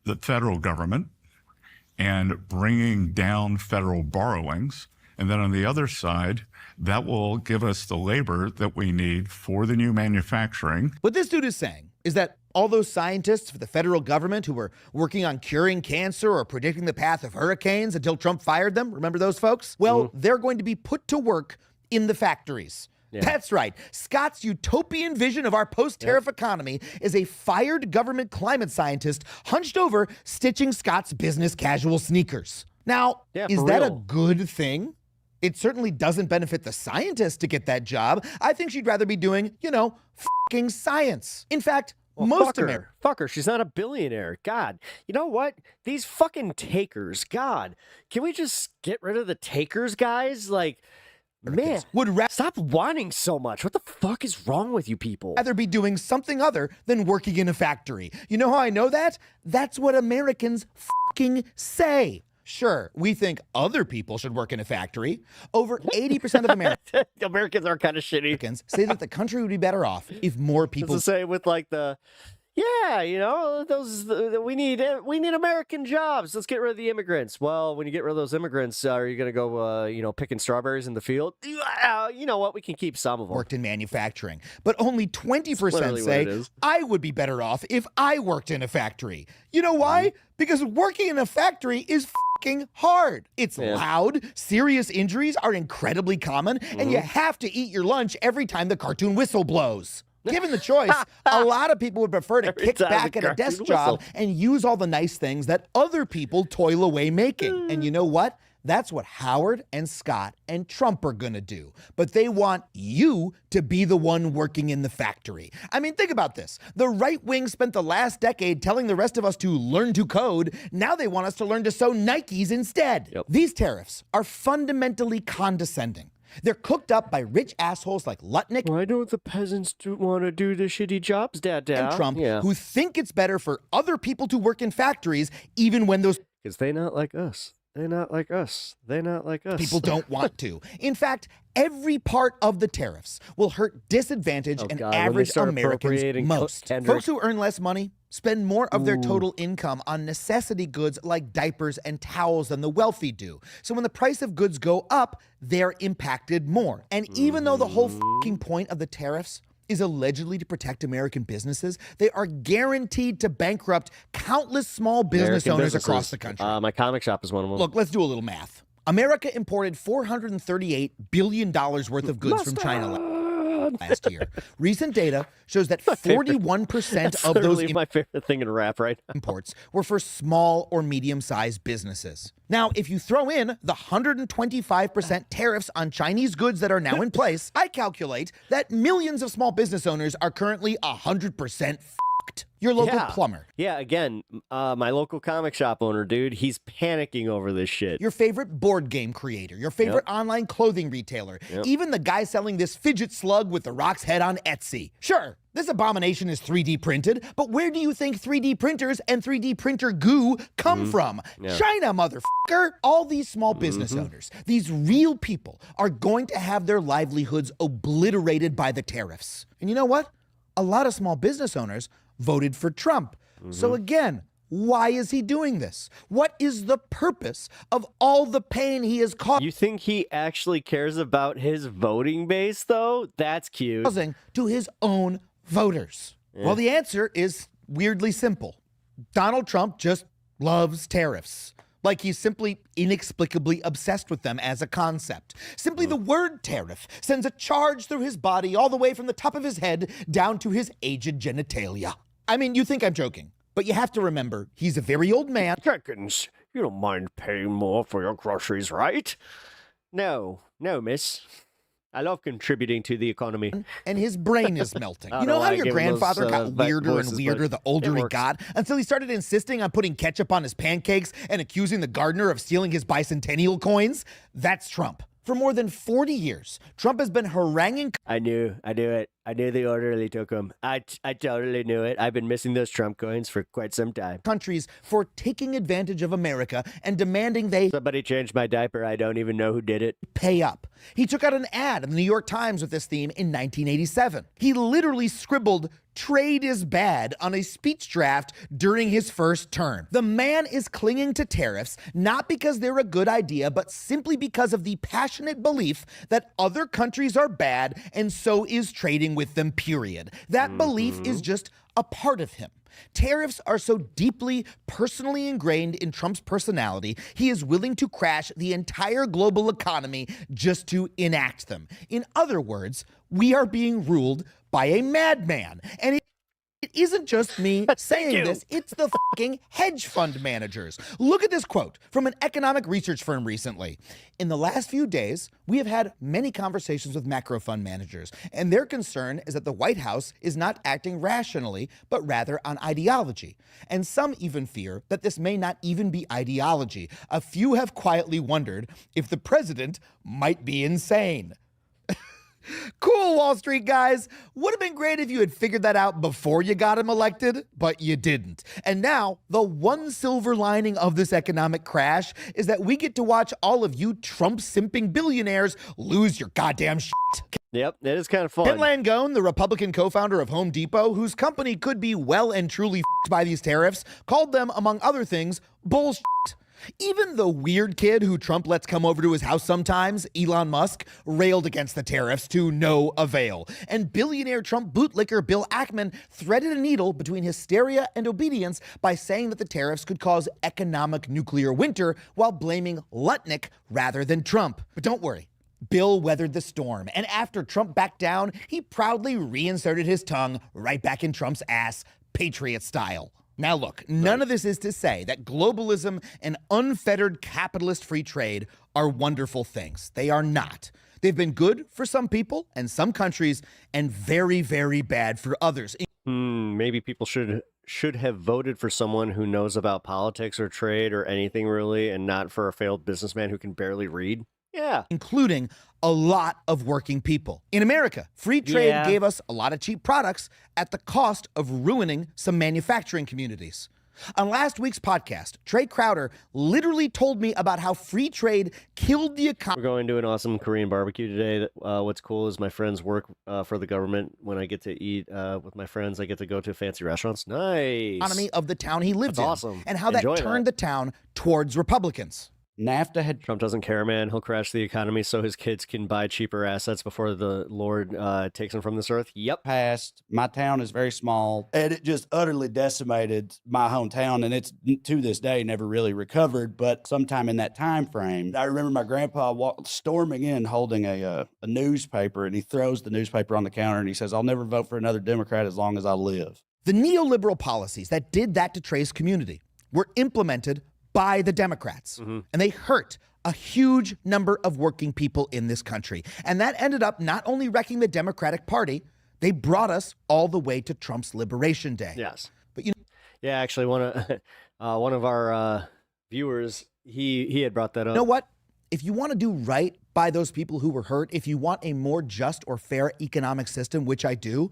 the federal government and bringing down federal borrowings. And then on the other side, that will give us the labor that we need for the new manufacturing. What this dude is saying is that all those scientists for the federal government who were working on curing cancer or predicting the path of hurricanes until Trump fired them, remember those folks? Well, they're going to be put to work in the factories. Yeah. That's right. Scott's utopian vision of our post-tariff economy is a fired government climate scientist hunched over stitching Scott's business casual sneakers. Now, is that a good thing? It certainly doesn't benefit the scientist to get that job. I think she'd rather be doing, fucking science. In fact, most Americans. Fuck her. She's not a billionaire. God. You know what? These fucking takers. God. Can we just get rid of the takers, guys? Like, man, stop whining so much. What the fuck is wrong with you people? Rather be doing something other than working in a factory. You know how I know that? That's what Americans fucking say. Sure, we think other people should work in a factory. Over 80% of Americans are kind of shitty. Americans say that the country would be better off if more people. It's the same with like we need American jobs. Let's get rid of the immigrants. Well, when you get rid of those immigrants, are you going to go, picking strawberries in the field? You know what? We can keep some of them. Worked in manufacturing, but only 20% say I would be better off if I worked in a factory. You know why? Because working in a factory is fucking hard. It's loud. Serious injuries are incredibly common, and you have to eat your lunch every time the cartoon whistle blows. Given the choice, a lot of people would prefer to kick back at a desk job and use all the nice things that other people toil away making. And you know what? That's what Howard and Scott and Trump are going to do. But they want you to be the one working in the factory. I mean, think about this. The right wing spent the last decade telling the rest of us to learn to code. Now they want us to learn to sew Nikes instead. Yep. These tariffs are fundamentally condescending. They're cooked up by rich assholes like Lutnick. Why don't the peasants want to do the shitty jobs, Dad? And Trump, who think it's better for other people to work in factories, even when those... Because they not like us. They're not like us. They're not like us. People don't want to. In fact, every part of the tariffs will hurt disadvantaged and average Americans most. Folks who earn less money spend more of their total income on necessity goods like diapers and towels than the wealthy do. So when the price of goods go up, they're impacted more. And even though the whole fucking point of the tariffs is allegedly to protect American businesses, they are guaranteed to bankrupt countless small business owners across the country. My comic shop is one of them. Look, let's do a little math. America imported $438 billion worth of goods from China last year. Recent data shows that 41% of those my favorite thing in rap, right? Imports were for small or medium-sized businesses. Now, if you throw in the 125% tariffs on Chinese goods that are now in place, I calculate that millions of small business owners are currently 100% fucked. Your local plumber. Yeah, again, my local comic shop owner, dude, he's panicking over this shit. Your favorite board game creator, your favorite online clothing retailer, even the guy selling this fidget slug with the Rock's head on Etsy. Sure, this abomination is 3D printed, but where do you think 3D printers and 3D printer goo come from? China, motherfucker! All these small business owners, these real people, are going to have their livelihoods obliterated by the tariffs. And you know what? A lot of small business owners voted for Trump. So again, why is he doing this? What is the purpose of all the pain he has caused? You think he actually cares about his voting base, though? That's cute. Causing to his own voters. Well, the answer is weirdly simple. Donald Trump just loves tariffs. Like he's simply inexplicably obsessed with them as a concept. Simply the word tariff sends a charge through his body all the way from the top of his head down to his aged genitalia. I mean, you think I'm joking, but you have to remember, he's a very old man. Jenkins, you don't mind paying more for your groceries, right? No, miss. I love contributing to the economy. And his brain is melting. You know how your grandfather got weirder and weirder the older he got, until he started insisting on putting ketchup on his pancakes and accusing the gardener of stealing his bicentennial coins? That's Trump. For more than 40 years, Trump has been haranguing... I knew it. I knew the orderly took them. I totally knew it. I've been missing those Trump coins for quite some time. ...countries for taking advantage of America and demanding they... Somebody changed my diaper. I don't even know who did it. ...pay up. He took out an ad in the New York Times with this theme in 1987. He literally scribbled "trade is bad" on a speech draft during his first term. The man is clinging to tariffs not because they're a good idea, but simply because of the passionate belief that other countries are bad and so is trading with them, period. That belief is just a part of him. Tariffs are so deeply personally ingrained in Trump's personality, he is willing to crash the entire global economy just to enact them. In other words, we are being ruled by a madman. And it isn't just me saying this, it's the fucking hedge fund managers. Look at this quote from an economic research firm recently. In the last few days, we have had many conversations with macro fund managers, and their concern is that the White House is not acting rationally, but rather on ideology. And some even fear that this may not even be ideology. A few have quietly wondered if the president might be insane. Cool, Wall Street guys. Would have been great if you had figured that out before you got him elected, but you didn't. And now, the one silver lining of this economic crash is that we get to watch all of you Trump-simping billionaires lose your goddamn shit. Yep, it is kind of fun. Ken Langone, the Republican co-founder of Home Depot, whose company could be well and truly f***ed by these tariffs, called them, among other things, bullshit. Even the weird kid who Trump lets come over to his house sometimes, Elon Musk, railed against the tariffs to no avail. And billionaire Trump bootlicker Bill Ackman threaded a needle between hysteria and obedience by saying that the tariffs could cause economic nuclear winter while blaming Lutnick rather than Trump. But don't worry. Bill weathered the storm, and after Trump backed down, he proudly reinserted his tongue right back in Trump's ass, Patriot style. Now look, none of this is to say that globalism and unfettered capitalist free trade are wonderful things. They are not. They've been good for some people and some countries and very, very bad for others. Maybe people should have voted for someone who knows about politics or trade or anything really, and not for a failed businessman who can barely read. Yeah. Including a lot of working people. In America, free trade gave us a lot of cheap products at the cost of ruining some manufacturing communities. On last week's podcast, Trey Crowder literally told me about how free trade killed the economy. We're going to an awesome Korean barbecue today. What's cool is my friends work for the government. When I get to eat with my friends, I get to go to fancy restaurants. Nice. Economy of the town he lived in. Awesome. And how that turned the town towards Republicans. NAFTA had Trump doesn't care, man. He'll crash the economy so his kids can buy cheaper assets before the Lord takes them from this earth. Yep. Passed. My town is very small, and it just utterly decimated my hometown, and it's to this day never really recovered. But sometime in that time frame, I remember my grandpa storming in holding a newspaper, and he throws the newspaper on the counter, and he says, "I'll never vote for another Democrat as long as I live." The neoliberal policies that did that to Trey's community were implemented by the Democrats. And they hurt a huge number of working people in this country. And that ended up not only wrecking the Democratic Party, they brought us all the way to Trump's Liberation Day. Yes. But you know, yeah, actually one of our viewers, he had brought that up. You know what? If you want to do right by those people who were hurt, if you want a more just or fair economic system, which I do,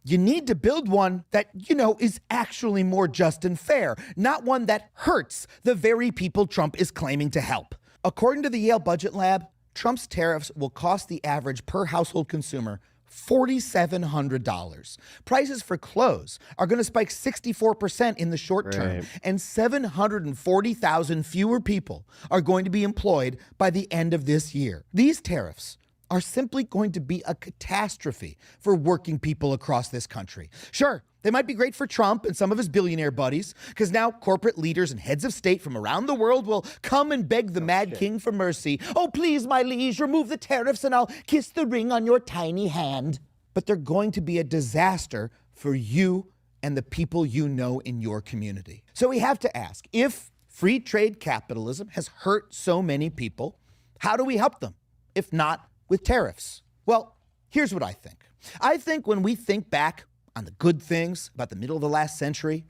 you need to build one that, you know, is actually more just and fair, not one that hurts the very people Trump is claiming to help. According to the Yale Budget Lab, Trump's tariffs will cost the average per household consumer $4,700. Prices for clothes are going to spike 64% in the short term, and 740,000 fewer people are going to be employed by the end of this year. These tariffs are simply going to be a catastrophe for working people across this country. Sure, They might be great for Trump and some of his billionaire buddies, because now corporate leaders and heads of state from around the world will come and beg the Mad King for mercy. Oh, please, my liege, remove the tariffs and I'll kiss the ring on your tiny hand. But they're going to be a disaster for you and the people you know in your community. So we have to ask, if free trade capitalism has hurt so many people, how do we help them, if not with tariffs? Well, here's what I think. I think when we think back on the good things about the middle of the last century,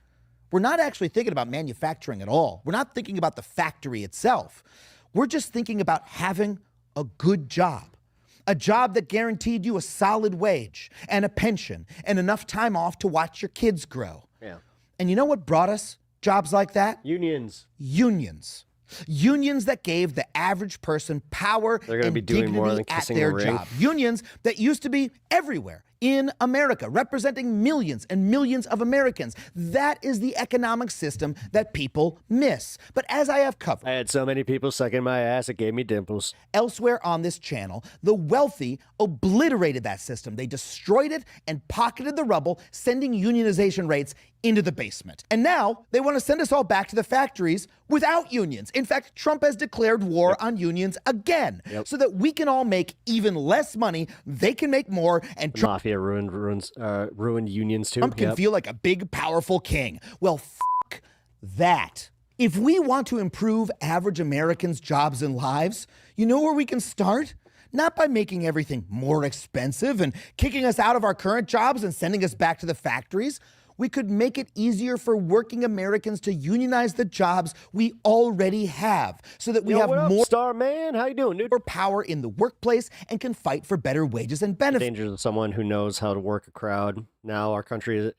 we're not actually thinking about manufacturing at all. We're not thinking about the factory itself. We're just thinking about having a good job. A job that guaranteed you a solid wage and a pension and enough time off to watch your kids grow. Yeah. And you know what brought us jobs like that? Unions. Unions. Unions that gave the average person power and be doing more than dignity at kissing their a ring. job. Unions that used to be everywhere in America, representing millions and millions of Americans. That is the economic system that people miss. But as I have covered, I had so many people sucking my ass, it gave me dimples. elsewhere on this channel, the wealthy obliterated that system. They destroyed it and pocketed the rubble, sending unionization rates into the basement. And now they want to send us all back to the factories without unions. In fact, Trump has declared war on unions again, so that we can all make even less money, they can make more, and The mafia ruined unions too. Trump can feel like a big, powerful king. Well, fuck that. If we want to improve average Americans' jobs and lives, you know where we can start? Not by making everything more expensive and kicking us out of our current jobs and sending us back to the factories. We could make it easier for working Americans to unionize the jobs we already have, so that we have more Star Man. How you doing, dude? power in the workplace and can fight for better wages and benefits. Dangers of someone who knows how to work a crowd. Now our country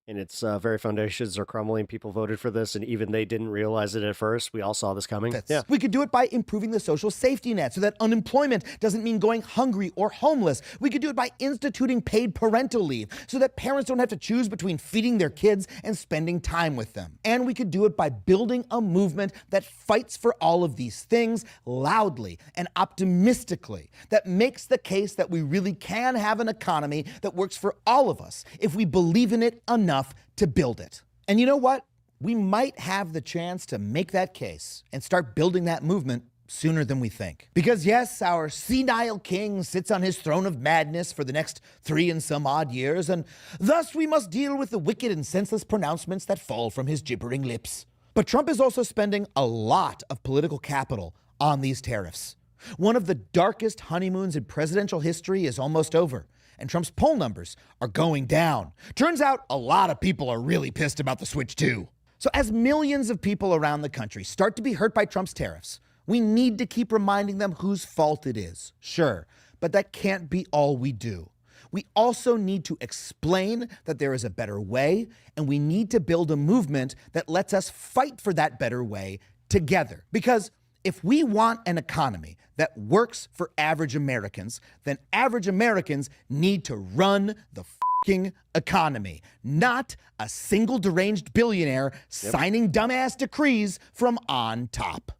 and its very foundations are crumbling. People voted for this, and even they didn't realize it at first. We all saw this coming. Yeah. We could do it by improving the social safety net so that unemployment doesn't mean going hungry or homeless. We could do it by instituting paid parental leave so that parents don't have to choose between feeding their kids and spending time with them. And we could do it by building a movement that fights for all of these things loudly and optimistically, that makes the case that we really can have an economy that works for all of us if we believe in it enough to build it. And you know what? We might have the chance to make that case and start building that movement sooner than we think. Because yes, our senile king sits on his throne of madness for the next 3 and some odd years, and thus we must deal with the wicked and senseless pronouncements that fall from his gibbering lips. But Trump is also spending a lot of political capital on these tariffs. One of the darkest honeymoons in presidential history is almost over, and Trump's poll numbers are going down. Turns out a lot of people are really pissed about the switch too. So as millions of people around the country start to be hurt by Trump's tariffs, we need to keep reminding them whose fault it is. Sure, but that can't be all we do. We also need to explain that there is a better way, and we need to build a movement that lets us fight for that better way together. Because if we want an economy that works for average Americans, then average Americans need to run the fucking economy, not a single deranged billionaire signing dumbass decrees from on top.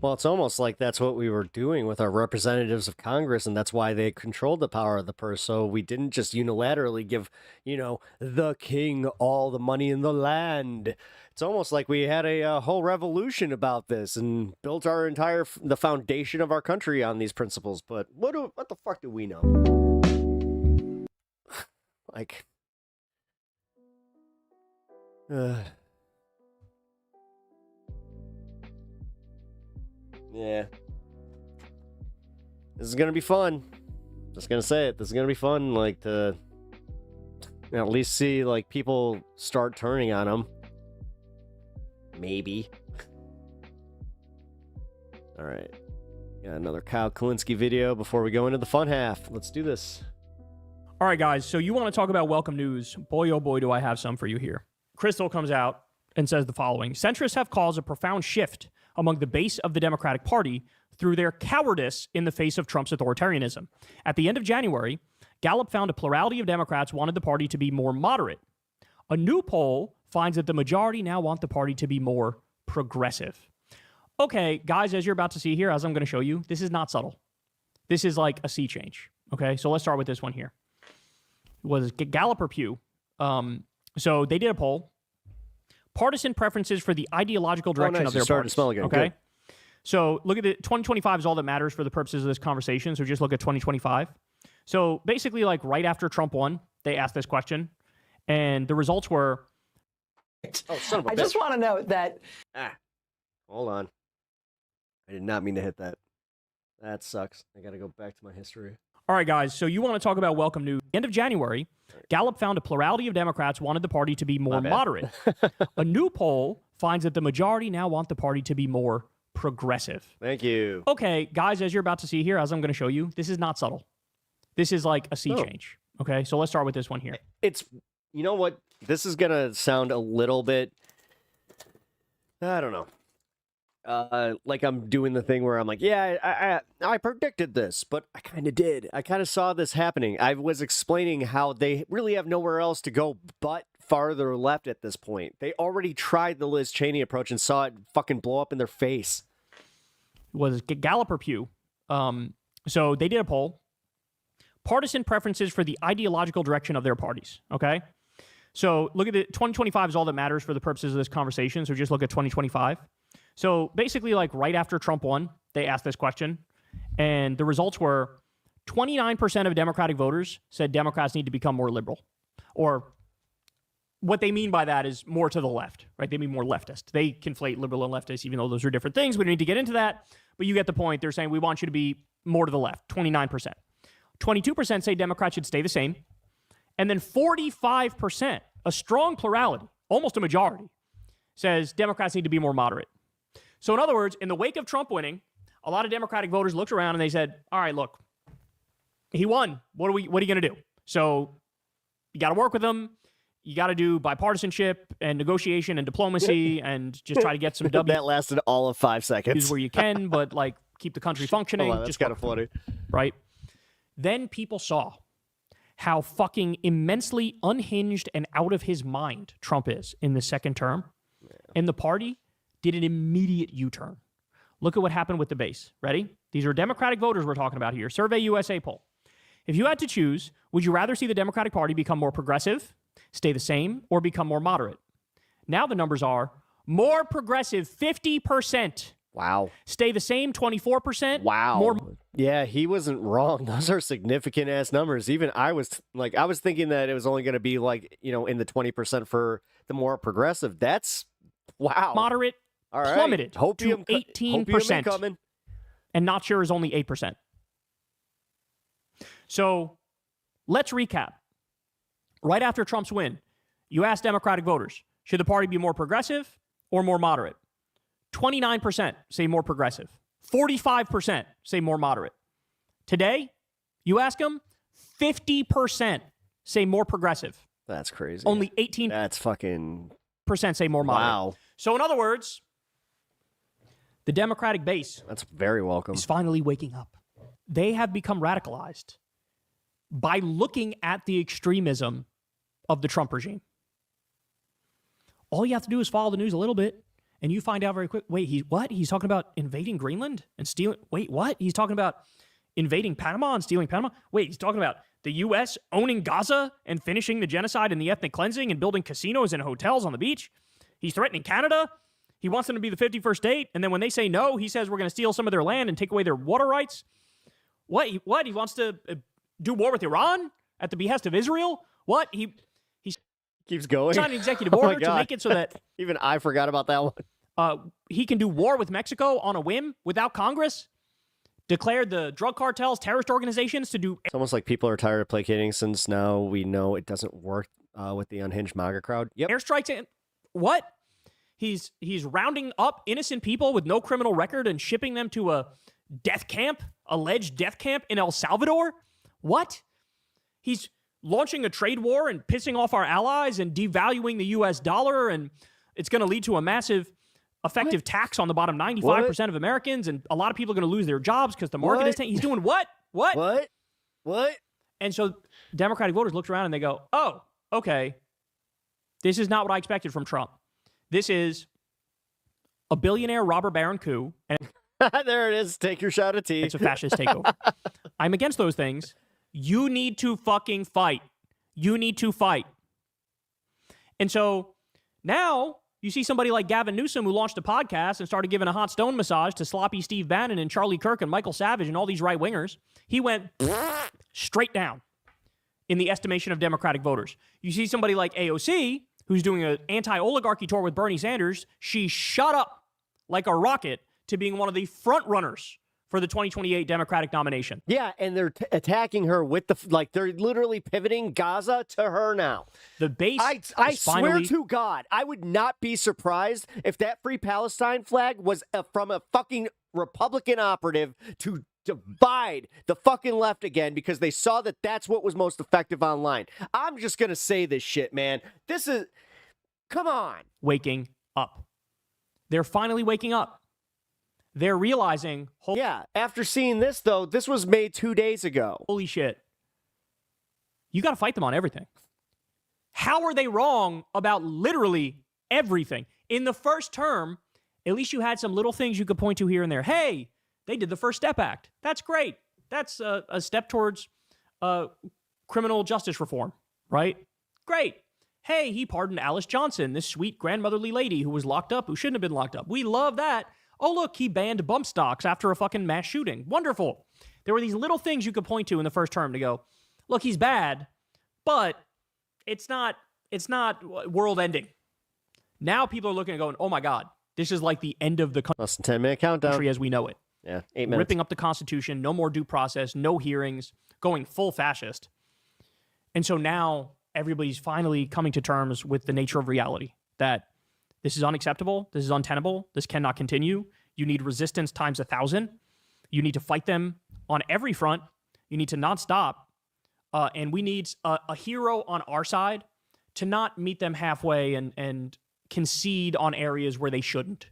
Well, it's almost like that's what we were doing with our representatives of Congress, and that's why they controlled the power of the purse. So we didn't just unilaterally give, the king all the money in the land. It's almost like we had a whole revolution about this and built our the foundation of our country on these principles. But what the fuck do we know? Yeah. This is going to be fun. Just going to say it. This is going to be fun, to at least see, people start turning on them. Maybe. All right. Got another Kyle Kalinske video before we go into the fun half. Let's do this. All right, guys. So you want to talk about welcome news? Boy, oh boy, do I have some for you here. Crystal comes out and says the following. Centrists have caused a profound shift among the base of the Democratic Party through their cowardice in the face of Trump's authoritarianism. At the end of January, Gallup found a plurality of Democrats wanted the party to be more moderate. A new poll finds that the majority now want the party to be more progressive. Okay, guys, as you're about to see here, as I'm going to show you, this is not subtle. This is like a sea change. Okay, so let's start with this one here. Was it Gallup or Pew? So they did a poll. Partisan preferences for the ideological direction nice. of their Starting parties. to smell again. Okay. Good. So look at it. 2025 is all that matters for the purposes of this conversation. So just look at 2025. So basically, like right after Trump won, they asked this question, and the results were. Oh, son of a I bitch. just want to note that. Hold on. I did not mean to hit that. That sucks. I got to go back to my history. All right, guys. So you want to talk about welcome news? End of January, Gallup found a plurality of Democrats wanted the party to be more moderate. A new poll finds that the majority now want the party to be more progressive. Thank you. Okay, guys, as you're about to see here, as I'm going to show you, this is not subtle. This is like a sea change. Okay, so let's start with this one here. It's, you know what? This is going to sound a little bit, I don't know. Like I'm doing the thing where I'm like, yeah, I predicted this, but I kind of did. I kind of saw this happening. I was explaining how they really have nowhere else to go but farther left at this point. They already tried the Liz Cheney approach and saw it fucking blow up in their face. Was Gallup or Pew? So they did a poll. Partisan preferences for the ideological direction of their parties. Okay. So look at it. 2025 is all that matters for the purposes of this conversation. So just look at 2025. So basically, like right after Trump won, they asked this question, and the results were 29% of Democratic voters said Democrats need to become more liberal. Or what they mean by that is more to the left, right? They mean more leftist. They conflate liberal and leftist, even though those are different things. We don't need to get into that, but you get the point. They're saying we want you to be more to the left, 29%. 22% say Democrats should stay the same. And then 45%, a strong plurality, almost a majority, says Democrats need to be more moderate. So in other words, in the wake of Trump winning, a lot of Democratic voters looked around and they said, all right, look, he won. What are you going to do? So you got to work with him. You got to do bipartisanship and negotiation and diplomacy and just try to get some That lasted all of 5 seconds. where you can, but like keep the country functioning. Oh, wow, that's kind of funny. Right? Then people saw how fucking immensely unhinged and out of his mind Trump is in the second term. Yeah. And the party did an immediate U-turn. Look at what happened with the base. Ready? These are Democratic voters we're talking about here. Survey USA poll. If you had to choose, would you rather see the Democratic Party become more progressive, stay the same, or become more moderate? Now the numbers are more progressive, 50%. Wow. Stay the same, 24%. Wow. More. Yeah, he wasn't wrong. Those are significant ass numbers. Even I was thinking that it was only going to be like, in the 20% for the more progressive. That's wow. Moderate. All right. Plummeted to Hopium 18%. Coming. And not sure is only 8%. So let's recap. Right after Trump's win, you asked Democratic voters, should the party be more progressive or more moderate? 29% say more progressive. 45% say more moderate. Today, you ask them, 50% say more progressive. That's crazy. Only 18% That's fucking say more moderate. Wow. So in other words, the Democratic base that's very welcome. is finally waking up. They have become radicalized by looking at the extremism of the Trump regime. All you have to do is follow the news a little bit, and you find out very quick, wait, what? He's talking about invading Greenland and stealing, wait, what? He's talking about invading Panama and stealing Panama? Wait, he's talking about the U.S. owning Gaza and finishing the genocide and the ethnic cleansing and building casinos and hotels on the beach? He's threatening Canada? He wants them to be the 51st state, and then when they say no, he says we're going to steal some of their land and take away their water rights? What? He wants to do war with Iran at the behest of Israel? What? He keeps going. Signed an executive order to make it so that even I forgot about that one. He can do war with Mexico on a whim without Congress. Declared the drug cartels terrorist organizations to do. It's almost like people are tired of placating since now we know it doesn't work with the unhinged MAGA crowd. Yep. Airstrikes and what? He's rounding up innocent people with no criminal record and shipping them to a death camp, alleged death camp in El Salvador. What? He's launching a trade war and pissing off our allies and devaluing the U.S. dollar, and it's going to lead to a massive effective tax on the bottom 95% of Americans, and a lot of people are going to lose their jobs because the market is he's doing what? What? And so Democratic voters looked around and they go, oh, okay, this is not what I expected from Trump. This is a billionaire robber baron coup. And there it is. Take your shot at tea. It's a fascist takeover. I'm against those things. You need to fucking fight. You need to fight. And so now you see somebody like Gavin Newsom, who launched a podcast and started giving a hot stone massage to sloppy Steve Bannon and Charlie Kirk and Michael Savage and all these right-wingers. He went straight down in the estimation of Democratic voters. You see somebody like AOC, who's doing an anti-oligarchy tour with Bernie Sanders. She shot up like a rocket to being one of the front runners for the 2028 Democratic nomination. Yeah, and they're attacking her with they're literally pivoting Gaza to her now. The base. I swear to God, I would not be surprised if that Free Palestine flag was from a fucking Republican operative to divide the fucking left again because they saw that that's what was most effective online. I'm just going to say this shit, man. This is, come on. Waking up. They're finally waking up. They're realizing. Yeah, after seeing this, though, this was made 2 days ago. Holy shit. You got to fight them on everything. How are they wrong about literally everything? In the first term, at least you had some little things you could point to here and there. Hey, they did the First Step Act. That's great. That's a step towards criminal justice reform, right? Great. Hey, he pardoned Alice Johnson, this sweet grandmotherly lady who was locked up, who shouldn't have been locked up. We love that. Oh, look, he banned bump stocks after a fucking mass shooting. Wonderful. There were these little things you could point to in the first term to go, look, he's bad, but it's not world ending. Now people are looking and going, oh my God, this is like the end of the country. Less than 10-minute countdown. As we know it. Yeah, 8 minutes. Ripping up the Constitution, no more due process, no hearings, going full fascist. And so now everybody's finally coming to terms with the nature of reality, that this is unacceptable, this is untenable, this cannot continue. You need resistance times 1,000. You need to fight them on every front. You need to not stop. And we need a hero on our side to not meet them halfway and concede on areas where they shouldn't,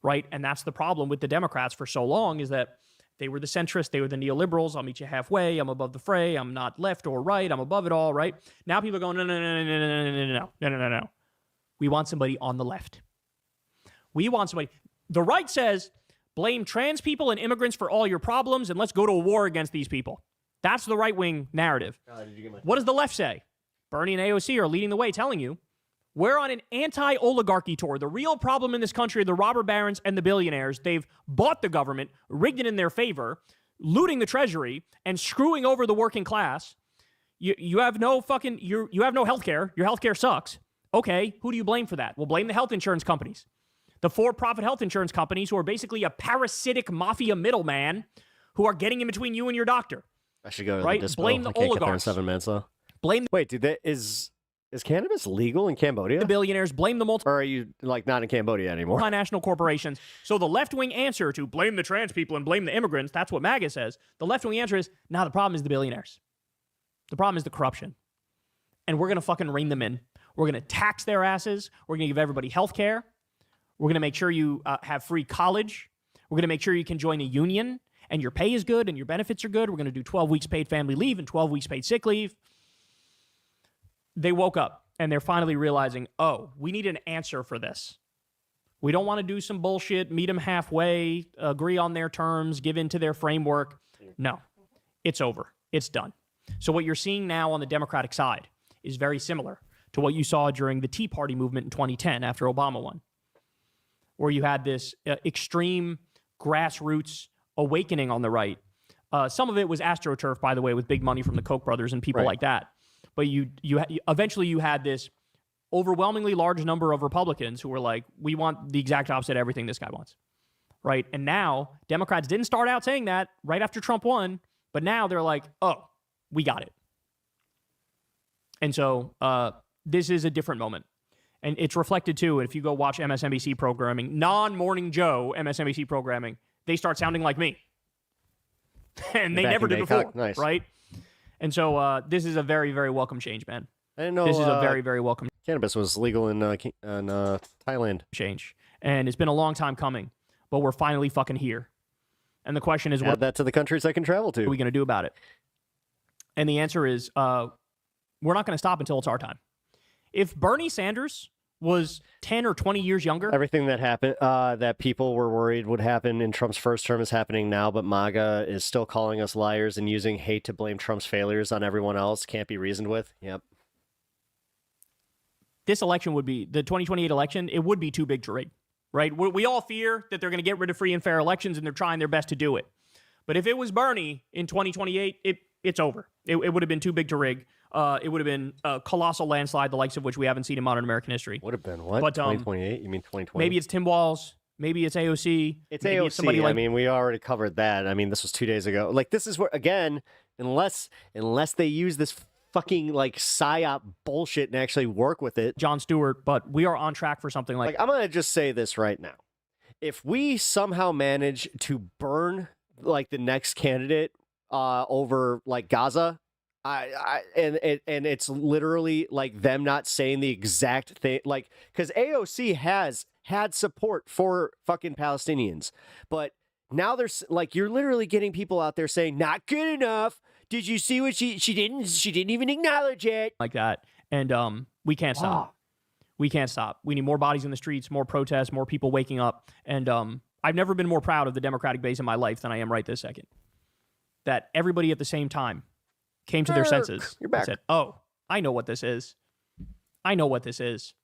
right? And that's the problem with the Democrats for so long, is that they were the centrists, they were the neoliberals. I'll meet you halfway. I'm above the fray. I'm not left or right. I'm above it all, right? Now people are going, no. We want somebody on the left. We want somebody. The right says, blame trans people and immigrants for all your problems and let's go to a war against these people. That's the right-wing narrative. What does the left say? Bernie and AOC are leading the way, telling you, we're on an anti-oligarchy tour. The real problem in this country are the robber barons and the billionaires. They've bought the government, rigged it in their favor, looting the treasury, and screwing over the working class. You have no fucking, you have no health care. Your health care sucks. Okay, who do you blame for that? Well, blame the health insurance companies. The for-profit health insurance companies who are basically a parasitic mafia middleman who are getting in between you and your doctor. I should go to right? the dispo. Blame the I can't get there in oligarchs. 7 minutes, though. Blame. Wait, is cannabis legal in Cambodia? The billionaires. Blame the Or are you, not in Cambodia anymore? multinational corporations. So the left-wing answer to blame the trans people and blame the immigrants, that's what MAGA says. The left-wing answer is, the problem is the billionaires. The problem is the corruption. And we're going to fucking rein them in. We're going to tax their asses. We're going to give everybody health care. We're going to make sure you have free college. We're going to make sure you can join a union and your pay is good and your benefits are good. We're going to do 12 weeks paid family leave and 12 weeks paid sick leave. They woke up and they're finally realizing, oh, we need an answer for this. We don't want to do some bullshit, meet them halfway, agree on their terms, give in to their framework. No, it's over. It's done. So what you're seeing now on the Democratic side is very similar to what you saw during the Tea Party movement in 2010 after Obama won, where you had this extreme grassroots awakening on the right. Some of it was AstroTurf, by the way, with big money from the Koch brothers and people like that. But you eventually you had this overwhelmingly large number of Republicans who were like, we want the exact opposite of everything this guy wants, right? And now Democrats didn't start out saying that right after Trump won, but now they're like, oh, we got it. And so this is a different moment. And it's reflected, too, if you go watch MSNBC programming, non-Morning Joe MSNBC programming, they start sounding like me. And they never did before, nice. Right? And so this is a very, very welcome change, man. I didn't know this is a very, very welcome cannabis was legal in Thailand. Change. And it's been a long time coming, but we're finally fucking here. And the question is, add that to the countries I can travel to. What are we going to do about it? And the answer is, we're not going to stop until it's our time. If Bernie Sanders was 10 or 20 years younger, everything that happened, that people were worried would happen in Trump's first term is happening now, but MAGA is still calling us liars and using hate to blame Trump's failures on everyone else. Can't be reasoned with. Yep. this election would be, the 2028 election, it would be too big to rig, right? We all fear that they're going to get rid of free and fair elections, and they're trying their best to do it. But if it was Bernie in 2028, it's over. It would have been too big to rig. It would have been a colossal landslide, the likes of which we haven't seen in modern American history. Would have been what? But, 2028? You mean 2020? Maybe it's Tim Walz. Maybe it's AOC. It's maybe AOC. It's somebody like, I mean, we already covered that. I mean, this was 2 days ago. Like, this is where, again, unless they use this fucking, like, psyop bullshit and actually work with it. Jon Stewart, but we are on track for something like I'm going to just say this right now. If we somehow manage to burn, like, the next candidate over, like, Gaza, and it's literally, like, them not saying the exact thing, like, because AOC has had support for fucking Palestinians, but now there's, like, you're literally getting people out there saying, not good enough. Did you see what she didn't even acknowledge it? Like that. And we can't stop. We can't stop. We need more bodies in the streets, more protests, more people waking up. And I've never been more proud of the Democratic base in my life than I am right this second. That everybody at the same time came to their senses and said, oh, I know what this is. I know what this is.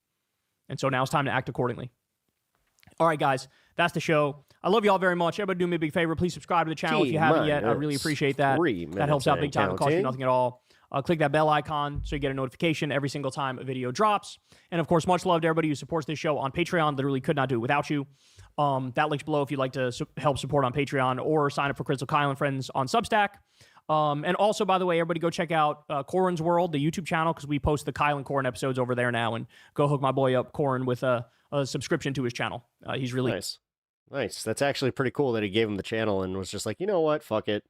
And so now it's time to act accordingly. All right, guys, that's the show. I love you all very much. Everybody do me a big favor. Please subscribe to the channel if you haven't yet. I really appreciate that. That helps out big time. It costs you nothing at all. Click that bell icon so you get a notification every single time a video drops. And, of course, much love to everybody who supports this show on Patreon. Literally could not do it without you. That link's below if you'd like to help support on Patreon or sign up for Crystal Kyle and Friends on Substack. And also, by the way, everybody go check out Corin's World, the YouTube channel, because we post the Kyle and Corin episodes over there now. And go hook my boy up, Corin, with a subscription to his channel. He's really nice. That's actually pretty cool that he gave him the channel and was just like, you know what, fuck it.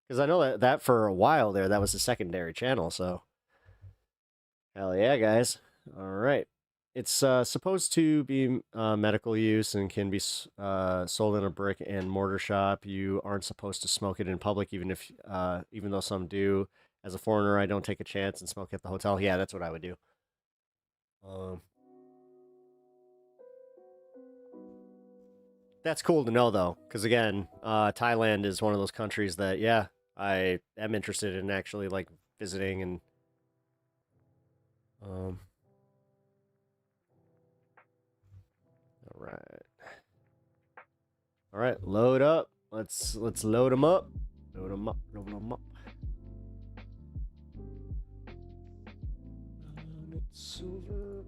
Because I know that for a while there, that was a secondary channel. So, hell yeah, guys. All right. It's supposed to be medical use and can be sold in a brick and mortar shop. You aren't supposed to smoke it in public, even though some do. As a foreigner, I don't take a chance and smoke at the hotel. Yeah, that's what I would do. That's cool to know, though, because again, Thailand is one of those countries that, yeah, I am interested in actually like visiting and. All right, load up. Let's load them up. Load them up. It's silver.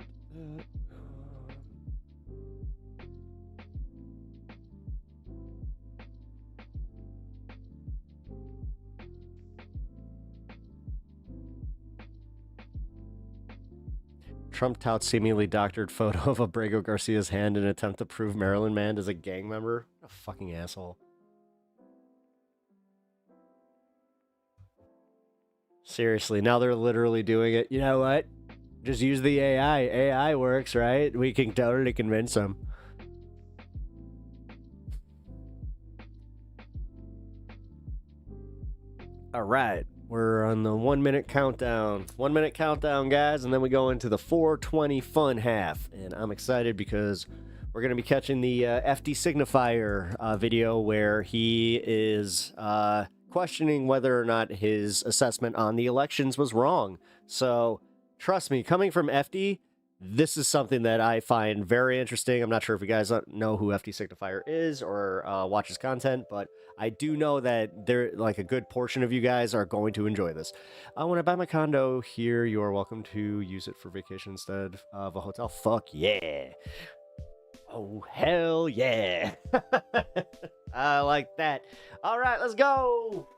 Trump touts seemingly doctored photo of Abrego Garcia's hand in an attempt to prove Maryland man is a gang member. What a fucking asshole. Seriously, now they're literally doing it. You know what? Just use the AI. AI works, right? We can totally convince them. All right. We're on the 1 minute countdown. 1 minute countdown, guys, and then we go into the 420 fun half. And I'm excited because we're going to be catching the FD Signifier video where he is questioning whether or not his assessment on the elections was wrong. So, trust me, coming from FD, this is something that I find very interesting. I'm not sure if you guys know who FD Signifier is or watch his content, but I do know that there, like, a good portion of you guys are going to enjoy this. When I buy my condo here, you are welcome to use it for vacation instead of a hotel. Fuck yeah. Oh, hell yeah. I like that. All right, let's go.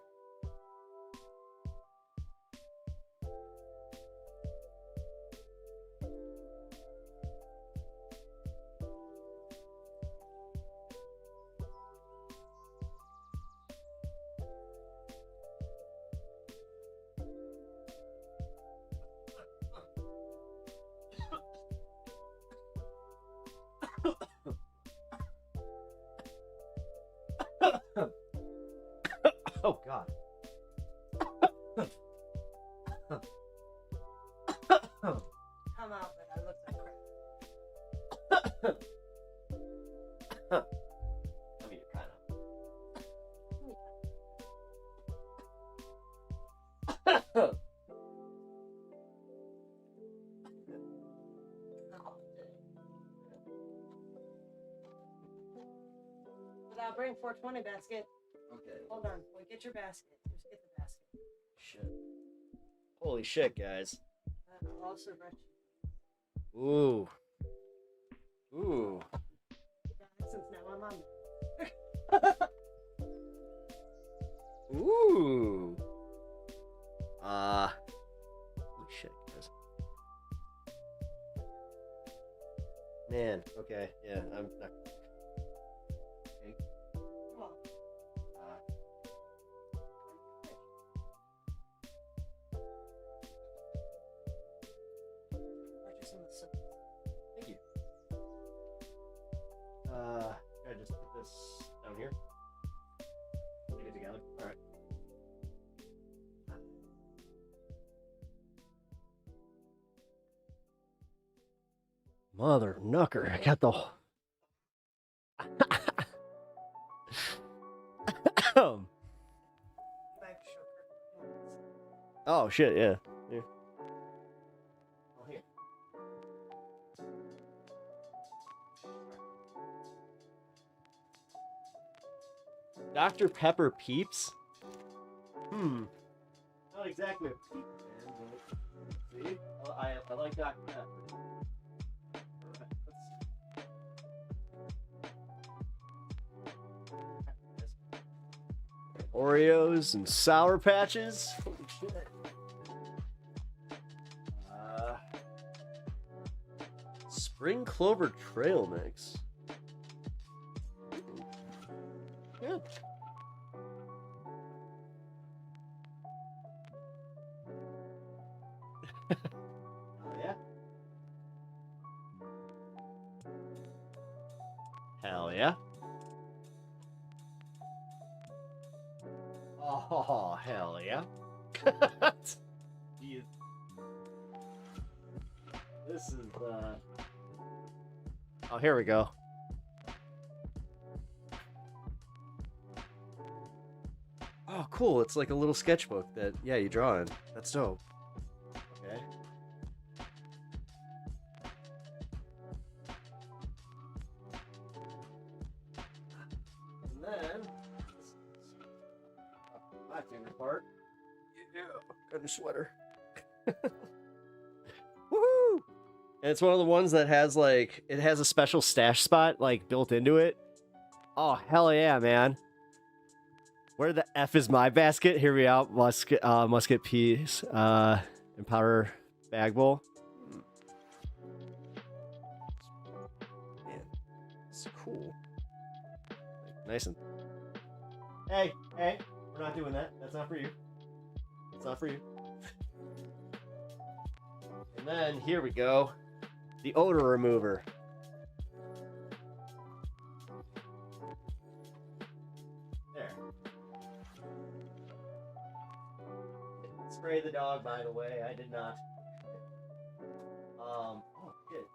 Oh, God. Come out, man. I look like crap. I mean, kind of. bring 420 basket. Okay. Hold on. Wait, get your basket. Just get the basket. Shit. Holy shit, guys. I'll also brush. Ooh. Ooh. Since now I'm on. Ooh. Holy shit, guys. Man, okay, yeah, I'm not. Okay. Well. Thank you. Can I just put this down here? Put it together. All right. Mother knucker, I got the. Oh shit, yeah. Yeah. Oh, here. Dr. Pepper Peeps? Not exactly a peep, man, but see? I like Dr. Pepper. Oreos and Sour Patches. Holy shit. Spring Clover Trail Mix. Good. Oh, yeah. Hell yeah. Oh, hell yeah. Jeez. This is, Oh, here we go. Oh, cool. It's like a little sketchbook that, yeah, you draw in. That's dope. Okay. And then, my favorite part. Yeah, got a sweater. Woohoo! And it's one of the ones that has like, it has a special stash spot like built into it. Oh, hell yeah, man. Where the F is my basket? Here we are, musket peas, and powder bag bowl. Man, it's cool. Nice and. Hey, we're not doing that. That's not for you. That's not for you. And then here we go, the odor remover. There. Spray the dog, by the way. I did not. Oh, shit.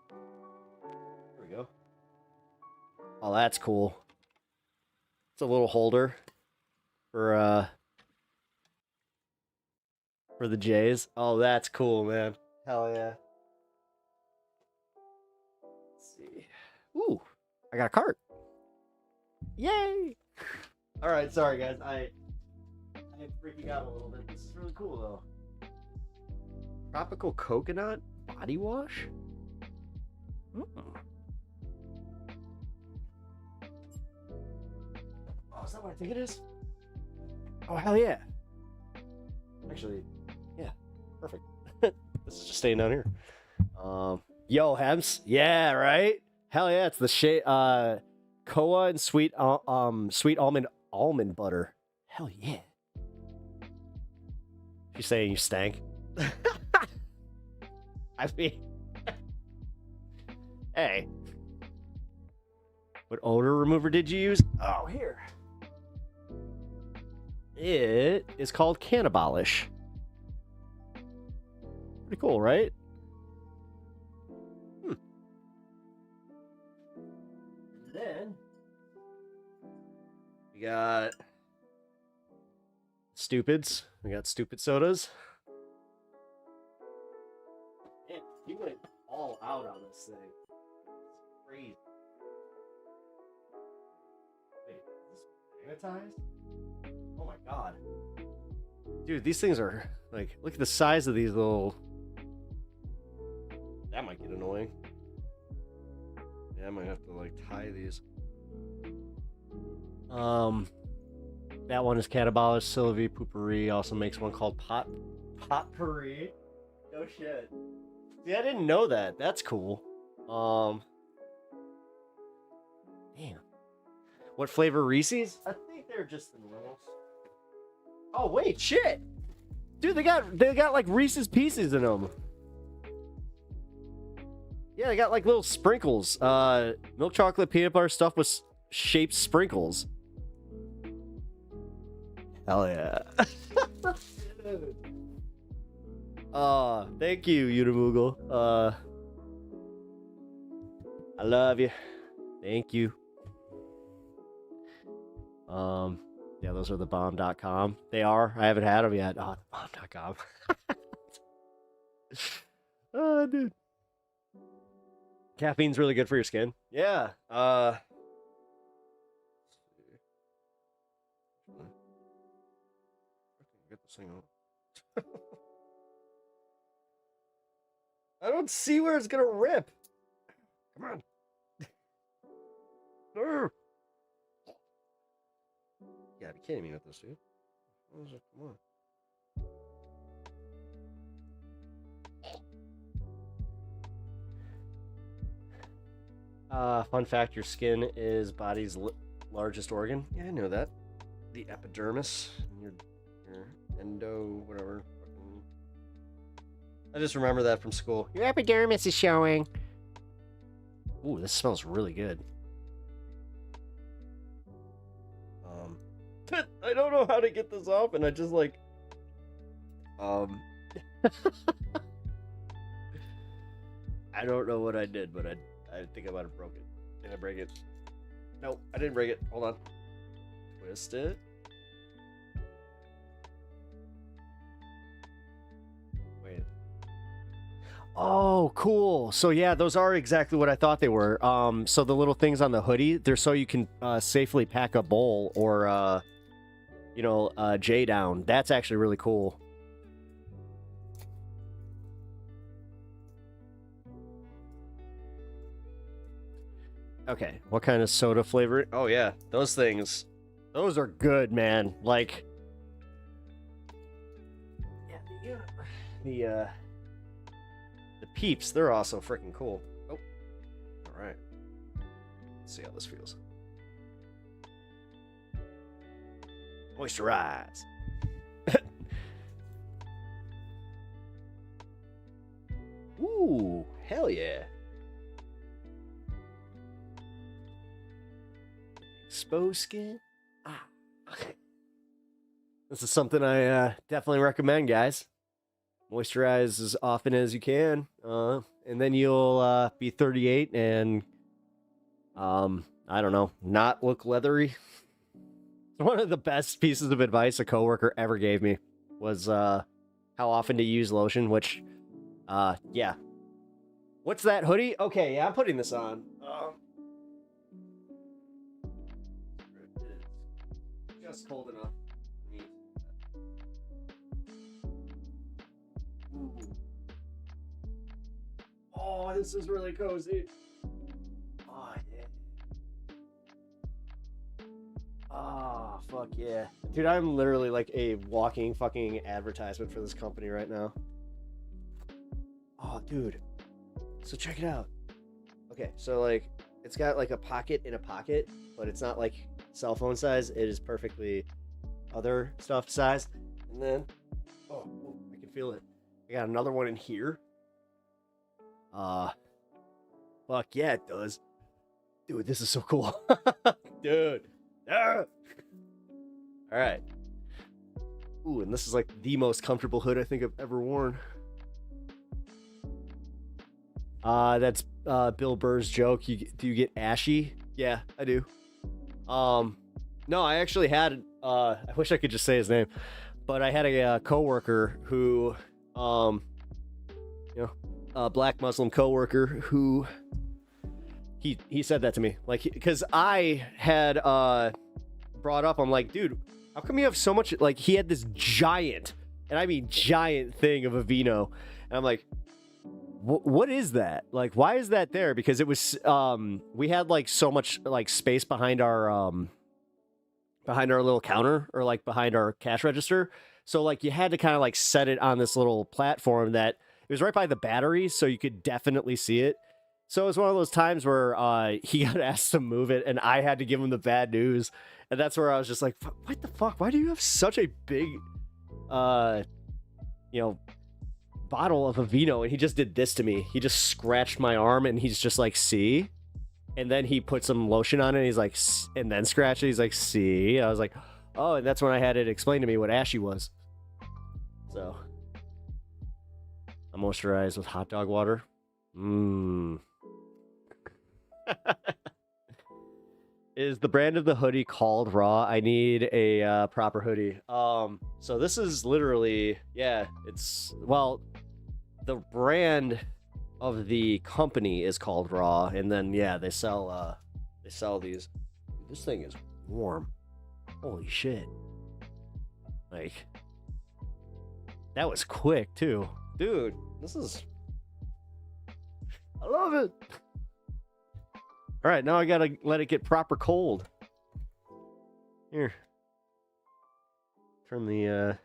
There we go. Oh, that's cool. It's a little holder for the J's. Oh, that's cool, man. Hell yeah. Let's see. Ooh, I got a cart. Yay! All right, sorry guys. I'm freaking out a little bit. This is really cool though. Tropical coconut body wash. Oh, is that what I think it is? Oh, hell yeah. Actually, yeah, perfect. This is just staying down here. Yo, Hems. Yeah, right? Hell yeah, it's the shade Koa and sweet almond butter. Hell yeah. She's saying you stank. I mean, hey. What odor remover did you use? Oh, here. It is called Cannabolish. Pretty cool, right? Then we got stupids. We got stupid sodas. Man, you went all out on this thing. It's crazy. Wait, magnetized? Oh my god. Dude, these things are, like, look at the size of these little... That might get annoying. Yeah, I might have to, like, tie these. That one is Catabolish, Sylvie, Poopery. Also makes one called Potpourri. No shit. See, I didn't know that. That's cool. Damn. What flavor Reese's? I think they're just the normals. Oh wait, shit. Dude, they got like Reese's Pieces in them. Yeah, they got like little sprinkles. Milk chocolate peanut butter stuff with shaped sprinkles. Hell yeah. Thank you, Unimoogle. I love you. Thank you. Yeah, those are the bomb.com. They are. I haven't had them yet. Oh, the bomb.com. Oh, dude. Caffeine's really good for your skin. Yeah. Get this thing out. I don't see where it's gonna rip. Come on. You gotta be kidding me with this, dude. Come on. Fun fact, your skin is body's largest organ. Yeah, I know that. The epidermis, your endo, whatever. I just remember that from school. Your epidermis is showing. Ooh, this smells really good. I don't know how to get this off, and I just like, I don't know what I did, but I think I might have broke it. Did I break it? No, I didn't break it. Hold on. Twist it. Wait. Oh, cool. So yeah, those are exactly what I thought they were. So the little things on the hoodie, they're so you can safely pack a bowl or J down. That's actually really cool. Okay, what kind of soda flavor? Oh yeah, those things. Those are good, man. Like, yeah, the Peeps, they're also freaking cool. Oh, all right. Let's see how this feels. Moisturize. Ooh, hell yeah. Exposed skin. This is something I definitely recommend, guys. Moisturize as often as you can, and then you'll be 38 and I don't know, not look leathery. One of the best pieces of advice a coworker ever gave me was how often to use lotion, which yeah. What's that hoodie? Okay, yeah, I'm putting this on. Just cold enough. Ooh. Oh, this is really cozy. Oh, yeah. Oh, fuck yeah. Dude, I'm literally like a walking fucking advertisement for this company right now. Oh, dude. So check it out. Okay, so like, it's got like a pocket in a pocket, but it's not like cell phone size. It is perfectly other stuff size. And then, oh, I can feel it. I got another one in here. Fuck yeah, it does. Dude, this is so cool. Dude. Ah! All right. Ooh, and this is like the most comfortable hood I think I've ever worn. That's Bill Burr's joke. Do you get ashy? Yeah, I do. No, I actually had, I wish I could just say his name, but I had a coworker who, a black Muslim coworker who, he said that to me, like, because I had, brought up. I'm like, dude, how come you have so much? Like, he had this giant, and I mean giant thing of a vino, and I'm like, what is that? Like, why is that there? Because it was we had like so much like space behind our little counter, or like behind our cash register. So like you had to kind of like set it on this little platform that it was right by the batteries, so you could definitely see it. So it was one of those times where he got asked to move it, and I had to give him the bad news. And that's where I was just like, what the fuck? Why do you have such a big, bottle of a vino? And he just did this to me. He just scratched my arm, and he's just like, see? And then he put some lotion on it, and he's like, and then scratched it. He's like, see? I was like, oh, and that's when I had it explain to me what ashy was. So, I moisturized with hot dog water. Is the brand of the hoodie called Raw? I need a proper hoodie. So this is literally, yeah, it's, well, the brand of the company is called Raw, and then yeah, they sell these. This thing is warm. Holy shit. Like, that was quick too. Dude, this is, I love it. All right, now I gotta let it get proper cold. Here. Turn the,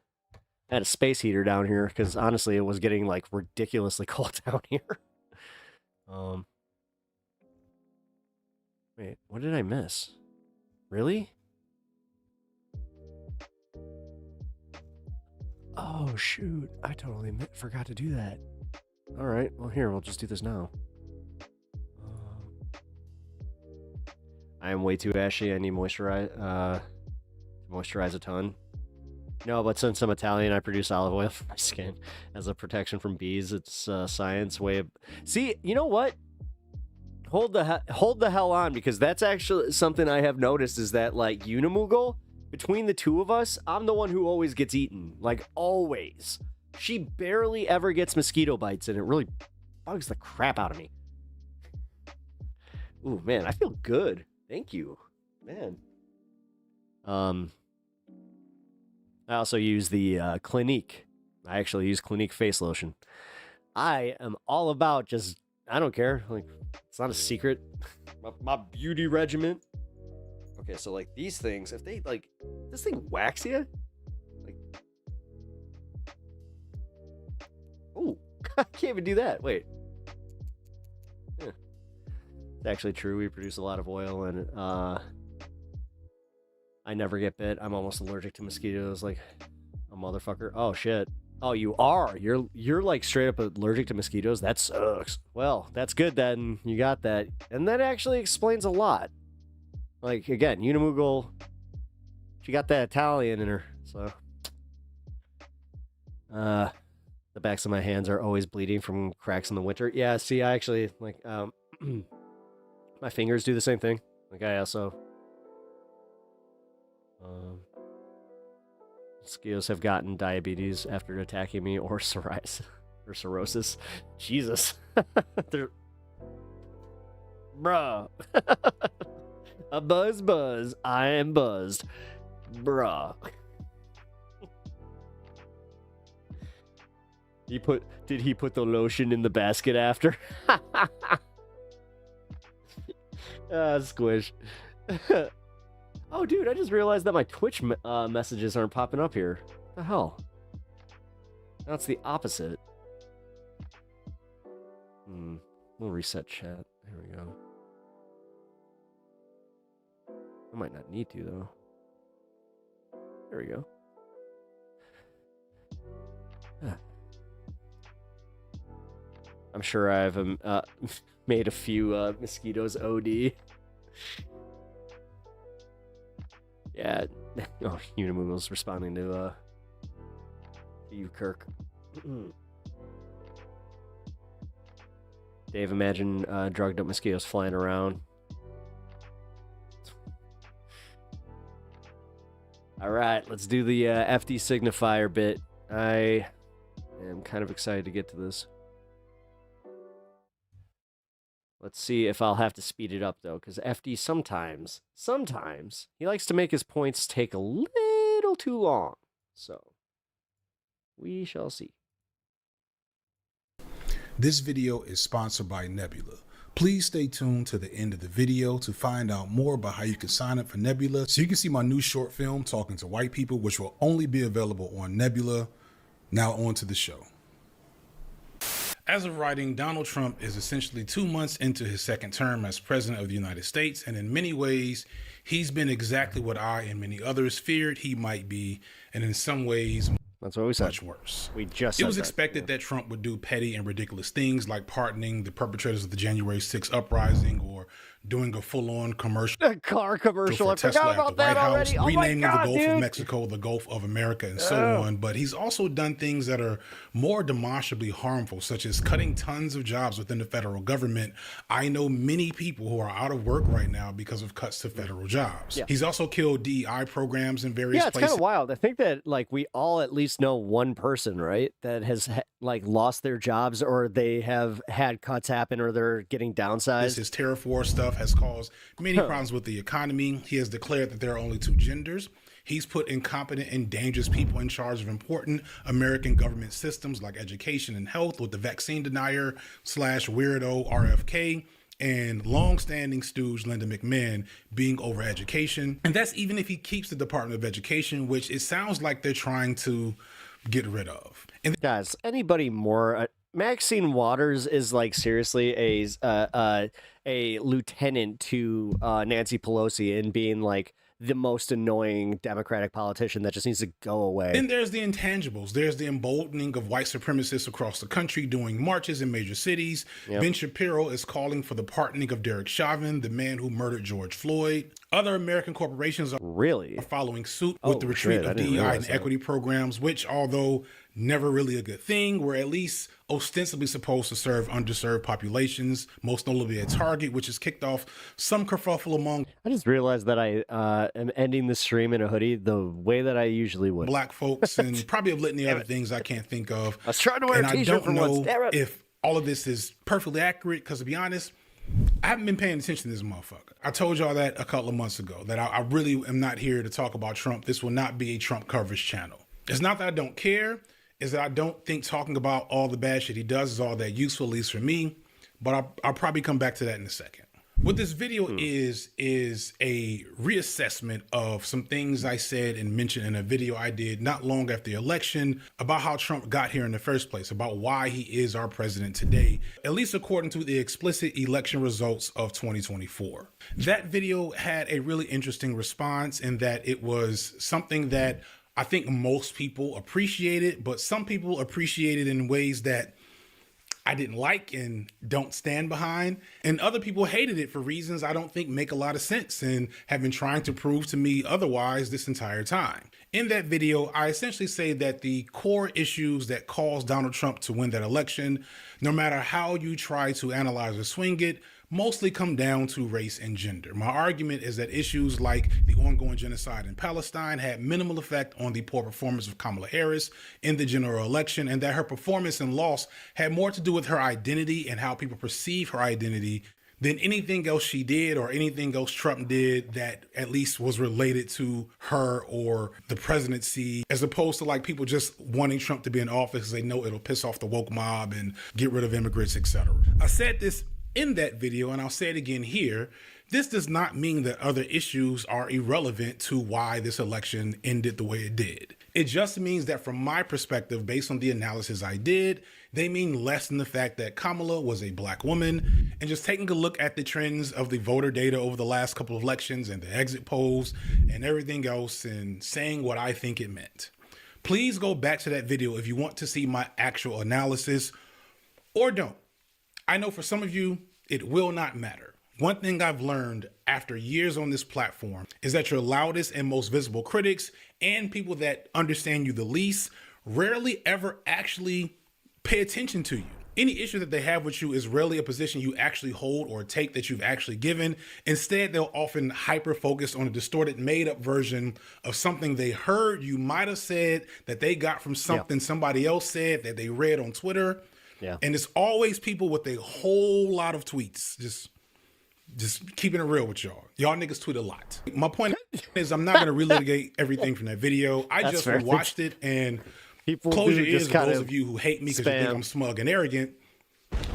I had a space heater down here because honestly it was getting like ridiculously cold down here. Wait, what did I miss? Really? Oh shoot, I totally forgot to do that. All right, well here, we'll just do this now. I am way too ashy. I need moisturize a ton. No, but since I'm Italian, I produce olive oil for my skin as a protection from bees. It's science way of... See, you know what? Hold the hell on, because that's actually something I have noticed, is that like Unimoogle, between the two of us, I'm the one who always gets eaten. Like, always. She barely ever gets mosquito bites, and it really bugs the crap out of me. Ooh, man, I feel good. Thank you, man. I also use the Clinique. I actually use Clinique face lotion. I am all about just, I don't care. Like, it's not a secret. My beauty regimen. Okay, so like these things, if they like, this thing whacks you. Like, oh, I can't even do that. Wait. Yeah. It's actually true. We produce a lot of oil, and I never get bit. I'm almost allergic to mosquitoes, like a motherfucker. Oh shit. Oh, you are. You're like straight up allergic to mosquitoes. That sucks. Well, that's good then. You got that, and that actually explains a lot. Like again, Unimoogle, she got that Italian in her, so. The backs of my hands are always bleeding from cracks in the winter. Yeah, see, I actually like my fingers do the same thing. Like I also. Mosquitoes have gotten diabetes after attacking me, or cirrhosis. Jesus. They're... Bruh. A buzz. I am buzzed. Bruh. Did he put the lotion in the basket after? Squish. Oh, dude, I just realized that my Twitch messages aren't popping up here. What the hell? That's the opposite. We'll reset chat. There we go. I might not need to, though. There we go. I'm sure I've made a few mosquitoes OD. Yeah, oh, Unimoogle's responding to you, Kirk. Dave, imagine drugged up mosquitoes flying around. All right, let's do the FD signifier bit. I am kind of excited to get to this. Let's see if I'll have to speed it up, though, because FD sometimes, he likes to make his points take a little too long. So, we shall see. This video is sponsored by Nebula. Please stay tuned to the end of the video to find out more about how you can sign up for Nebula so you can see my new short film, Talking to White People, which will only be available on Nebula. Now on to the show. As of writing, Donald Trump is essentially 2 months into his second term as president of the United States, and in many ways, he's been exactly what I and many others feared he might be, and in some ways, that's what we said. Much worse. We just It was expected that Trump would do petty and ridiculous things like pardoning the perpetrators of the January 6th uprising or doing a full-on commercial. A car commercial. I Tesla forgot about at the White that House, already. Oh renaming my God, the Gulf dude. of Mexico the Gulf of America, and so on. But he's also done things that are more demonstrably harmful, such as cutting tons of jobs within the federal government. I know many people who are out of work right now because of cuts to federal jobs. Yeah. He's also killed DEI programs in various Yeah, it's places. kind of wild. I think that like we all at least know one person, right, that has like lost their jobs or they have had cuts happen or they're getting downsized. His tariff war stuff has caused many problems with the economy. He has declared that there are only 2 genders. He's put incompetent and dangerous people in charge of important American government systems like education and health, with the vaccine denier / weirdo RFK and long-standing stooge Linda McMahon being over education. And that's even if he keeps the Department of Education, which it sounds like they're trying to get rid of. And guys, anybody more? Maxine Waters is like seriously a lieutenant to Nancy Pelosi in being like the most annoying Democratic politician that just needs to go away. Then there's the intangibles. There's the emboldening of white supremacists across the country doing marches in major cities. Yep. Ben Shapiro is calling for the pardoning of Derek Chauvin, the man who murdered George Floyd. Other American corporations are following suit with the retreat of DEI and equity programs, which, although never really a good thing, were at least ostensibly supposed to serve underserved populations, most notably at Target, which has kicked off some kerfuffle among I just realized that I am ending the stream in a hoodie the way that I usually would. Black folks and probably a litany of other things I can't think of. I was trying to wear a t-shirt for once. Damn it. If all of this is perfectly accurate, because to be honest, I haven't been paying attention to this motherfucker. I told y'all that a couple of months ago, that I really am not here to talk about Trump. This will not be a Trump coverage channel. It's not that I don't care, is that I don't think talking about all the bad shit he does is all that useful, at least for me, but I'll probably come back to that in a second. What this video is a reassessment of some things I said and mentioned in a video I did not long after the election about how Trump got here in the first place, about why he is our president today, at least according to the explicit election results of 2024. That video had a really interesting response in that it was something that I think most people appreciated, but some people appreciated in ways that I didn't like and don't stand behind. And other people hated it for reasons I don't think make a lot of sense and have been trying to prove to me otherwise this entire time. In that video, I essentially say that the core issues that caused Donald Trump to win that election, no matter how you try to analyze or swing it, mostly come down to race and gender. My argument is that issues like the ongoing genocide in Palestine had minimal effect on the poor performance of Kamala Harris in the general election, and that her performance and loss had more to do with her identity and how people perceive her identity than anything else she did or anything else Trump did that at least was related to her or the presidency, as opposed to like people just wanting Trump to be in office because they know it'll piss off the woke mob and get rid of immigrants, etc. I said this in that video, and I'll say it again here. This does not mean that other issues are irrelevant to why this election ended the way it did. It just means that from my perspective, based on the analysis I did, they mean less than the fact that Kamala was a black woman. And just taking a look at the trends of the voter data over the last couple of elections and the exit polls and everything else and saying what I think it meant. Please go back to that video if you want to see my actual analysis, or don't. I know for some of you, it will not matter. One thing I've learned after years on this platform is that your loudest and most visible critics and people that understand you the least rarely ever actually pay attention to you. Any issue that they have with you is rarely a position you actually hold or take that you've actually given. Instead, they'll often hyper-focus on a distorted, made-up version of something they heard you might have said that they got from something somebody else said that they read on Twitter. Yeah. And it's always people with a whole lot of tweets. Just keeping it real with y'all. Y'all niggas tweet a lot. My point is I'm not going to relitigate everything from that video. I just watched it, and people close your ears to those of you who hate me because you think I'm smug and arrogant.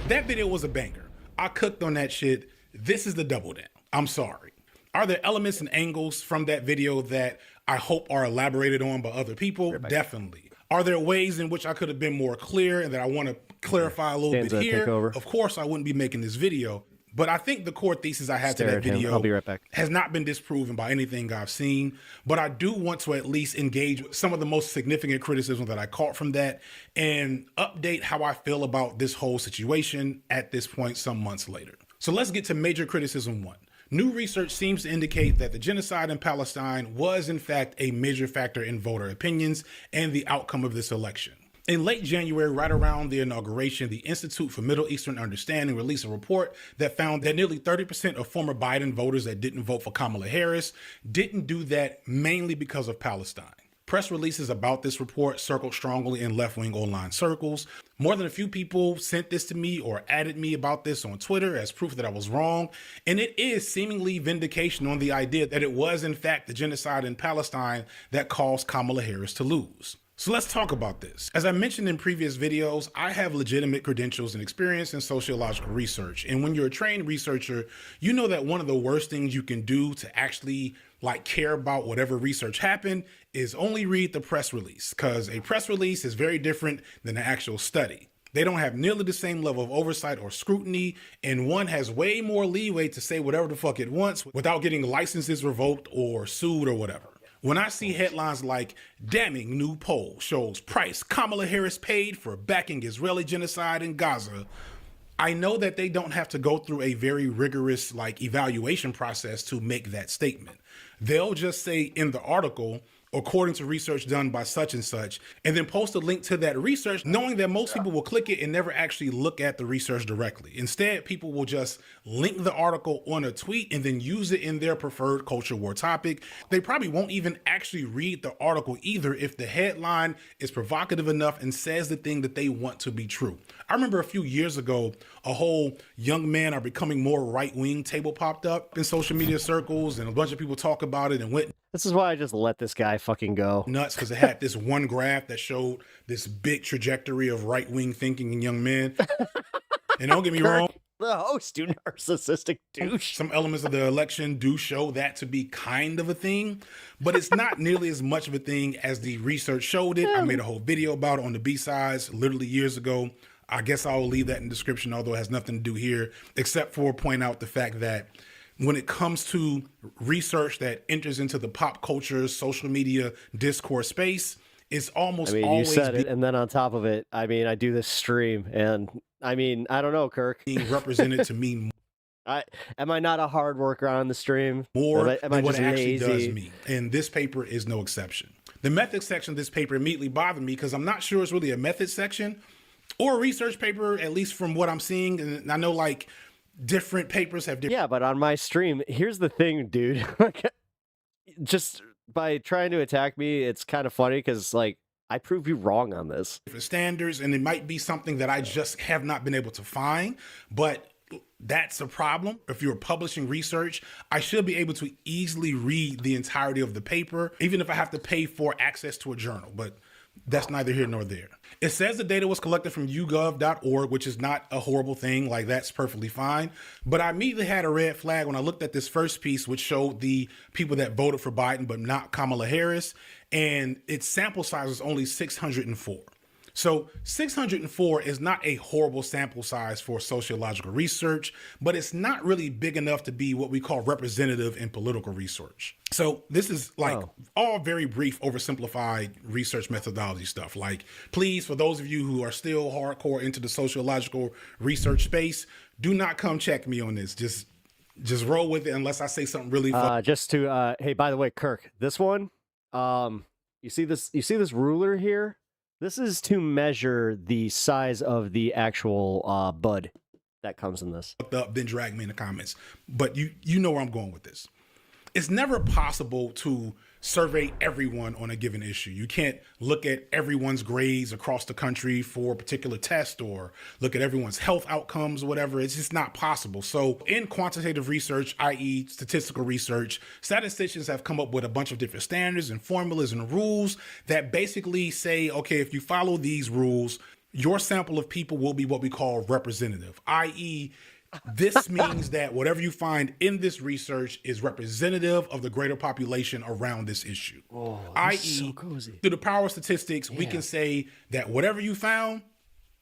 That video was a banger. I cooked on that shit. This is the double down. I'm sorry. Are there elements and angles from that video that I hope are elaborated on by other people? Definitely. Are there ways in which I could have been more clear and that I want to clarify a little bit here? Of course, I wouldn't be making this video. But I think the core thesis I had to that video I'll be right back. has not been disproven by anything I've seen. But I do want to at least engage with some of the most significant criticism that I caught from that and update how I feel about this whole situation at this point some months later. So let's get to major criticism 1. New research seems to indicate that the genocide in Palestine was in fact a major factor in voter opinions and the outcome of this election. In late January, right around the inauguration, the Institute for Middle Eastern Understanding released a report that found that nearly 30% of former Biden voters that didn't vote for Kamala Harris didn't do that mainly because of Palestine. Press releases about this report circled strongly in left-wing online circles. More than a few people sent this to me or added me about this on Twitter as proof that I was wrong. And it is seemingly vindication on the idea that it was in fact the genocide in Palestine that caused Kamala Harris to lose. So let's talk about this. As I mentioned in previous videos, I have legitimate credentials and experience in sociological research. And when you're a trained researcher, you know that one of the worst things you can do to actually care about whatever research happened is only read the press release, because a press release is very different than an actual study. They don't have nearly the same level of oversight or scrutiny, and one has way more leeway to say whatever the fuck it wants without getting licenses revoked or sued or whatever. When I see headlines like, damning new poll shows price Kamala Harris paid for backing Israeli genocide in Gaza, I know that they don't have to go through a very rigorous evaluation process to make that statement. They'll just say in the article, according to research done by such and such, and then post a link to that research, knowing that most people will click it and never actually look at the research directly. Instead, people will just link the article on a tweet and then use it in their preferred culture war topic. They probably won't even actually read the article either if the headline is provocative enough and says the thing that they want to be true. I remember a few years ago, a whole young men are becoming more right-wing table popped up in social media circles, and a bunch of people talk about it and went. This is why I just let this guy fucking go. Nuts, because it had this one graph that showed this big trajectory of right-wing thinking in young men. And don't get me wrong. The host, you narcissistic douche. Some elements of the election do show that to be kind of a thing, but it's not nearly as much of a thing as the research showed it. I made a whole video about it on the B-sides literally years ago. I guess I will leave that in the description, although it has nothing to do here, except for point out the fact that when it comes to research that enters into the pop culture, social media discourse space, it's almost always... You said it, and then on top of it, I do this stream, and I don't know, Kirk. Being represented to me... Am I not a hard worker on the stream? More am than I what just it actually lazy? does me. And this paper is no exception. The methods section of this paper immediately bothered me because I'm not sure it's really a methods section or a research paper, at least from what I'm seeing. And I know different papers have different... Yeah, but on my stream, here's the thing, dude. Just by trying to attack me, it's kind of funny because, I prove you wrong on this. Different standards, and it might be something that I just have not been able to find, but that's a problem. If you're publishing research, I should be able to easily read the entirety of the paper, even if I have to pay for access to a journal, but that's neither here nor there. It says the data was collected from YouGov.org, which is not a horrible thing. That's perfectly fine. But I immediately had a red flag when I looked at this first piece, which showed the people that voted for Biden, but not Kamala Harris. And its sample size was only 604. So 604 is not a horrible sample size for sociological research, but it's not really big enough to be what we call representative in political research. So this is all very brief, oversimplified research methodology stuff. Please, for those of you who are still hardcore into the sociological research space, do not come check me on this. Just roll with it unless I say something really fun. Hey, by the way, Kirk, this one, you see this ruler here? This is to measure the size of the actual bud that comes in this. Then drag me in the comments. But you know where I'm going with this. It's never possible to survey everyone on a given issue. You can't look at everyone's grades across the country for a particular test or look at everyone's health outcomes or whatever. It's just not possible. So in quantitative research, i.e. statistical research, statisticians have come up with a bunch of different standards and formulas and rules that basically say, okay, if you follow these rules, your sample of people will be what we call representative, i.e. this means that whatever you find in this research is representative of the greater population around this issue. I.e., so through the power of statistics, we can say that whatever you found,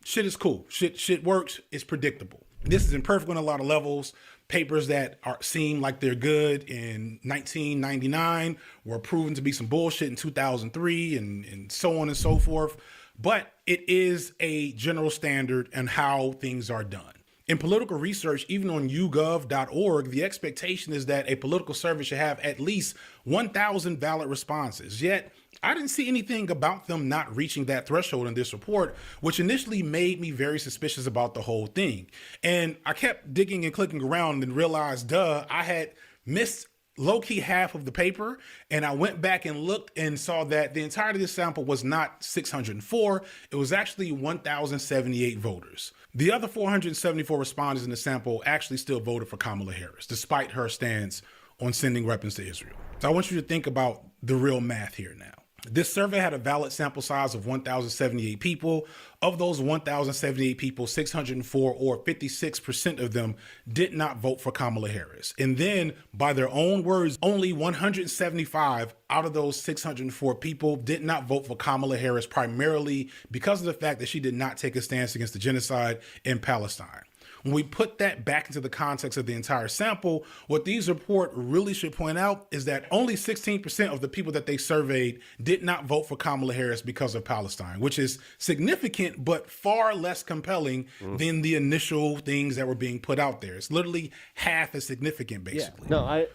shit is cool. Shit works. It's predictable. This is imperfect on a lot of levels. Papers that seem like they're good in 1999 were proven to be some bullshit in 2003 and so on and so forth. But it is a general standard and how things are done. In political research, even on YouGov.org, the expectation is that a political survey should have at least 1,000 valid responses. Yet, I didn't see anything about them not reaching that threshold in this report, which initially made me very suspicious about the whole thing. And I kept digging and clicking around and realized, I had missed low-key half of the paper, and I went back and looked and saw that the entirety of the sample was not 604, it was actually 1,078 voters. The other 474 respondents in the sample actually still voted for Kamala Harris, despite her stance on sending weapons to Israel. So I want you to think about the real math here now. This survey had a valid sample size of 1,078 people. Of those 1,078 people, 604 or 56% of them did not vote for Kamala Harris. And then, by their own words, only 175 out of those 604 people did not vote for Kamala Harris, primarily because of the fact that she did not take a stance against the genocide in Palestine. When we put that back into the context of the entire sample, what these reports really should point out is that only 16% of the people that they surveyed did not vote for Kamala Harris because of Palestine, which is significant, but far less compelling than the initial things that were being put out there. It's literally half as significant, basically. Now, I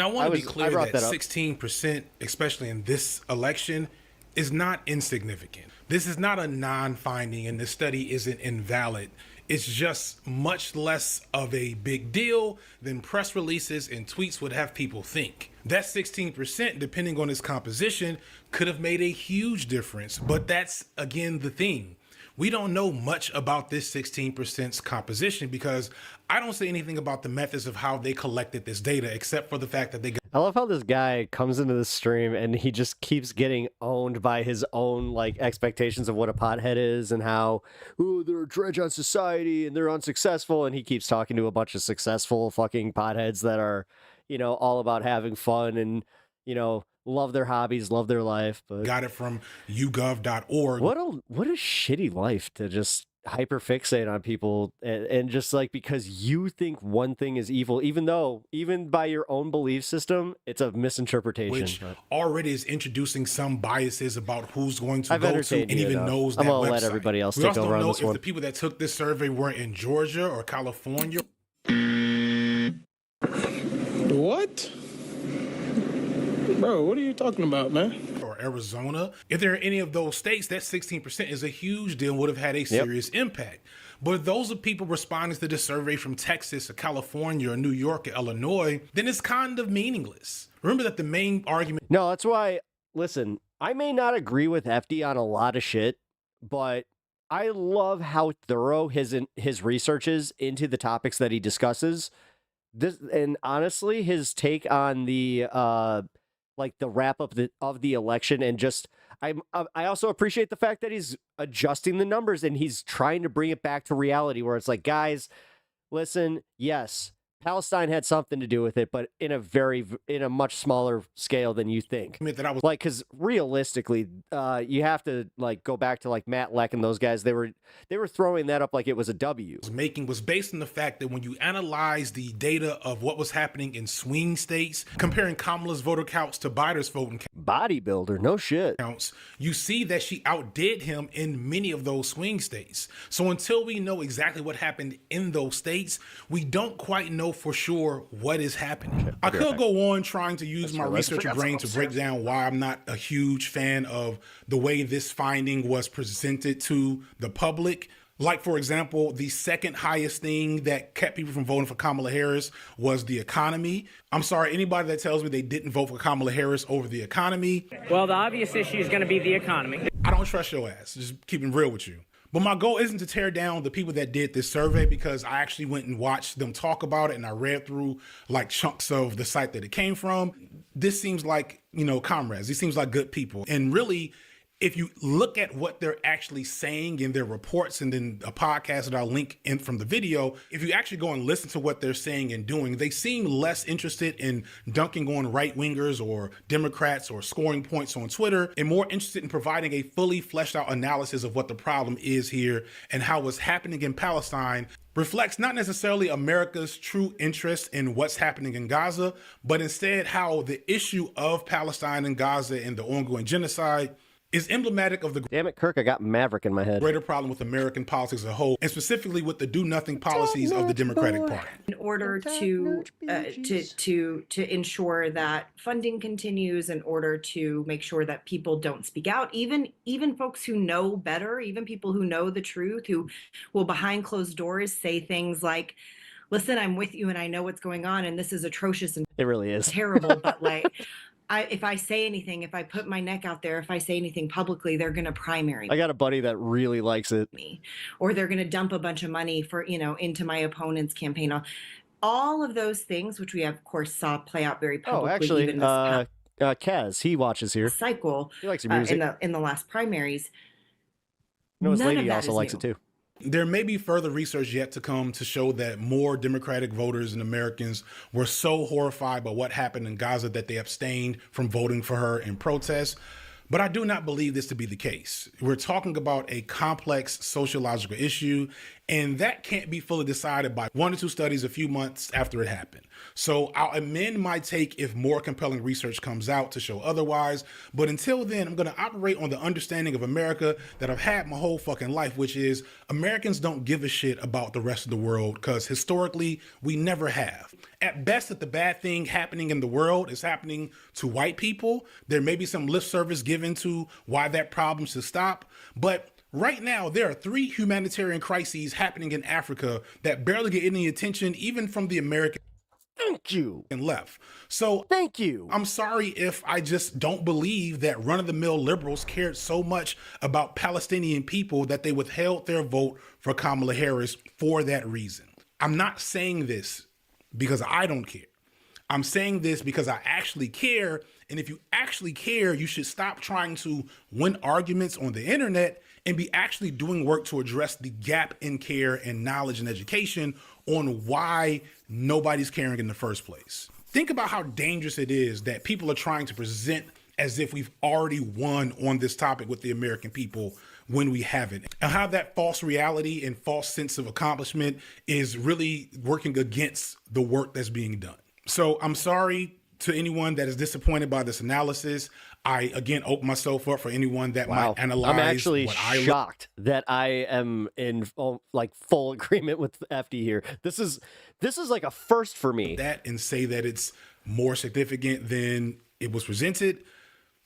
want to be clear that 16%, especially in this election, is not insignificant. This is not a non-finding, and the study isn't invalid. It's just much less of a big deal than press releases and tweets would have people think. That 16%, depending on its composition, could have made a huge difference. But that's, again, the thing. We don't know much about this 16%'s composition because I don't say anything about the methods of how they collected this data, except for the fact that they got. I love how this guy comes into the stream and he just keeps getting owned by his own like expectations of what a pothead is and how, oh, they're a dredge on society and they're unsuccessful. And he keeps talking to a bunch of successful fucking potheads that are, you know, all about having fun and, you know, love their hobbies, love their life. But got it from YouGov.org. What a shitty life to just hyperfixate on people and just like because you think one thing is evil, even though even by your own belief system, it's a misinterpretation. Which already is introducing some biases about who's going to go to and even knows that website. I'm gonna let everybody else take over on this one. We also don't know if the people that took this survey were in Georgia or California. What? Bro, what are you talking about, man? Or Arizona. If there are any of those states, that 16% is a huge deal, would have had a serious impact. But if those are people responding to this survey from Texas or California or New York or Illinois, then it's kind of meaningless. Remember that the main argument. No, that's why, listen, I may not agree with FD on a lot of shit, but I love how thorough his research is into the topics that he discusses. This, and honestly, his take on the like the wrap up of the election and just I also appreciate the fact that he's adjusting the numbers and he's trying to bring it back to reality where it's like, guys, listen, yes, Palestine had something to do with it, but in a much smaller scale than you think. That I was like, because realistically, you have to like go back to like Matt Leck and those guys. They were throwing that up like it was a W. Was based on the fact that when you analyze the data of what was happening in swing states, comparing Kamala's voter counts to Biden's voting bodybuilder, no shit counts, you see that she outdid him in many of those swing states. So until we know exactly what happened in those states, we don't quite know for sure what is happening. I could go on trying to use my researcher brain to break down why I'm not a huge fan of the way this finding was presented to the public. Like, for example, the second highest thing that kept people from voting for Kamala Harris was the economy. I'm sorry, anybody that tells me they didn't vote for Kamala Harris over the economy. Well, the obvious issue is going to be the economy. I don't trust your ass, just keeping real with you. But my goal isn't to tear down the people that did this survey, because I actually went and watched them talk about it, and I read through like chunks of the site that it came from. This seems like, comrades. These seems like good people. And really, if you look at what they're actually saying in their reports, and then a podcast that I'll link in from the video, if you actually go and listen to what they're saying and doing, they seem less interested in dunking on right-wingers or Democrats or scoring points on Twitter, and more interested in providing a fully fleshed out analysis of what the problem is here and how what's happening in Palestine reflects not necessarily America's true interest in what's happening in Gaza, but instead how the issue of Palestine and Gaza and the ongoing genocide is emblematic of the damn it, Kirk, I got Maverick in my head. Greater problem with American politics as a whole, and specifically with the do-nothing policies of the Democratic Party. In order to ensure that funding continues, in order to make sure that people don't speak out, even folks who know better, even people who know the truth, who will behind closed doors say things like, "Listen, I'm with you, and I know what's going on, and this is atrocious and it really is terrible," but like. If I say anything, if I put my neck out there, if I say anything publicly, they're going to primary I got a buddy that really likes it. me, or they're going to dump a bunch of money for, into my opponent's campaign. All of those things, which we of course saw play out very publicly. Oh, actually, even this Kaz, he watches here. cycle. He likes your music. In the last primaries. No, his None of lady that also is likes new. it too. There may be further research yet to come to show that more Democratic voters and Americans were so horrified by what happened in Gaza that they abstained from voting for her in protest. But I do not believe this to be the case. We're talking about a complex sociological issue, and that can't be fully decided by 1 or 2 studies a few months after it happened. So I'll amend my take if more compelling research comes out to show otherwise. But until then, I'm going to operate on the understanding of America that I've had my whole fucking life, which is Americans don't give a shit about the rest of the world, because historically we never have. At best, if the bad thing happening in the world is happening to white people, there may be some lip service given to why that problem should stop. But right now, there are 3 humanitarian crises happening in Africa that barely get any attention, even from the American left. So thank you. I'm sorry if I just don't believe that run-of-the-mill liberals cared so much about Palestinian people that they withheld their vote for Kamala Harris for that reason. I'm not saying this because I don't care. I'm saying this because I actually care. And if you actually care, you should stop trying to win arguments on the internet and be actually doing work to address the gap in care and knowledge and education on why nobody's caring in the first place. Think about how dangerous it is that people are trying to present as if we've already won on this topic with the American people when we haven't, and how that false reality and false sense of accomplishment is really working against the work that's being done. So I'm sorry to anyone that is disappointed by this analysis. I, again, open myself up for anyone that might analyze. I'm actually what shocked that I am in full agreement with FD here. This is like a first for me. That and say that it's more significant than it was presented.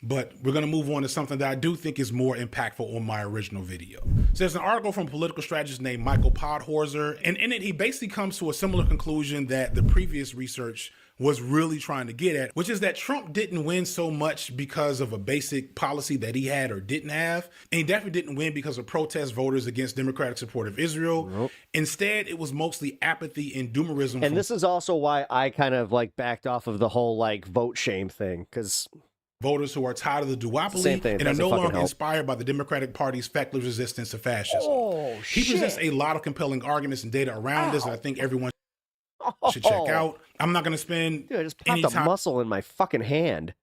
But we're going to move on to something that I do think is more impactful on my original video. So there's an article from a political strategist named Michael Podhorzer, and in it, he basically comes to a similar conclusion that the previous research was really trying to get at, which is that Trump didn't win so much because of a basic policy that he had or didn't have. And he definitely didn't win because of protest voters against democratic support of Israel. Nope. Instead, it was mostly apathy and doomerism. And this is also why I kind of backed off of the whole vote shame thing, because voters who are tired of the duopoly and are no longer inspired by the Democratic Party's feckless resistance to fascism. He presents a lot of compelling arguments and data around this that I think everyone should check out. I'm not going to spend I just popped a muscle in my fucking hand.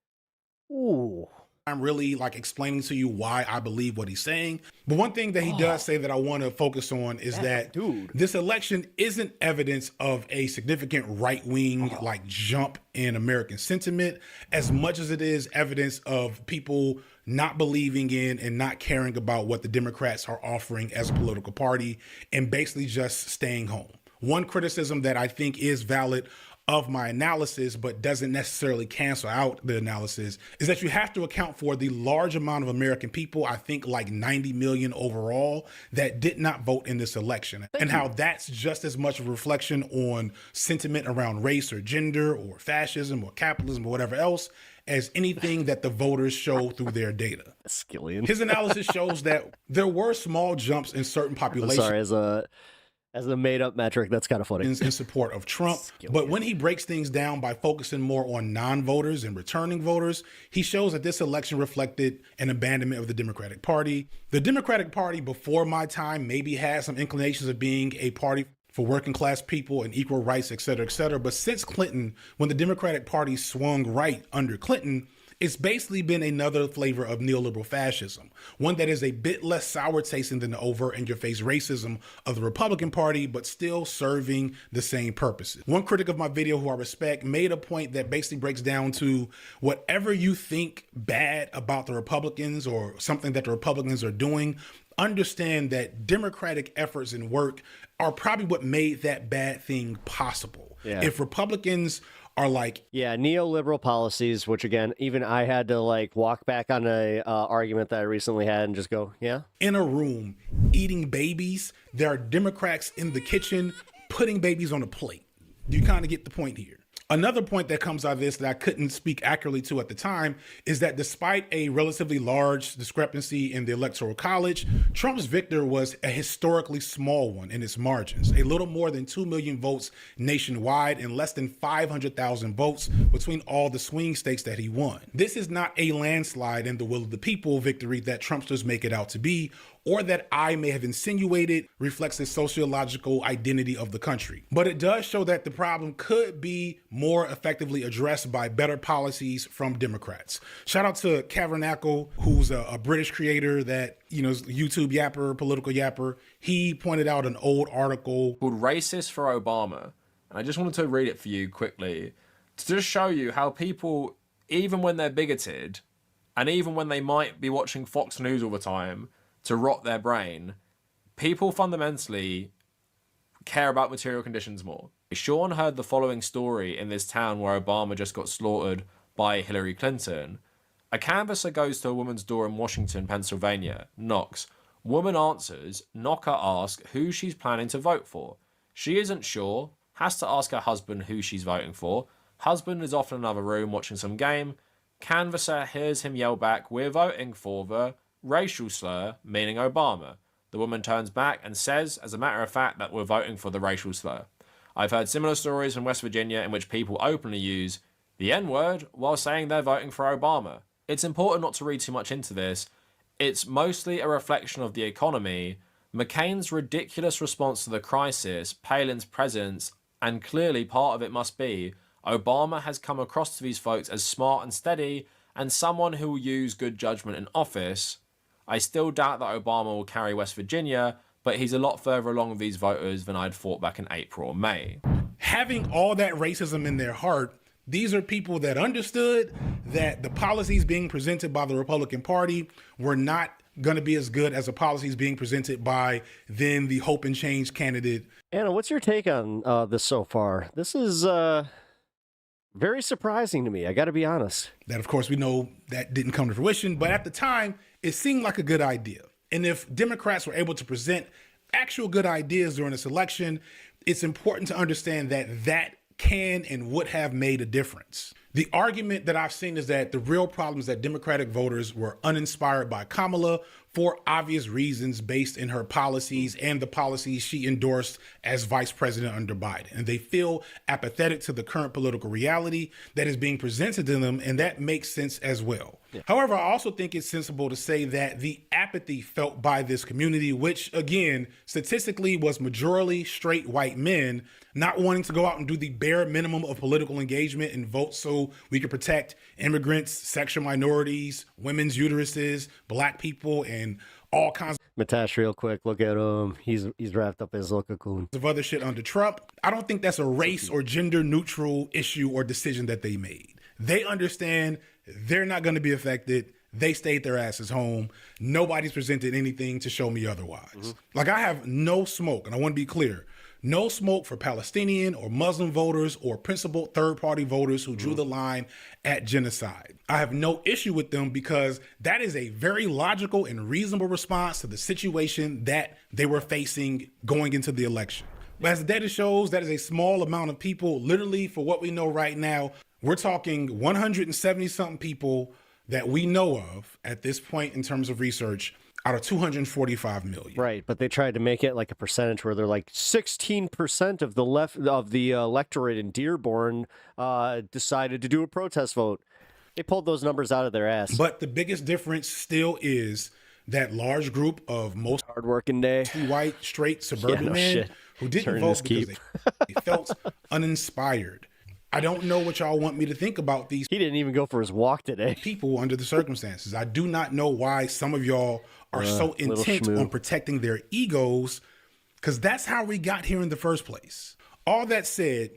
Ooh. I'm really explaining to you why I believe what he's saying. But one thing that he does say that I want to focus on is that this election isn't evidence of a significant right-wing jump in American sentiment as much as it is evidence of people not believing in and not caring about what the Democrats are offering as a political party and basically just staying home. One criticism that I think is valid of my analysis, but doesn't necessarily cancel out the analysis, is that you have to account for the large amount of American people, I think like 90 million overall, that did not vote in this election. And how that's just as much a reflection on sentiment around race or gender or fascism or capitalism or whatever else as anything that the voters show through their data. Skillion. His analysis shows that there were small jumps in certain populations. I'm sorry, as a made-up metric, that's kind of funny. In support of Trump. But when he breaks things down by focusing more on non-voters and returning voters, he shows that this election reflected an abandonment of the Democratic Party. The Democratic Party before my time maybe had some inclinations of being a party for working class people and equal rights, et cetera, et cetera. But since Clinton, when the Democratic Party swung right under Clinton, it's basically been another flavor of neoliberal fascism, one that is a bit less sour tasting than the overt in-your-face racism of the Republican Party, but still serving the same purposes. One critic of my video who I respect made a point that basically breaks down to whatever you think bad about the Republicans or something that the Republicans are doing, understand that Democratic efforts and work are probably what made that bad thing possible. Yeah. If Republicans are like, neoliberal policies, which again, even I had to like walk back on a argument that I recently had and just go, in a room eating babies, there are Democrats in the kitchen putting babies on a plate. You kind of get the point here. Another point that comes out of this that I couldn't speak accurately to at the time is that despite a relatively large discrepancy in the Electoral College, Trump's victory was a historically small one in its margins, a little more than 2 million votes nationwide and less than 500,000 votes between all the swing states that he won. This is not a landslide in the will of the people victory that Trumpsters make it out to be, or that I may have insinuated reflects the sociological identity of the country. But it does show that the problem could be more effectively addressed by better policies from Democrats. Shout out to Cavernacle, who's a British creator that, YouTube yapper, political yapper. He pointed out an old article called Racist for Obama. And I just wanted to read it for you quickly to just show you how people, even when they're bigoted, and even when they might be watching Fox News all the time, to rot their brain, people fundamentally care about material conditions more. Sean heard the following story in this town where Obama just got slaughtered by Hillary Clinton. A canvasser goes to a woman's door in Washington, Pennsylvania, knocks. Woman answers, knocker asks who she's planning to vote for. She isn't sure, has to ask her husband who she's voting for. Husband is off in another room watching some game. Canvasser hears him yell back, "We're voting for the racial slur," meaning Obama. The woman turns back and says, as a matter of fact, that we're voting for the racial slur. I've heard similar stories from West Virginia in which people openly use the N-word while saying they're voting for Obama. It's important not to read too much into this. It's mostly a reflection of the economy, McCain's ridiculous response to the crisis, Palin's presence, and clearly part of it must be Obama has come across to these folks as smart and steady and someone who will use good judgment in office. I still doubt that Obama will carry West Virginia, but he's a lot further along with these voters than I'd thought back in April or May. Having all that racism in their heart, these are people that understood that the policies being presented by the Republican Party were not going to be as good as the policies being presented by then the Hope and Change candidate. Anna, what's your take on this so far? This is very surprising to me, I got to be honest. That, of course, we know that didn't come to fruition, but at the time, it seemed like a good idea. And if Democrats were able to present actual good ideas during this election, it's important to understand that that can and would have made a difference. The argument that I've seen is that the real problem is that Democratic voters were uninspired by Kamala for obvious reasons based in her policies and the policies she endorsed as vice president under Biden. And they feel apathetic to the current political reality that is being presented to them, and that makes sense as well. Yeah. However, I also think it's sensible to say that the apathy felt by this community, which again, statistically was majorly straight white men, not wanting to go out and do the bare minimum of political engagement and vote so we could protect immigrants, sexual minorities, women's uteruses, black people, and all kinds Matash, real quick, look at him. He's wrapped up as a cocoon of other shit under Trump. I don't think that's a race or gender neutral issue or decision that they made. They understand they're not going to be affected. They stayed their asses home. Nobody's presented anything to show me otherwise. Like, I have no smoke, and I want to be clear. No smoke for Palestinian or Muslim voters or principled third-party voters who drew the line at genocide. I have no issue with them because that is a very logical and reasonable response to the situation that they were facing going into the election. But as the data shows, that is a small amount of people. Literally, for what we know right now, we're talking 170-something people that we know of at this point in terms of research out of 245 million. Right, but they tried to make it like a percentage where they're like 16% of the electorate in Dearborn decided to do a protest vote. They pulled those numbers out of their ass. But the biggest difference still is that large group of most hardworking day white, straight, suburban men who didn't vote because they felt uninspired. I don't know what y'all want me to think about these. He didn't even go for his walk today. People under the circumstances. I do not know why some of y'all are so intent on protecting their egos, because that's how we got here in the first place. All that said,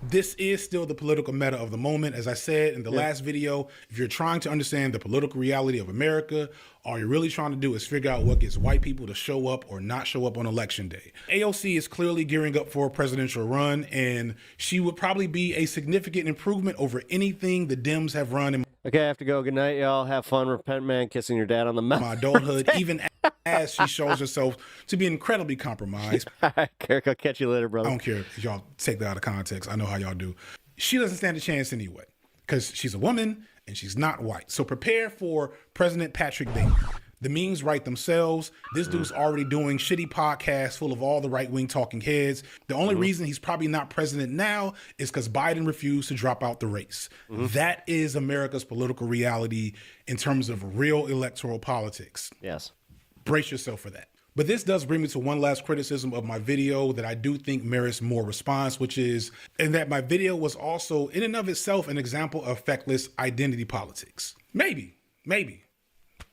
this is still the political meta of the moment. As I said in the last video, if you're trying to understand the political reality of America, all you're really trying to do is figure out what gets white people to show up or not show up on election day. AOC is clearly gearing up for a presidential run, and she would probably be a significant improvement over anything the Dems have run in Okay, I have to go. Good night, y'all. Have fun. Repent, man. Kissing your dad on the mouth. my adulthood, even as she shows herself to be incredibly compromised. All right, Kirk, I'll catch you later, brother. I don't care if y'all take that out of context. I know how y'all do. She doesn't stand a chance anyway, because she's a woman and she's not white. So prepare for President Patrick Bateman. The memes write themselves. This dude's already doing shitty podcasts full of all the right-wing talking heads. The only reason he's probably not president now is because Biden refused to drop out the race. That is America's political reality in terms of real electoral politics. Yes. Brace yourself for that. But this does bring me to one last criticism of my video that I do think merits more response, which is in that my video was also in and of itself an example of feckless identity politics. Maybe.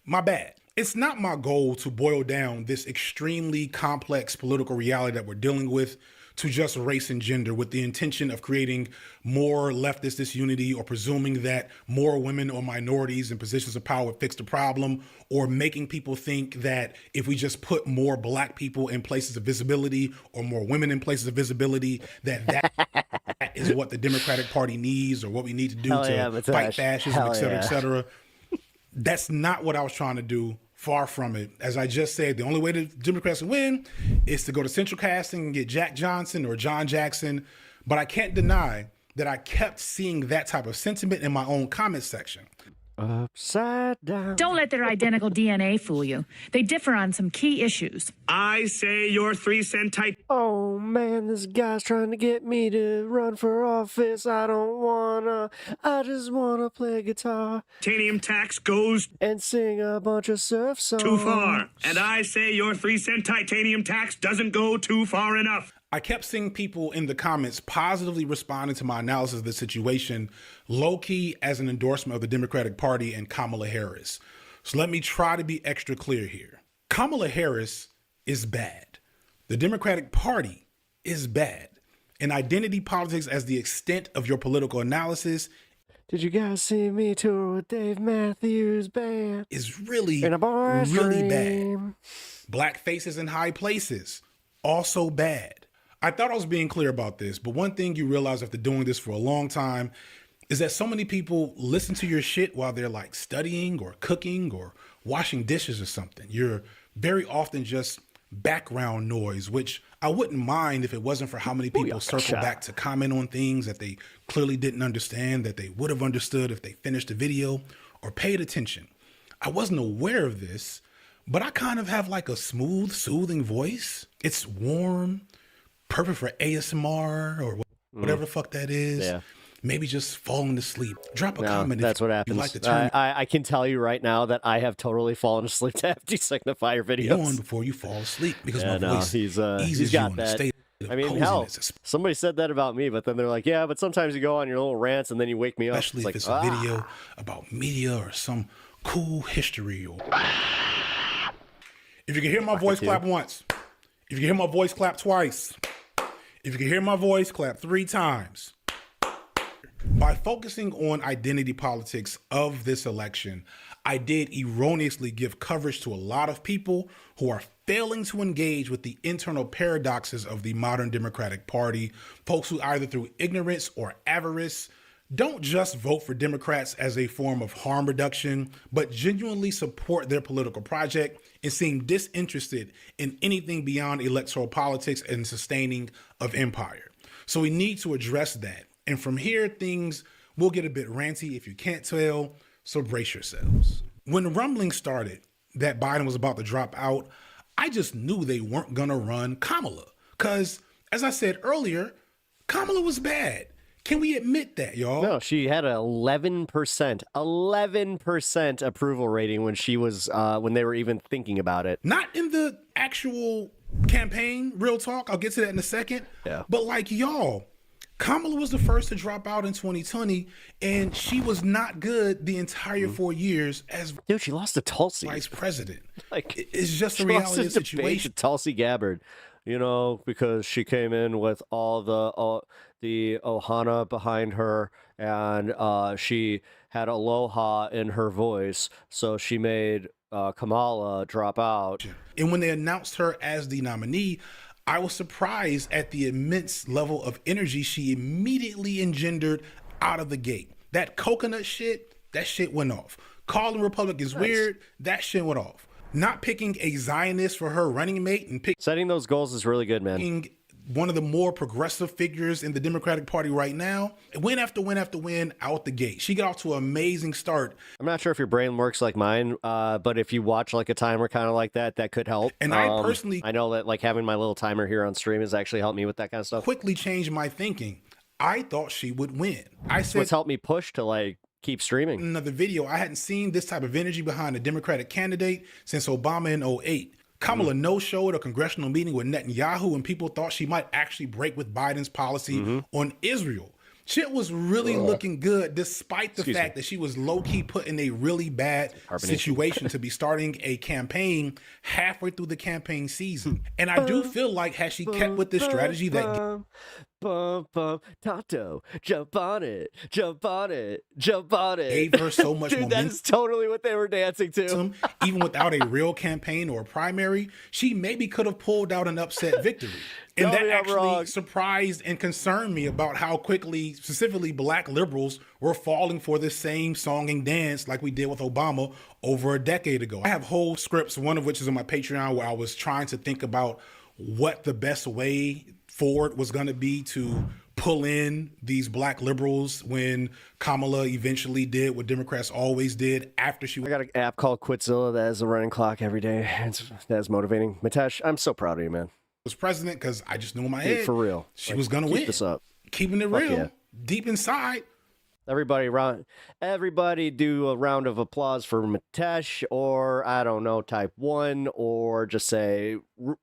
My bad. It's not my goal to boil down this extremely complex political reality that we're dealing with to just race and gender with the intention of creating more leftist disunity or presuming that more women or minorities in positions of power would fix the problem, or making people think that if we just put more black people in places of visibility or more women in places of visibility, that is what the Democratic Party needs or what we need to do to fight fascism, et cetera, et cetera. That's not what I was trying to do. Far from it. As I just said, the only way the Democrats will win is to go to central casting and get Jack Johnson or John Jackson. But I can't deny that I kept seeing that type of sentiment in my own comment section. Upside down. Don't let their identical DNA fool you. They differ on some key issues. I say your 3-cent type. Oh man, this guy's trying to get me to run for office. I don't wanna. I just wanna play guitar. Titanium tax goes and sing a bunch of surf songs. Too far. And I say your 3-cent titanium tax doesn't go too far enough. I kept seeing people in the comments positively responding to my analysis of the situation, low-key as an endorsement of the Democratic Party and Kamala Harris. So let me try to be extra clear here. Kamala Harris is bad. The Democratic Party is bad. And identity politics as the extent of your political analysis. Did you guys see me tour with Dave Matthews Band? Is really bad. Black faces in high places, also bad. I thought I was being clear about this, but one thing you realize after doing this for a long time is that so many people listen to your shit while they're like studying or cooking or washing dishes or something. You're very often just background noise, which I wouldn't mind if it wasn't for how many people circle back to comment on things that they clearly didn't understand, that they would have understood if they finished the video or paid attention. I wasn't aware of this, but I kind of have like a smooth, soothing voice. It's warm, perfect for ASMR or whatever the fuck that is. Yeah. Maybe just falling asleep. Drop a comment. That's what happens. Like to turn I can tell you right now that I have totally fallen asleep to empty signifier videos. Go on before you fall asleep because my voice eases you got on that. the state. I mean, hell, somebody said that about me, but then they're like, yeah, but sometimes you go on your little rants and then you wake me up. Especially if it's a video about media or some cool history. Or... If you can hear my voice, clap once. If you can hear my voice, clap twice. If you can hear my voice, clap 3 times. By focusing on identity politics of this election, I did erroneously give coverage to a lot of people who are failing to engage with the internal paradoxes of the modern Democratic Party, folks who either through ignorance or avarice don't just vote for Democrats as a form of harm reduction, but genuinely support their political project and seem disinterested in anything beyond electoral politics and sustaining of empire. So we need to address that. And from here, things will get a bit ranty if you can't tell, so brace yourselves. When the rumbling started that Biden was about to drop out, I just knew they weren't gonna run Kamala. Because, as I said earlier, Kamala was bad. Can we admit that, y'all? No, she had an 11% approval rating when she was when they were even thinking about it. Not in the actual campaign, real talk. I'll get to that in a second. Yeah. But like y'all, Kamala was the first to drop out in 2020, and she was not good the entire 4 years as she lost to Tulsi, vice president. Like it's just the she lost reality a of the debate situation. to Tulsi Gabbard, you know, because she came in with all the Ohana behind her, and she had aloha in her voice, so she made Kamala drop out. And when they announced her as the nominee, I was surprised at the immense level of energy she immediately engendered out of the gate. That coconut shit, that shit went off. Calling Republicans weird, that shit went off. Not picking a Zionist for her running mate and setting those goals is really good, man. One of the more progressive figures in the Democratic Party right now, win after win after win out the gate. She got off to an amazing start. I'm not sure if your brain works like mine, but if you watch like a timer kind of like that, that could help. And I personally, I know that like having my little timer here on stream has actually helped me with that kind of stuff. Quickly changed my thinking. I thought she would win. I said, what's helped me push to like keep streaming. Another video, I hadn't seen this type of energy behind a Democratic candidate since Obama in 2008. Kamala no-showed a congressional meeting with Netanyahu, and people thought she might actually break with Biden's policy on Israel. Shit was really looking good, despite the fact that she was low-key put in a really bad situation to be starting a campaign halfway through the campaign season. And I do feel like had she kept with this strategy that Tato, jump on it, jump on it, jump on it. Gave her so much momentum. That is totally what they were dancing to. Even without a real campaign or a primary, she maybe could have pulled out an upset victory. And that actually surprised and concerned me about how quickly, specifically black liberals, were falling for this same song and dance like we did with Obama over a decade ago. I have whole scripts, one of which is on my Patreon, where I was trying to think about what the best way forward was going to be to pull in these black liberals when Kamala eventually did what Democrats always did after she... I got an app called Quitzilla that has a running clock every day. That's motivating. Mitesh, I'm so proud of you, man. Was president because I just knew in my head for real she was gonna win. Keep this up. Keeping it real, deep inside. Everybody do a round of applause for Mitesh, or I don't know, type 1, or just say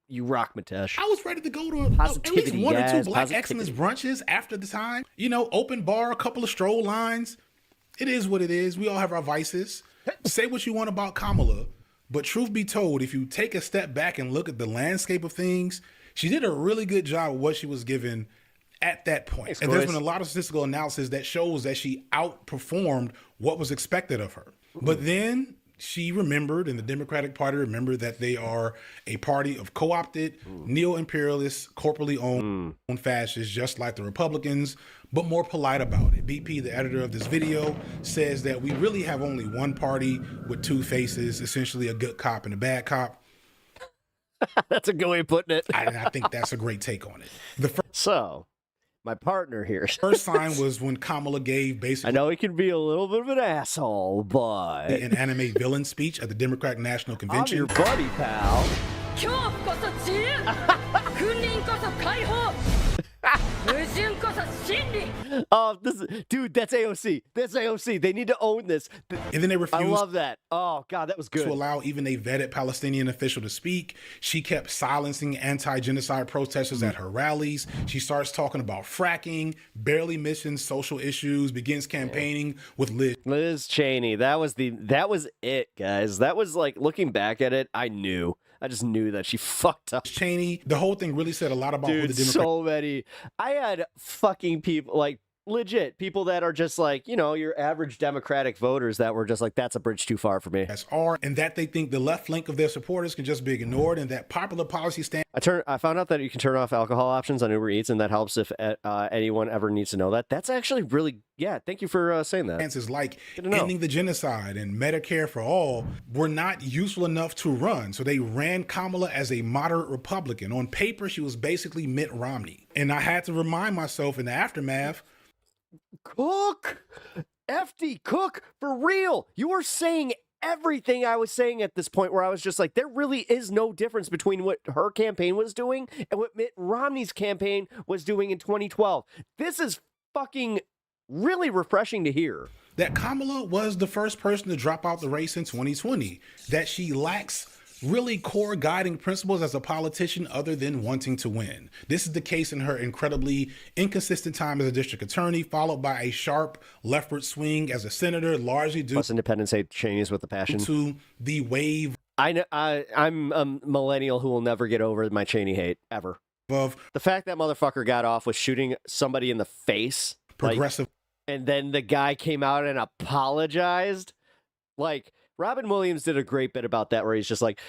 you rock, Mitesh. I was ready to go to at least 1 or 2 Black Excellence brunches after the time. You know, open bar, a couple of stroll lines. It is what it is. We all have our vices. Say what you want about Kamala. But truth be told, if you take a step back and look at the landscape of things, she did a really good job of what she was given at that point. Thanks, and there's been a lot of statistical analysis that shows that she outperformed what was expected of her. But then she remembered, and the Democratic Party remembered, that they are a party of co-opted, neo-imperialist, corporately owned fascists, just like the Republicans, but more polite about it. BP, the editor of this video, says that we really have only one party with two faces, essentially a good cop and a bad cop. That's a good way of putting it. I think that's a great take on it. So, my partner here. First sign was when Kamala gave basically... I know he can be a little bit of an asshole, but... an anime villain speech at the Democratic National Convention. I'm your buddy, pal. Oh, dude, that's AOC. That's AOC. They need to own this. And then they refused. I love that. Oh, God, that was good. To allow even a vetted Palestinian official to speak. She kept silencing anti-genocide protesters at her rallies. She starts talking about fracking, barely mentions social issues, begins campaigning with Liz Cheney. That was it, guys. That was like, looking back at it, I just knew that she fucked up. Cheney, the whole thing really said a lot about who the Democrats... so many. I had fucking people, like Legit. People that are just like, you know, your average Democratic voters that were just like, that's a bridge too far for me. And that they think the left flank of their supporters can just be ignored, and that popular policy stand. I found out that you can turn off alcohol options on Uber Eats, and that helps if anyone ever needs to know that. That's actually really, yeah, thank you for saying that. Is like ending the genocide and Medicare for all were not useful enough to run. So they ran Kamala as a moderate Republican. On paper, she was basically Mitt Romney. And I had to remind myself in the aftermath, Cook, FD Cook, for real. You were saying everything I was saying at this point, where I was just like, there really is no difference between what her campaign was doing and what Mitt Romney's campaign was doing in 2012. This is fucking really refreshing to hear. That Kamala was the first person to drop out the race in 2020, that she lacks really core guiding principles as a politician other than wanting to win. This is the case in her incredibly inconsistent time as a district attorney, followed by a sharp leftward swing as a senator, largely due Plus independents hate Cheney's with the passion. To the wave. I'm a millennial who will never get over my Cheney hate, ever. Of the fact that motherfucker got off with shooting somebody in the face. Progressive. And then the guy came out and apologized. Like, Robin Williams did a great bit about that, where he's just like,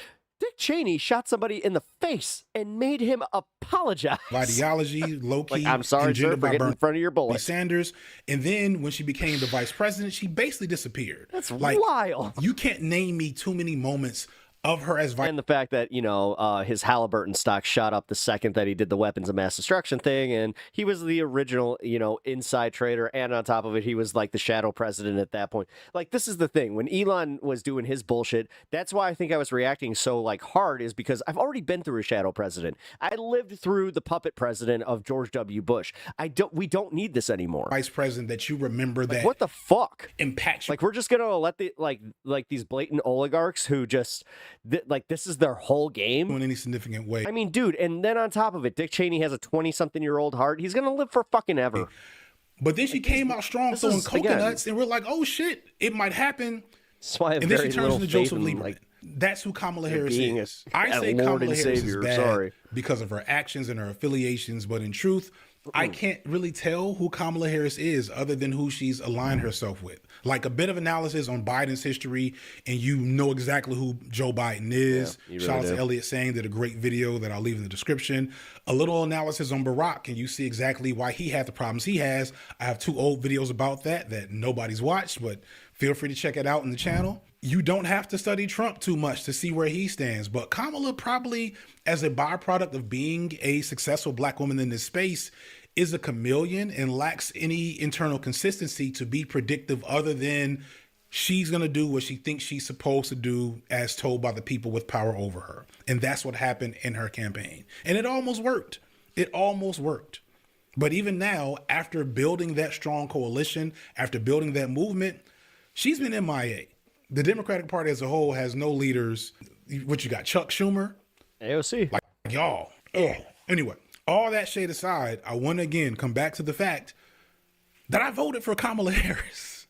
Dick Cheney shot somebody in the face and made him apologize. Ideology, low-key. Like, I'm sorry, sir, for getting in front of your bullet. Sanders. And then when she became the vice president, she basically disappeared. That's wild. You can't name me too many moments of her as vice. And the fact that, you know, his Halliburton stock shot up the second that he did the weapons of mass destruction thing, and he was the original, you know, inside trader, and on top of it, he was like the shadow president at that point. Like, this is the thing. When Elon was doing his bullshit, that's why I think I was reacting so, like, hard, is because I've already been through a shadow president. I lived through the puppet president of George W. Bush. We don't need this anymore. Vice president that you remember like, that. What the fuck? Impacts. Like, we're just gonna let the, like these blatant oligarchs who just... like, this is their whole game in any significant way. I mean, dude, and then on top of it, Dick Cheney has a 20-something-year-old heart. He's gonna live for fucking ever. But then she came out strong throwing coconuts, and we're like, oh shit, it might happen. That's why I have and then very she turns little into faith Joseph in, Lieberman. like, that's who Kamala Harris being is. a I say Lord Kamala and Harris Savior, is bad sorry. because of her actions and her affiliations, but in truth, I can't really tell who Kamala Harris is other than who she's aligned herself with. Like, a bit of analysis on Biden's history, and you know exactly who Joe Biden is. Yeah, really Shout out do. to Elliot Sang, did a great video that I'll leave in the description. A little analysis on Barack, and you see exactly why he had the problems he has. I have 2 old videos about that nobody's watched, but feel free to check it out in the channel. You don't have to study Trump too much to see where he stands, but Kamala, probably as a byproduct of being a successful black woman in this space, is a chameleon and lacks any internal consistency to be predictive other than she's going to do what she thinks she's supposed to do as told by the people with power over her. And that's what happened in her campaign. And it almost worked. It almost worked. But even now, after building that strong coalition, after building that movement, she's been MIA. The Democratic Party as a whole has no leaders. What you got? Chuck Schumer? AOC. Like, y'all. Ugh. Anyway, all that shade aside, I want to again come back to the fact that I voted for Kamala Harris.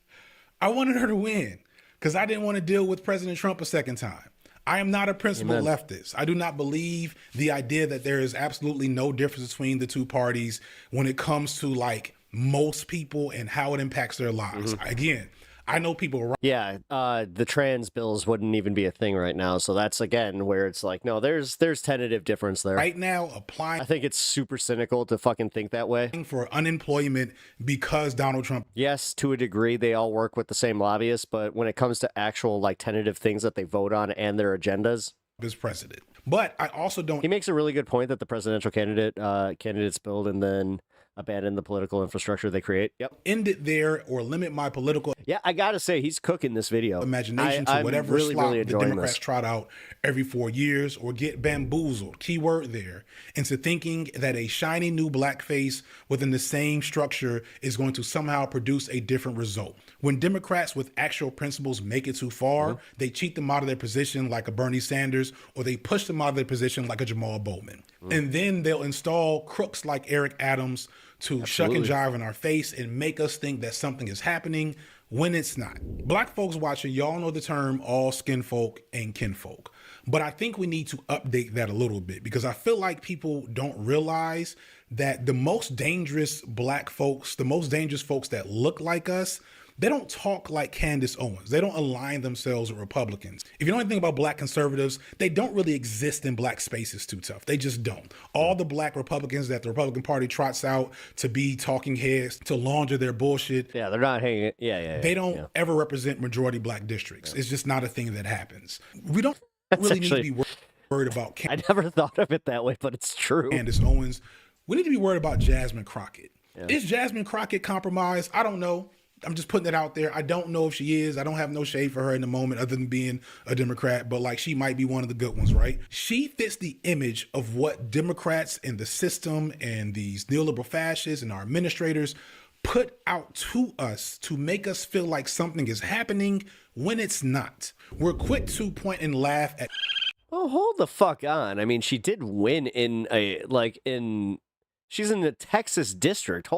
I wanted her to win because I didn't want to deal with President Trump a second time. I am not a principled leftist. I do not believe the idea that there is absolutely no difference between the two parties when it comes to, like, most people and how it impacts their lives. Again, I know people. Yeah, the trans bills wouldn't even be a thing right now. So that's, again, where it's like, no, there's tentative difference there. Right now, applying. I think it's super cynical to fucking think that way. For unemployment because Donald Trump. Yes, to a degree, they all work with the same lobbyists. But when it comes to actual, like, tentative things that they vote on and their agendas. Is president. But I also don't. He makes a really good point that the presidential candidates build and then abandon the political infrastructure they create. Yep. End it there or limit my political. Yeah, I gotta say, he's cooking this video. Imagination to I'm whatever really, slot really the Democrats this. trot out every 4 years, or get bamboozled, keyword there, into thinking that a shiny new black face within the same structure is going to somehow produce a different result. When Democrats with actual principles make it too far, they cheat them out of their position like a Bernie Sanders, or they push them out of their position like a Jamal Bowman. And then they'll install crooks like Eric Adams to shuck and jive in our face and make us think that something is happening when it's not. Black folks watching, y'all know the term all skin folk and kinfolk. But I think we need to update that a little bit because I feel like people don't realize that the most dangerous black folks, the most dangerous folks that look like us, they don't talk like Candace Owens. They don't align themselves with Republicans. If you know anything about black conservatives, they don't really exist in black spaces too tough. They just don't. All the black Republicans that the Republican Party trots out to be talking heads, to launder their bullshit. Yeah, they're not hanging. Yeah. They don't ever represent majority black districts. It's just not a thing that happens. We don't really need to be worried about I never thought of it that way, but it's true. Candace Owens. We need to be worried about Jasmine Crockett. Is Jasmine Crockett compromised? I don't know. I'm just putting it out there. I don't know if she is. I don't have no shade for her in the moment other than being a Democrat, but like she might be one of the good ones, right? She fits the image of what Democrats and the system and these neoliberal fascists and our administrators put out to us to make us feel like something is happening when it's not. We're quick to point and laugh at. Oh, hold the fuck on. I mean, she did win in she's in the Texas district.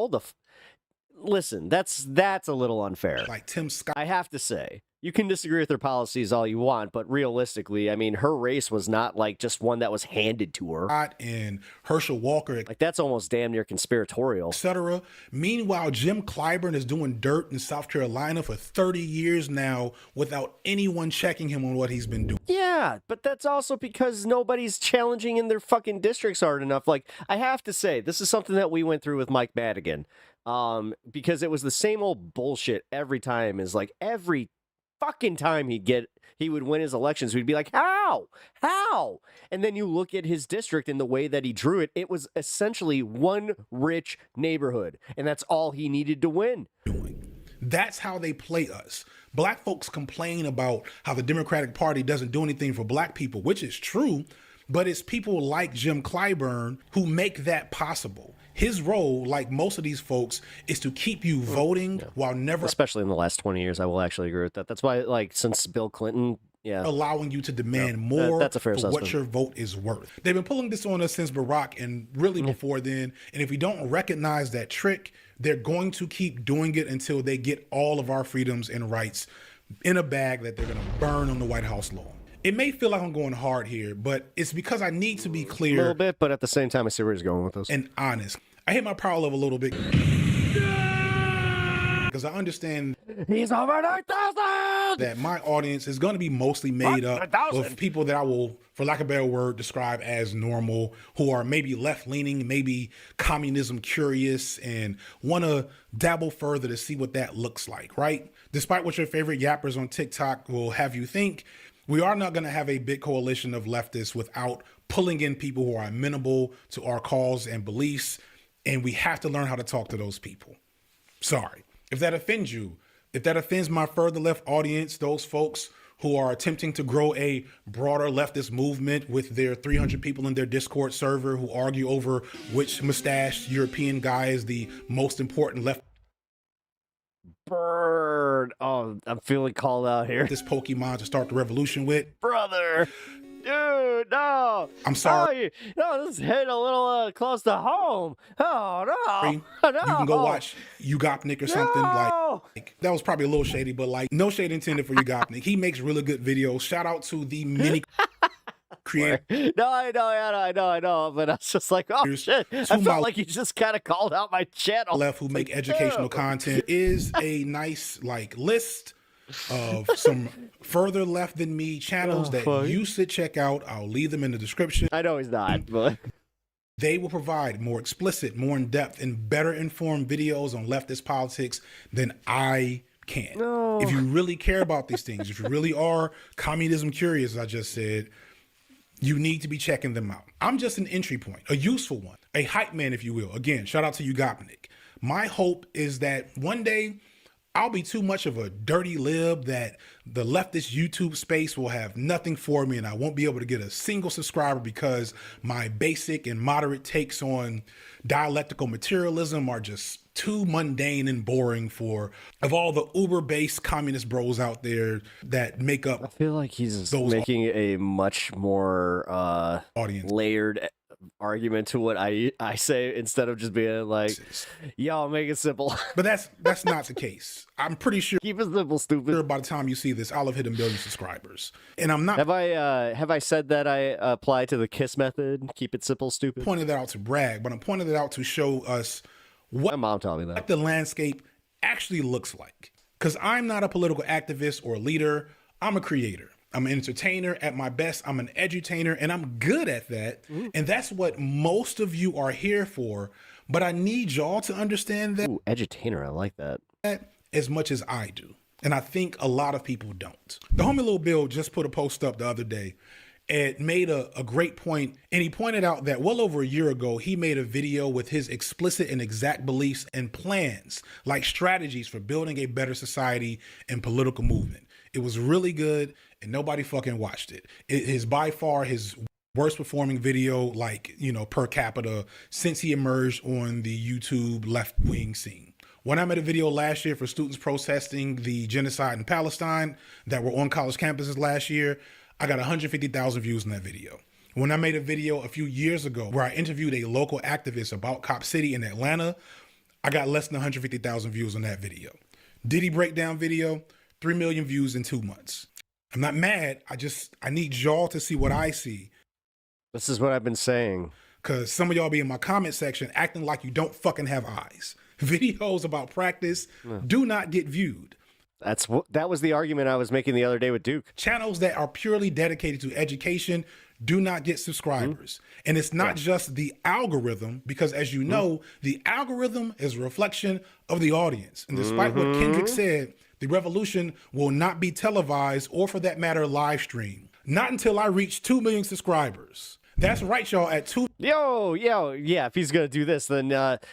Listen, that's a little unfair. Like Tim Scott. I have to say, you can disagree with her policies all you want, but realistically, I mean, her race was not like just one that was handed to her. And Herschel Walker. Like, that's almost damn near conspiratorial. Etc. Meanwhile, Jim Clyburn is doing dirt in South Carolina for 30 years now without anyone checking him on what he's been doing. Yeah, but that's also because nobody's challenging in their fucking districts hard enough. Like, I have to say, this is something that we went through with Mike Madigan. Because it was the same old bullshit every time. Is like every fucking time he would win his elections, we'd be like, how? And then you look at his district and the way that he drew it, it was essentially one rich neighborhood, and that's all he needed to win. That's how they play us. Black folks complain about how the Democratic Party doesn't do anything for black people, which is true, but it's people like Jim Clyburn who make that possible. His role, like most of these folks, is to keep you voting while never... Especially in the last 20 years, I will actually agree with that. That's why, like, since Bill Clinton, allowing you to demand more that's a fair for what assessment. your vote is worth. They've been pulling this on us since Barack and really before then. And if we don't recognize that trick, they're going to keep doing it until they get all of our freedoms and rights in a bag that they're going to burn on the White House lawn. It may feel like I'm going hard here, but it's because I need to be clear. A little bit, but at the same time, I see where he's going with this. And honest. I hit my power level a little bit. Because I understand he's over 9,000! That my audience is going to be mostly made up of people that I will, for lack of a better word, describe as normal, who are maybe left-leaning, maybe communism curious, and want to dabble further to see what that looks like, right? Despite what your favorite yappers on TikTok will have you think, we are not going to have a big coalition of leftists without pulling in people who are amenable to our cause and beliefs, and we have to learn how to talk to those people. Sorry. If that offends you, if that offends my further left audience, those folks who are attempting to grow a broader leftist movement with their 300 people in their Discord server who argue over which mustached European guy is the most important left. Bird. Oh, I'm feeling called out here. This Pokemon to start the revolution with. Brother. Dude, no. I'm sorry. Oh, no, this is hitting a little close to home. Oh, no. You can go watch Ugopnik or something. Like that was probably a little shady, but like no shade intended for Ugopnik. He makes really good videos. Shout out to the mini creator. No, I know. But I was just like, oh, shit. I felt like you just kind of called out my channel. Left who make educational content is a nice like list of some further left than me channels that you should check out. I'll leave them in the description. I know he's not, but they will provide more explicit, more in-depth, and better informed videos on leftist politics than I can. No. If you really care about these things, if you really are communism curious, as I just said, you need to be checking them out. I'm just an entry point, a useful one, a hype man, if you will. Again, shout out to Ugopnik. My hope is that one day I'll be too much of a dirty lib that the leftist YouTube space will have nothing for me and I won't be able to get a single subscriber because my basic and moderate takes on dialectical materialism are just too mundane and boring for of all the uber-based communist bros out there that make up. I feel like he's making a much more audience layered argument to what I say instead of just being like, y'all make it simple. But that's not the case. I'm pretty sure. Keep it simple, stupid. By the time you see this, I'll have hit 1 million subscribers, and I'm not. Have I said that I apply to the KISS method? Keep it simple, stupid. Pointing that out to brag, but I'm pointing it out to show us what my mom taught me that. What the landscape actually looks like. Because I'm not a political activist or leader. I'm a creator. I'm an entertainer at my best. I'm an edutainer, and I'm good at that. And that's what most of you are here for. But I need y'all to understand that. Ooh, edutainer, I like that. As much as I do. And I think a lot of people don't. The homie Lil Bill just put a post up the other day. It made a great point, and he pointed out that well over a year ago, he made a video with his explicit and exact beliefs and plans, like strategies for building a better society and political movement. It was really good, and nobody fucking watched it. It is by far his worst performing video, like, you know, per capita since he emerged on the YouTube left-wing scene. When I made a video last year for students protesting the genocide in Palestine that were on college campuses last year, I got 150,000 views in that video. When I made a video a few years ago where I interviewed a local activist about Cop City in Atlanta, I got less than 150,000 views on that video. Diddy Breakdown video, 3 million views in 2 months. I'm not mad. I need y'all to see what I see. This is what I've been saying. Because some of y'all be in my comment section acting like you don't fucking have eyes. Videos about practice do not get viewed. That was the argument I was making the other day with Duke. Channels that are purely dedicated to education do not get subscribers. And it's not just the algorithm, because as you know, the algorithm is a reflection of the audience. And despite what Kendrick said, the revolution will not be televised or, for that matter, live streamed. Not until I reach 2 million subscribers. That's right, y'all, at 2. Yeah, if he's going to do this, then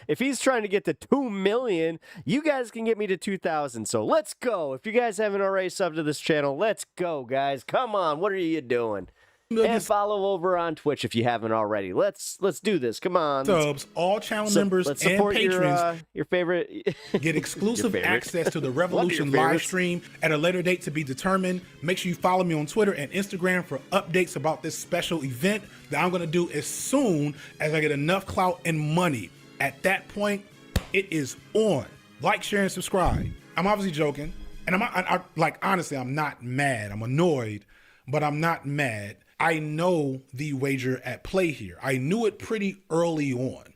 if he's trying to get to 2 million, you guys can get me to 2,000. So let's go. If you guys haven't already subbed to this channel, let's go, guys. Come on. What are you doing? And follow over on Twitch if you haven't already. Let's do this. Come on. Subs, all channel members and patrons your favorite get exclusive access to the Revolution live stream at a later date to be determined. Make sure you follow me on Twitter and Instagram for updates about this special event that I'm going to do as soon as I get enough clout and money. At that point, it is on. Like, share, and subscribe. I'm obviously joking. And honestly, I'm not mad. I'm annoyed, but I'm not mad. I know the wager at play here. I knew it pretty early on.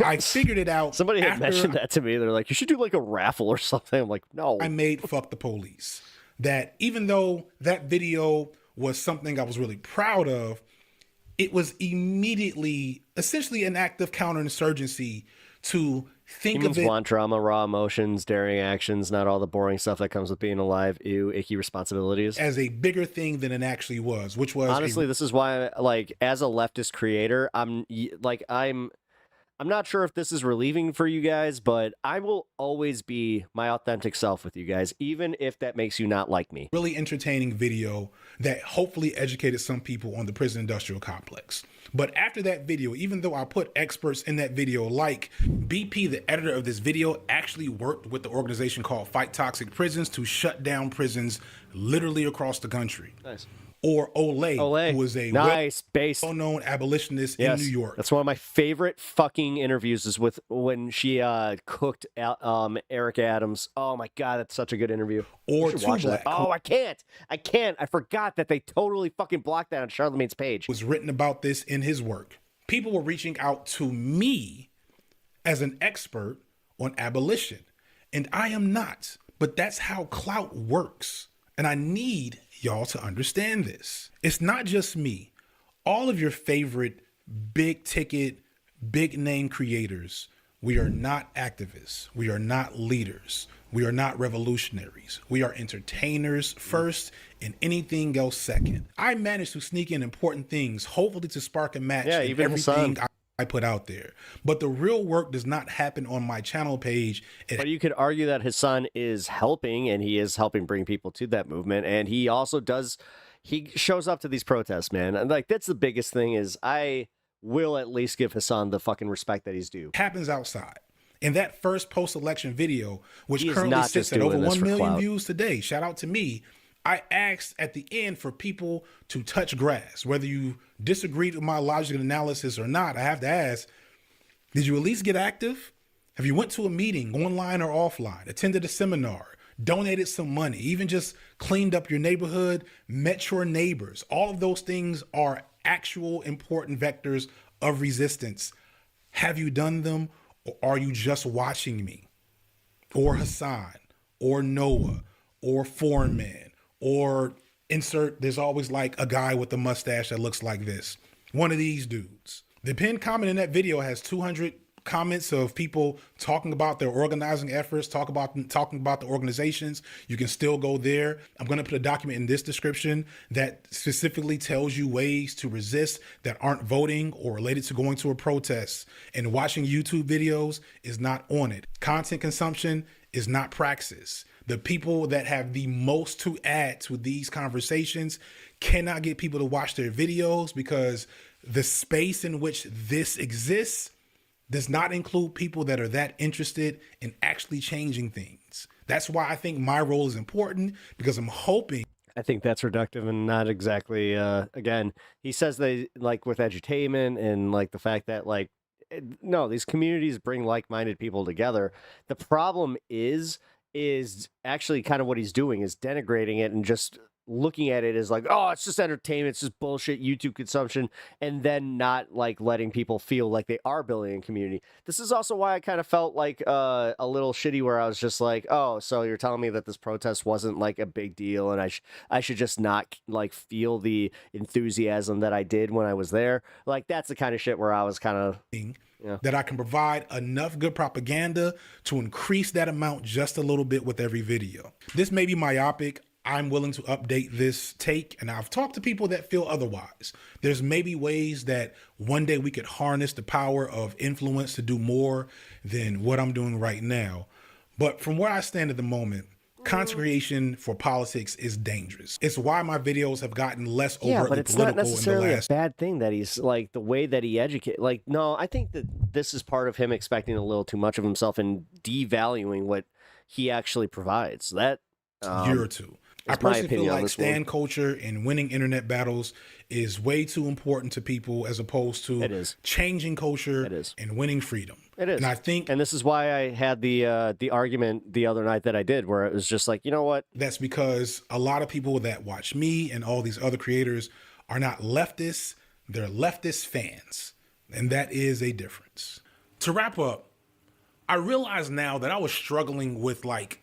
I figured it out. Somebody had mentioned that to me. They're like, you should do like a raffle or something. I'm like, no. I made Fuck the Police. That even though that video was something I was really proud of, it was immediately, essentially an act of counterinsurgency to think of it. Want drama, raw emotions, daring actions, not all the boring stuff that comes with being alive. Ew, icky responsibilities. As a bigger thing than it actually was, which was honestly, this is why, like, as a leftist creator, I'm not sure if this is relieving for you guys, but I will always be my authentic self with you guys, even if that makes you not like me. Really entertaining video that hopefully educated some people on the prison industrial complex. But after that video, even though I put experts in that video, like BP, the editor of this video, actually worked with the organization called Fight Toxic Prisons to shut down literally across the country. Nice. Or Olay, who was a well-known abolitionist in New York. That's one of my favorite fucking interviews is with when she cooked Eric Adams. Oh my God, that's such a good interview. Or watch that. Oh, I can't. I forgot that they totally fucking blocked that on Charlamagne's page. Was written about this in his work. People were reaching out to me as an expert on abolition. And I am not. But that's how clout works. And I need y'all to understand this. It's not just me. All of your favorite big ticket, big name creators, we are not activists. We are not leaders. We are not revolutionaries. We are entertainers first and anything else second. I managed to sneak in important things, hopefully to spark a match in everything I put out there. But the real work does not happen on my channel page. But you could argue that his son is helping, and he is helping bring people to that movement. And he also he shows up to these protests, man. And like, that's the biggest thing is I will at least give Hassan the fucking respect that he's due. Happens outside. In that first post-election video, which currently sits at over 1 million views today, shout out to me, I asked at the end for people to touch grass, whether you disagreed with my logic and analysis or not, I have to ask, did you at least get active? Have you went to a meeting, online or offline, attended a seminar, donated some money, even just cleaned up your neighborhood, met your neighbors? All of those things are actual important vectors of resistance. Have you done them, or are you just watching me or Hassan or Noah or Foreman or insert, there's always like a guy with a mustache that looks like this. One of these dudes. The pinned comment in that video has 200 comments of people talking about their organizing efforts, talking about the organizations. You can still go there. I'm going to put a document in this description that specifically tells you ways to resist that aren't voting or related to going to a protest. And watching YouTube videos is not on it. Content consumption is not praxis. The people that have the most to add to these conversations cannot get people to watch their videos because the space in which this exists does not include people that are that interested in actually changing things. That's why I think my role is important, because I'm hoping. I think that's reductive and not exactly, again, he says they like with edutainment and like the fact that like, no, these communities bring like-minded people together. The problem is actually kind of what he's doing is denigrating it and just looking at it as like, oh, it's just entertainment, it's just bullshit YouTube consumption, and then not like letting people feel like they are building a community. This is also why I kind of felt like a little shitty, where I was just like, oh, so you're telling me that this protest wasn't like a big deal and I should just not like feel the enthusiasm that I did when I was there. Like, that's the kind of shit where I was kind of that I can provide enough good propaganda to increase that amount just a little bit with every video. This may be myopic. I'm willing to update this take, and I've talked to people that feel otherwise. There's maybe ways that one day we could harness the power of influence to do more than what I'm doing right now. But from where I stand at the moment, content creation for politics is dangerous. It's why my videos have gotten less overtly but it's political not necessarily in the last. a bad thing that he's like the way that he educates. Like, no, I think that this is part of him expecting a little too much of himself and devaluing what he actually provides. That year or two. I personally feel like stand culture and winning internet battles is way too important to people as opposed to changing culture and winning freedom. It is. And I think, and this is why I had the argument the other night that I did, where it was just like, you know what? That's because a lot of people that watch me and all these other creators are not leftists. They're leftist fans. And that is a difference. To wrap up, I realize now that I was struggling with like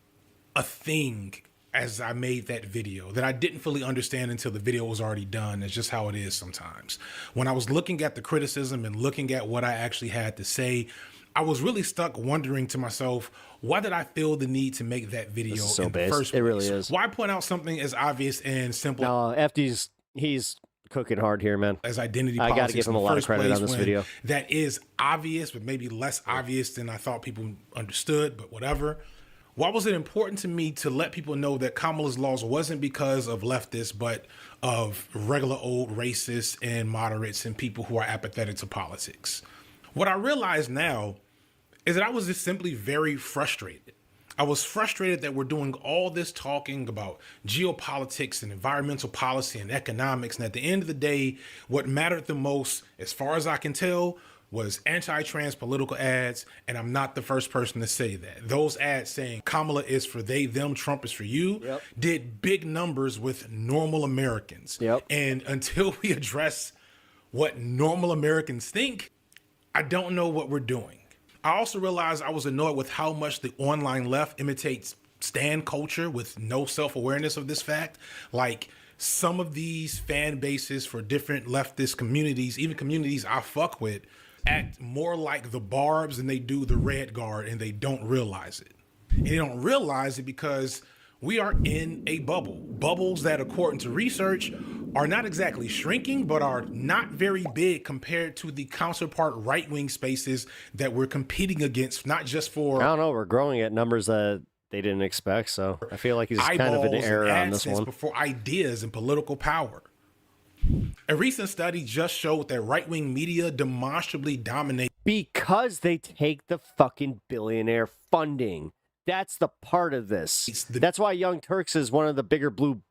a thing as I made that video that I didn't fully understand until the video was already done. It's just how it is sometimes. When I was looking at the criticism and looking at what I actually had to say, I was really stuck wondering to myself, why did I feel the need to make that video in the first place? It really is. Why point out something as obvious and simple? No, FD's, he's cooking hard here, man. As identity I politics, got to give him a lot of credit on this video. That is obvious, but maybe less obvious than I thought people understood, but whatever. Why was it important to me to let people know that Kamala's laws wasn't because of leftists, but of regular old racists and moderates and people who are apathetic to politics? What I realize now is that I was just simply very frustrated. I was frustrated that we're doing all this talking about geopolitics and environmental policy and economics. And at the end of the day, what mattered the most, as far as I can tell, was anti-trans political ads, and I'm not the first person to say that. Those ads saying Kamala is for they, them, Trump is for you, did big numbers with normal Americans. And until we address what normal Americans think, I don't know what we're doing. I also realized I was annoyed with how much the online left imitates stan culture with no self-awareness of this fact. Like, some of these fan bases for different leftist communities, even communities I fuck with, act more like the Barbs than they do the Red Guard, and they don't realize it. And they don't realize it because we are in a bubble. Bubbles that, according to research, are not exactly shrinking, but are not very big compared to the counterpart right-wing spaces that we're competing against, not just for... I don't know, we're growing at numbers that they didn't expect, so I feel like he's kind of in error on this one. Before ideas and political power. A recent study just showed that right-wing media demonstrably dominate because they take the fucking billionaire funding. That's the part of this. That's why Young Turks is one of the bigger blue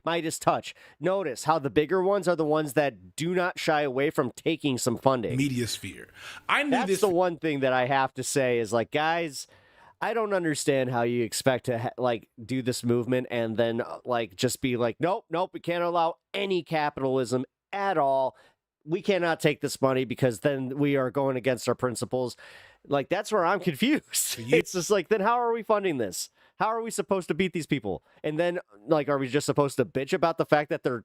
Midas touch. Notice how the bigger ones are the ones that do not shy away from taking some funding. Media sphere. I knew That's this. the one thing that I have to say is like, guys, I don't understand how you expect to do this movement and then just be like, nope, we can't allow any capitalism at all. We cannot take this money because then we are going against our principles. Like, that's where I'm confused. It's just like, then how are we funding this? How are we supposed to beat these people? And then, are we just supposed to bitch about the fact that they're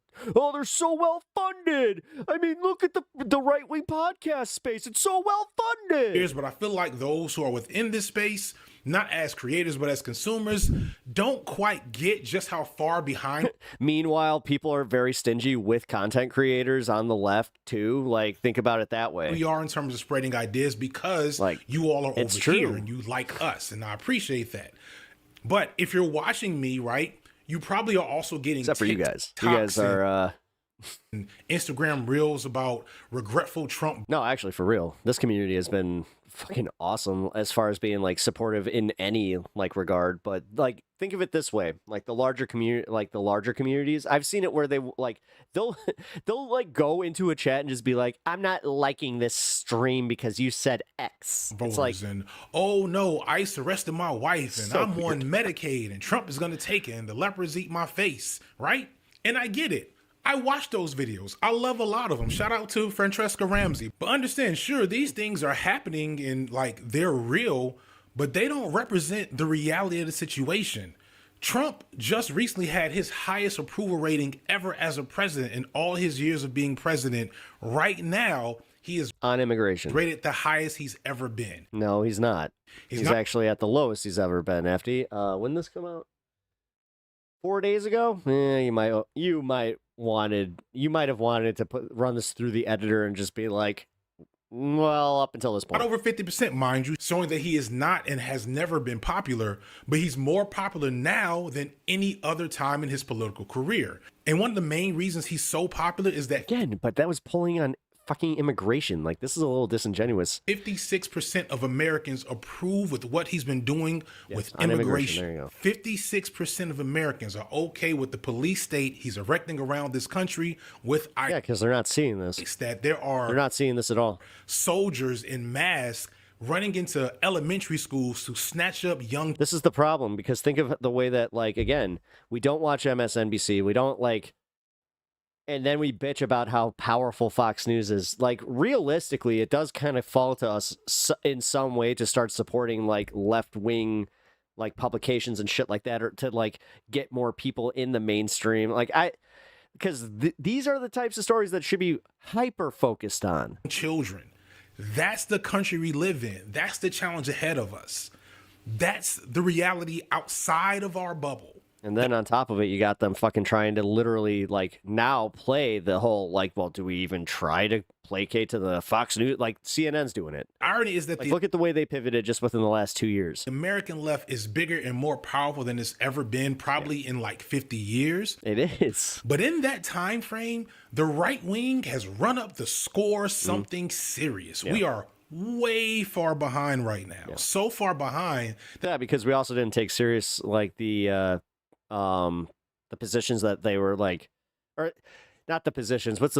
so well funded? I mean, look at the right-wing podcast space. It's so well funded. But I feel like those who are within this space, not as creators, but as consumers, don't quite get just how far behind. Meanwhile, people are very stingy with content creators on the left, too. Think about it that way. We are in terms of spreading ideas because you all are over here and you like us, and I appreciate that. But if you're watching me, right, you probably are also getting except for you guys. You guys are Instagram reels about regretful Trump. No, actually, for real, this community has been fucking awesome as far as being supportive in any regard. But think of it this way: the larger communities, I've seen it where they'll go into a chat and just be like, "I'm not liking this stream because you said X." It's and oh no, ICE arrested my wife and I'm on Medicaid and Trump is gonna take it and the lepers eat my face, right? And I get it. I watch those videos. I love a lot of them. Shout out to Francesca Ramsey. But understand, sure, these things are happening and they're real, but they don't represent the reality of the situation. Trump just recently had his highest approval rating ever as a president in all his years of being president. Right now, he is on immigration rated the highest he's ever been. No, he's not. He's not actually at the lowest he's ever been, FD. When did this come out? 4 days ago? You might have wanted to run this through the editor and just be like, well, up until this point. Not over 50%, mind you, showing that he is not and has never been popular, but he's more popular now than any other time in his political career. And one of the main reasons he's so popular is that... Again, but that was pulling on fucking immigration. This is a little disingenuous. 56% of Americans approve with what he's been doing with immigration. There you go. 56% of Americans are okay with the police state he's erecting around this country with... Yeah, because they're not seeing this. That they're not seeing this at all. Soldiers in masks running into elementary schools to snatch up young... This is the problem, because think of the way that, again, we don't watch MSNBC. We don't, and then we bitch about how powerful Fox News is. Realistically, it does kind of fall to us in some way to start supporting left-wing publications and shit like that, or to get more people in the mainstream. Because these are the types of stories that should be hyper focused on children. That's the country we live in. That's the challenge ahead of us. That's the reality outside of our bubble. And then on top of it, you got them fucking trying to literally now play the whole well, do we even try to placate to the Fox News? CNN's doing it. Irony is that look at the way they pivoted just within the last 2 years. The American left is bigger and more powerful than it's ever been, probably in 50 years. It is. But in that time frame, the right wing has run up the score something serious. Yeah. We are way far behind right now. Yeah. So far behind. Yeah, because we also didn't take serious the positions that they were or not the positions, what's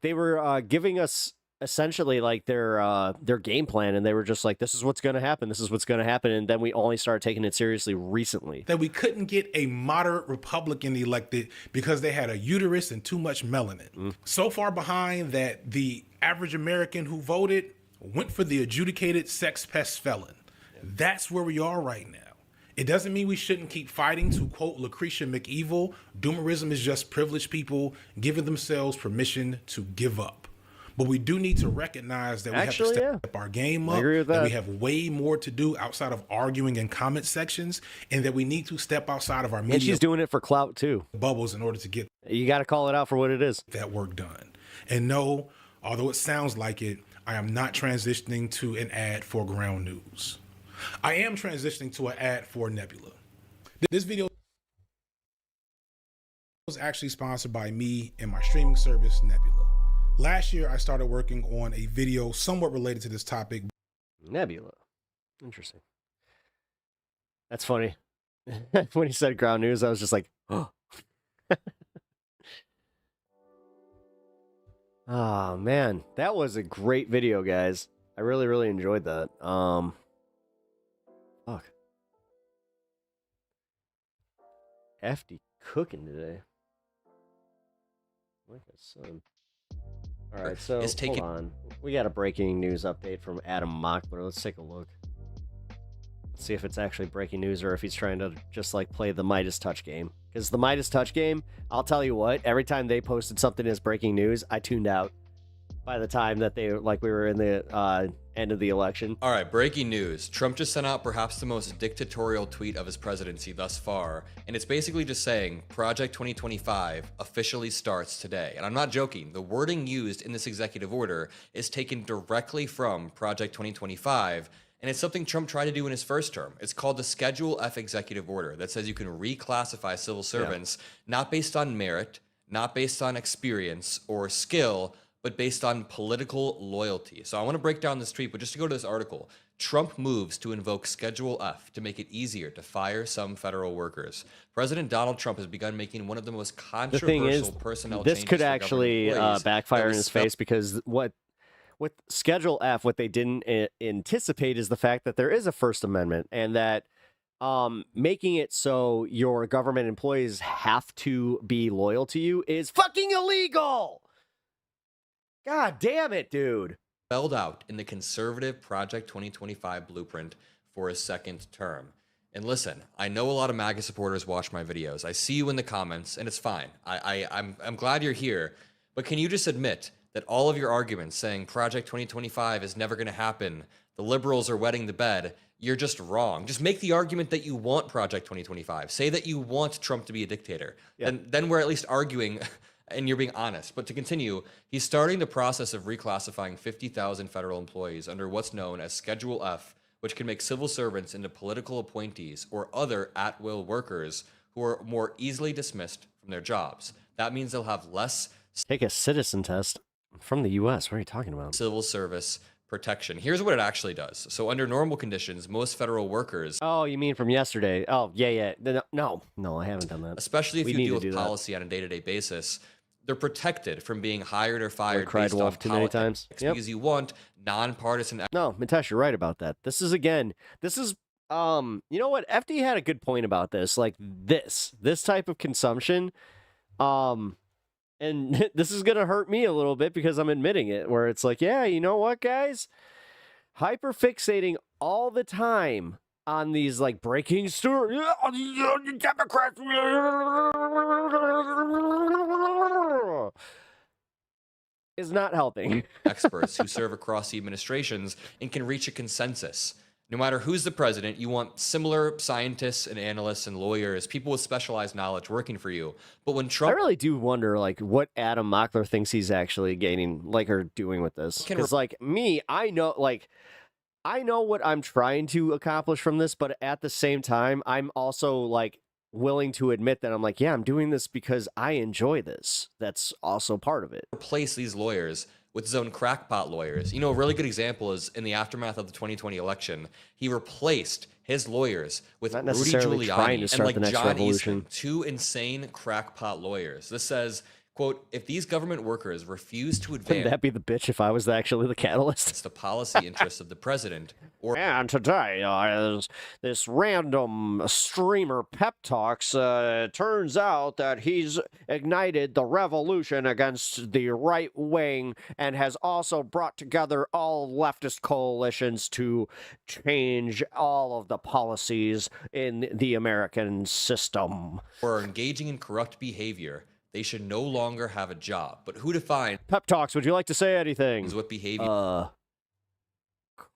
they were giving us essentially their game plan, and they were just this is what's going to happen, and then we only started taking it seriously recently. That we couldn't get a moderate Republican elected because they had a uterus and too much melanin. So far behind that the average American who voted went for the adjudicated sex pest felon. That's where we are right now. It doesn't mean we shouldn't keep fighting. To quote Lucretia McEvil, doomerism is just privileged people giving themselves permission to give up. But we do need to recognize that we have to step up our game up, that we have way more to do outside of arguing in comment sections, and that we need to step outside of our media. And she's doing it for clout too. Bubbles in order to get... You got to call it out for what it is. That work done. And no, although it sounds like it, I am not transitioning to an ad for Ground News. I am transitioning to an ad for Nebula. This video was actually sponsored by me and my streaming service, Nebula. Last year, I started working on a video somewhat related to this topic. Nebula. Interesting. That's funny. When he said Ground News, I was just like, oh. Oh man, that was a great video, guys. I really, really enjoyed that. Fuck. Hefty cooking today. Like a son. All right, so hold on. We got a breaking news update from Adam Mockler. Let's take a look. Let's see if it's actually breaking news or if he's trying to just like play the Midas Touch game. Because the Midas Touch game, I'll tell you what, every time they posted something as breaking news, I tuned out by the time that we were in the end of the election. All right, breaking news. Trump just sent out perhaps the most dictatorial tweet of his presidency thus far, and it's basically just saying Project 2025 officially starts today. And I'm not joking. The wording used in this executive order is taken directly from Project 2025, and it's something Trump tried to do in his first term. It's called the Schedule F executive order that says you can reclassify civil servants not based on merit, not based on experience or skill, but based on political loyalty. So I want to break down this tweet, but just to go to this article, Trump moves to invoke Schedule F to make it easier to fire some federal workers. President Donald Trump has begun making one of the most controversial personnel changes. This could actually backfire in his face because with Schedule F, what they didn't anticipate is the fact that there is a First Amendment and that making it so your government employees have to be loyal to you is fucking illegal. God damn it, dude. Spelled out in the conservative Project 2025 blueprint for his second term. And listen, I know a lot of MAGA supporters watch my videos. I see you in the comments, and it's fine. I'm glad you're here. But can you just admit that all of your arguments saying Project 2025 is never going to happen, the liberals are wetting the bed, you're just wrong. Just make the argument that you want Project 2025. Say that you want Trump to be a dictator. Yeah. And then we're at least arguing and you're being honest. But to continue, he's starting the process of reclassifying 50,000 federal employees under what's known as Schedule F, which can make civil servants into political appointees or other at-will workers who are more easily dismissed from their jobs. That means they'll have less... Take a citizen test from the U.S. What are you talking about? Civil service protection. Here's what it actually does. So under normal conditions, most federal workers... Oh, you mean from yesterday? Oh, yeah. No, I haven't done that. Especially if you deal with policy on a day-to-day basis, they're protected from being hired or fired based on too many times. Because you want nonpartisan... No, Mitesh, you're right about that. This is, you know what? FD had a good point about this. Like this type of consumption, and this is going to hurt me a little bit because I'm admitting it, where it's like, yeah, you know what, guys? Hyperfixating all the time on these like breaking stories. Democrats is not helping. Experts who serve across the administrations and can reach a consensus. No matter who's the president, you want similar scientists and analysts and lawyers, people with specialized knowledge working for you. But when Trump... I really do wonder, like, what Adam Mockler thinks he's actually gaining, like, or doing with this. Because, like, me, I know what I'm trying to accomplish from this, but at the same time, I'm also, like, willing to admit that I'm like, yeah, I'm doing this because I enjoy this. That's also part of it. Replace these lawyers with his own crackpot lawyers. You know, a really good example is in the aftermath of the 2020 election, he replaced his lawyers with Rudy Giuliani and like John Eastman, two insane crackpot lawyers. This says, quote, if these government workers refuse to advance... Wouldn't that be the bitch if I was actually the catalyst? It's the policy interests of the president. And today, this random streamer pep talks, turns out that he's ignited the revolution against the right wing and has also brought together all leftist coalitions to change all of the policies in the American system. Or engaging in corrupt behavior. They should no longer have a job. But who defines... Pep talks, would you like to say anything? ...is what behavior...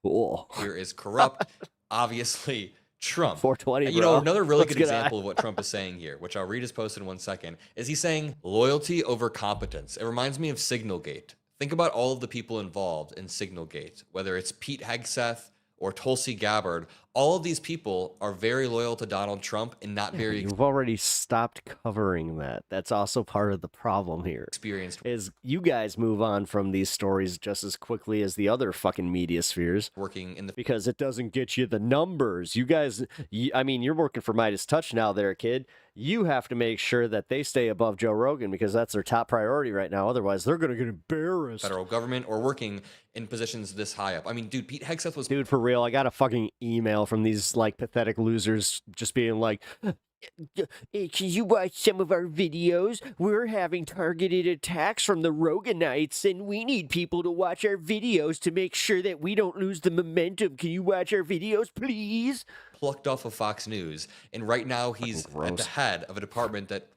Cool. Here is corrupt. Obviously, Trump. 420, you know, another really good example of what Trump is saying here, which I'll read his post in 1 second, is he's saying loyalty over competence. It reminds me of Signalgate. Think about all of the people involved in Signalgate, whether it's Pete Hegseth or Tulsi Gabbard. All of these people are very loyal to Donald Trump and not very You've already stopped covering that. That's also part of the problem here. experienced Is you guys move on from these stories just as quickly as the other fucking media spheres. working in the Because it doesn't get you the numbers. You guys, I mean, you're working for Midas Touch now there, kid. You have to make sure that they stay above Joe Rogan because that's their top priority right now. Otherwise, they're going to get embarrassed. federal government or working in positions this high up. I mean, dude, Pete Hegseth was Dude, for real, I got a fucking email from these, like, pathetic losers just being like, "Hey, can you watch some of our videos? We're having targeted attacks from the Roganites, and we need people to watch our videos to make sure that we don't lose the momentum. Can you watch our videos, please?" plucked off of Fox News, and right now he's at the head of a department that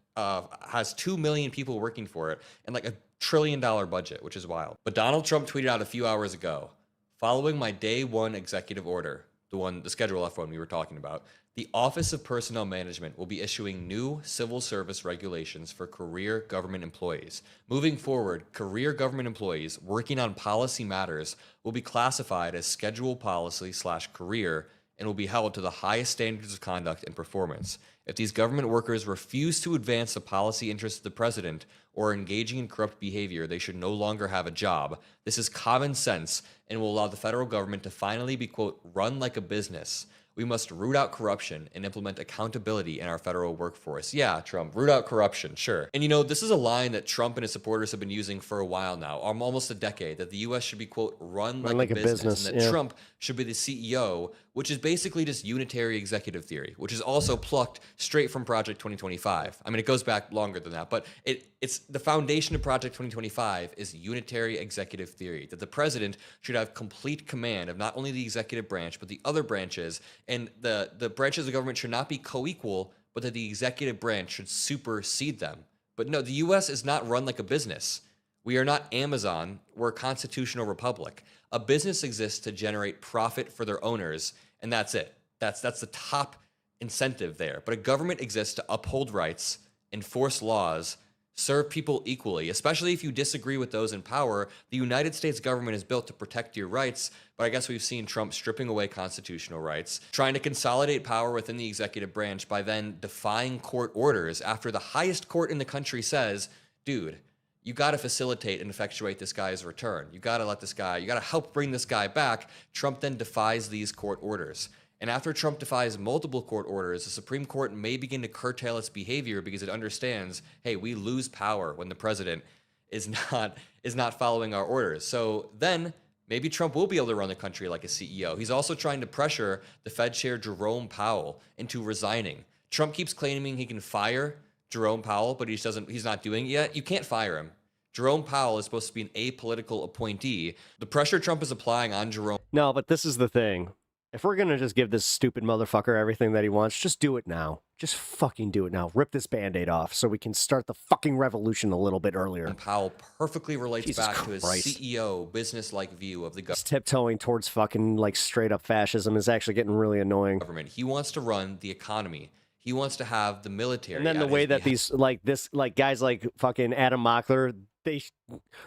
has 2 million people working for it and like $1 trillion budget, which is wild. But Donald Trump tweeted out a few hours ago, following my day one executive order, the Schedule F one we were talking about, the Office of Personnel Management will be issuing new civil service regulations for career government employees. Moving forward, career government employees working on policy matters will be classified as schedule policy/career and will be held to the highest standards of conduct and performance. If these government workers refuse to advance the policy interests of the president or are engaging in corrupt behavior, they should no longer have a job. This is common sense and will allow the federal government to finally be, quote, run like a business. We must root out corruption and implement accountability in our federal workforce. Yeah, Trump, root out corruption, sure. And you know, this is a line that Trump and his supporters have been using for a while now, almost a decade, that the U.S. should be, quote, run like a business, and that Trump should be the CEO, which is basically just unitary executive theory, which is also plucked straight from Project 2025. I mean, it goes back longer than that, but it's the foundation of Project 2025 is unitary executive theory, that the president should have complete command of not only the executive branch, but the other branches, and the branches of the government should not be co-equal, but that the executive branch should supersede them. But no, the U.S. is not run like a business. We are not Amazon. We're a constitutional republic. A business exists to generate profit for their owners, and that's it. That's the top incentive there. But a government exists to uphold rights, enforce laws, serve people equally, especially if you disagree with those in power. The United States government is built to protect your rights, but I guess we've seen Trump stripping away constitutional rights, trying to consolidate power within the executive branch by then defying court orders after the highest court in the country says, dude, you got to facilitate and effectuate this guy's return. You got to let this guy, you got to help bring this guy back. Trump then defies these court orders. And after Trump defies multiple court orders, the Supreme Court may begin to curtail its behavior because it understands, hey, we lose power when the president is not following our orders. So then maybe Trump will be able to run the country like a CEO. He's also trying to pressure the Fed chair Jerome Powell into resigning. Trump keeps claiming he can fire Jerome Powell, but he's not doing it yet. You can't fire him. Jerome Powell is supposed to be an apolitical appointee. The pressure Trump is applying on Jerome. No, but this is the thing. If we're going to just give this stupid motherfucker everything that he wants, just do it now. Just fucking do it now. Rip this Band-Aid off so we can start the fucking revolution a little bit earlier. Powell perfectly relates Jesus back Christ. to his CEO business-like view of the This tiptoeing towards fucking like straight up fascism is actually getting really annoying. government. He wants to run the economy. He wants to have the military. And then the at way his that behest. these guys like fucking Adam Mockler,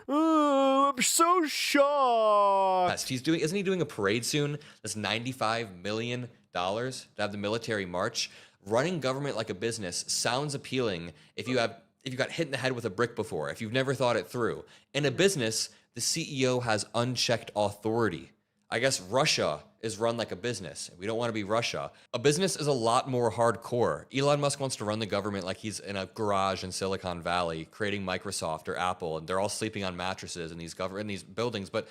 I'm so shocked. Isn't he doing a parade soon? That's $95 million to have the military march. Running government like a business sounds appealing if you got hit in the head with a brick before, if you've never thought it through. In a business, the CEO has unchecked authority. I guess Russia is run like a business. We don't want to be Russia. A business is a lot more hardcore. Elon Musk wants to run the government like he's in a garage in Silicon Valley, creating Microsoft or Apple, and they're all sleeping on mattresses in these buildings. But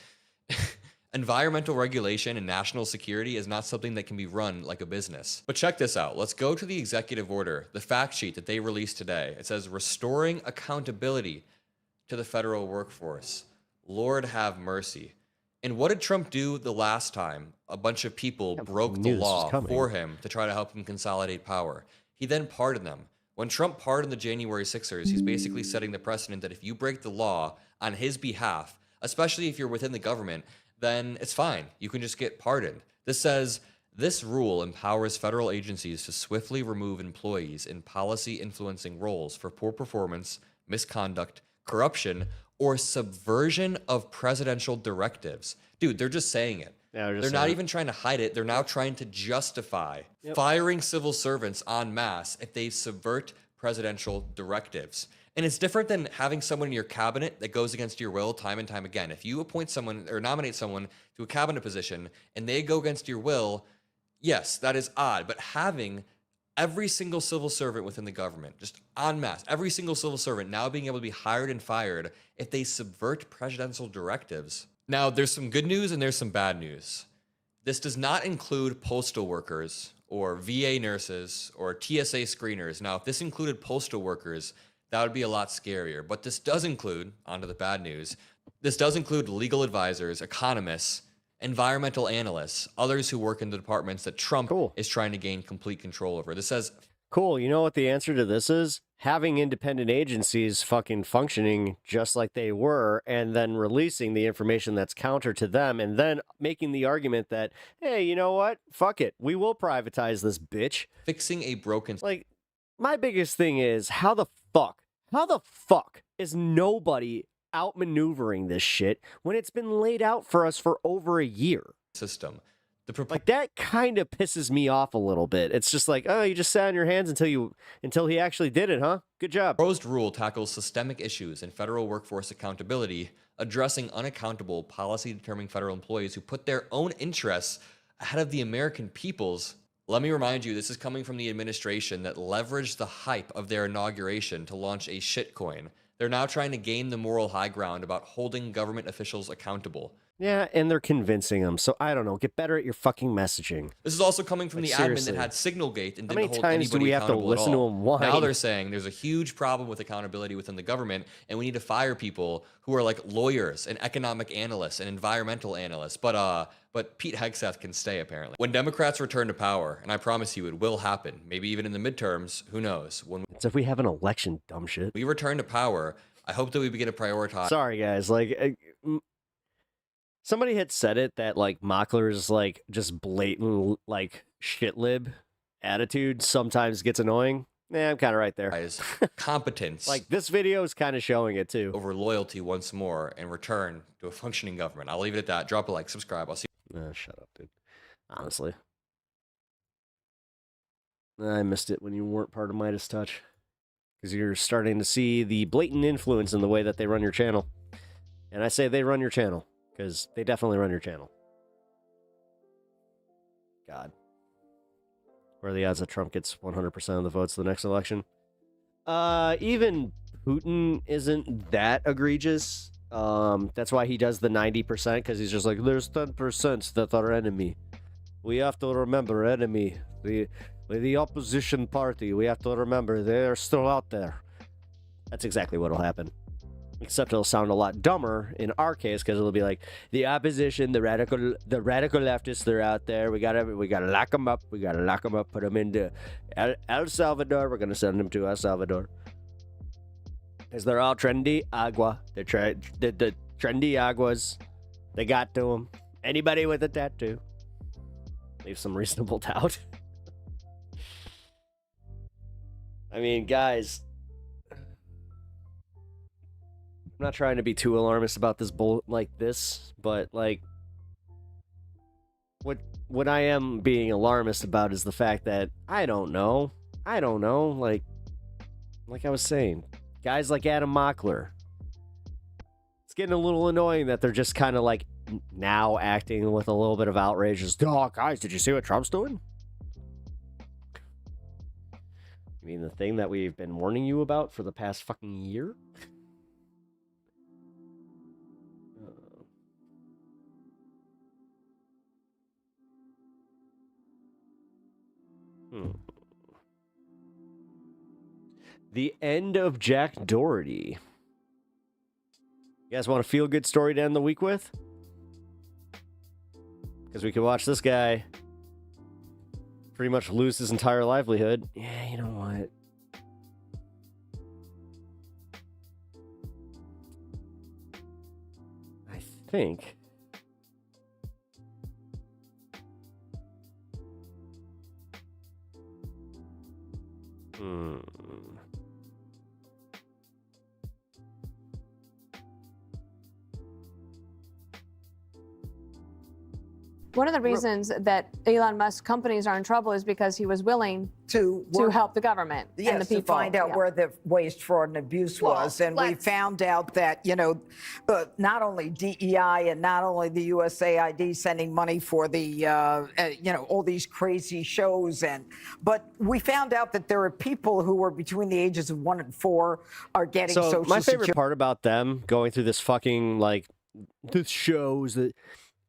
environmental regulation and national security is not something that can be run like a business. But check this out. Let's go to the executive order, the fact sheet that they released today. It says restoring accountability to the federal workforce. Lord have mercy. And what did Trump do the last time a bunch of people broke the law for him to try to help him consolidate power? He then pardoned them. When Trump pardoned the January 6ers, he's basically setting the precedent that if you break the law on his behalf, especially if you're within the government, then it's fine. You can just get pardoned. This says, this rule empowers federal agencies to swiftly remove employees in policy-influencing roles for poor performance, misconduct, corruption, or subversion of presidential directives. Dude, they're just saying it. Yeah, they're not even trying to hide it. They're now trying to justify firing civil servants en masse if they subvert presidential directives. And it's different than having someone in your cabinet that goes against your will time and time again. If you appoint someone or nominate someone to a cabinet position and they go against your will, yes, that is odd. But having every single civil servant within the government, just en masse, every single civil servant now being able to be hired and fired if they subvert presidential directives. Now, there's some good news and there's some bad news. This does not include postal workers or VA nurses or TSA screeners. Now, if this included postal workers, that would be a lot scarier. But this does include, onto the bad news, this does include legal advisors, economists, environmental analysts, others who work in the departments that Trump is trying to gain complete control over. This says, cool. You know what the answer to this is? Having independent agencies fucking functioning just like they were, and then releasing the information that's counter to them, and then making the argument that, hey, you know what? Fuck it. We will privatize this bitch. Fixing a broken... Like, my biggest thing is, how the fuck is nobody outmaneuvering this shit when it's been laid out for us for over a year? System. Like, that kind of pisses me off a little bit. It's just like, oh, you just sat on your hands until he actually did it, huh? Good job. Proposed rule tackles systemic issues in federal workforce accountability, addressing unaccountable policy-determining federal employees who put their own interests ahead of the American people's. Let me remind you, this is coming from the administration that leveraged the hype of their inauguration to launch a shitcoin. They're now trying to gain the moral high ground about holding government officials accountable. Yeah, and they're convincing them. So I don't know. Get better at your fucking messaging. This is also coming from Like, the seriously. admin that had Signalgate and How didn't many hold times do anybody we have to accountable at listen to all. them whine? Now they're saying there's a huge problem with accountability within the government, and we need to fire people who are like lawyers and economic analysts and environmental analysts. But Pete Hegseth can stay, apparently. When Democrats return to power, and I promise you it will happen, maybe even in the midterms, who knows? When It's if we have an election, dumb shit. we return to power, I hope that we begin to prioritize. Sorry, guys. Like, somebody had said it that, like, Mockler's, like, just blatant, like, shit lib attitude sometimes gets annoying. Yeah, I'm kind of right there. Competence. Like, this video is kind of showing it, too. Over loyalty once more and return to a functioning government. I'll leave it at that. Drop a like, subscribe. I'll see you. Shut up, dude. Honestly. I missed it when you weren't part of Midas Touch. Because you're starting to see the blatant influence in the way that they run your channel. And I say they run your channel, because they definitely run your channel. God. What are the odds that Trump gets 100% of the votes the next election? Even Putin isn't that egregious. That's why he does the 90%, because he's just like, there's 10% that are enemy. We have to remember enemy. The opposition party, we have to remember they're still out there. That's exactly what'll happen. Except it'll sound a lot dumber in our case, because it'll be like, the opposition, the radical leftists, they're out there. We gotta lock them up. We gotta lock them up. Put them into El Salvador. We're gonna send them to El Salvador, because they're all trendy agua. They're the trendy aguas. They got to them. Anybody with a tattoo. Leave some reasonable doubt. I mean, guys, I'm not trying to be too alarmist about this but like, what I am being alarmist about is the fact that I don't know, like I was saying, guys like Adam Mockler, it's getting a little annoying that they're just kind of like now acting with a little bit of outrage. Just, oh, guys, did you see what Trump's doing? I mean, the thing that we've been warning you about for the past fucking year? The end of Jack Doherty. You guys want a feel-good story to end the week with? Because we could watch this guy pretty much lose his entire livelihood. Yeah, you know what? I think One of the reasons that Elon Musk companies are in trouble is because he was willing to help the government and the people. to find out where the waste, fraud, and abuse was. And we found out that, not only DEI and not only the USAID sending money for the, all these crazy shows, but we found out that there are people who were between the ages of 1 and 4 are getting So Social my favorite Security. part about them going through this fucking the shows that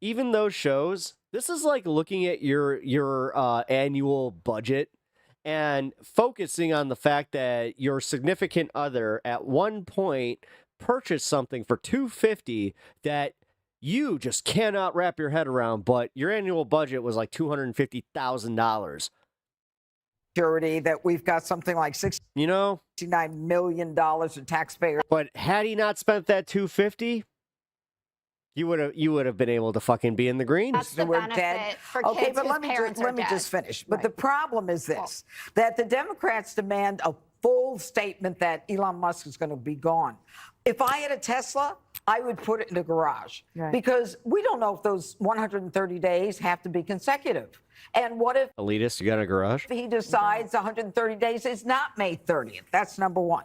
even those shows, this is like looking at your annual budget and focusing on the fact that your significant other at one point purchased something for $250 that you just cannot wrap your head around, but your annual budget was like $250,000. Security, that we've got something like $69 million in taxpayer. But had he not spent that $250, you would have been able to fucking be in the green. That's the We're benefit dead. for Okay, kids but whose let me parents are just dead. finish. But the problem is this: that the Democrats demand a full statement that Elon Musk is going to be gone. If I had a Tesla, I would put it in the garage because we don't know if those 130 days have to be consecutive. And what if Elitist, you got a garage? he decides 130 days is not May 30th? That's number one.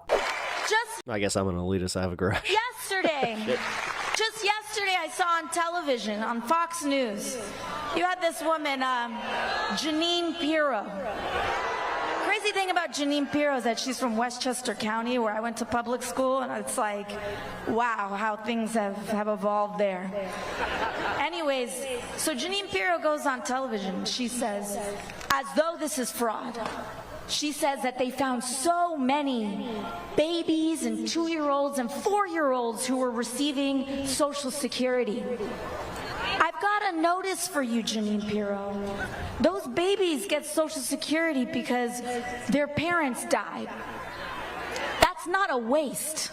I guess I'm an elitist. I have a garage. Yesterday, just yesterday, I saw on television, on Fox News, you had this woman, Jeanine Pirro. Crazy thing about Jeanine Pirro is that she's from Westchester County, where I went to public school, and it's like, wow, how things have evolved there. Anyways, so Jeanine Pirro goes on television. She says, as though this is fraud. She says that they found so many babies and 2-year-olds and 4-year-olds who were receiving Social Security. I've got a notice for you, Jeanine Pirro. Those babies get Social Security because their parents died. That's not a waste.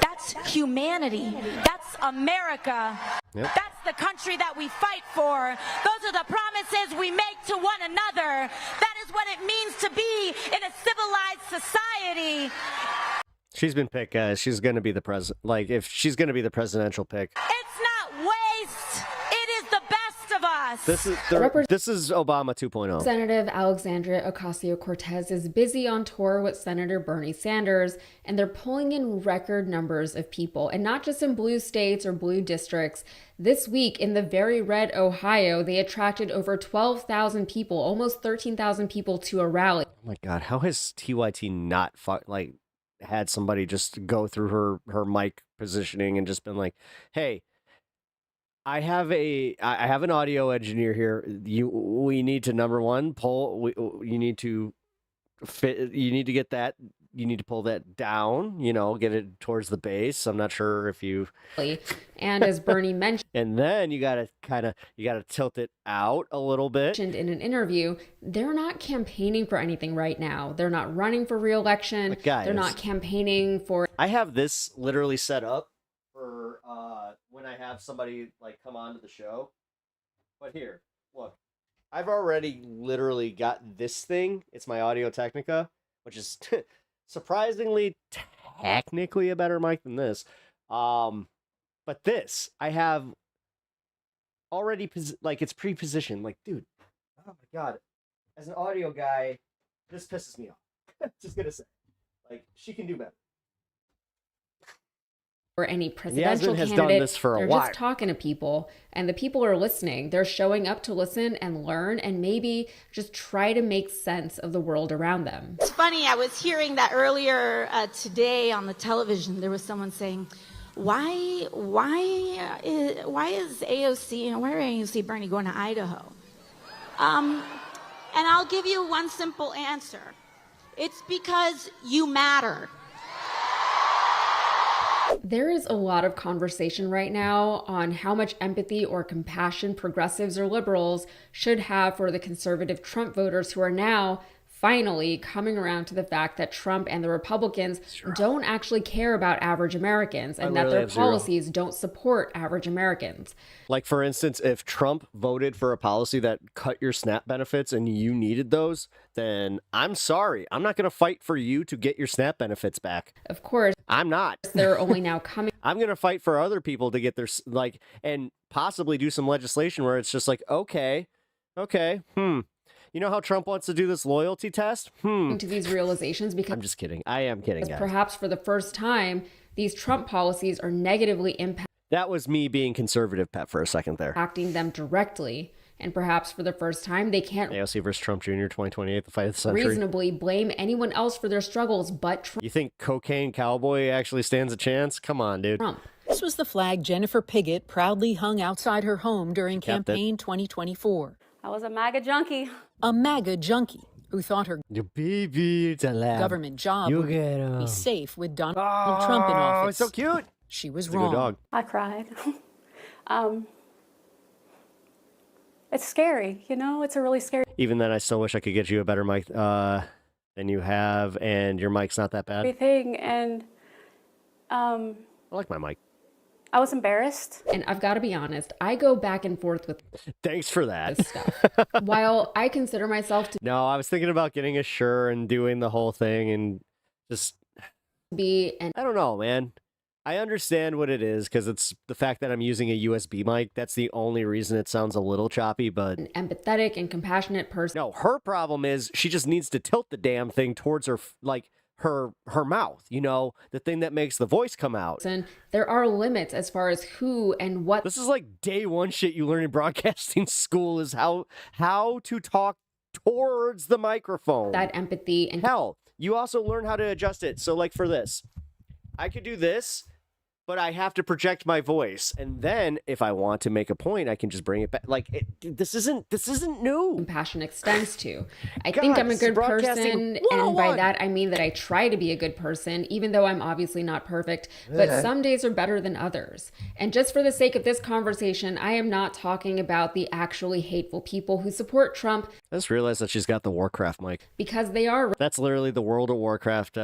That's humanity. That's America. Yep. That's the country that we fight for. Those are the promises we make to one another. That is what it means to be in a civilized society. She's been picked, guys. She's going to be the president. Like, if she's going to be the presidential pick. It's not waste. It is the best of us. This is Obama 2.0. Representative Alexandria Ocasio-Cortez is busy on tour with Senator Bernie Sanders, and they're pulling in record numbers of people, and not just in blue states or blue districts. This week in the very red Ohio, they attracted over 12,000 people, almost 13,000 people to a rally. Oh my God, how has TYT not had somebody just go through her mic positioning and just been like, hey, I have an audio engineer here. We need to, number one, you need to get that. You need to pull that down, get it towards the base. I'm not sure if you. And as Bernie mentioned, and then you gotta tilt it out a little bit. In an interview, they're not campaigning for anything right now. They're not running for re-election. Guys, they're not campaigning for. I have this literally set up for when I have somebody come on to the show. But here, look, I've already literally got this thing. It's my Audio Technica, which is surprisingly technically a better mic than this. But this I have already it's pre-positioned. Dude, oh my God, as an audio guy, this pisses me off. Just gonna say, she can do better. Or any presidential has candidate, done this for a they're while. just talking to people, and the people are listening. They're showing up to listen and learn, and maybe just try to make sense of the world around them. It's funny, I was hearing that earlier today on the television. There was someone saying, why is AOC, why are AOC Bernie going to Idaho? And I'll give you one simple answer. It's because you matter. There is a lot of conversation right now on how much empathy or compassion progressives or liberals should have for the conservative Trump voters who are now finally coming around to the fact that Trump and the Republicans don't actually care about average Americans and that their policies don't support average Americans. Like, for instance, if Trump voted for a policy that cut your SNAP benefits and you needed those, then I'm sorry. I'm not going to fight for you to get your SNAP benefits back. Of course. I'm not. They're only now coming. I'm going to fight for other people to get their, like, and possibly do some legislation where it's just like, okay, you know how Trump wants to do this loyalty test? To these realizations because I'm just kidding. I am kidding, guys. Perhaps for the first time, these Trump policies are negatively That was me being conservative, Pet, for a second there. impacting them directly. And perhaps for the first time, they can't AOC versus Trump Jr. 2028, the fight of the century. reasonably blame anyone else for their struggles but Trump. You think Cocaine Cowboy actually stands a chance? Come on, dude. This was the flag Jennifer Piggott proudly hung outside her home during campaign 2024. I was a MAGA junkie. A MAGA junkie who thought her Your baby, it's a lab. government job You would get be safe with Donald Trump in office. Oh, it's so cute. She was It's a wrong. good dog. I cried. It's scary, you know? It's a really scary Even then, I still wish I could get you a better mic than you have, and your mic's not that bad. thing. And I like my mic. I was embarrassed. And I've got to be honest, I go back and forth with Thanks for that. this stuff. While I consider myself to No, I was thinking about getting a shirt and doing the whole thing and just be an I don't know, man. I understand what it is because it's the fact that I'm using a USB mic. That's the only reason it sounds a little choppy, but empathetic and compassionate person. No, her problem is she just needs to tilt the damn thing towards her, like her mouth, you know, the thing that makes the voice come out. And there are limits as far as who and what. This is like day one shit you learn in broadcasting school is how to talk towards the microphone. That empathy and hell, you also learn how to adjust it. So like for this, I could do this, but I have to project my voice, and then if I want to make a point, I can just bring it back. Like this isn't new. Compassion extends to. I God, think I'm a this is good broadcasting person, and by 101. that I mean that I try to be a good person, even though I'm obviously not perfect. But some days are better than others. And just for the sake of this conversation, I am not talking about the actually hateful people who support Trump. I just realized that she's got the Warcraft mic. Because they are. That's literally the World of Warcraft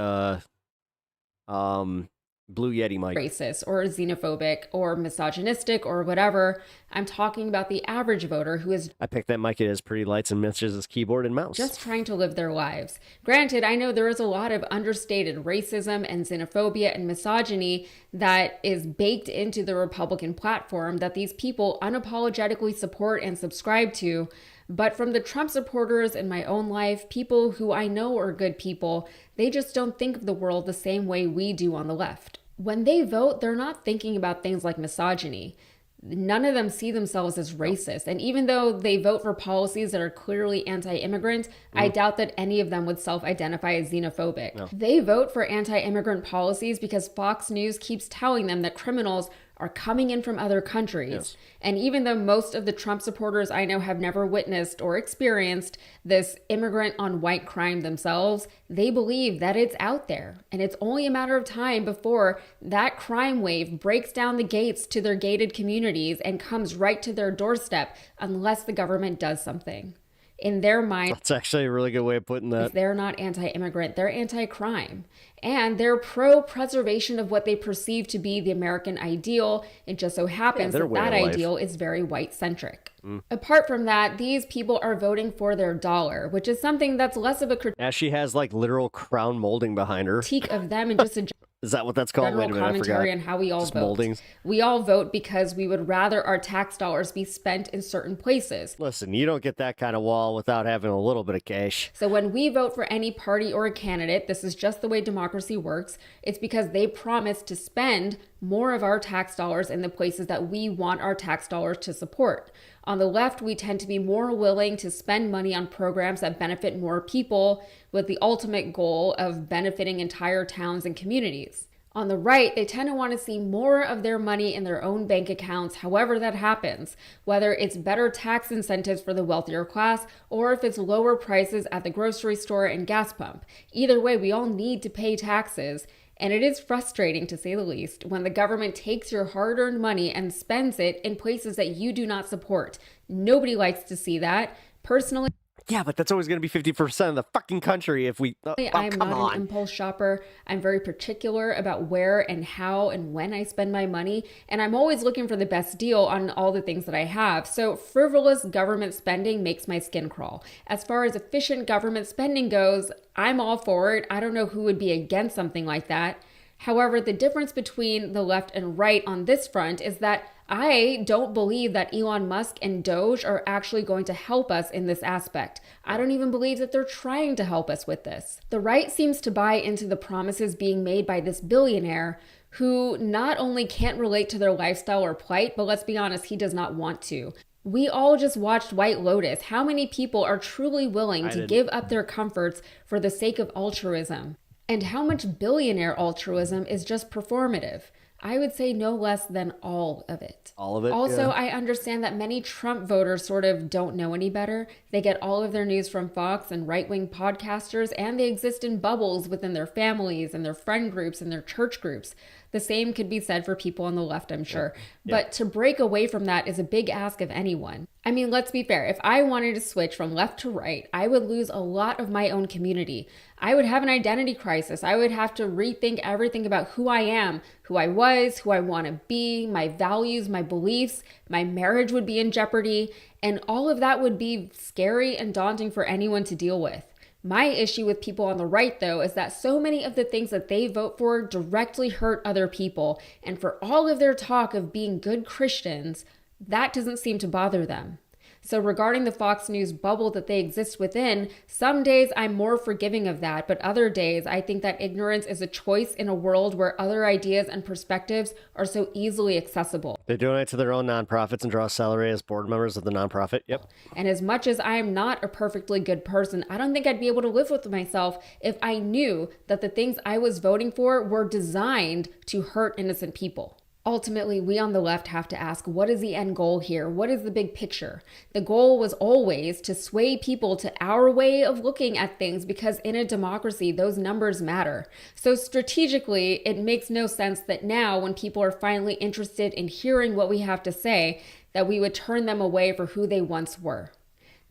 Blue Yeti mic. Racist or xenophobic or misogynistic or whatever. I'm talking about the average voter who is I picked that mic. It has pretty lights and matches his keyboard and mouse. just trying to live their lives. Granted, I know there is a lot of understated racism and xenophobia and misogyny that is baked into the Republican platform that these people unapologetically support and subscribe to. But from the Trump supporters in my own life, people who I know are good people, they just don't think of the world the same way we do on the left. When they vote, they're not thinking about things like misogyny. None of them see themselves as racist. And even though they vote for policies that are clearly anti-immigrant, I doubt that any of them would self-identify as xenophobic. No. They vote for anti-immigrant policies because Fox News keeps telling them that criminals are coming in from other countries. Yes. And even though most of the Trump supporters I know have never witnessed or experienced this immigrant on white crime themselves, they believe that it's out there. And it's only a matter of time before that crime wave breaks down the gates to their gated communities and comes right to their doorstep unless the government does something. In their mind, That's actually a really good way of putting that. they're not anti-immigrant, they're anti-crime. And they're pro-preservation of what they perceive to be the American ideal. It just so happens their that way that of life. ideal is very white-centric. Apart from that, these people are voting for their dollar, which is something that's less of a As she has like literal crown molding behind her. critique of them and just a Is that what that's called? general Wait a minute, I forgot. commentary on how we all Just vote. moldings. We all vote because we would rather our tax dollars be spent in certain places. Listen, you don't get that kind of wall without having a little bit of cash. So when we vote for any party or a candidate, this is just the way democracy works. It's because they promise to spend more of our tax dollars in the places that we want our tax dollars to support. On the left, we tend to be more willing to spend money on programs that benefit more people with the ultimate goal of benefiting entire towns and communities. On the right, they tend to want to see more of their money in their own bank accounts, however that happens, whether it's better tax incentives for the wealthier class or if it's lower prices at the grocery store and gas pump. Either way, we all need to pay taxes. And it is frustrating, to say the least, when the government takes your hard-earned money and spends it in places that you do not support. Nobody likes to see that. Personally, yeah, but that's always going to be 50% of the fucking country if we. I'm not an impulse shopper. I'm very particular about where and how and when I spend my money, and I'm always looking for the best deal on all the things that I have. So frivolous government spending makes my skin crawl. As far as efficient government spending goes, I'm all for it. I don't know who would be against something like that. However, the difference between the left and right on this front is that I don't believe that Elon Musk and Doge are actually going to help us in this aspect. I don't even believe that they're trying to help us with this. The right seems to buy into the promises being made by this billionaire who not only can't relate to their lifestyle or plight, but let's be honest, he does not want to. We all just watched White Lotus. How many people are truly willing to give up their comforts for the sake of altruism? And how much billionaire altruism is just performative? I would say no less than all of it. All of it? Also, yeah. I understand that many Trump voters sort of don't know any better. They get all of their news from Fox and right-wing podcasters, and they exist in bubbles within their families and their friend groups and their church groups. The same could be said for people on the left, I'm sure. Yeah. But to break away from that is a big ask of anyone. I mean, let's be fair. If I wanted to switch from left to right, I would lose a lot of my own community. I would have an identity crisis. I would have to rethink everything about who I am, who I was, who I want to be, my values, my beliefs. My marriage would be in jeopardy. And all of that would be scary and daunting for anyone to deal with. My issue with people on the right, though, is that so many of the things that they vote for directly hurt other people. And for all of their talk of being good Christians, that doesn't seem to bother them. So regarding the Fox News bubble that they exist within, some days I'm more forgiving of that, but other days I think that ignorance is a choice in a world where other ideas and perspectives are so easily accessible. They donate to their own nonprofits and draw salary as board members of the nonprofit. Yep. And as much as I am not a perfectly good person, I don't think I'd be able to live with myself if I knew that the things I was voting for were designed to hurt innocent people. Ultimately, we on the left have to ask, what is the end goal here? What is the big picture? The goal was always to sway people to our way of looking at things because in a democracy, those numbers matter. So strategically, it makes no sense that now when people are finally interested in hearing what we have to say, that we would turn them away for who they once were.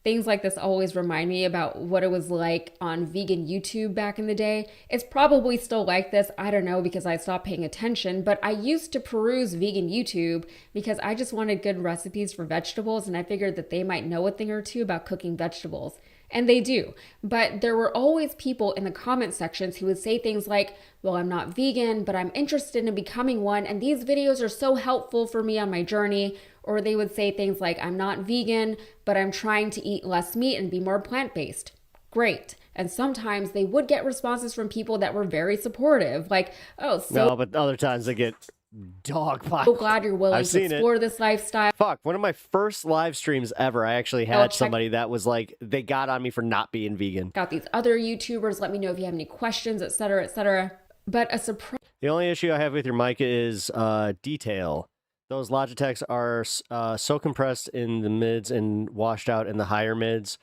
Things like this always remind me about what it was like on vegan YouTube back in the day. It's probably still like this, I don't know, because I stopped paying attention, but I used to peruse vegan YouTube because I just wanted good recipes for vegetables and I figured that they might know a thing or two about cooking vegetables. And they do. But there were always people in the comment sections who would say things like, well, I'm not vegan, but I'm interested in becoming one, and these videos are so helpful for me on my journey. Or they would say things like, I'm not vegan, but I'm trying to eat less meat and be more plant-based. Great. And sometimes they would get responses from people that were very supportive, like, oh, so... No, but other times they get dogpiled. So glad you're willing to explore this lifestyle. Fuck, one of my first live streams ever, I actually had somebody that was like, they got on me for not being vegan. Got these other YouTubers, let me know if you have any questions, etc., etc. But a surprise... The only issue I have with your mic is detail. Those Logitechs are so compressed in the mids and washed out in the higher mids.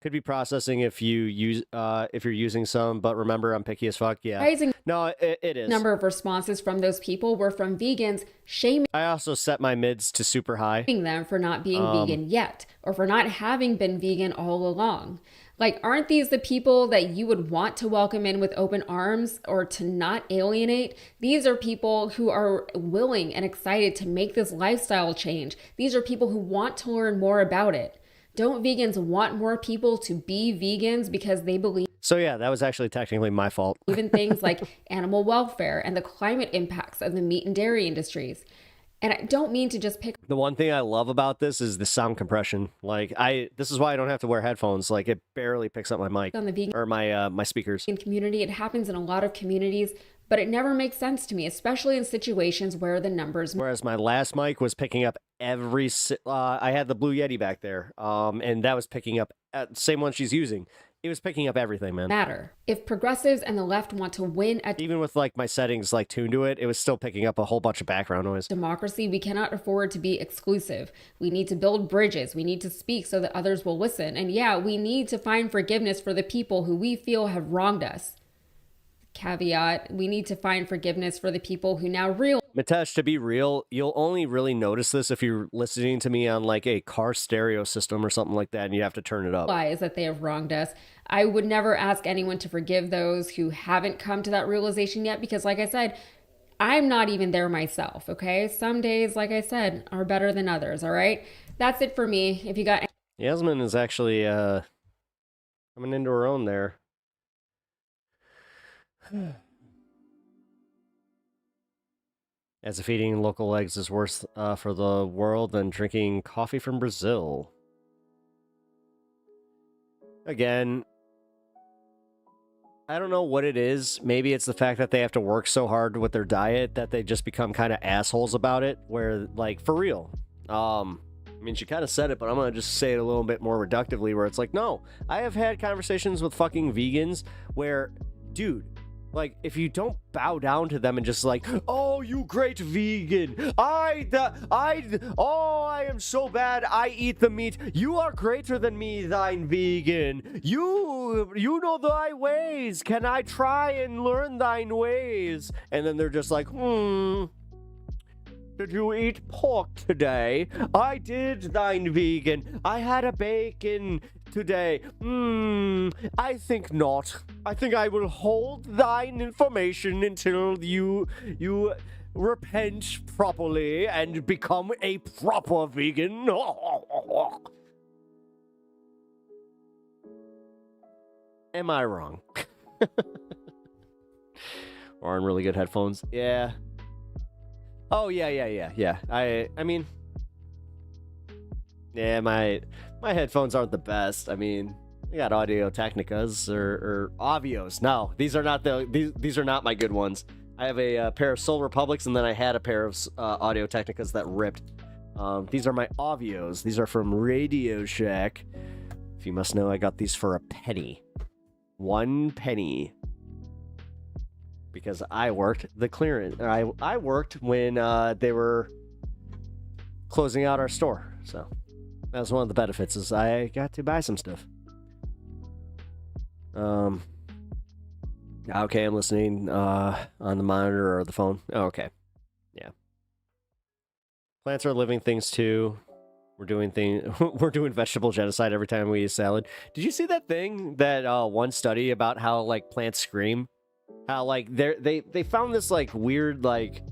Could be processing if you use if you're using some, but remember, I'm picky as fuck. Yeah, no, it is. Number of responses from those people were from vegans shaming. I also set my mids to super high. Them for not being vegan yet, or for not having been vegan all along. Like, aren't these the people that you would want to welcome in with open arms or to not alienate? These are people who are willing and excited to make this lifestyle change. These are people who want to learn more about it. Don't vegans want more people to be vegans because they believe? So yeah, that was actually technically my fault. Even things like animal welfare and the climate impacts of the meat and dairy industries. And I don't mean to just pick. The one thing I love about this is the sound compression. Like this is why I don't have to wear headphones. Like it barely picks up my mic on the vegan or my speakers. Community, it happens in a lot of communities, but it never makes sense to me, especially in situations where the numbers. Whereas my last mic was picking up every. I had the Blue Yeti back there, and that was picking up same one she's using. It was picking up everything, man. Matter. If progressives and the left want to win at even with like my settings like tuned to it, it was still picking up a whole bunch of background noise. Democracy, we cannot afford to be exclusive. We need to build bridges. We need to speak so that others will listen. And yeah, we need to find forgiveness for the people who we feel have wronged us. Caveat, we need to find forgiveness for the people who now realize Mitesh, to be real, you'll only really notice this if you're listening to me on like a car stereo system or something like that, and you have to turn it up. that they have wronged us. I would never ask anyone to forgive those who haven't come to that realization yet, because like I said, I'm not even there myself, okay? Some days, like I said, are better than others, all right? That's it for me. If you got... Yasmin is actually coming into her own there. As if eating local eggs is worse for the world than drinking coffee from Brazil. Again, I don't know what it is. Maybe it's the fact that they have to work so hard with their diet that they just become kind of assholes about it, where, like, for real. I mean, she kind of said it, but I'm going to just say it a little bit more reductively, where it's like, no, I have had conversations with fucking vegans where, dude, like, if you don't bow down to them and just like, oh, you great vegan, I am so bad, I eat the meat, you are greater than me, thine vegan, you know thy ways, can I try and learn thine ways? And then they're just like, did you eat pork today? I did, thine vegan. I had a bacon today. I think not. I think I will hold thine information until you repent properly and become a proper vegan. Am I wrong? Or on really good headphones? Yeah. Oh, yeah. I mean, yeah, my headphones aren't the best. I mean, I got Audio Technicas or Avios. No, these are not my good ones. I have a pair of Soul Republics, and then I had a pair of Audio Technicas that ripped. These are my Avios. These are from Radio Shack. If you must know, I got these for a penny. 1 penny. Because I worked the clearance. I worked when they were closing out our store. So that was one of the benefits, is I got to buy some stuff. Okay, I'm listening on the monitor or the phone. Oh, okay. Yeah. Plants are living things too. We're doing vegetable genocide every time we eat salad. Did you see that thing, that one study about how like plants scream? How like they found this like weird like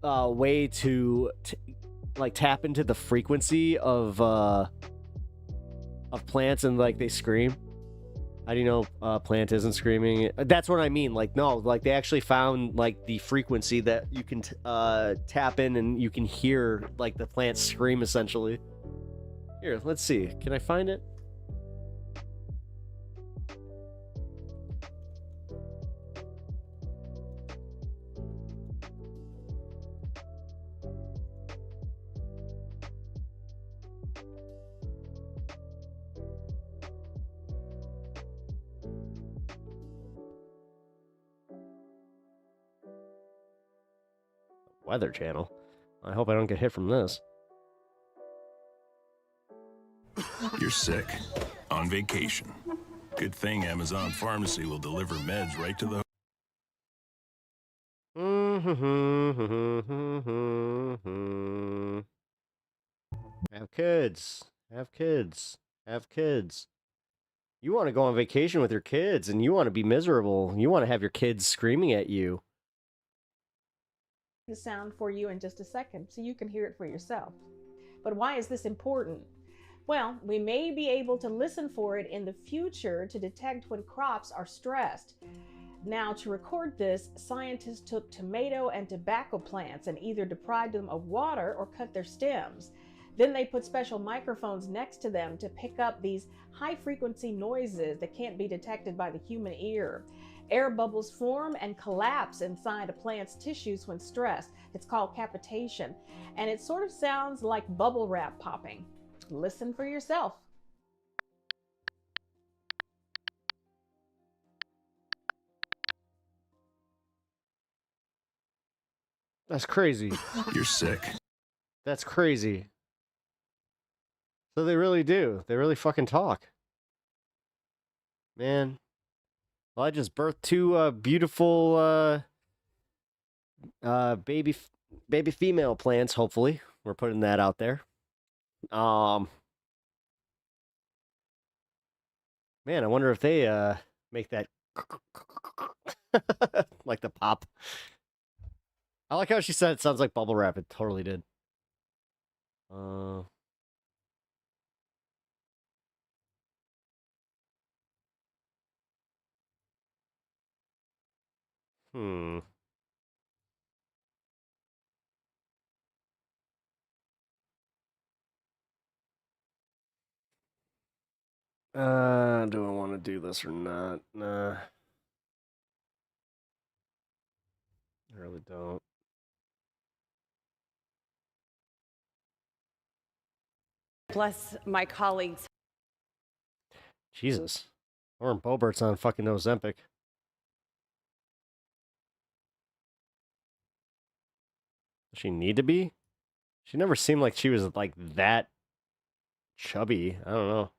way to like tap into the frequency of plants, and like they scream. How do you know a plant isn't screaming? That's what I mean. Like, no, like they actually found like the frequency that you can tap in, and you can hear like the plant scream essentially. Here, let's see. Can I find it? Weather Channel. I hope I don't get hit from this. You're sick. On vacation. Good thing Amazon Pharmacy will deliver meds right to the... Have kids. Have kids. Have kids. You want to go on vacation with your kids, and you want to be miserable. You want to have your kids screaming at you. The sound for you in just a second so you can hear it for yourself. But why is this important? Well, we may be able to listen for it in the future to detect when crops are stressed. Now, to record this, scientists took tomato and tobacco plants and either deprived them of water or cut their stems. Then they put special microphones next to them to pick up these high-frequency noises that can't be detected by the human ear. Air bubbles form and collapse inside a plant's tissues when stressed. It's called capitation, and it sort of sounds like bubble wrap popping. Listen for yourself. That's crazy. You're sick. That's crazy. So they really do. They really fucking talk. Man. Well, I just birthed two beautiful baby female plants. Hopefully, we're putting that out there. Man, I wonder if they make that like the pop. I like how she said it sounds like bubble wrap. It totally did. Hmm. Do I want to do this or not? Nah. I really don't. Bless my colleagues. Jesus. Lauren Boebert's on fucking Ozempic. Does she need to be? She never seemed like she was like that chubby. I don't know.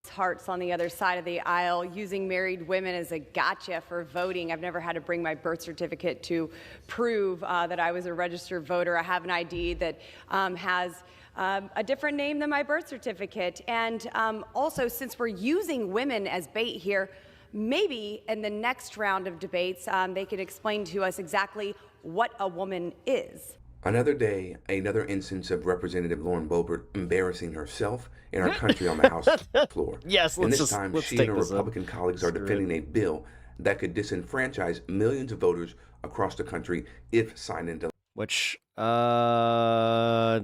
Hearts on the other side of the aisle using married women as a gotcha for voting. I've never had to bring my birth certificate to prove that I was a registered voter. I have an ID that has a different name than my birth certificate. And also, since we're using women as bait here, maybe in the next round of debates, they can explain to us exactly what a woman is. Another day, another instance of Representative Lauren Boebert embarrassing herself and our country on the House floor. Yes, and this time, she and her Republican colleagues are defending a bill that could disenfranchise millions of voters across the country if signed into. Which, that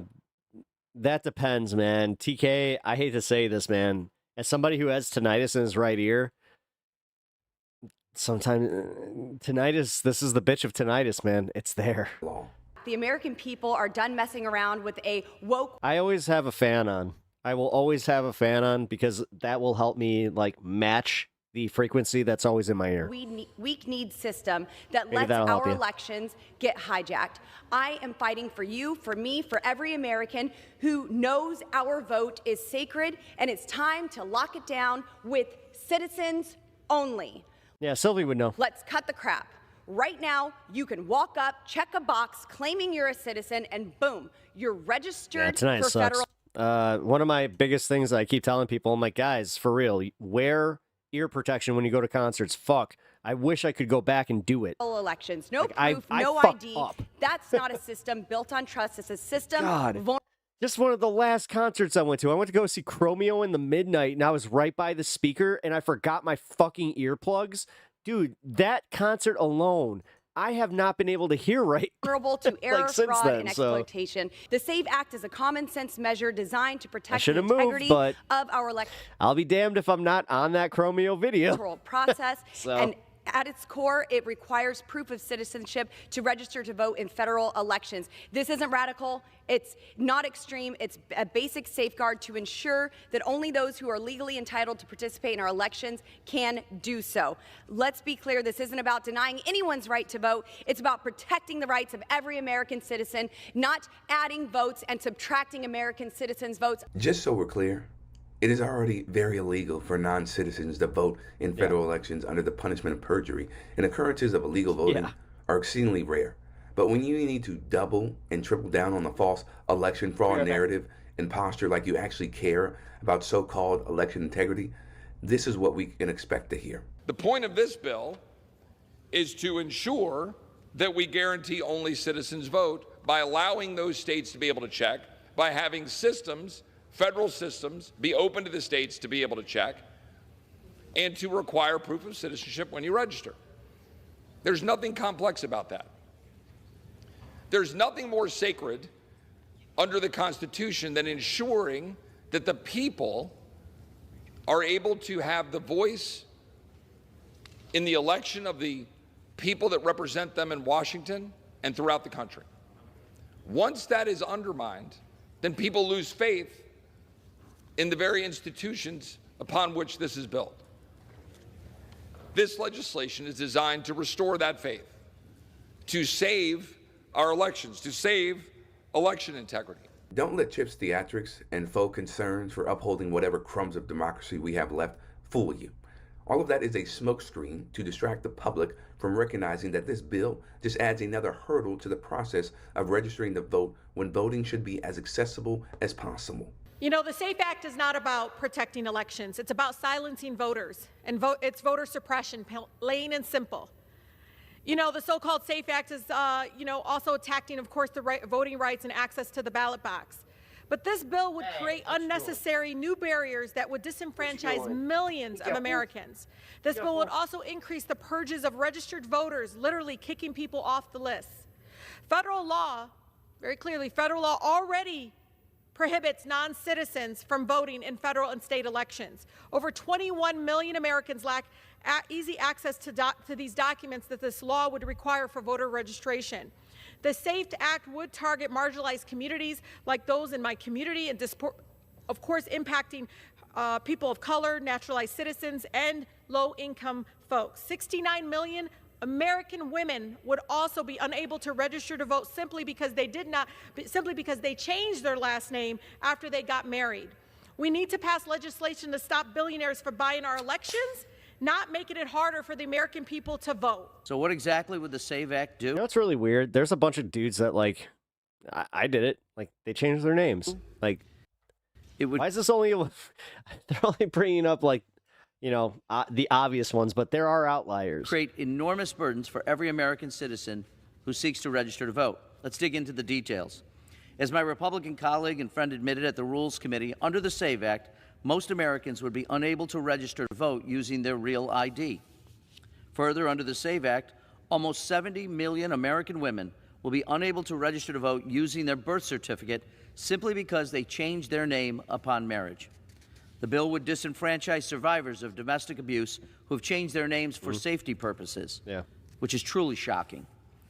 depends, man. TK, I hate to say this, man. As somebody who has tinnitus in his right ear, sometimes tinnitus, this is the bitch of tinnitus, man. It's there. Law. The American people are done messing around with a woke. I always have a fan on. I will always have a fan on because that will help me like match the frequency that's always in my ear. Weak need system that Maybe lets that'll help our you. elections get hijacked. I am fighting for you, for me, for every American who knows our vote is sacred, and it's time to lock it down with citizens only. Yeah, Sylvie would know. Let's cut the crap. Right now, you can walk up, check a box, claiming you're a citizen, and boom, you're registered Yeah, tonight for sucks. federal. One of my biggest things I keep telling people, I'm like, guys, for real, wear ear protection when you go to concerts. Fuck. I wish I could go back and do it. Elections. No Like, proof, I no fucked ID. up. That's not a system built on trust. It's a system. God. Just one of the last concerts I went to. I went to go see Chromeo in the midnight, and I was right by the speaker, and I forgot my fucking earplugs. Dude, that concert alone, I have not been able to hear right. Vulnerable to error, since fraud, then, and so- exploitation. The SAVE Act is a common sense measure designed to protect the should've moved, integrity but of our electoral I'll be damned if I'm not on that Chromeo video. process. So- And at its core, it requires proof of citizenship to register to vote in federal elections. This isn't radical. It's not extreme. It's a basic safeguard to ensure that only those who are legally entitled to participate in our elections can do so. Let's be clear, this isn't about denying anyone's right to vote. It's about protecting the rights of every American citizen, not adding votes and subtracting American citizens' votes. Just so we're clear, it is already very illegal for non-citizens to vote in federal elections under the punishment of perjury, and occurrences of illegal voting are exceedingly rare. But when you need to double and triple down on the false election fraud narrative and posture like you actually care about so-called election integrity, this is what we can expect to hear. The point of this bill is to ensure that we guarantee only citizens vote by allowing those states to be able to check, by having systems, federal systems, be open to the states to be able to check, and to require proof of citizenship when you register. There's nothing complex about that. There's nothing more sacred under the Constitution than ensuring that the people are able to have the voice in the election of the people that represent them in Washington and throughout the country. Once that is undermined, then people lose faith in the very institutions upon which this is built. This legislation is designed to restore that faith, to save our elections, to save election integrity. Don't let Chip's theatrics and faux concerns for upholding whatever crumbs of democracy we have left fool you. All of that is a smokescreen to distract the public from recognizing that this bill just adds another hurdle to the process of registering to vote when voting should be as accessible as possible. You know, the SAFE Act is not about protecting elections. It's about silencing voters, and it's voter suppression, plain and simple. You know, the so-called SAFE Act is, also attacking, of course, the voting rights and access to the ballot box. But this bill would create unnecessary new barriers that would disenfranchise millions of Americans. This bill would also increase the purges of registered voters, literally kicking people off the lists. Federal law, very clearly, federal law already prohibits non-citizens from voting in federal and state elections. Over 21 million Americans lack easy access to these documents that this law would require for voter registration. The SAFE Act would target marginalized communities like those in my community and, of course, impacting people of color, naturalized citizens, and low-income folks. 69 million American women would also be unable to register to vote simply because they changed their last name after they got married. We need to pass legislation to stop billionaires from buying our elections, not making it harder for the American people to vote. So what exactly would the SAVE Act do? You know what's really weird? There's a bunch of dudes that, like, I did it. Like, they changed their names. Like, why is this only... They're only bringing up, like, the obvious ones, but there are outliers. Create enormous burdens for every American citizen who seeks to register to vote. Let's dig into the details. As my Republican colleague and friend admitted at the Rules Committee, under the SAVE Act, most Americans would be unable to register to vote using their real ID. Further, under the SAVE Act, almost 70 million American women will be unable to register to vote using their birth certificate simply because they changed their name upon marriage. The bill would disenfranchise survivors of domestic abuse who have changed their names for safety purposes, which is truly shocking.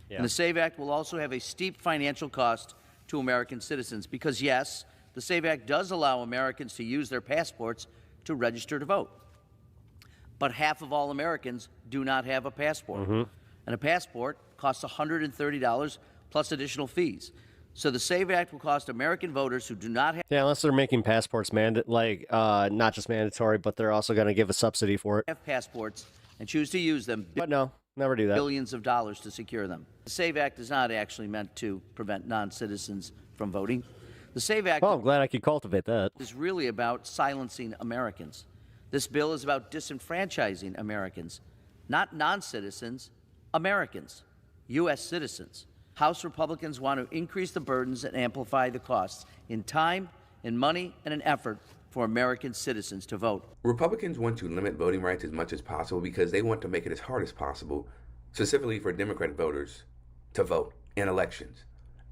And the SAVE Act will also have a steep financial cost to American citizens because, yes, the SAVE Act does allow Americans to use their passports to register to vote. But half of all Americans do not have a passport. And a passport costs $130 plus additional fees. So the SAVE Act will cost American voters who do not have... Yeah, unless they're making passports not just mandatory, but they're also going to give a subsidy for it. ...have passports and choose to use them... But no, never do that. ...billions of dollars to secure them. The SAVE Act is not actually meant to prevent non-citizens from voting. The SAVE Act... Well, I'm glad I could cultivate that. ...is really about silencing Americans. This bill is about disenfranchising Americans, not non-citizens, Americans, U.S. citizens. House Republicans want to increase the burdens and amplify the costs in time, in money, and in effort for American citizens to vote. Republicans want to limit voting rights as much as possible because they want to make it as hard as possible, specifically for Democratic voters, to vote in elections.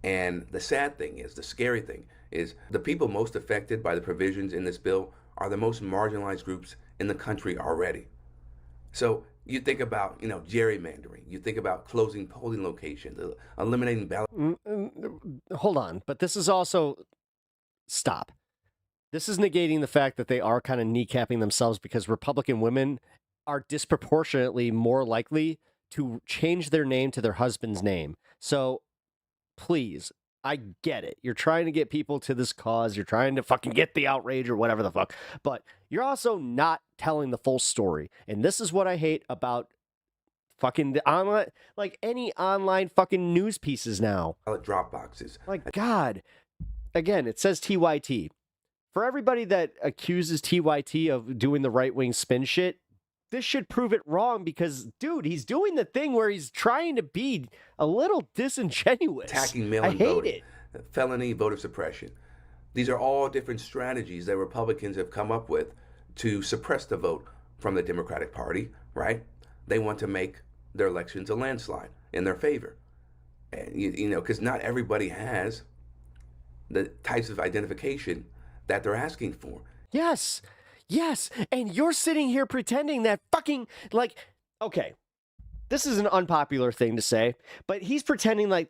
And the sad thing is, the scary thing is, the people most affected by the provisions in this bill are the most marginalized groups in the country already. So you think about, gerrymandering. You think about closing polling locations, eliminating ballot. Hold on, but this is also... Stop. This is negating the fact that they are kind of kneecapping themselves because Republican women are disproportionately more likely to change their name to their husband's name. So, please, I get it. You're trying to get people to this cause. You're trying to fucking get the outrage or whatever the fuck. But you're also not telling the full story. And this is what I hate about fucking the online, like any online fucking news pieces now. Drop boxes. Like, God. Again, it says TYT. For everybody that accuses TYT of doing the right-wing spin shit, this should prove it wrong because, dude, he's doing the thing where he's trying to be a little disingenuous. Attacking mail-in voting, felony voter suppression. These are all different strategies that Republicans have come up with to suppress the vote from the Democratic Party, right? They want to make their elections a landslide in their favor. And, because not everybody has the types of identification that they're asking for. Yes. And you're sitting here pretending that fucking, like, okay, this is an unpopular thing to say, but he's pretending like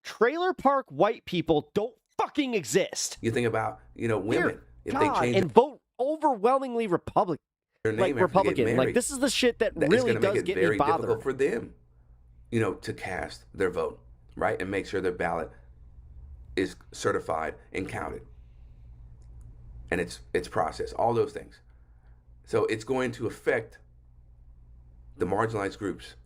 trailer park white people don't fucking exist. You think about, women. If they change and vote overwhelmingly Republican. Their name Republican. Like, this is the shit that really does get me bothered. It's very difficult for them, to cast their vote, right? And make sure their ballot is certified and counted. And it's processed, all those things. So it's going to affect the marginalized groups.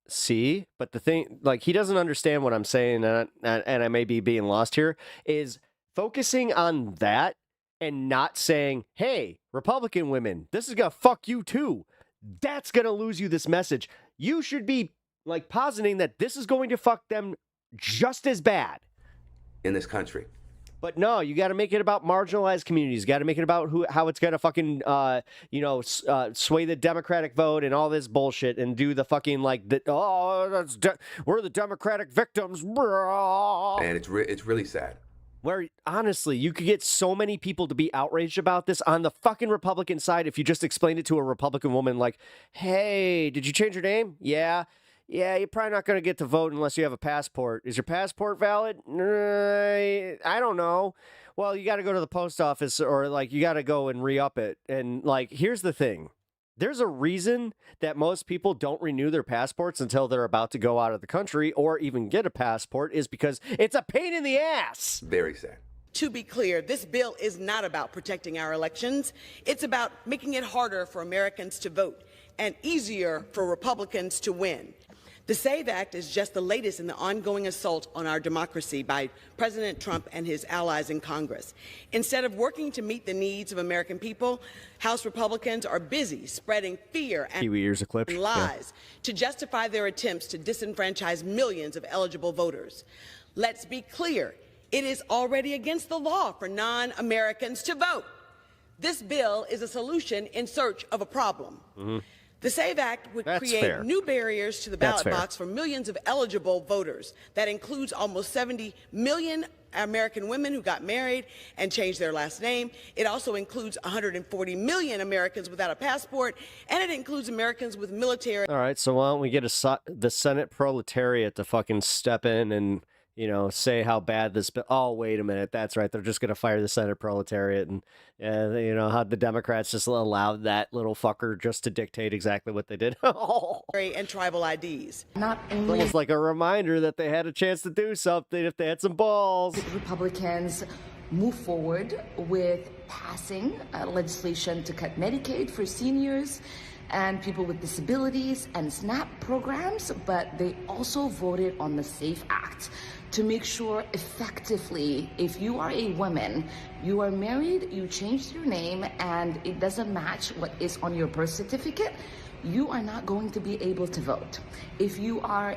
See, but the thing, like, he doesn't understand what I'm saying, and I may be being lost here, is focusing on that and not saying, hey, Republican women, this is going to fuck you too. That's going to lose you this message. You should be, like, positing that this is going to fuck them just as bad. In this country. But no, you got to make it about marginalized communities. You got to make it about how it's going to fucking, sway the Democratic vote and all this bullshit and do the fucking we're the Democratic victims. And it's really sad. Where, honestly, you could get so many people to be outraged about this on the fucking Republican side if you just explained it to a Republican woman like, hey, did you change your name? Yeah. Yeah, you're probably not going to get to vote unless you have a passport. Is your passport valid? I don't know. Well, you got to go to the post office or, like, you got to go and re-up it. And, like, here's the thing. There's a reason that most people don't renew their passports until they're about to go out of the country or even get a passport is because it's a pain in the ass. Very sad. To be clear, this bill is not about protecting our elections. It's about making it harder for Americans to vote and easier for Republicans to win. The SAVE Act is just the latest in the ongoing assault on our democracy by President Trump and his allies in Congress. Instead of working to meet the needs of American people, House Republicans are busy spreading fear and lies to justify their attempts to disenfranchise millions of eligible voters. Let's be clear, it is already against the law for non-Americans to vote. This bill is a solution in search of a problem. Mm-hmm. The SAVE Act would create new barriers to the ballot box for millions of eligible voters. That includes almost 70 million American women who got married and changed their last name. It also includes 140 million Americans without a passport, and it includes Americans with military. All right, so why don't we get the Senate proletariat to fucking step in and, say how bad this bill. Oh, wait a minute. That's right. They're just going to fire the Senate proletariat. And, how the Democrats just allowed that little fucker just to dictate exactly what they did. And tribal IDs. It's almost like a reminder that they had a chance to do something if they had some balls. Republicans move forward with passing legislation to cut Medicaid for seniors and people with disabilities and SNAP programs, but they also voted on the SAFE Act to make sure effectively, if you are a woman, you are married, you changed your name, and it doesn't match what is on your birth certificate, you are not going to be able to vote. If you are...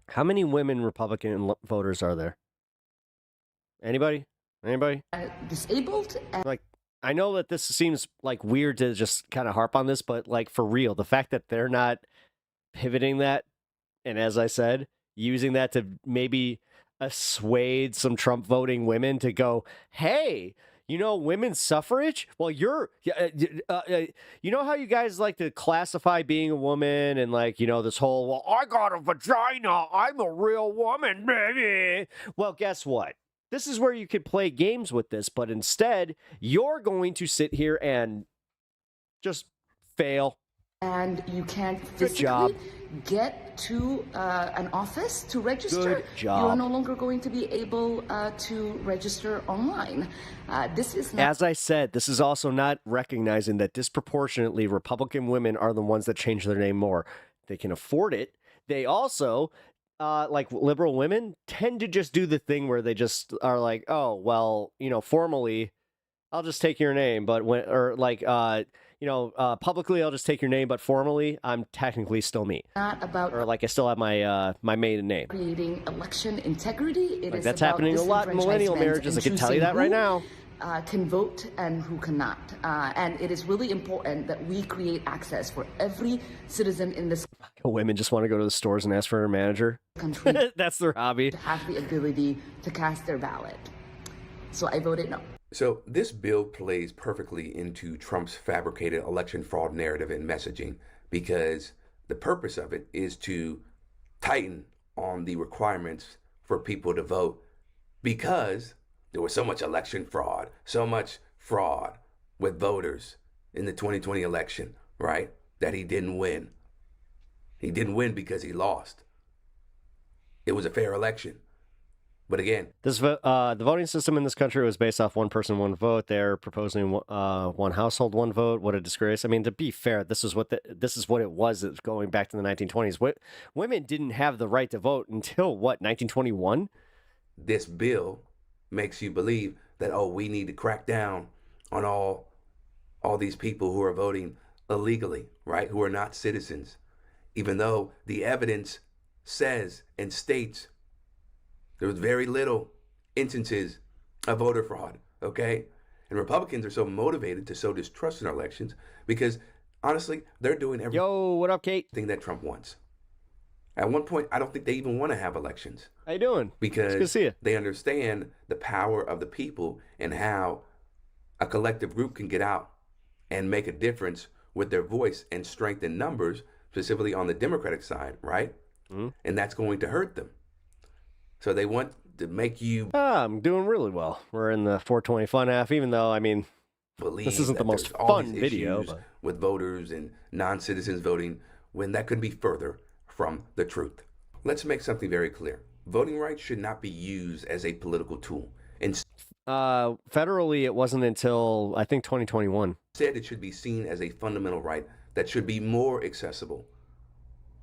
How many women Republican voters are there? Anybody? Disabled? I know that this seems like weird to just kind of harp on this, but like for real, the fact that they're not pivoting that, and as I said, using that to maybe assuade some Trump voting women to go, hey, women's suffrage? Well, how you guys like to classify being a woman and this whole, well, I got a vagina, I'm a real woman, baby. Well, guess what? This is where you could play games with this, but instead, you're going to sit here and just fail. And you can't physically get to an office to register. Good job. You're no longer going to be able to register online. This is not... As I said, this is also not recognizing that disproportionately Republican women are the ones that change their name more. They can afford it. They also... liberal women tend to just do the thing where they just are like, oh, well, formally, I'll just take your name, but publicly, I'll just take your name, but formally, I'm technically still me. Not about or I still have my my maiden name. Creating election integrity. It is that's happening a lot in millennial marriages. I can tell you that right now. Can vote and who cannot. And it is really important that we create access for every citizen in this women just want to go to the stores and ask for a manager. Country. That's their hobby. To have the ability to cast their ballot. So I voted no. So this bill plays perfectly into Trump's fabricated election fraud narrative and messaging because the purpose of it is to tighten on the requirements for people to vote because there was so much election fraud, so much fraud with voters in the 2020 election, right? That he didn't win. He didn't win because he lost. It was a fair election. But again, the voting system in this country was based off one person, one vote. They're proposing one household, one vote. What a disgrace! I mean, to be fair, this is what it was going back to the 1920s. Women didn't have the right to vote until what, 1921? This bill makes you believe that, oh, we need to crack down on all these people who are voting illegally, right? Who are not citizens, even though the evidence says and states there was very little instances of voter fraud, okay? And Republicans are so motivated to sow distrust in our elections because, honestly, they're doing everything. Yo, what up, Kate? That Trump wants. At one point, I don't think they even want to have elections. How you doing? Because it's good to see you. They understand the power of the people and how a collective group can get out and make a difference with their voice and strength in numbers, specifically on the Democratic side, right? Mm-hmm. And that's going to hurt them. So they want to make you... I'm doing really well. We're in the 420 fun half, even though, I mean, this isn't the most fun video. But... with voters and non-citizens voting, when that could be further from the truth. Let's make something very clear. Voting rights should not be used as a political tool. Federally, it wasn't until, I think, 2021. Instead, it should be seen as a fundamental right that should be more accessible.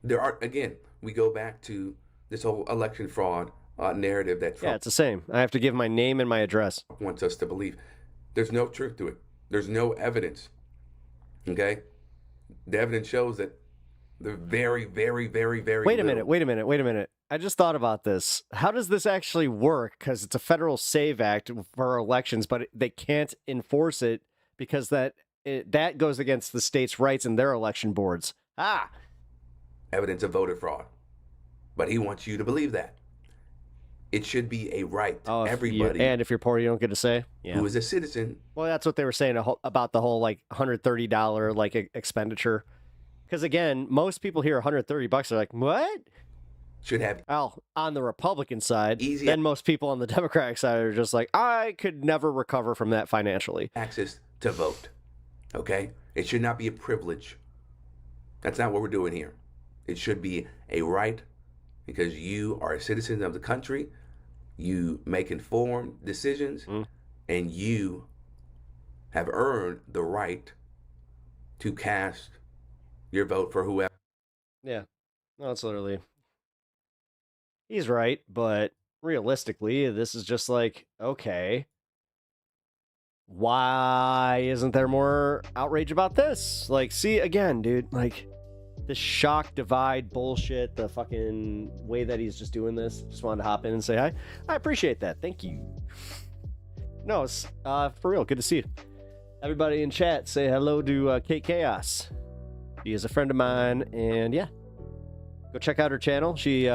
There are, again, we go back to this whole election fraud narrative that Trump it's the same. I have to give my name and my address. Wants us to believe. There's no truth to it. There's no evidence. Okay? The evidence shows that they're very, very, very, very Wait a minute. I just thought about this. How does this actually work? Because it's a federal SAVE Act for elections, but they can't enforce it because that goes against the states' rights and their election boards. Evidence of voter fraud. But he wants you to believe that. It should be a right to everybody. And if you're poor, you don't get a say. Who is a citizen. Well, that's what they were saying about the whole like $130 like expenditure. Because again, most people hear $130 are like, what? Should have. On the Republican side, then most people on the Democratic side are just like, I could never recover from that financially. Access to vote. Okay? It should not be a privilege. That's not what we're doing here. It should be a right because you are a citizen of the country. You make informed decisions and you have earned the right to cast your vote for whoever. Yeah. No, it's literally. He's right, but realistically, this is just like, okay, why isn't there more outrage about this? Like, see, again, dude, like, the shock divide bullshit, the fucking way that he's just doing this. Just wanted to hop in and say hi. I appreciate that. Thank you. No, it's for real. Good to see you. Everybody in chat, say hello to Kate Chaos. She is a friend of mine, and yeah, go check out her channel. She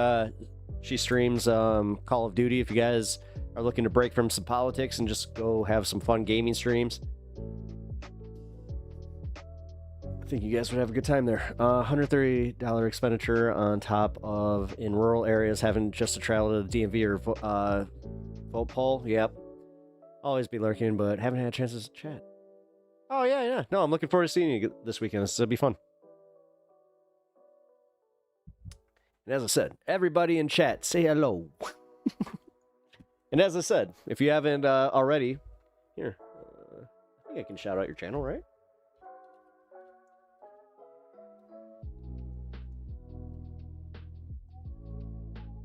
streams Call of Duty. If you guys are looking to break from some politics and just go have some fun gaming streams, I think you guys would have a good time there. $130 expenditure on top of in rural areas having just to travel to the DMV or vote poll. Yep. Always be lurking, but haven't had chances to chat. Oh, yeah. No, I'm looking forward to seeing you this weekend. This will be fun. And as I said, everybody in chat, say hello. And as I said, if you haven't already, here, I think I can shout out your channel, right?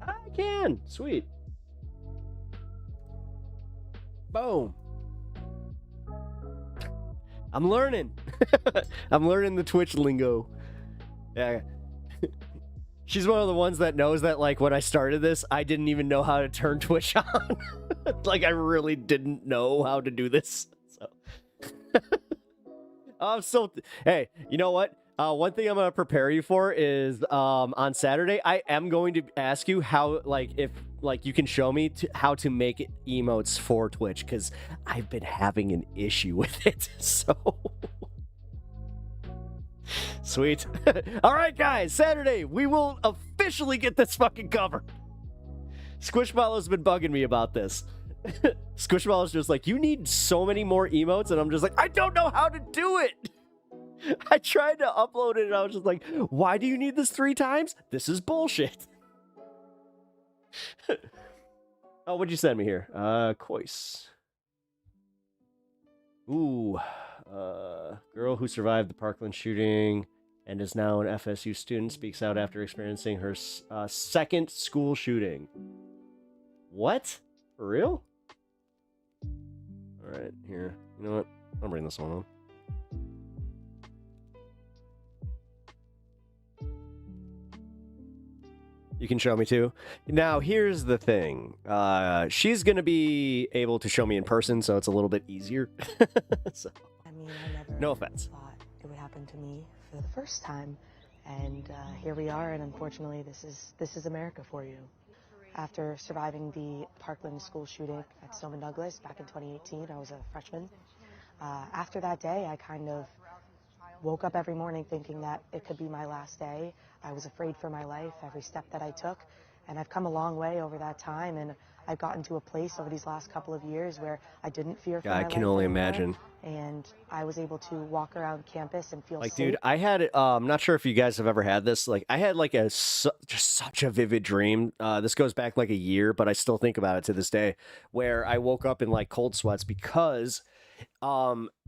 I can. Sweet. Boom. I'm learning. I'm learning the Twitch lingo. Yeah. She's one of the ones that knows that, like, when I started this, I didn't even know how to turn Twitch on. Like, I really didn't know how to do this. So, hey, you know what? One thing I'm going to prepare you for is on Saturday, I am going to ask you how, like, if, like, you can show me how to make emotes for Twitch, because I've been having an issue with it. So... Sweet. All right, guys, Saturday, we will officially get this fucking covered. Squishmallow's been bugging me about this. Squishmallow's just like, you need so many more emotes, and I'm just like, I don't know how to do it. I tried to upload it, and I was just like, why do you need this 3 times? This is bullshit. Oh, what'd you send me here? Kois. Ooh. Girl who survived the Parkland shooting and is now an FSU student speaks out after experiencing her second school shooting. What? For real? All right, here. You know what? I'll bring this one on. You can show me too. Now, here's the thing. She's going to be able to show me in person, so it's a little bit easier. So, I mean, I never no offense. thought it would happen to me for the first time. And here we are, and unfortunately, this is America for you. After surviving the Parkland school shooting at Stoneman Douglas back in 2018, I was a freshman. After that day, I kind of woke up every morning thinking that it could be my last day. I was afraid for my life, every step that I took, and I've come a long way over that time, and I've gotten to a place over these last couple of years where I didn't fear for my life. I can only anymore, imagine. And I was able to walk around campus and feel Like, safe. dude, I had, I'm not sure if you guys have ever had this. Like, I had like just such a vivid dream. This goes back like a year, but I still think about it to this day, where I woke up in like cold sweats because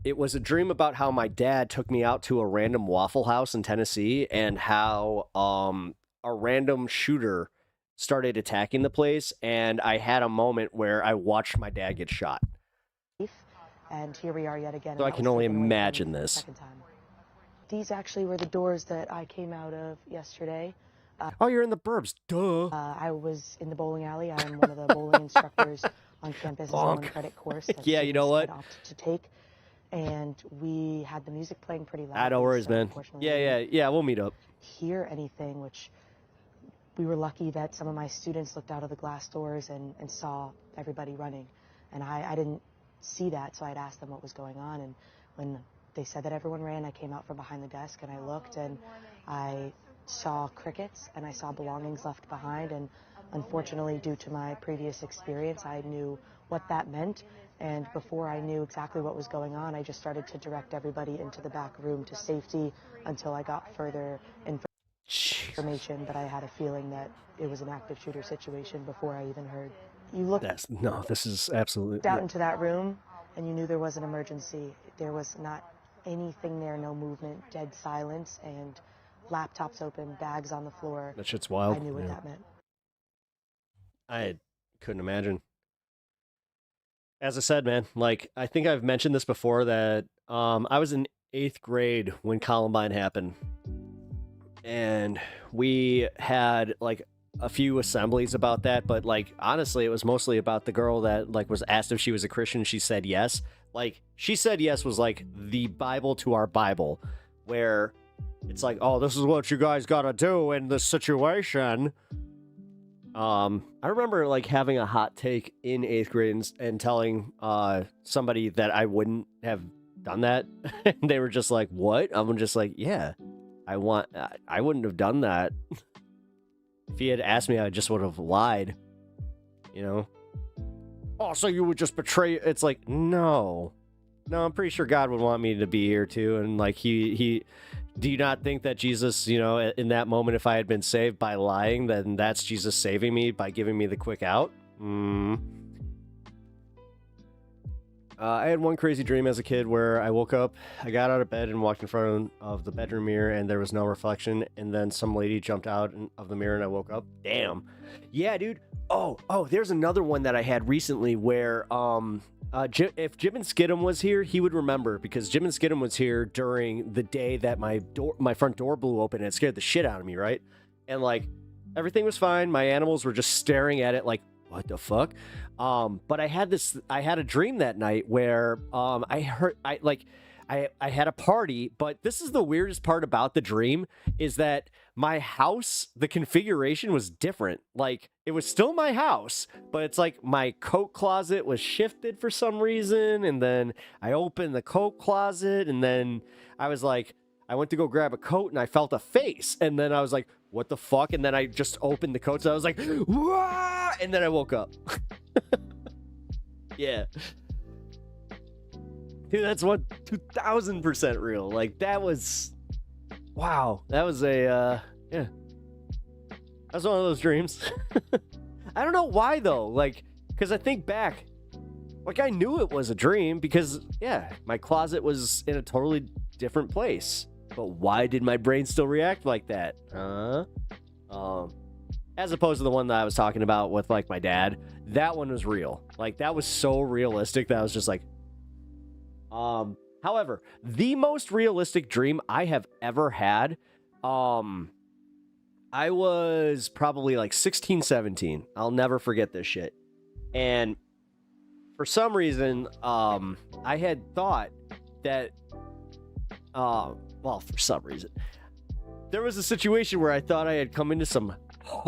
it was a dream about how my dad took me out to a random Waffle House in Tennessee and how a random shooter started attacking the place, and I had a moment where I watched my dad get shot. And here we are yet again. So I can only imagine this. Second time. These actually were the doors that I came out of yesterday. Oh, you're in the burbs. Duh. I was in the bowling alley. I am one of the bowling instructors on campus. It's a one-credit course that Yeah, you know what? students had opted to take. And we had the music playing pretty loud. No worries, man. Yeah, we'll meet up. Hear anything, which we were lucky that some of my students looked out of the glass doors and saw everybody running. And I didn't see that, so I'd asked them what was going on. And when they said that everyone ran, I came out from behind the desk and I looked and I saw crickets and I saw belongings left behind. And unfortunately, due to my previous experience, I knew what that meant. And before I knew exactly what was going on, I just started to direct everybody into the back room to safety until I got further information. But I had a feeling that it was an active shooter situation before I even heard. You looked This is absolutely out into that room and you knew there was an emergency. There was not anything there, no movement, dead silence, and laptops open, bags on the floor. That shit's wild. I knew what Yeah. that meant. I couldn't imagine. As I said, man, like, I think I've mentioned this before that I was in 8th grade when Columbine happened. And we had, like, a few assemblies about that, but, like, honestly, it was mostly about the girl that, like, was asked if she was a Christian. She said yes. Like, she said yes was, like, the Bible to our Bible, where it's like, oh, this is what you guys gotta do in this situation. I remember like having a hot take in 8th grade and telling somebody that I wouldn't have done that. And they were just like, what? I'm just like, yeah, I wouldn't have done that. If he had asked me, I just would have lied, you know? Oh, so you would just betray? It's like, no, I'm pretty sure God would want me to be here too. And like, he do you not think that Jesus, you know, in that moment, if I had been saved by lying, then that's Jesus saving me by giving me the quick out? I had one crazy dream as a kid where I woke up, I got out of bed and walked in front of the bedroom mirror and there was no reflection. And then some lady jumped out of the mirror and I woke up. Damn. Yeah, dude. Oh, there's another one that I had recently where, if Jim and Skidum was here, he would remember, because Jim and Skidum was here during the day that my front door blew open and it scared the shit out of me, right? And like, everything was fine. My animals were just staring at it like, what the fuck? But I had a dream that night where I had a party, but this is the weirdest part about the dream is that my house, the configuration was different. Like, it was still my house, but it's like my coat closet was shifted for some reason. And then I opened the coat closet and then I was like, I went to go grab a coat and I felt a face. And then I was like, what the fuck? And then I just opened the coat. So I was like, wah! And then I woke up. Yeah. Dude, that's 2000% real. Like, that was, wow. That was yeah. That was one of those dreams. I don't know why though. Like, Because I think back, like, I knew it was a dream because, yeah, my closet was in a totally different place. But why did my brain still react like that? As opposed to the one that I was talking about with, like, my dad. That one was real. Like, that was so realistic that I was just like... However, the most realistic dream I have ever had, I was probably like 16, 17. I'll never forget this shit. And for some reason, I had thought that, well, for some reason, there was a situation where I thought I had come into some,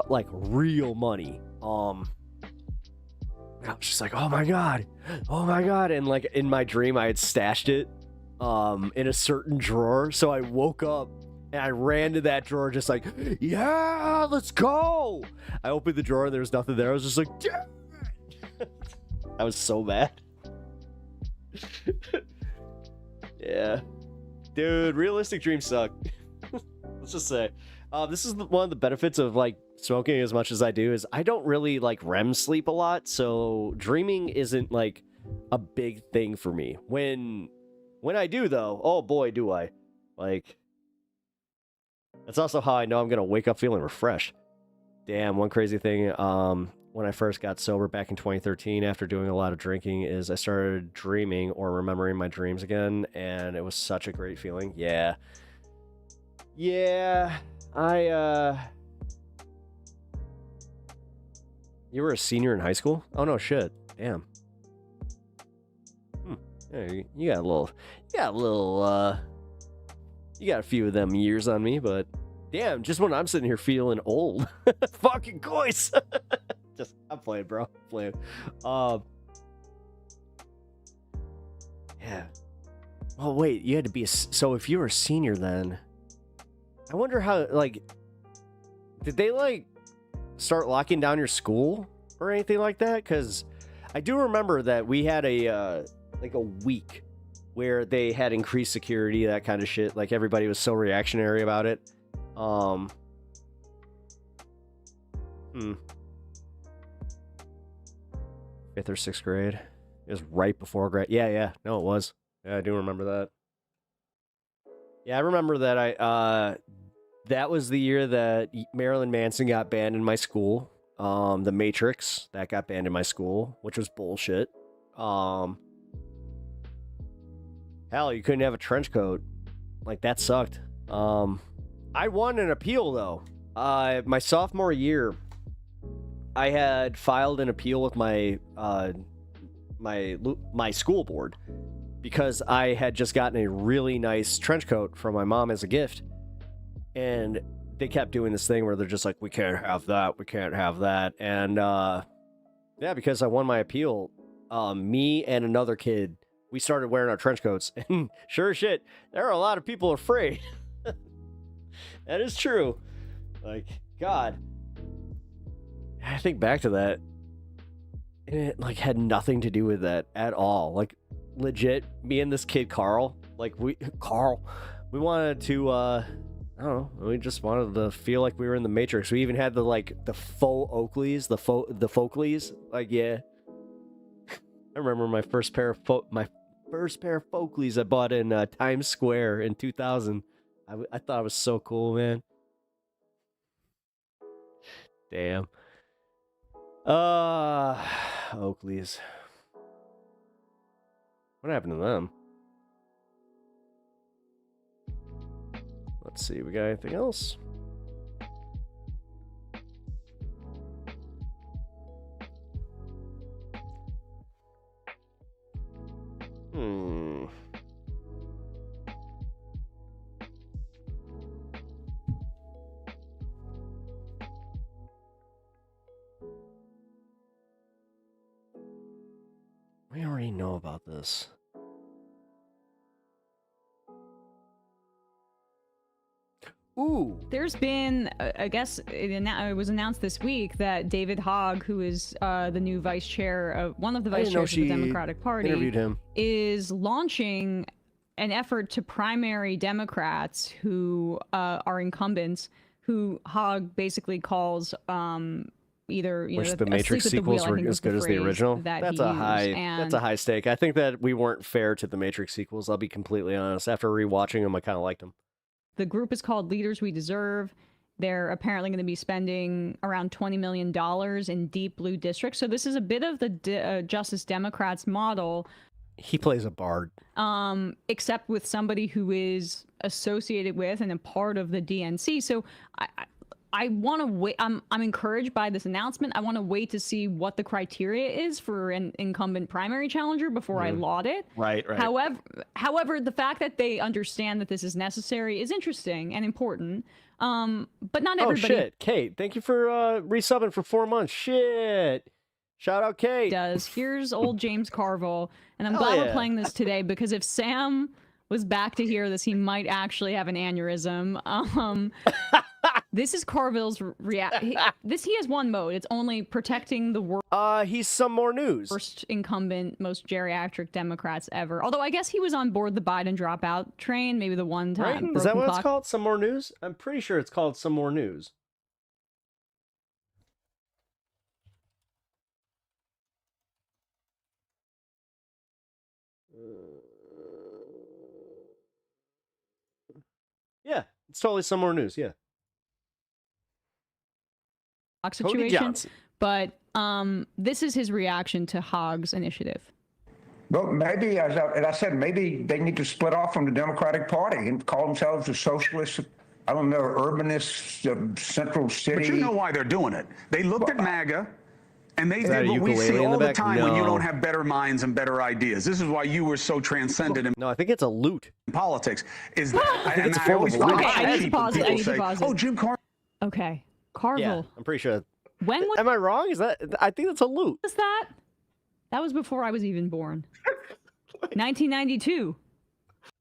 like, real money. I was just like, oh my god, and like in my dream I had stashed it in a certain drawer, so I woke up and I ran to that drawer just like, yeah, let's go. I opened the drawer and there was nothing there. I was just like, damn it. I was so mad. Yeah, dude, realistic dreams suck. Let's just say this is one of the benefits of like smoking as much as I do is I don't really like REM sleep a lot, so dreaming isn't like a big thing for me. When I do though, oh boy do I. Like, that's also how I know I'm gonna wake up feeling refreshed. Damn, one crazy thing when I first got sober back in 2013 after doing a lot of drinking is I started dreaming or remembering my dreams again, and it was such a great feeling. Yeah, you were a senior in high school? Oh no, shit. Damn. Yeah, you got a few of them years on me, but damn, just when I'm sitting here feeling old. Fucking course. I'm playing, bro. I'm playing. Yeah. Oh wait, you had to be so if you were a senior then, I wonder how, like, did they like start locking down your school or anything like that? Because I do remember that we had a like a week where they had increased security, that kind of shit. Like, everybody was so reactionary about it. 5th or 6th grade. It was right before grad. Yeah. No, it was. Yeah, I do remember that. Yeah, I remember that that was the year that Marilyn Manson got banned in my school. The Matrix, that got banned in my school, which was bullshit. Hell, you couldn't have a trench coat. Like, that sucked. I won an appeal, though. My sophomore year, I had filed an appeal with my school board because I had just gotten a really nice trench coat from my mom as a gift. And they kept doing this thing where they're just like, we can't have that, we can't have that. And yeah, because I won my appeal, me and another kid, we started wearing our trench coats. And sure as shit, there are a lot of people afraid. That is true. Like, God. I think back to that, and it like had nothing to do with that at all. Like, legit, me and this kid Carl, we wanted to I don't know, we just wanted to feel like we were in the Matrix. We even had the faux Oakleys, the Folkleys. Like, yeah. I remember my first pair of Folkleys I bought in Times Square in 2000. I thought it was so cool, man. Damn. Oakleys. What happened to them? Let's see, we got anything else? We already know about this. Ooh. There's been, I guess, it was announced this week that David Hogg, who is the new vice chair of one of the vice chairs of the Democratic Party, interviewed him, is launching an effort to primary Democrats who are incumbents, who Hogg basically calls either Wish the Matrix sequels were as good as the original. That's a high stake. I think that we weren't fair to the Matrix sequels. I'll be completely honest. After rewatching them, I kind of liked them. The group is called Leaders We Deserve. They're apparently going to be spending around $20 million in deep blue districts. So this is a bit of the Justice Democrats model. He plays a bard. Except with somebody who is associated with and a part of the DNC. So I want to wait. I'm encouraged by this announcement. I want to wait to see what the criteria is for an incumbent primary challenger before I laud it. Right. However, the fact that they understand that this is necessary is interesting and important. But not everybody. Oh shit, Kate! Thank you for resubbing for 4 months. Shit. Shout out, Kate. Here's old James Carville, and I'm glad we're playing this today because if Sam was back to hear this, he might actually have an aneurysm. This is Carville's he has one mode. It's only protecting the world. He's some more news. First incumbent, most geriatric Democrats ever. Although I guess he was on board the Biden dropout train, maybe the one time. Right? Is that what it's called? Some more news? I'm pretty sure it's called some more news. Yeah, it's totally some more news. Yeah. Situation, but this is his reaction to Hogg's initiative. Well, maybe, as I said, maybe they need to split off from the Democratic Party and call themselves a socialist, I don't know, urbanist, central city. But you know why they're doing it. They looked at MAGA, and they did what we see all the time when you don't have better minds and better ideas. This is why you were so transcendent in I think it's a loot. Politics. Is that, I think it's a form of loot. I need to pause it. Oh, Jim Carville. Okay. Carville. Yeah, I'm pretty sure. When was, am I wrong? Is that? I think that's a loot. Was that? That was before I was even born. 1992.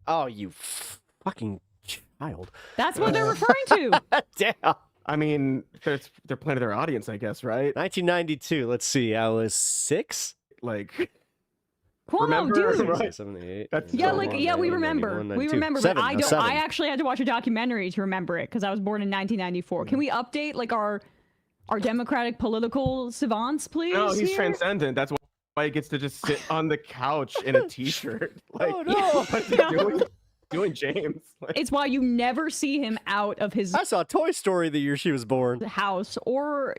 Oh, you fucking child. That's what they're referring to. Damn. I mean, they're playing to their audience, I guess, right? 1992. Let's see. I was 6. Like. Cuomo, dude. Right. 78. We remember. We remember, but I actually had to watch a documentary to remember it because I was born in 1994. Can we update like our Democratic political savants, please? No, he's transcendent. That's why he gets to just sit on the couch in a t-shirt. Like, oh no, what's he doing, James? Like, it's why you never see him out of his. I saw Toy Story the year she was born. House or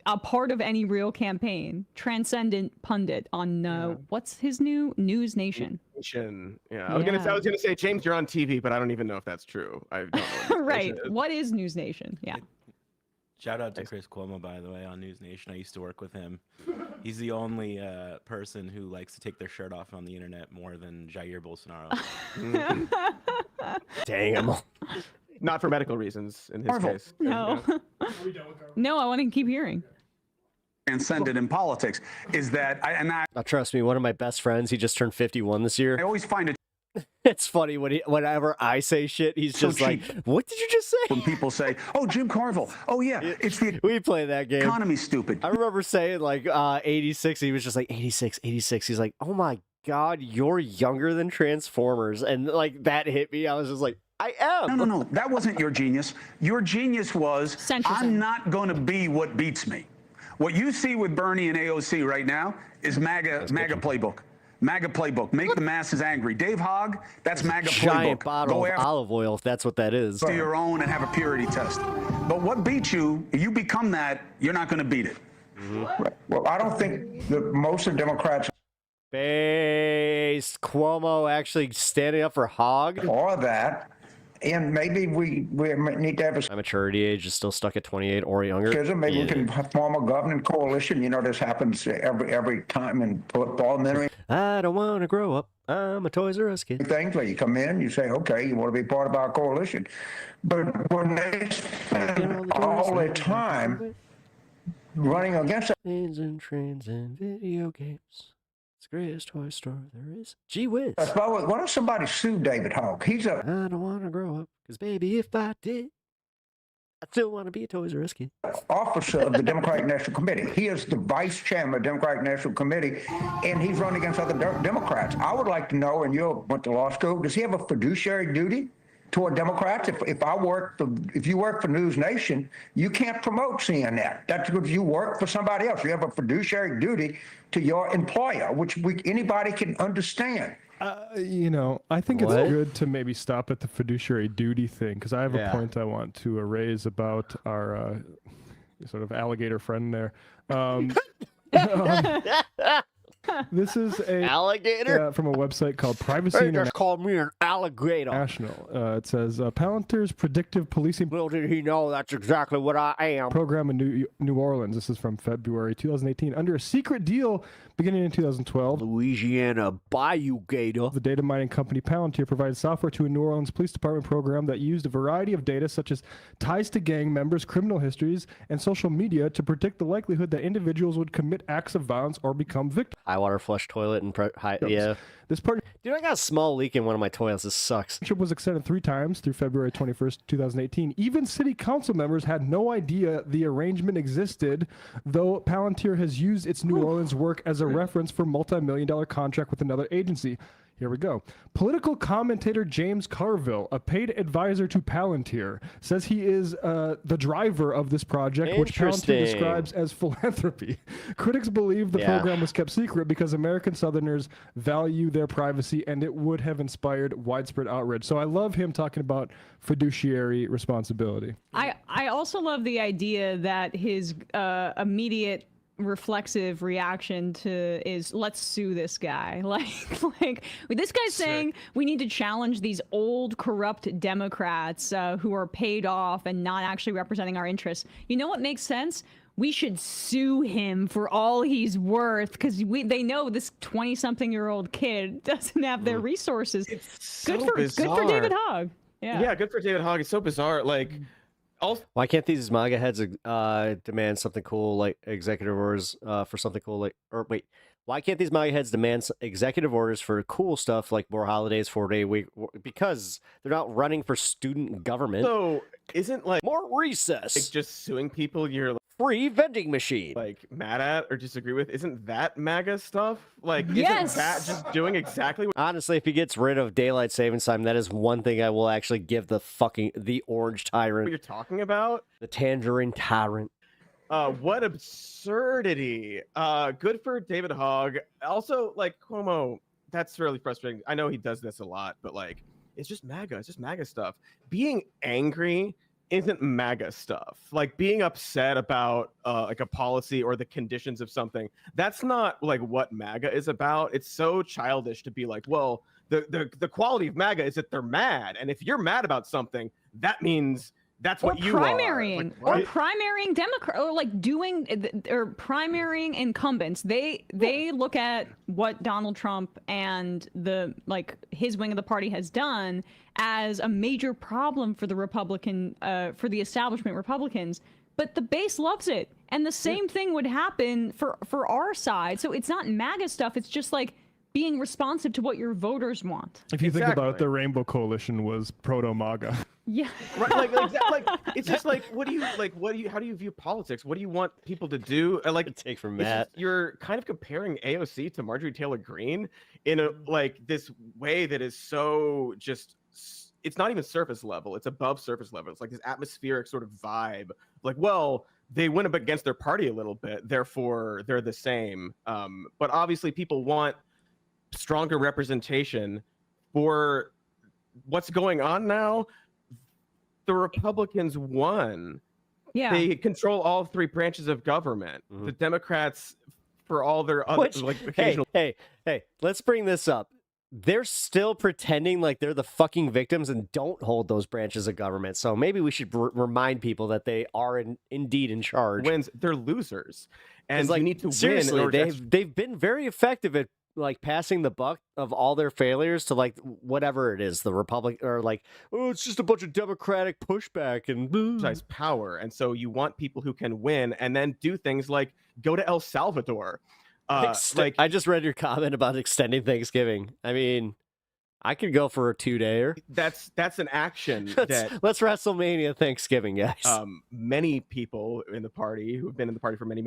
a part of any real campaign. Transcendent pundit on what's his new News Nation. Yeah, I was gonna say James, you're on TV, but I don't even know if that's true. I don't know. Right. What is News Nation? Yeah. Shout out to Chris Cuomo, by the way, on News Nation. I used to work with him. He's the only person who likes to take their shirt off on the internet more than Jair Bolsonaro. Damn. Not for medical reasons in his case. No. No, I want to keep hearing. Transcended in politics is that, trust me, one of my best friends, he just turned 51 this year. I always find it. It's funny whenever I say shit, he's just so like, "What did you just say?" When people say, "Oh, Jim Carville," oh yeah, it's the we play that game. Economy's stupid. I remember saying like 86. He was just like 86. He's like, "Oh my god, you're younger than Transformers," and like that hit me. I was just like, "I am." No, that wasn't your genius. Your genius was I'm not going to be what beats me. What you see with Bernie and AOC right now is MAGA playbook. MAGA playbook. Make the masses angry. Dave Hogg, that's MAGA playbook. Giant bottle of olive oil, if that's what that is. Do your own and have a purity test. But what beats you, if you become that, you're not going to beat it. Right. Well, I don't think that most of Democrats. Based Cuomo actually standing up for Hogg? Or that. And maybe we need to have a... My maturity age is still stuck at 28 or younger. Maybe we can form a governing coalition. This happens every time in parliamentary. I don't want to grow up. I'm a Toys R Us kid. Things where you come in, you say, okay, you want to be part of our coalition. But when they spend all their time running against... Trains and video games. It's the greatest toy store there is. Gee whiz. Why don't somebody sue David Hogg? I don't want to grow up, because baby, if I did, I still want to be a Toys R Us kid. Officer of the Democratic National Committee. He is the vice chairman of the Democratic National Committee, and he's running against other Democrats. I would like to know, and you went to law school, does he have a fiduciary duty toward Democrats. If you work for News Nation, you can't promote CNN. That's because you work for somebody else. You have a fiduciary duty to your employer, which anybody can understand. You know, I think it's good to maybe stop at the fiduciary duty thing, because I have a point I want to raise about our sort of alligator friend there. This is a alligator from a website called Privacy They International. just called me an alligator. It says Palantir's predictive policing. Little did he know that's exactly what I am. Program in New Orleans. This is from February 2018. Under a secret deal beginning in 2012. Louisiana Bayou Gator. The data mining company Palantir provided software to a New Orleans Police Department program that used a variety of data such as ties to gang members, criminal histories, and social media to predict the likelihood that individuals would commit acts of violence or become victims. High water flush toilet and yeah. This part. Dude, I got a small leak in one of my toilets. This sucks. Partnership was extended 3 times through February 21st, 2018. Even city council members had no idea the arrangement existed, though Palantir has used its New Orleans work as a reference for multi-million-dollar contract with another agency. Here we go. Political commentator James Carville, a paid advisor to Palantir, says he is the driver of this project, which Palantir describes as philanthropy. Critics believe the program was kept secret because American Southerners value their privacy, and it would have inspired widespread outrage. So I love him talking about fiduciary responsibility. I also love the idea that his immediate reflexive reaction to is let's sue this guy. Like this guy's saying we need to challenge these old corrupt Democrats who are paid off and not actually representing our interests. You know what makes sense? We should sue him for all he's worth, because they know this 20-something-year-old kid doesn't have their resources. It's good so for bizarre. David Hogg. Yeah, good for David Hogg. It's so bizarre. Like, why can't these MAGA heads demand something cool like executive orders for something cool like, or wait, why can't these MAGA heads demand executive orders for cool stuff like more holidays, 4-day week? Because they're not running for student government. So isn't like more recess, like just suing people you're like, free vending machine, like mad at or disagree with? Isn't that MAGA stuff? Like, yes. Isn't that just doing exactly what? Honestly, if he gets rid of daylight savings time, that is one thing I will actually give the orange tyrant. What you're talking about? The tangerine tyrant. What absurdity. Good for David Hogg. Also, like, Cuomo, that's really frustrating. I know he does this a lot, but like, it's just MAGA. It's just MAGA stuff. Being angry isn't MAGA stuff. Like being upset about like a policy or the conditions of something, that's not like what MAGA is about. It's so childish to be like, well, the quality of MAGA is that they're mad, and if you're mad about something, that means that's what you primarying, are. Like, or primarying Democrat, or like primarying incumbents. They look at what Donald Trump and his wing of the party has done as a major problem for the for the establishment Republicans. But the base loves it, and the same thing would happen for our side. So it's not MAGA stuff. It's just like being responsive to what your voters want. If you think about it, the Rainbow Coalition was proto-MAGA. Yeah. Right, like it's just like, how do you view politics? What do you want people to do? Like, take from Matt. You're kind of comparing AOC to Marjorie Taylor Greene in a like this way that is so just, it's not even surface level. It's above surface level. It's like this atmospheric sort of vibe. Like, well, they went up against their party a little bit, therefore they're the same. But obviously people want stronger representation for what's going on now. The Republicans won. Yeah. They control all 3 branches of government. Mm-hmm. The Democrats, for all their other occasional. Hey, let's bring this up. They're still pretending like they're the fucking victims and don't hold those branches of government. So maybe we should remind people that they are indeed in charge. Wins, they're losers, and like, you need to seriously, win. They've been very effective at like passing the buck of all their failures to like whatever it is, the Republic, or like, oh, it's just a bunch of Democratic pushback and exercise power. And so you want people who can win and then do things like go to El Salvador. I just read your comment about extending Thanksgiving. I mean, I could go for a 2-dayer. That's an action. Let's WrestleMania Thanksgiving, guys. Many people in the party who have been in the party for many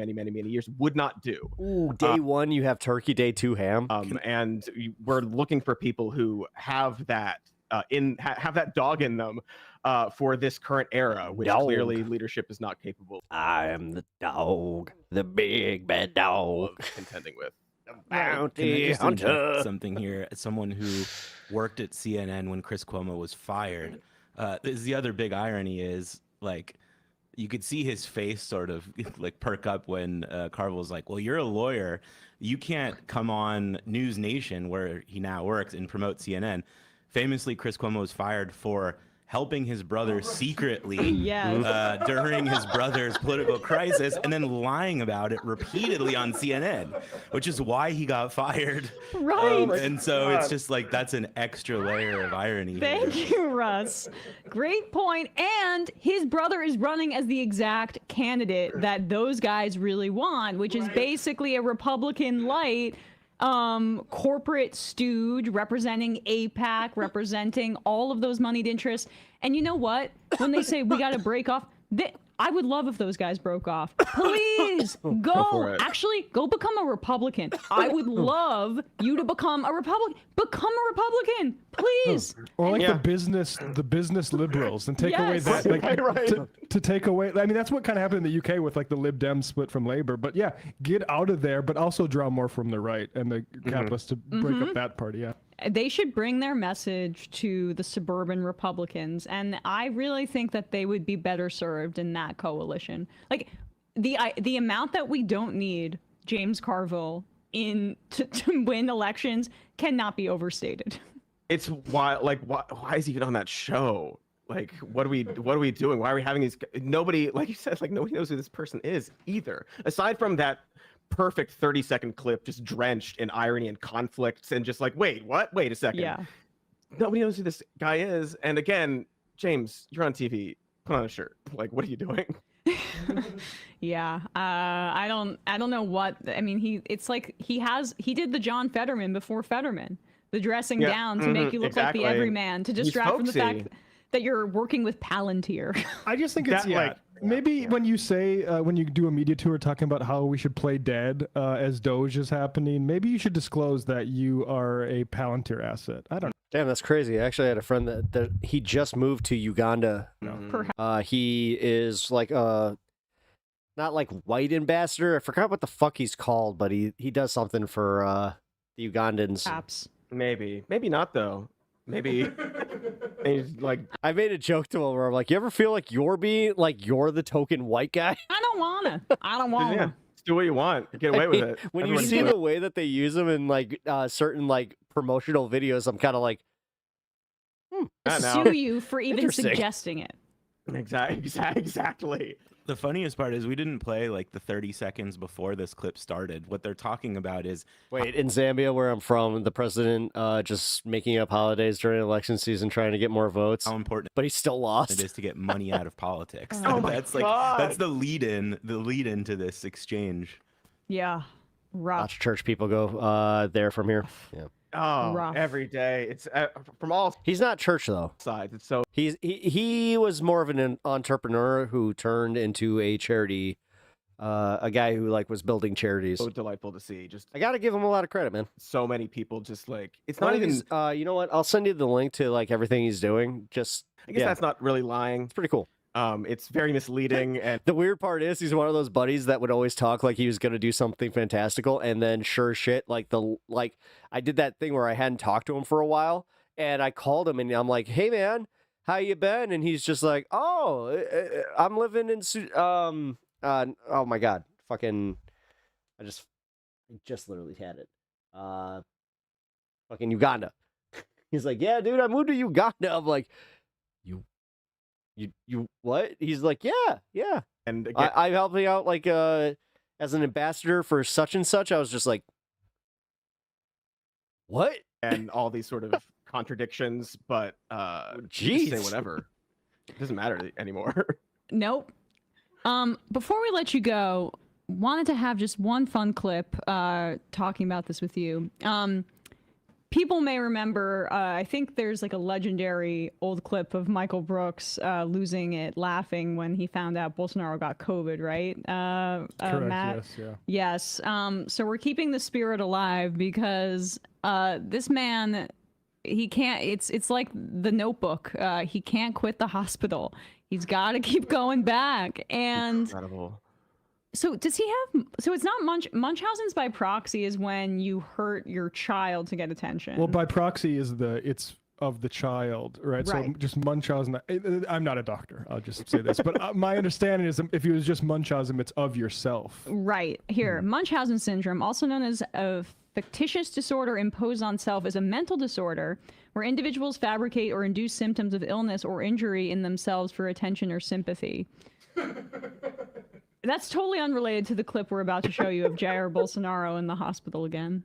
years would not do. Ooh, day 1 you have turkey, day 2 ham. And we're looking for people who have that have that dog in them for this current era, which clearly leadership is not capable. I am the dog, the big bad dog. Contending with. Bounty Can I just hunter. interject something here? As someone who worked at CNN when Chris Cuomo was fired, the other big irony is, like, you could see his face sort of like perk up when Carville was like, well, you're a lawyer. You can't come on News Nation, where he now works, and promote CNN. Famously, Chris Cuomo was fired for helping his brother secretly during his brother's political crisis, and then lying about it repeatedly on CNN, which is why he got fired. Right. And so it's just like, that's an extra layer of irony. Thank you, Russ. Great point. And his brother is running as the exact candidate that those guys really want, which is basically a Republican light corporate stooge representing APAC, representing all of those moneyed interests. And you know what? When they say we got to break off, I would love if those guys broke off. Please go. Actually, go become a Republican. I would love you to become a Republican. Become a Republican, please. Or like the business liberals, and take away that, like, to take away. I mean, that's what kind of happened in the UK with like the Lib Dems split from Labour. But yeah, get out of there, but also draw more from the right and the capitalists to break up that party. Yeah. They should bring their message to the suburban Republicans, and I really think that they would be better served in that coalition. Like the amount that we don't need James Carville to win elections cannot be overstated. It's why is he even on that show? Like, what are we doing? Why are we having these? Nobody, like you said, like nobody knows who this person is either. Aside from that perfect 30-second clip just drenched in irony and conflicts and just like, wait, what? Wait a second. Yeah. Nobody knows who this guy is. And again, James, you're on TV. Put on a shirt. Like, what are you doing? Yeah. I don't know what, I mean, it's like he did the John Fetterman before Fetterman, the dressing down to make you look like the everyman, to distract from the fact that you're working with Palantir. I just think it's like, maybe when you say, when you do a media tour talking about how we should play dead as Doge is happening, maybe you should disclose that you are a Palantir asset. I don't know. Damn, that's crazy. I actually had a friend that he just moved to Uganda. He is like not like white ambassador. I forgot what the fuck he's called, but he does something for the Ugandans. Perhaps. Maybe not though. Maybe he's like, I made a joke to him where I'm like, you ever feel like you're the token white guy? I don't wanna. Yeah, just do what you want. Get away with it. When you see the way that they use them in like certain like promotional videos, I'm kind of like, sue you for even suggesting it. Exactly. The funniest part is we didn't play like the 30 seconds before this clip started. What they're talking about is, wait, in Zambia, where I'm from, the president just making up holidays during election season, trying to get more votes. How important, but he still lost. It is to get money out of politics. That's that's the lead in to this exchange. Yeah, rough. Lots of church people go there from here. Yeah. Oh, rough. Every day. It's from all. He's not church though. Sides. It's so he was more of an entrepreneur who turned into a charity, a guy who like was building charities. So delightful to see. Just I got to give him a lot of credit, man. So many people just like it's not even. You know what? I'll send you the link to like everything he's doing. Just I guess that's not really lying. It's pretty cool. It's very misleading, and the weird part is he's one of those buddies that would always talk like he was going to do something fantastical, and then sure shit, like I did that thing where I hadn't talked to him for a while, and I called him, and I'm like, "Hey man, how you been?" And he's just like, "Oh, I'm living in oh my god, fucking, I just literally had it, fucking Uganda." He's like, "Yeah, dude, I moved to Uganda." I'm like, You what? He's like, yeah. And again, I'm helping out like as an ambassador for such and such. I was just like, what? And all these sort of contradictions, but geez, say whatever. It doesn't matter anymore. Nope. Before we let you go, wanted to have just one fun clip talking about this with you. People may remember, I think there's like a legendary old clip of Michael Brooks losing it laughing when he found out Bolsonaro got COVID, right? Correct, Matt? yes. Yes. So we're keeping the spirit alive because this man he can't. It's like The Notebook. He can't quit the hospital. He's got to keep going back. And incredible. So does he have? So it's not Munchausen's by proxy is when you hurt your child to get attention. Well, by proxy is it's of the child, right? So just Munchausen. I'm not a doctor. I'll just say this, but my understanding is if it was just Munchausen, it's of yourself. Right here, Munchausen syndrome, also known as a fictitious disorder imposed on self, is a mental disorder where individuals fabricate or induce symptoms of illness or injury in themselves for attention or sympathy. That's totally unrelated to the clip we're about to show you of Jair Bolsonaro in the hospital again.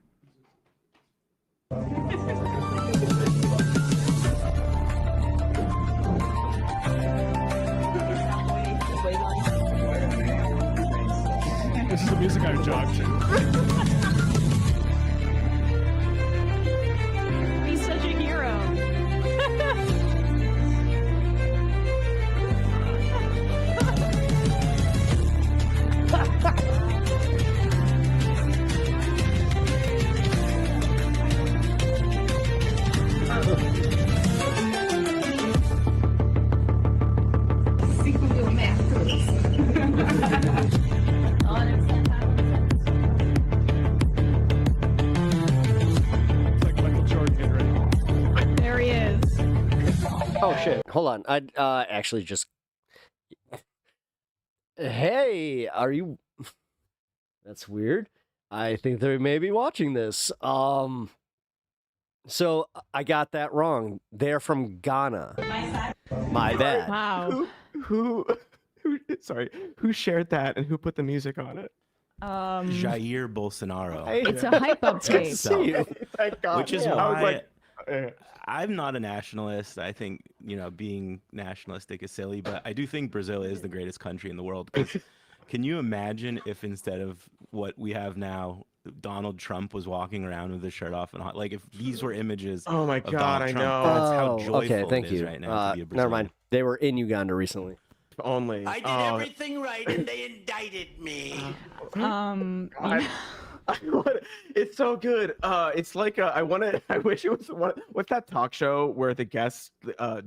This is the music I jog to. He's such a hero. There he is. Oh shit! Hold on. I actually just. Hey, are you? That's weird. I think they may be watching this. So I got that wrong. They're from Ghana. My bad. Wow. Who sorry, who shared that and who put the music on it? Jair Bolsonaro. It's a hype update. Thank God. Which is Yeah. why I was like, I'm not a nationalist. I think, being nationalistic is silly, but I do think Brazil is the greatest country in the world. 'Cause can you imagine if instead of what we have now, Donald Trump was walking around with his shirt off and like if these were images oh my of God, Donald I Trump, know. that's how joyful Okay, thank it is you. right now to be a Never Brazilian. mind. They were in Uganda recently. Only. I did everything right and they indicted me. It's so good. It's like I wish it was what's that talk show where the guests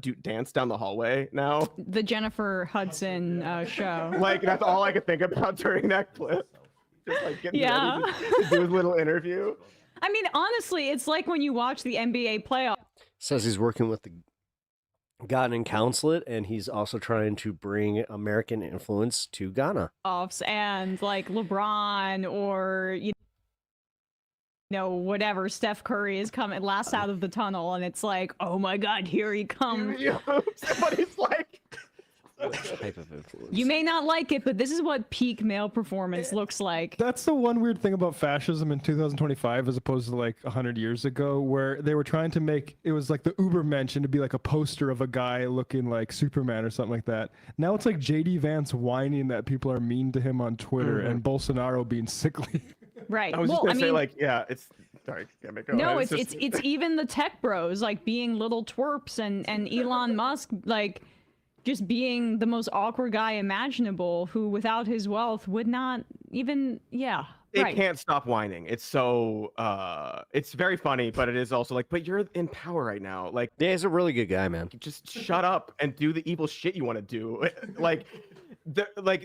do dance down the hallway now? The Jennifer Hudson show. Like that's all I could think about during that clip. Just like getting ready to do his little interview. I mean, honestly, it's like when you watch the NBA playoffs. Says he's working with the Ghanaian consulate, and he's also trying to bring American influence to Ghana. And like LeBron or whatever, Steph Curry is coming last out of the tunnel, and it's like, oh my God, here he comes. Somebody's like, type of influence. You may not like it, but this is what peak male performance looks like. That's the one weird thing about fascism in 2025 as opposed to like 100 years ago, where they were trying to make it was like the Ubermensch to be like a poster of a guy looking like Superman or something like that. Now it's like JD Vance whining that people are mean to him on Twitter and Bolsonaro being sickly. Right. I was just gonna say like, yeah, it's sorry. Go No, ahead. it's even the tech bros like being little twerps and Elon Musk like just being the most awkward guy imaginable who without his wealth would not even It can't stop whining. It's so it's very funny, but it is also like, but you're in power right now. Like, yeah, he's a really good guy, man. Just shut up and do the evil shit you want to do. Like,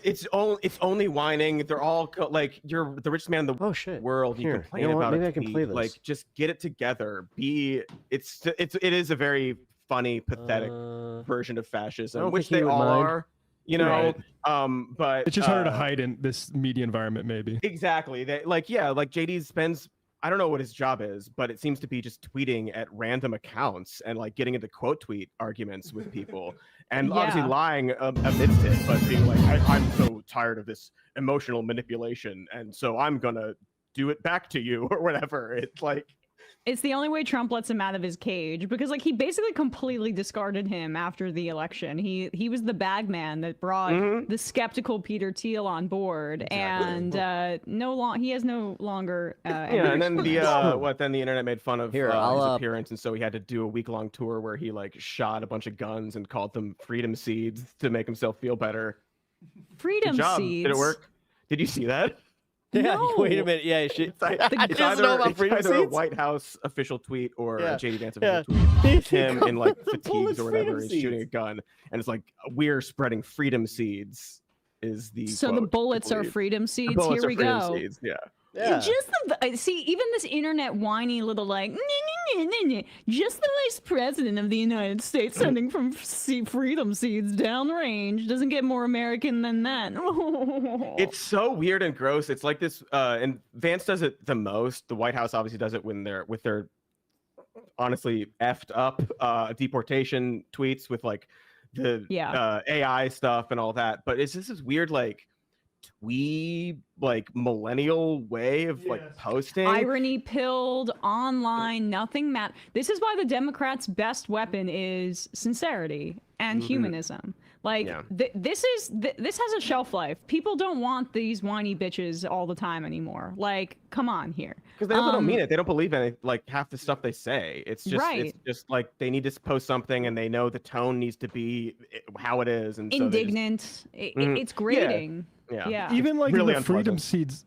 it's only whining. They're all like, you're the richest man in the world. Here, You complain you know what? about Maybe it. I can play this. Like, just get it together. It is a very funny, pathetic version of fascism, which they all are. Right. But it's just harder to hide in this media environment, maybe. Exactly. like JD spends, I don't know what his job is, but it seems to be just tweeting at random accounts and like getting into quote tweet arguments with people and obviously lying amidst it, but being like, I'm so tired of this emotional manipulation, and so I'm gonna do it back to you or whatever. It's like, it's the only way Trump lets him out of his cage, because like he basically completely discarded him after the election. He was the bag man that brought the skeptical Peter Thiel on board, and he has no longer. And then the internet made fun of his appearance, and so he had to do a week-long tour where he like shot a bunch of guns and called them freedom seeds to make himself feel better. Freedom Good job. seeds. Did it work? Did you see that? Yeah, No. wait a minute. Yeah, she It's either, it's freedom either a seeds? White House official tweet or Yeah. a JD Vance Yeah. official tweet. He It's him in like called the bullets fatigues or whatever. freedom He's seeds. shooting a gun, and it's like we're spreading freedom seeds. Is the So quote, the bullets I are believe. freedom The seeds. bullets Here are we freedom go. Seeds. Yeah. Just see, even this internet whiny little like, just the vice president of the United States sending from freedom seeds downrange doesn't get more American than that. It's so weird and gross. It's like this, and Vance does it the most. The White House obviously does it when they're with their honestly effed up deportation tweets with like the AI stuff and all that. But it's just this weird like twee like millennial way of like posting. Irony pilled online, nothing matters. This is why the Democrats' best weapon is sincerity and humanism. Like this has a shelf life. People don't want these whiny bitches all the time anymore. Like, come on here. Because they also don't mean it. They don't believe in like half the stuff they say. It's just Right. it's just like they need to post something and they know the tone needs to be how it is. And indignant. So It's grating. Yeah. Even like Really the freedom seeds,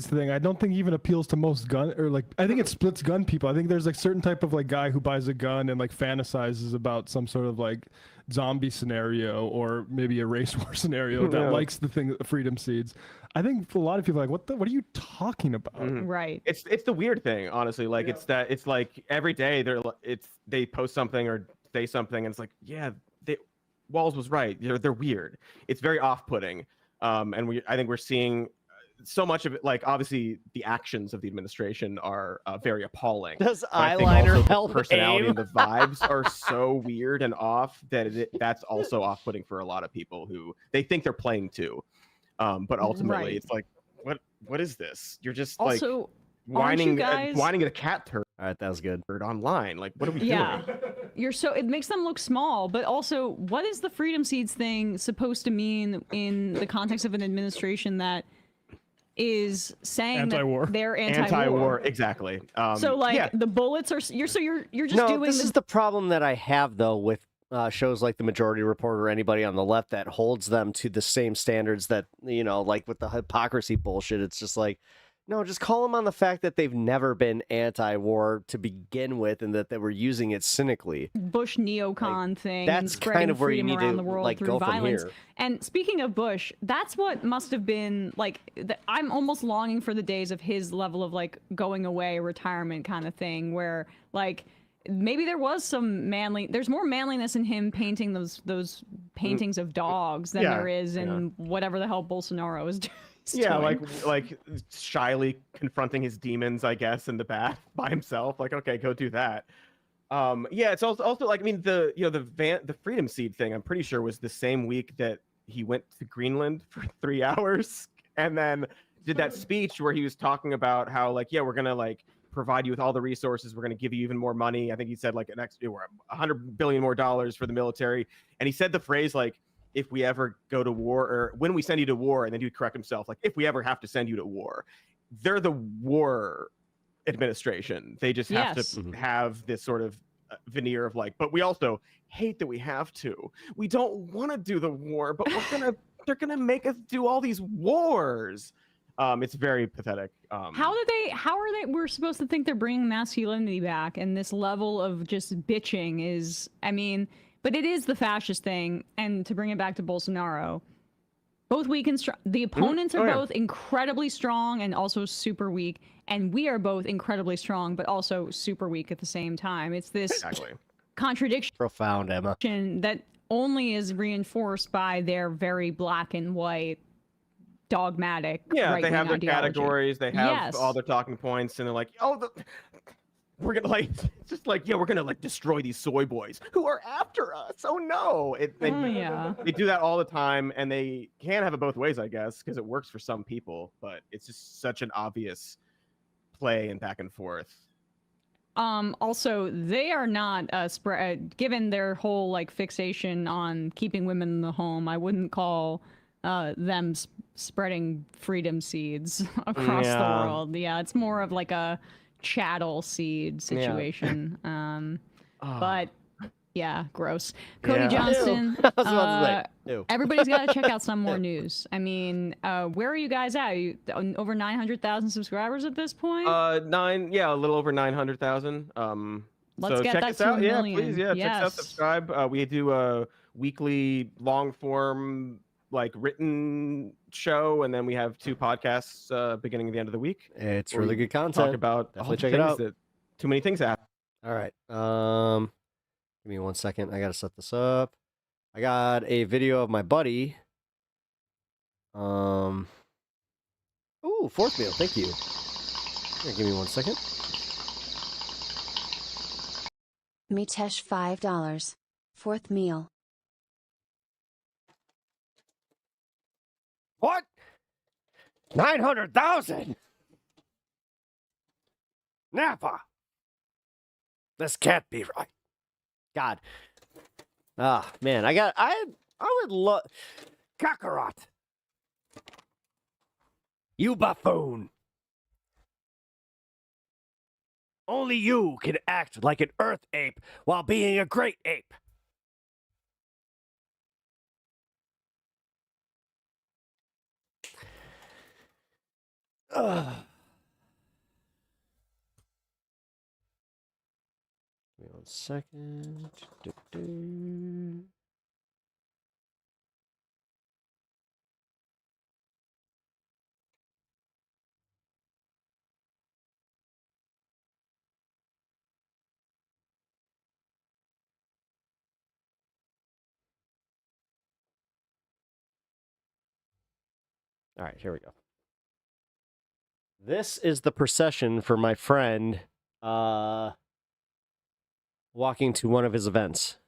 thing, I don't think even appeals to most gun or like I think it splits gun people. I think there's like certain type of like guy who buys a gun and like fantasizes about some sort of like zombie scenario or maybe a race war scenario that likes the thing, the freedom seeds. I think a lot of people are like, what are you talking about? Right. It's the weird thing, honestly. Like it's like every day they post something or say something and it's like, yeah, Walls was right. They're weird. It's very off-putting. And I think we're seeing so much of it. Like obviously, the actions of the administration are very appalling. Does But I think eyeliner also help the personality aim? and the vibes are so weird and off that that's also off-putting for a lot of people who they think they're playing to. But ultimately, Right. it's like, what is this? You're just Also, like whining, aren't you guys- whining at a cat turd. All right, that was good. Online, like what are we Yeah. doing? It makes them look small, but also what is the freedom seeds thing supposed to mean in the context of an administration that is saying Anti-war. that they're anti-war? Anti-war, exactly. So like yeah. the bullets are you're just No, doing this is the problem that I have though with shows like the Majority Report or anybody on the left that holds them to the same standards that, like with the hypocrisy bullshit. It's just like, no, just call them on the fact that they've never been anti-war to begin with and that they were using it cynically. Bush neocon thing. that's spreading kind of where you freedom need to, around the world like, through go from violence. here. And speaking of Bush, that's what must have been like. I'm almost longing for the days of his level of like going away, retirement kind of thing, where like maybe there was some there's more manliness in him painting those paintings of dogs than there is in whatever the hell Bolsonaro is doing. Yeah, like shyly confronting his demons, I guess, in the bath by himself. Like, okay, go do that. Yeah, it's also like, I mean, the Freedom Seed thing, I'm pretty sure was the same week that he went to Greenland for 3 hours and then did that speech where he was talking about how like, yeah, we're gonna like provide you with all the resources, we're gonna give you even more money. I think he said like an extra $100 billion more for the military, and he said the phrase like, if we ever go to war, or when we send you to war, and then he'd correct himself, like, if we ever have to send you to war. They're the war administration. They just have to have this sort of veneer of like, but we also hate that we have to. We don't want to do the war, but they're gonna make us do all these wars. It's very pathetic. How are they? We're supposed to think they're bringing masculinity back, and this level of just bitching is, I mean, but it is the fascist thing. And to bring it back to Bolsonaro, both weak and strong. The opponents are both incredibly strong and also super weak, and we are both incredibly strong but also super weak at the same time. It's this contradiction. Profound, Emma. That only is reinforced by their very black and white, dogmatic. Yeah, they have their ideology. categories. They have all their talking points, and they're like, oh, we're gonna like, it's just like, yeah, we're gonna like destroy these soy boys who are after us. Oh no! They do that all the time, and they can have it both ways, I guess, because it works for some people. But it's just such an obvious play and back and forth. Also, they are not given their whole like fixation on keeping women in the home. I wouldn't call them spreading freedom seeds across the world. Yeah, it's more of like a chattel seed situation. But Yeah, gross. Cody Yeah. Johnston. Ew. I was about to say, ew. Everybody's got to check out some more news. I mean, where are you guys at? Are you over 900,000 subscribers at this point? A little over 900,000. Let's So get check that us to a out. Yeah, million. please. Yeah, check us out. Yes. Subscribe. We do a weekly long form, like written show, and then we have 2 podcasts beginning at the end of the week. It's where really we good content. Talk about Definitely all the check it things out. that too many things happen. All right. Give me 1 second. I gotta set this up. I got a video of my buddy. Ooh, 4th meal. Thank you. Here, give me 1 second. Mitesh $5. 4th meal. What? 900,000? Napa. This can't be right. God. Ah, man, I would love Kakarot. You buffoon. Only you can act like an earth ape while being a great ape. Ugh. Give me 1 second. Do-do-do. All right, here we go. This is the procession for my friend walking to one of his events.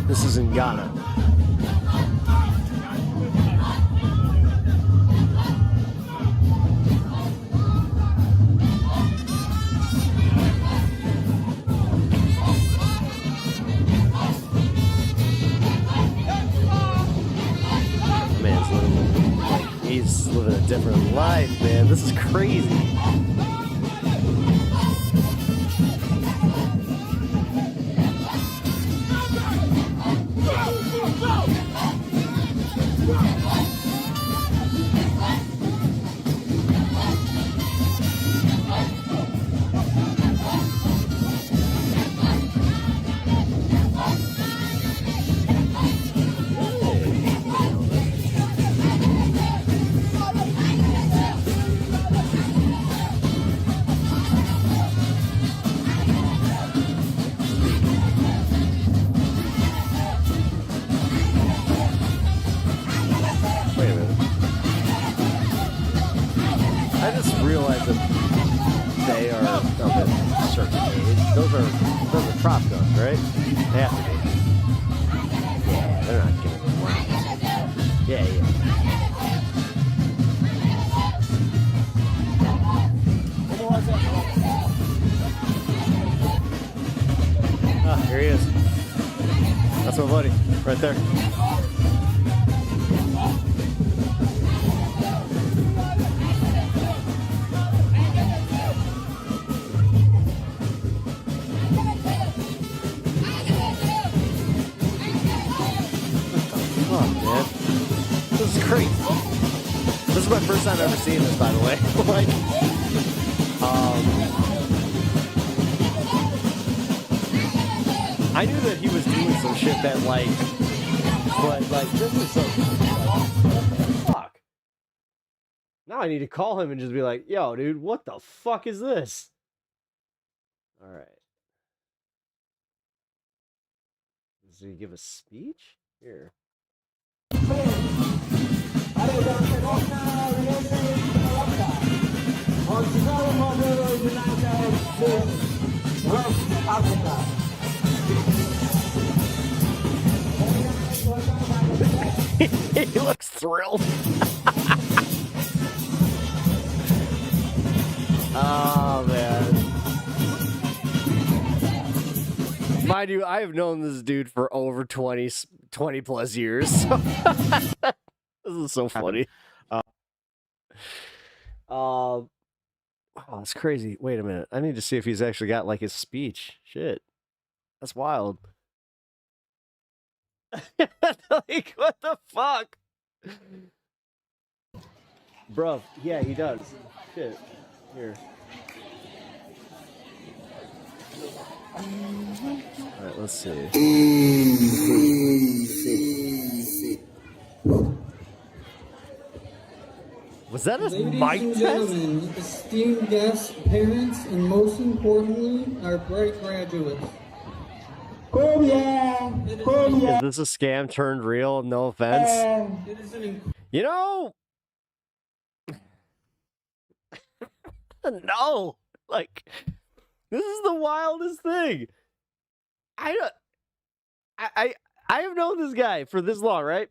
This is in Ghana. He's living a different life, man. This is crazy. Realize that they are of a certain age. Those are prop guns, right? They have to be. Yeah, they're not giving them one. Yeah. Ah, here he is. That's my buddy, right there. This is crazy. This is my first time ever seeing this, by the way. Like, I knew that he was doing some shit that, like, but, like, this is so... Fuck. Now I need to call him and just be like, yo, dude, what the fuck is this? All right. Does he give a speech? Here. He looks thrilled. Oh, man. Mind you, I have known this dude for over 20 plus years. So this is so funny. Oh, that's crazy. Wait a minute. I need to see if he's actually got like his speech. Shit. That's wild. Like, what the fuck? Bro, yeah, he does. Shit. Here. Alright, let's see. Was that a mic and test? gentlemen, esteemed guests, parents, and most importantly, our bright graduates. Oh yeah! Oh yeah! Is this a scam turned real? No offense. It is an You know, no, like this is the wildest thing. I have known this guy for this long, right?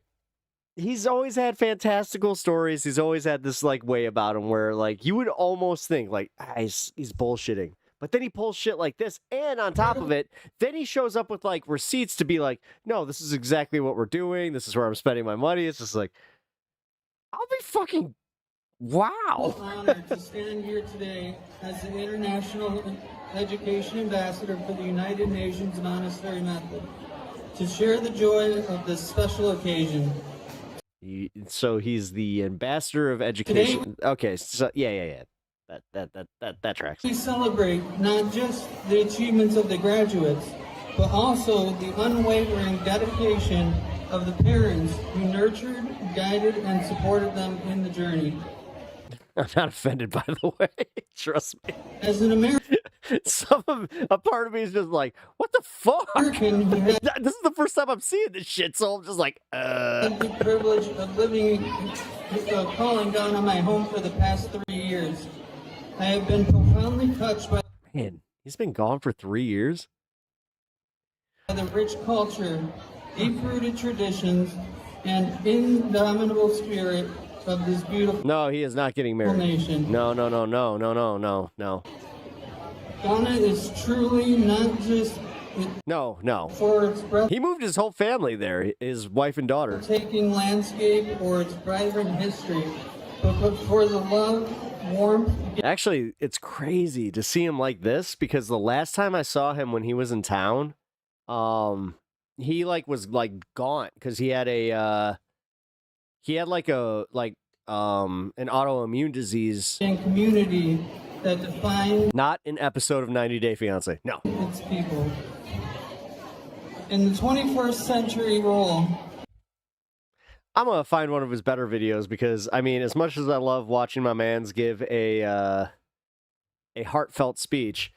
He's always had fantastical stories. He's always had this like way about him where like you would almost think like he's bullshitting. But then he pulls shit like this, and on top of it, then he shows up with like receipts to be like, no, this is exactly what we're doing. This is where I'm spending my money. It's just like, I'll be fucking wow. honor to stand here today as the International Education Ambassador for the United Nations Montessori Method to share the joy of this special occasion. So he's the ambassador of education. Okay, so yeah. That tracks. We celebrate not just the achievements of the graduates, but also the unwavering dedication of the parents who nurtured, guided, and supported them in the journey. I'm not offended, by the way. Trust me. As an American, a part of me is just like, what the fuck? This is the first time I'm seeing this shit, so I'm just like, the privilege of living, calling down on my home for the past 3 years. I have been profoundly touched by Man, he's been gone for 3 years. The rich culture, deep-rooted traditions, and indomitable spirit of this beautiful No, he is not getting married. nation. No. Ghana is truly not just No. for its He moved his whole family there, his wife and daughter. breathtaking landscape or its vibrant history, but for the love, warmth. Actually, it's crazy to see him like this because the last time I saw him when he was in town, he like was like gaunt because he had an autoimmune disease. And community that defines Not an episode of 90 Day Fiancé. No. its people. In the 21st century role, I'm gonna find one of his better videos because I mean, as much as I love watching my mans give a heartfelt speech,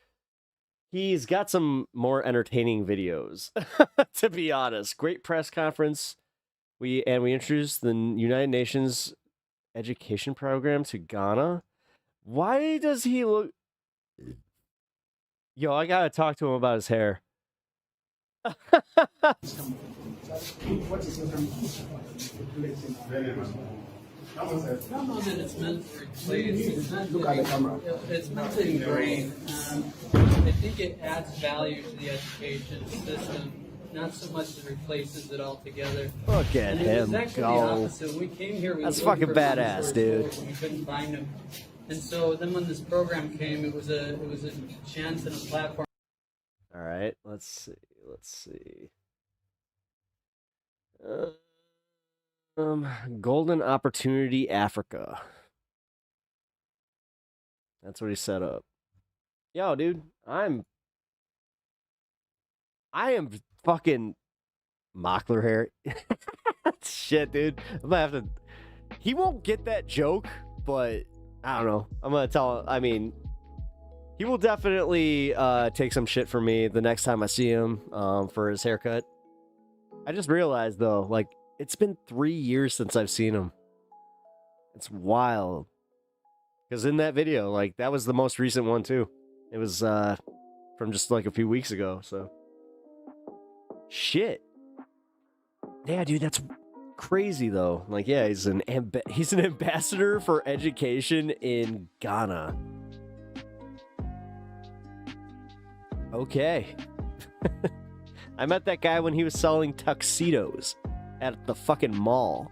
he's got some more entertaining videos. To be honest, great press conference. We introduced the United Nations education program to Ghana. Why does he look? Yo, I gotta talk to him about his hair. It's meant to replace. It's meant to ingrain. I think it adds value to the education system, not so much that replaces it altogether. Look at And it was him actually go. the opposite. When we came here, we That's looked fucking for badass, dude. resources, and we couldn't find them. And so then when this program came, it was a chance and a platform. All right, let's see. Golden Opportunity Africa. That's what he set up. Yo, dude, I am fucking Mockler hair. Shit, dude. I'm gonna have to. He won't get that joke, but I don't know. I'm gonna tell him. I mean, he will definitely take some shit from me the next time I see him for his haircut. I just realized though, like, it's been 3 years since I've seen him. It's wild. Because in that video, like, that was the most recent one too. It was from just like a few weeks ago. So, shit. Yeah, dude, that's crazy though. Like, yeah, he's an ambassador for education in Ghana. Okay. I met that guy when he was selling tuxedos at the fucking mall.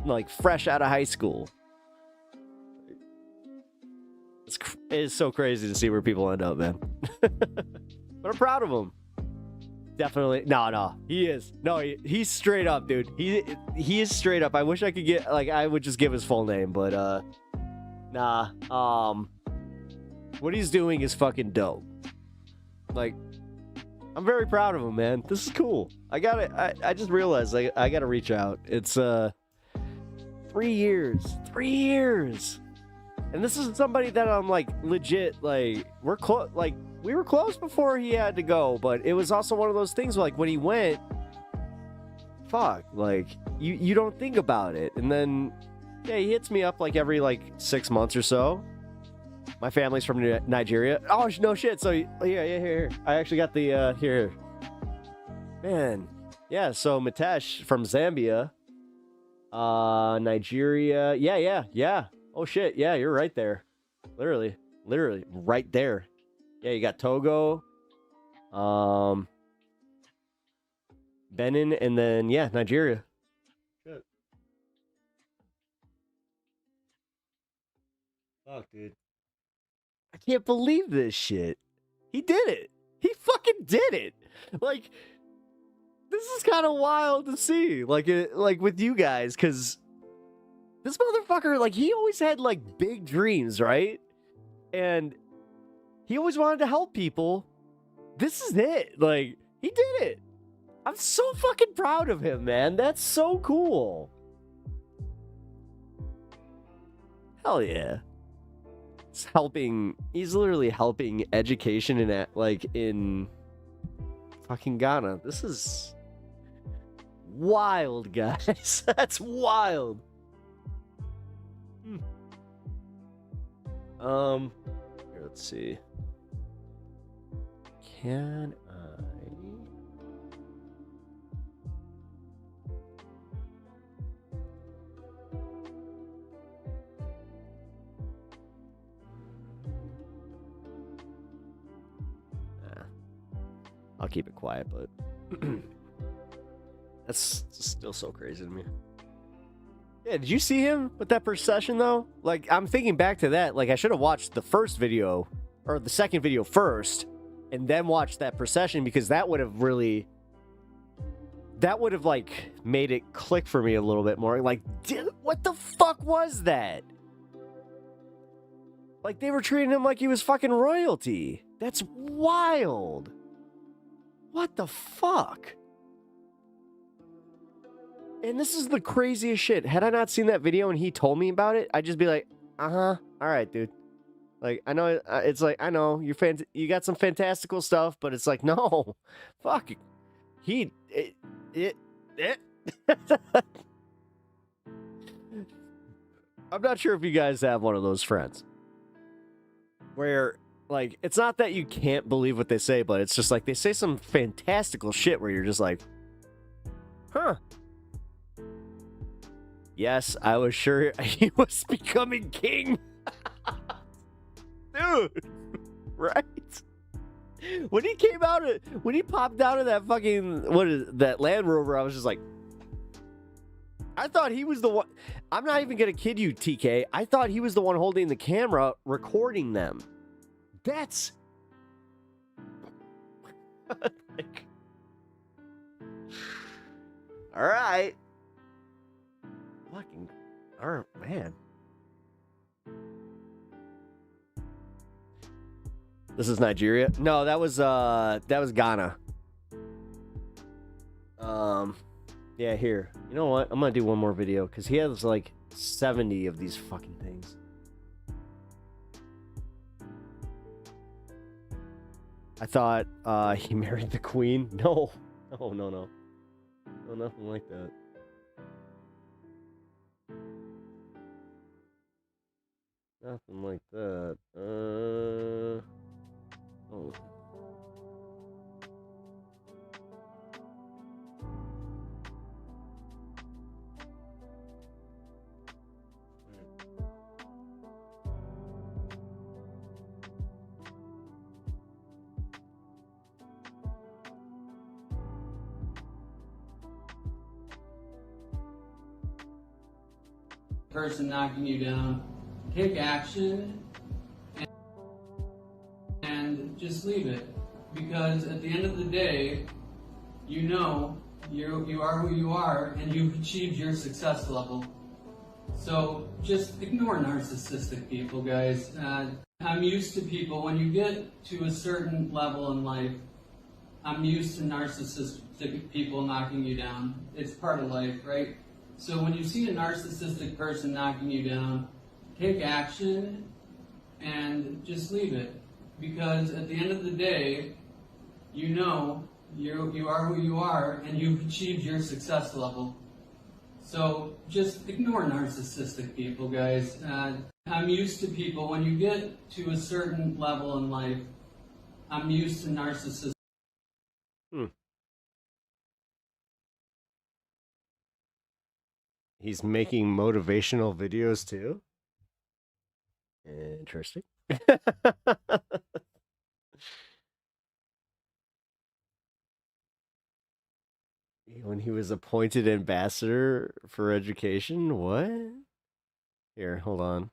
Like, fresh out of high school. It is so crazy to see where people end up, man. But I'm proud of him. Definitely. No. He is. No, he's straight up, dude. He is straight up. I wish I could get, like, I would just give his full name, but, nah. What he's doing is fucking dope. Like, I'm very proud of him, man. This is cool. I just realized I gotta reach out. It's 3 years. 3 years. And this is somebody that I'm like legit, like, we're close, like, we were close before he had to go, but it was also one of those things where, like, when he went, fuck, like, you don't think about it. And then, yeah, he hits me up like every like 6 months or so. My family's from Nigeria. Oh, no shit. So, here. I actually got the, here. Man. Yeah, so Mitesh from Zambia. Nigeria. Yeah. Oh, shit. Yeah, you're right there. Literally right there. Yeah, you got Togo. Benin, and then, yeah, Nigeria. Shit. Fuck, dude. I can't believe this shit. He did it. He fucking did it. Like, this is kind of wild to see. Like with you guys, because this motherfucker, like, he always had, like, big dreams, right? And he always wanted to help people. This is it. Like, he did it. I'm so fucking proud of him, man. That's so cool. Hell yeah. He's literally helping education in fucking Ghana. This is wild, guys. That's wild. Here, let's see. Can I? I'll keep it quiet, but that's still so crazy to me. Yeah, did you see him with that procession, though? Like, I'm thinking back to that. Like, I should have watched the first video, or the second video first, and then watched that procession, because that would have really... That would have, like, made it click for me a little bit more. Like, what the fuck was that? Like, they were treating him like he was fucking royalty. That's wild. What the fuck? And this is the craziest shit. Had I not seen that video and he told me about it, I'd just be like, all right, dude. Like, I know, it's like, I know, you got some fantastical stuff, but it's like, no. Fuck. I'm not sure if you guys have one of those friends. Where, like, it's not that you can't believe what they say, but it's just like, they say some fantastical shit where you're just like, huh. Yes, I was sure he was becoming king. Dude, right? When he popped out of that fucking, that Land Rover, I was just like, I thought he was the one. I'm not even going to kid you, TK. I thought he was the one holding the camera, recording them. That's... like... All right. Fucking... Oh, man. This is Nigeria? No, that was Ghana. Yeah, here. You know what? I'm gonna do one more video, because he has, like, 70 of these fucking things. I thought he married the queen. No, nothing like that. Nothing like that. Oh. Person knocking you down, take action. just leave it. Because at the end of the day, you know you are who you are and you've achieved your success level. So just ignore narcissistic people, guys. I'm used to people, when you get to a certain level in life, I'm used to narcissistic people knocking you down. It's part of life, right? So when you see a narcissistic person knocking you down, take action and just leave it. Because at the end of the day, you know you are who you are and you've achieved your success level. So just ignore narcissistic people, guys. I'm used to people, when you get to a certain level in life, I'm used to narcissistic. He's making motivational videos too? Interesting. When he was appointed ambassador for education? What? Here, hold on.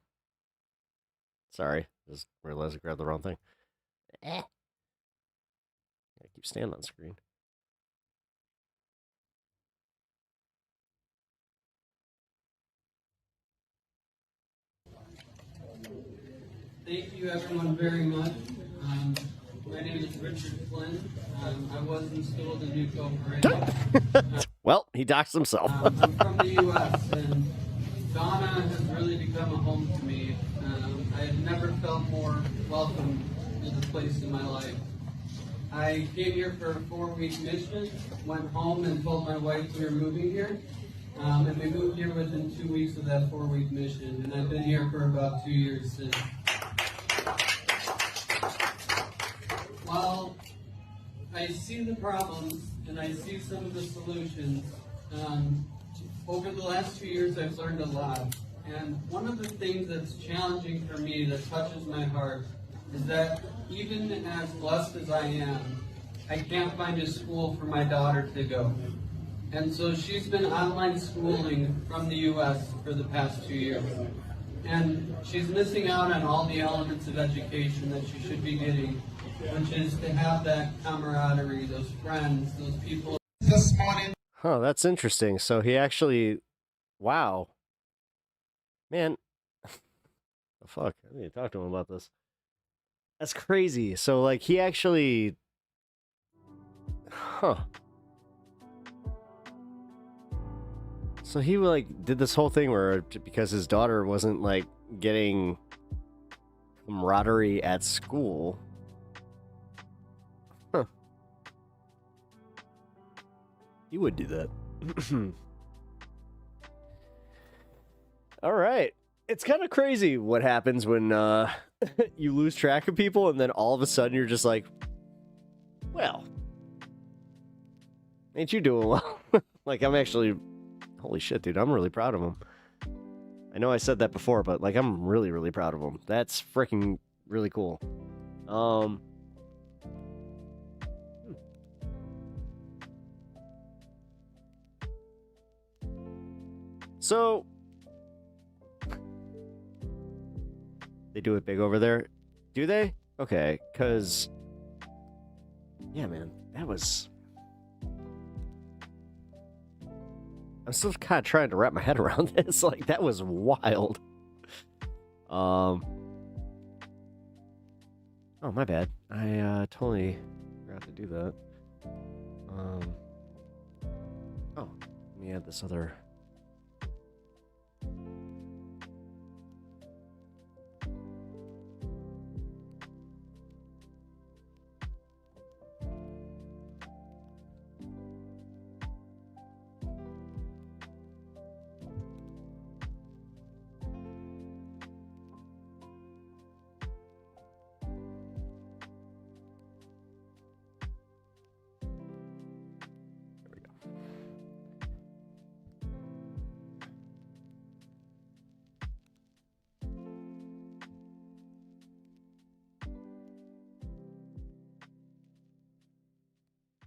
Sorry, just realized I grabbed the wrong thing. I keep staying on screen. Thank you, everyone, very much. My name is Richard Flynn. I was installed in New Copenhagen. Well, he doxed himself. I'm from the U.S., and Ghana has really become a home to me. I have never felt more welcome to this place in my life. I came here for a 4-week mission, went home and told my wife we were moving here. And we moved here within 2 weeks of that 4-week mission, and I've been here for about 2 years since. While I see the problems and I see some of the solutions, over the last 2 years I've learned a lot. And one of the things that's challenging for me, that touches my heart, is that even as blessed as I am, I can't find a school for my daughter to go. And so she's been online schooling from the U.S. for the past 2 years. And she's missing out on all the elements of education that she should be getting, which is to have that camaraderie, those friends, those people. This morning. Huh, that's interesting. So he actually, wow. Man, the fuck, I need to talk to him about this. That's crazy. So, like, he actually, huh. So he, like, did this whole thing where, because his daughter wasn't, like, getting camaraderie at school. Huh. He would do that. All right. It's kind of crazy what happens when you lose track of people and then all of a sudden you're just like, well, ain't you doing well? Like, I'm actually, holy shit, dude, I'm really proud of him. I know I said that before, but, like, I'm really, really proud of him. That's freaking really cool. So, they do it big over there? Do they? Okay, because, yeah, man, that was... I'm still kind of trying to wrap my head around this. Like, that was wild. Oh, my bad. I totally forgot to do that. Oh, let me add this other...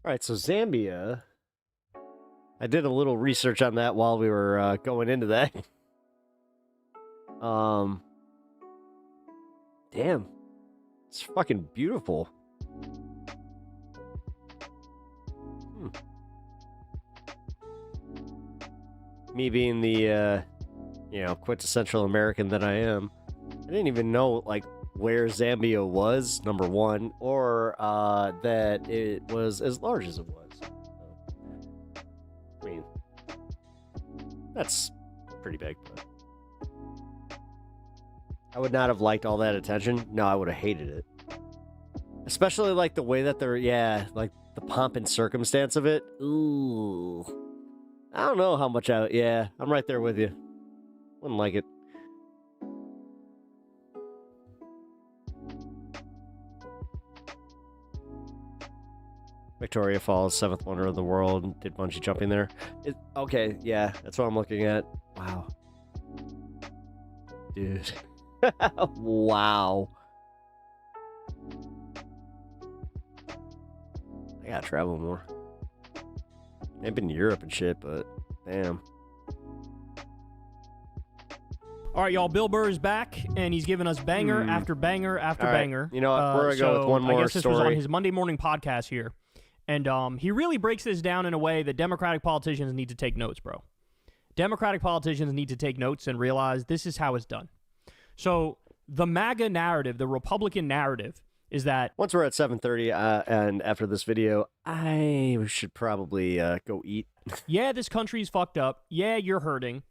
All right, so Zambia, I did a little research on that while we were going into that. Damn, it's fucking beautiful. Me being the, quintessential American that I am, I didn't even know, like, where Zambia was, number one, or that it was as large as it was. I mean, that's pretty big, but I would not have liked all that attention. No, I would have hated it. Especially, like, the way that they're, like, the pomp and circumstance of it. Ooh. I don't know how much I'm right there with you. Wouldn't like it. Victoria Falls, seventh wonder of the world. Did bungee jumping there. Okay, yeah, that's what I'm looking at. Wow. Dude. Wow. I gotta travel more. I've been to Europe and shit, but damn. All right, y'all. Bill Burr is back, and he's giving us banger after banger after All right. banger. You know what? We're gonna go with one more I guess this was story. on his Monday morning podcast here, and he really breaks this down in a way that Democratic politicians need to take notes, bro. Democratic politicians need to take notes and realize this is how it's done. So the MAGA narrative, the Republican narrative, is that once we're at 7:30, and after this video, I should probably go eat. Yeah, this country's fucked up. Yeah, you're hurting.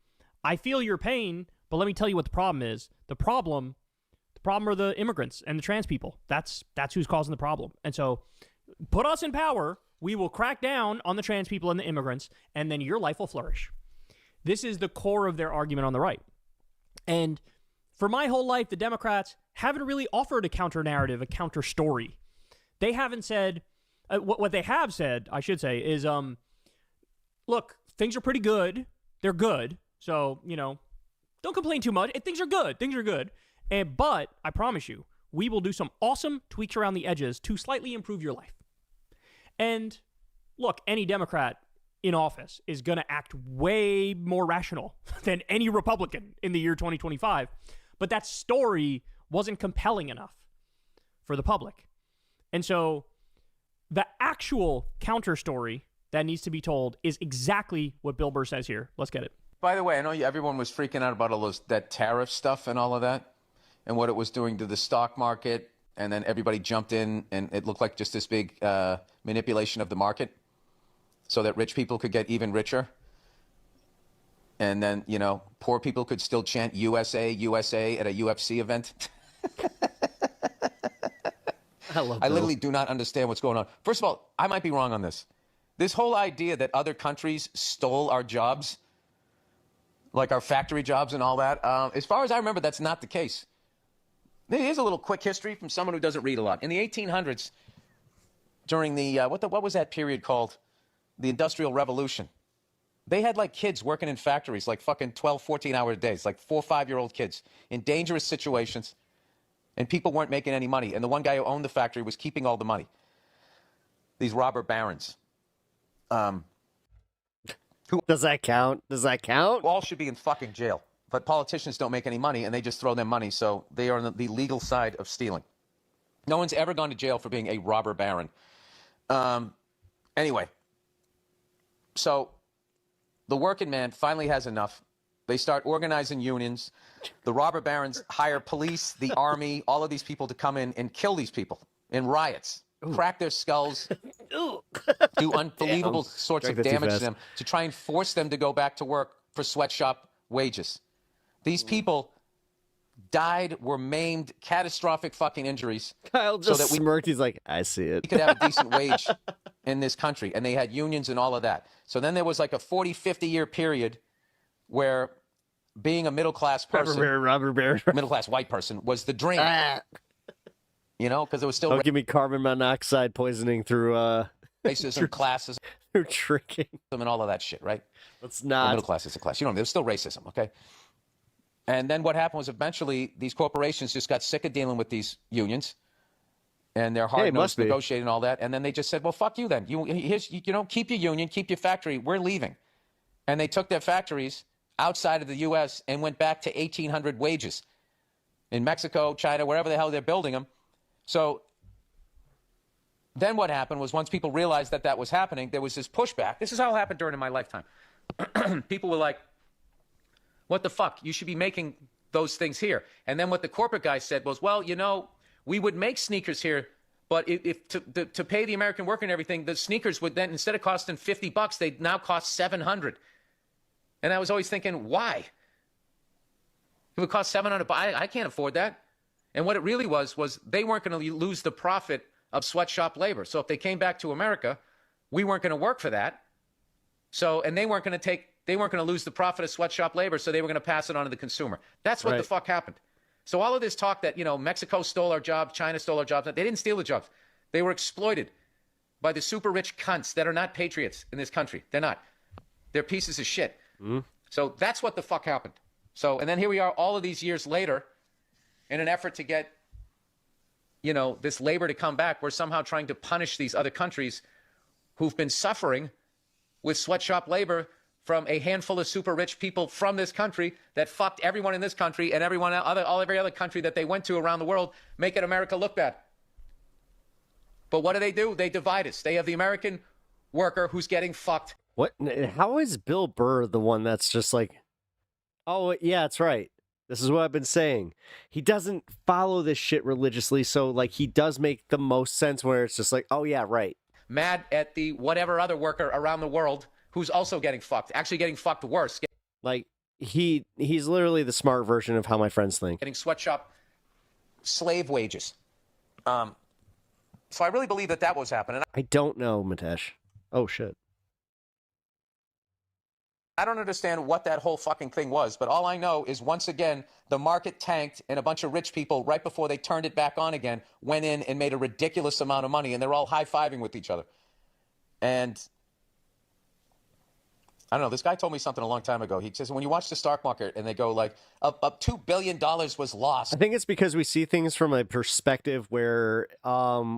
I feel your pain, but let me tell you what the problem is. The problem are the immigrants and the trans people. That's who's causing the problem. And so, put us in power. We will crack down on the trans people and the immigrants, and then your life will flourish. This is the core of their argument on the right. And for my whole life, the Democrats haven't really offered a counter narrative, a counter story. They haven't said, what they have said, I should say, is, look, things are pretty good. They're good. So, don't complain too much. Things are good. Things are good. But I promise you, we will do some awesome tweaks around the edges to slightly improve your life. And look, any Democrat in office is going to act way more rational than any Republican in the year 2025. But that story wasn't compelling enough for the public. And so the actual counter story that needs to be told is exactly what Bill Burr says here. Let's get it. By the way, I know everyone was freaking out about all that tariff stuff and all of that and what it was doing to the stock market. And then everybody jumped in and it looked like just this big manipulation of the market so that rich people could get even richer. And then, poor people could still chant USA, USA at a UFC event. I literally do not understand what's going on. First of all, I might be wrong on this. This whole idea that other countries stole our jobs, like our factory jobs and all that, as far as I remember, that's not the case. Here's a little quick history from someone who doesn't read a lot. In the 1800s, during the, what was that period called? The Industrial Revolution. They had like kids working in factories, like fucking 12, 14-hour days, like 4 or 5-year-old kids in dangerous situations. And people weren't making any money. And the one guy who owned the factory was keeping all the money. These robber barons. Does that count? Does that count? All should be in fucking jail. But politicians don't make any money, and they just throw them money, so they are on the legal side of stealing. No one's ever gone to jail for being a robber baron. Anyway, so the working man finally has enough. They start organizing unions. The robber barons hire police, the army, all of these people to come in and kill these people in riots, crack their skulls, do unbelievable sorts of damage to them to try and force them to go back to work for sweatshop wages. These people died, were maimed, catastrophic fucking injuries. Kyle just smirked. He's like, I see it. We could have a decent wage in this country. And they had unions and all of that. So then there was like a 40, 50-year period where being a middle-class person, middle-class white person, was the dream. Because it was still... Don't give me carbon monoxide poisoning through... racism, classes. Through tricking. And all of that shit, right? Let's not. The middle class is a class. There's still racism, okay? And then what happened was eventually these corporations just got sick of dealing with these unions and their hard-nosed negotiating and all that. And then they just said, well, fuck you then. Keep your union, keep your factory. We're leaving. And they took their factories outside of the U.S. and went back to 1800 wages in Mexico, China, wherever the hell they're building them. So then what happened was once people realized that that was happening, there was this pushback. This is how it happened during my lifetime. People were like, what the fuck? You should be making those things here. And then what the corporate guy said was, well, you know, we would make sneakers here, but if to pay the American worker and everything, the sneakers would then, instead of costing $50, they'd now cost $700. And I was always thinking, why? It would cost $700. I can't afford that. And what it really was they weren't going to lose the profit of sweatshop labor. So if they came back to America, we weren't going to work for that. So, and they weren't going to lose the profit of sweatshop labor, so they were going to pass it on to the consumer. That's what the fuck happened. So all of this talk that, you know, Mexico stole our jobs, China stole our jobs, they didn't steal the jobs. They were exploited by the super rich cunts that are not patriots in this country. They're not. They're pieces of shit. So that's what the fuck happened. So, and then here we are all of these years later in an effort to get, you know, this labor to come back. We're somehow trying to punish these other countries who've been suffering with sweatshop labor from a handful of super rich people from this country that fucked everyone in this country and every other country that they went to around the world, making America look bad. But what do? They divide us. They have the American worker who's getting fucked. What? How is Bill Burr the one that's just like, oh, yeah, that's right. This is what I've been saying. He doesn't follow this shit religiously, so like he does make the most sense where it's just like, oh, yeah, right. Mad at the whatever other worker around the world who's also getting fucked, actually getting fucked worse. Like, he's literally the smart version of how my friends think. Getting sweatshop slave wages. So I really believe that was happening. I don't know, Mitesh. Oh, shit. I don't understand what that whole fucking thing was, but all I know is once again, the market tanked and a bunch of rich people, right before they turned it back on again, went in and made a ridiculous amount of money, and they're all high-fiving with each other. And I don't know, this guy told me something a long time ago. He says, when you watch the stock market and they go like, up $2 billion was lost. I think it's because we see things from a perspective where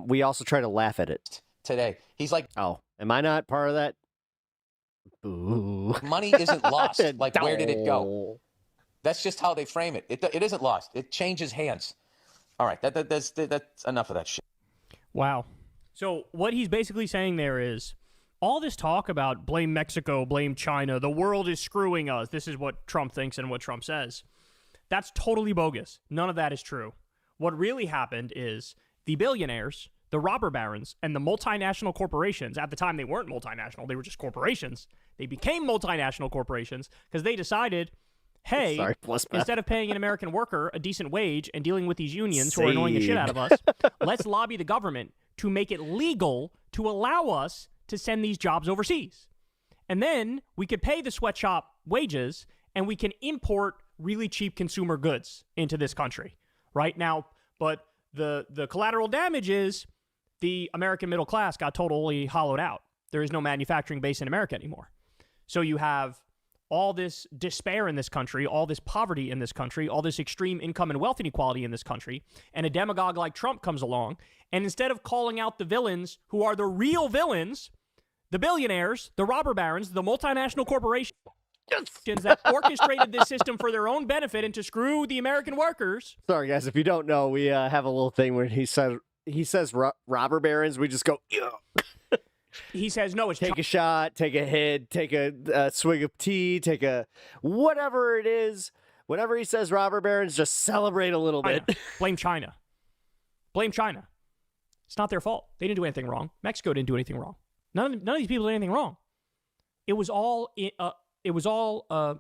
we also try to laugh at it. Today. He's like, oh, am I not part of that? Boo. Money isn't lost. Like, where did it go? That's just how they frame it. It isn't lost. It changes hands. All right, that's enough of that shit. Wow. So what he's basically saying there is, all this talk about blame Mexico, blame China, the world is screwing us. This is what Trump thinks and what Trump says. That's totally bogus. None of that is true. What really happened is the billionaires, the robber barons, and the multinational corporations, at the time they weren't multinational, they were just corporations. They became multinational corporations because they decided, hey, instead of paying an American worker a decent wage and dealing with these unions who are annoying the shit out of us, let's lobby the government to make it legal to allow us to send these jobs overseas. And then we could pay the sweatshop wages and we can import really cheap consumer goods into this country right now. But the collateral damage is the American middle class got totally hollowed out. There is no manufacturing base in America anymore. So you have all this despair in this country, all this poverty in this country, all this extreme income and wealth inequality in this country, and a demagogue like Trump comes along, and instead of calling out the villains who are the real villains, the billionaires, the robber barons, the multinational corporations that orchestrated this system for their own benefit and to screw the American workers. Sorry, guys, if you don't know, we have a little thing where he says robber barons, we just go, yeah. He says, no, it's take a shot, take a hit, take a swig of tea, take a whatever it is. Whenever he says robber barons, just celebrate a little bit. Blame China. Blame China. It's not their fault. They didn't do anything wrong. Mexico didn't do anything wrong. None of these people did anything wrong. It was all a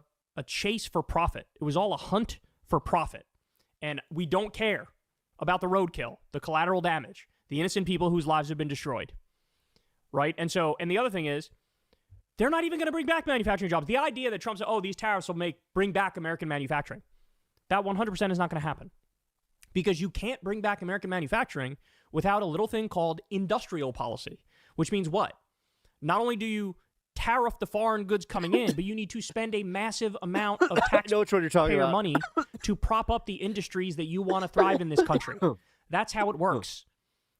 chase for profit. It was all a hunt for profit. And we don't care about the roadkill, the collateral damage, the innocent people whose lives have been destroyed. Right? And the other thing is, they're not even going to bring back manufacturing jobs. The idea that Trump said, oh, these tariffs will bring back American manufacturing. That 100% is not going to happen. Because you can't bring back American manufacturing without a little thing called industrial policy. Which means what? Not only do you tariff the foreign goods coming in, but you need to spend a massive amount of taxpayer money to prop up the industries that you want to thrive in this country. That's how it works.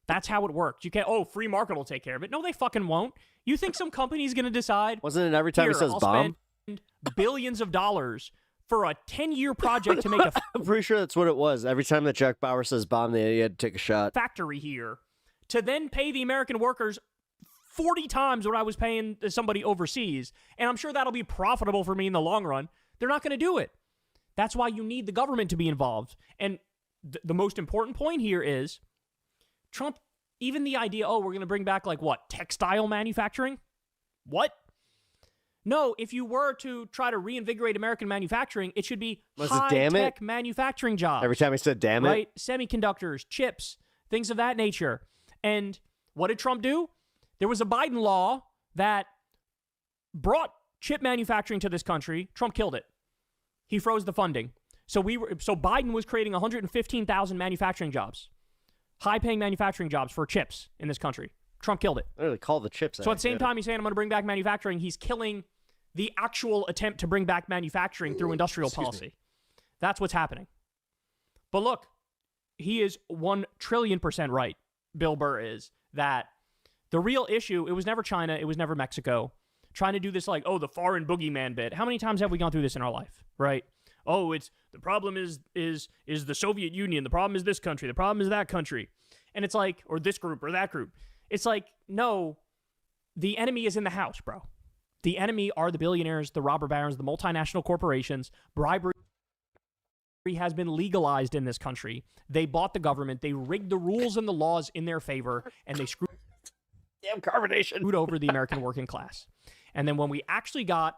That's how it works. You can't, free market will take care of it. No, they fucking won't. You think some company's going to decide? Wasn't it every time he says bomb? Spend billions of dollars for a 10-year project to make a... I'm pretty sure that's what it was. Every time that Jack Bauer says bomb, they had to take a shot. Factory here to then pay the American workers 40 times what I was paying somebody overseas, and I'm sure that'll be profitable for me in the long run, they're not going to do it. That's why you need the government to be involved. And the most important point here is Trump, even the idea, we're going to bring back textile manufacturing? What? No, if you were to try to reinvigorate American manufacturing, it should be high-tech manufacturing jobs. Every time he said damn it. Right? Semiconductors, chips, things of that nature. And what did Trump do? There was a Biden law that brought chip manufacturing to this country. Trump killed it. He froze the funding. So Biden was creating 115,000 manufacturing jobs, high-paying manufacturing jobs for chips in this country. Trump killed it. Literally call the chips. So at the same time he's saying I'm going to bring back manufacturing, he's killing the actual attempt to bring back manufacturing through industrial policy. That's what's happening. But look, he is 1 trillion% right, Bill Burr is, that the real issue, it was never China, it was never Mexico, trying to do this the foreign boogeyman bit. How many times have we gone through this in our life, right? Oh, it's the problem is the Soviet Union, the problem is this country, the problem is that country. And it's or this group or that group. It's no, the enemy is in the house, bro. The enemy are the billionaires, the robber barons, the multinational corporations. Bribery has been legalized in this country. They bought the government. They rigged the rules and the laws in their favor, and they screwed over the American working class. And then when we actually got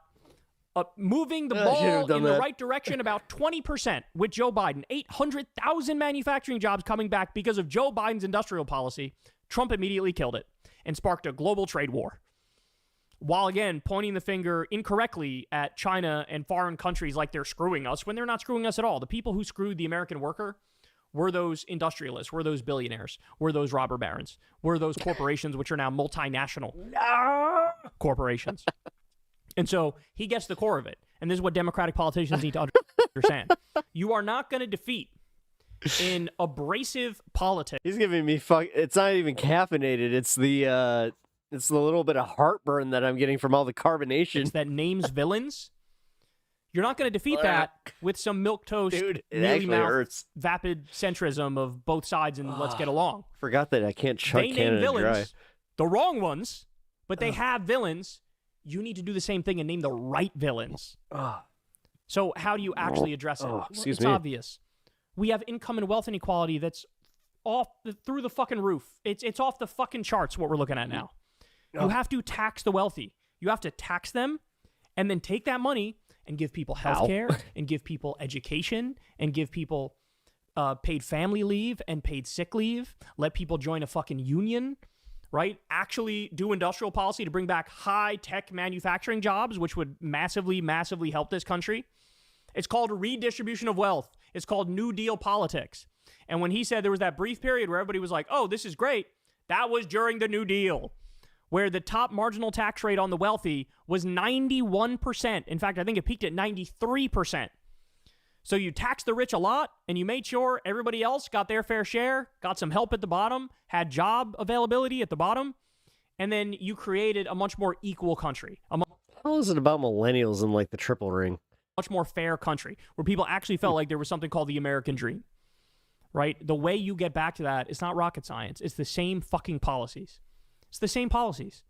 moving the ball in the right direction about 20% with Joe Biden, 800,000 manufacturing jobs coming back because of Joe Biden's industrial policy, Trump immediately killed it and sparked a global trade war. While, again, pointing the finger incorrectly at China and foreign countries like they're screwing us when they're not screwing us at all. The people who screwed the American worker were those industrialists, were those billionaires, were those robber barons, were those corporations which are now multinational corporations. And so he gets the core of it. And this is what Democratic politicians need to understand. You are not going to defeat in abrasive politics. He's giving me it's not even caffeinated. It's the little bit of heartburn that I'm getting from all the carbonation. That names villains. You're not going to defeat that with some milquetoast, dude, it actually hurts. Vapid centrism of both sides and let's get along. Forgot that I can't chuck They Canada name villains, dry. the wrong ones, but they have villains. You need to do the same thing and name the right villains. So how do you actually address it? It's obvious. We have income and wealth inequality that's through the fucking roof. It's off the fucking charts what we're looking at now. You have to tax the wealthy. You have to tax them and then take that money and give people health care and give people education and give people paid family leave and paid sick leave. Let people join a fucking union, right? Actually do industrial policy to bring back high-tech manufacturing jobs, which would massively, massively help this country. It's called redistribution of wealth. It's called New Deal politics. And when he said there was that brief period where everybody was like, oh, this is great, that was during the New Deal, where the top marginal tax rate on the wealthy was 91%. In fact, I think it peaked at 93%. So you taxed the rich a lot, and you made sure everybody else got their fair share, got some help at the bottom, had job availability at the bottom, and then you created a much more equal country. How is it about millennials and the triple ring? Much more fair country, where people actually felt like there was something called the American dream, right? The way you get back to that, it's not rocket science. It's the same fucking policies. It's the same policies.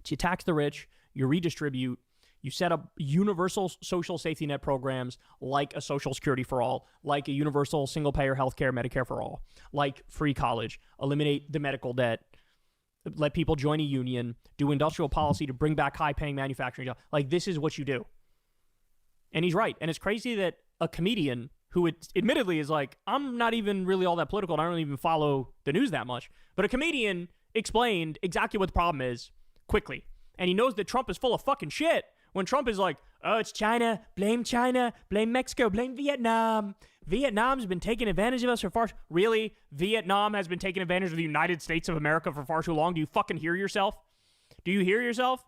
You tax the rich, you redistribute, you set up universal social safety net programs like a Social Security for all, like a universal single-payer healthcare, Medicare for all, like free college, eliminate the medical debt, let people join a union, do industrial policy to bring back high-paying manufacturing jobs. This is what you do. And he's right. And it's crazy that a comedian who admittedly is I'm not even really all that political and I don't even follow the news that much, but a comedian explained exactly what the problem is quickly. And he knows that Trump is full of fucking shit when Trump is oh, it's China, blame Mexico, blame Vietnam. Vietnam's been taking advantage of us for far... Really? Vietnam has been taking advantage of the United States of America for far too long? Do you fucking hear yourself? Do you hear yourself?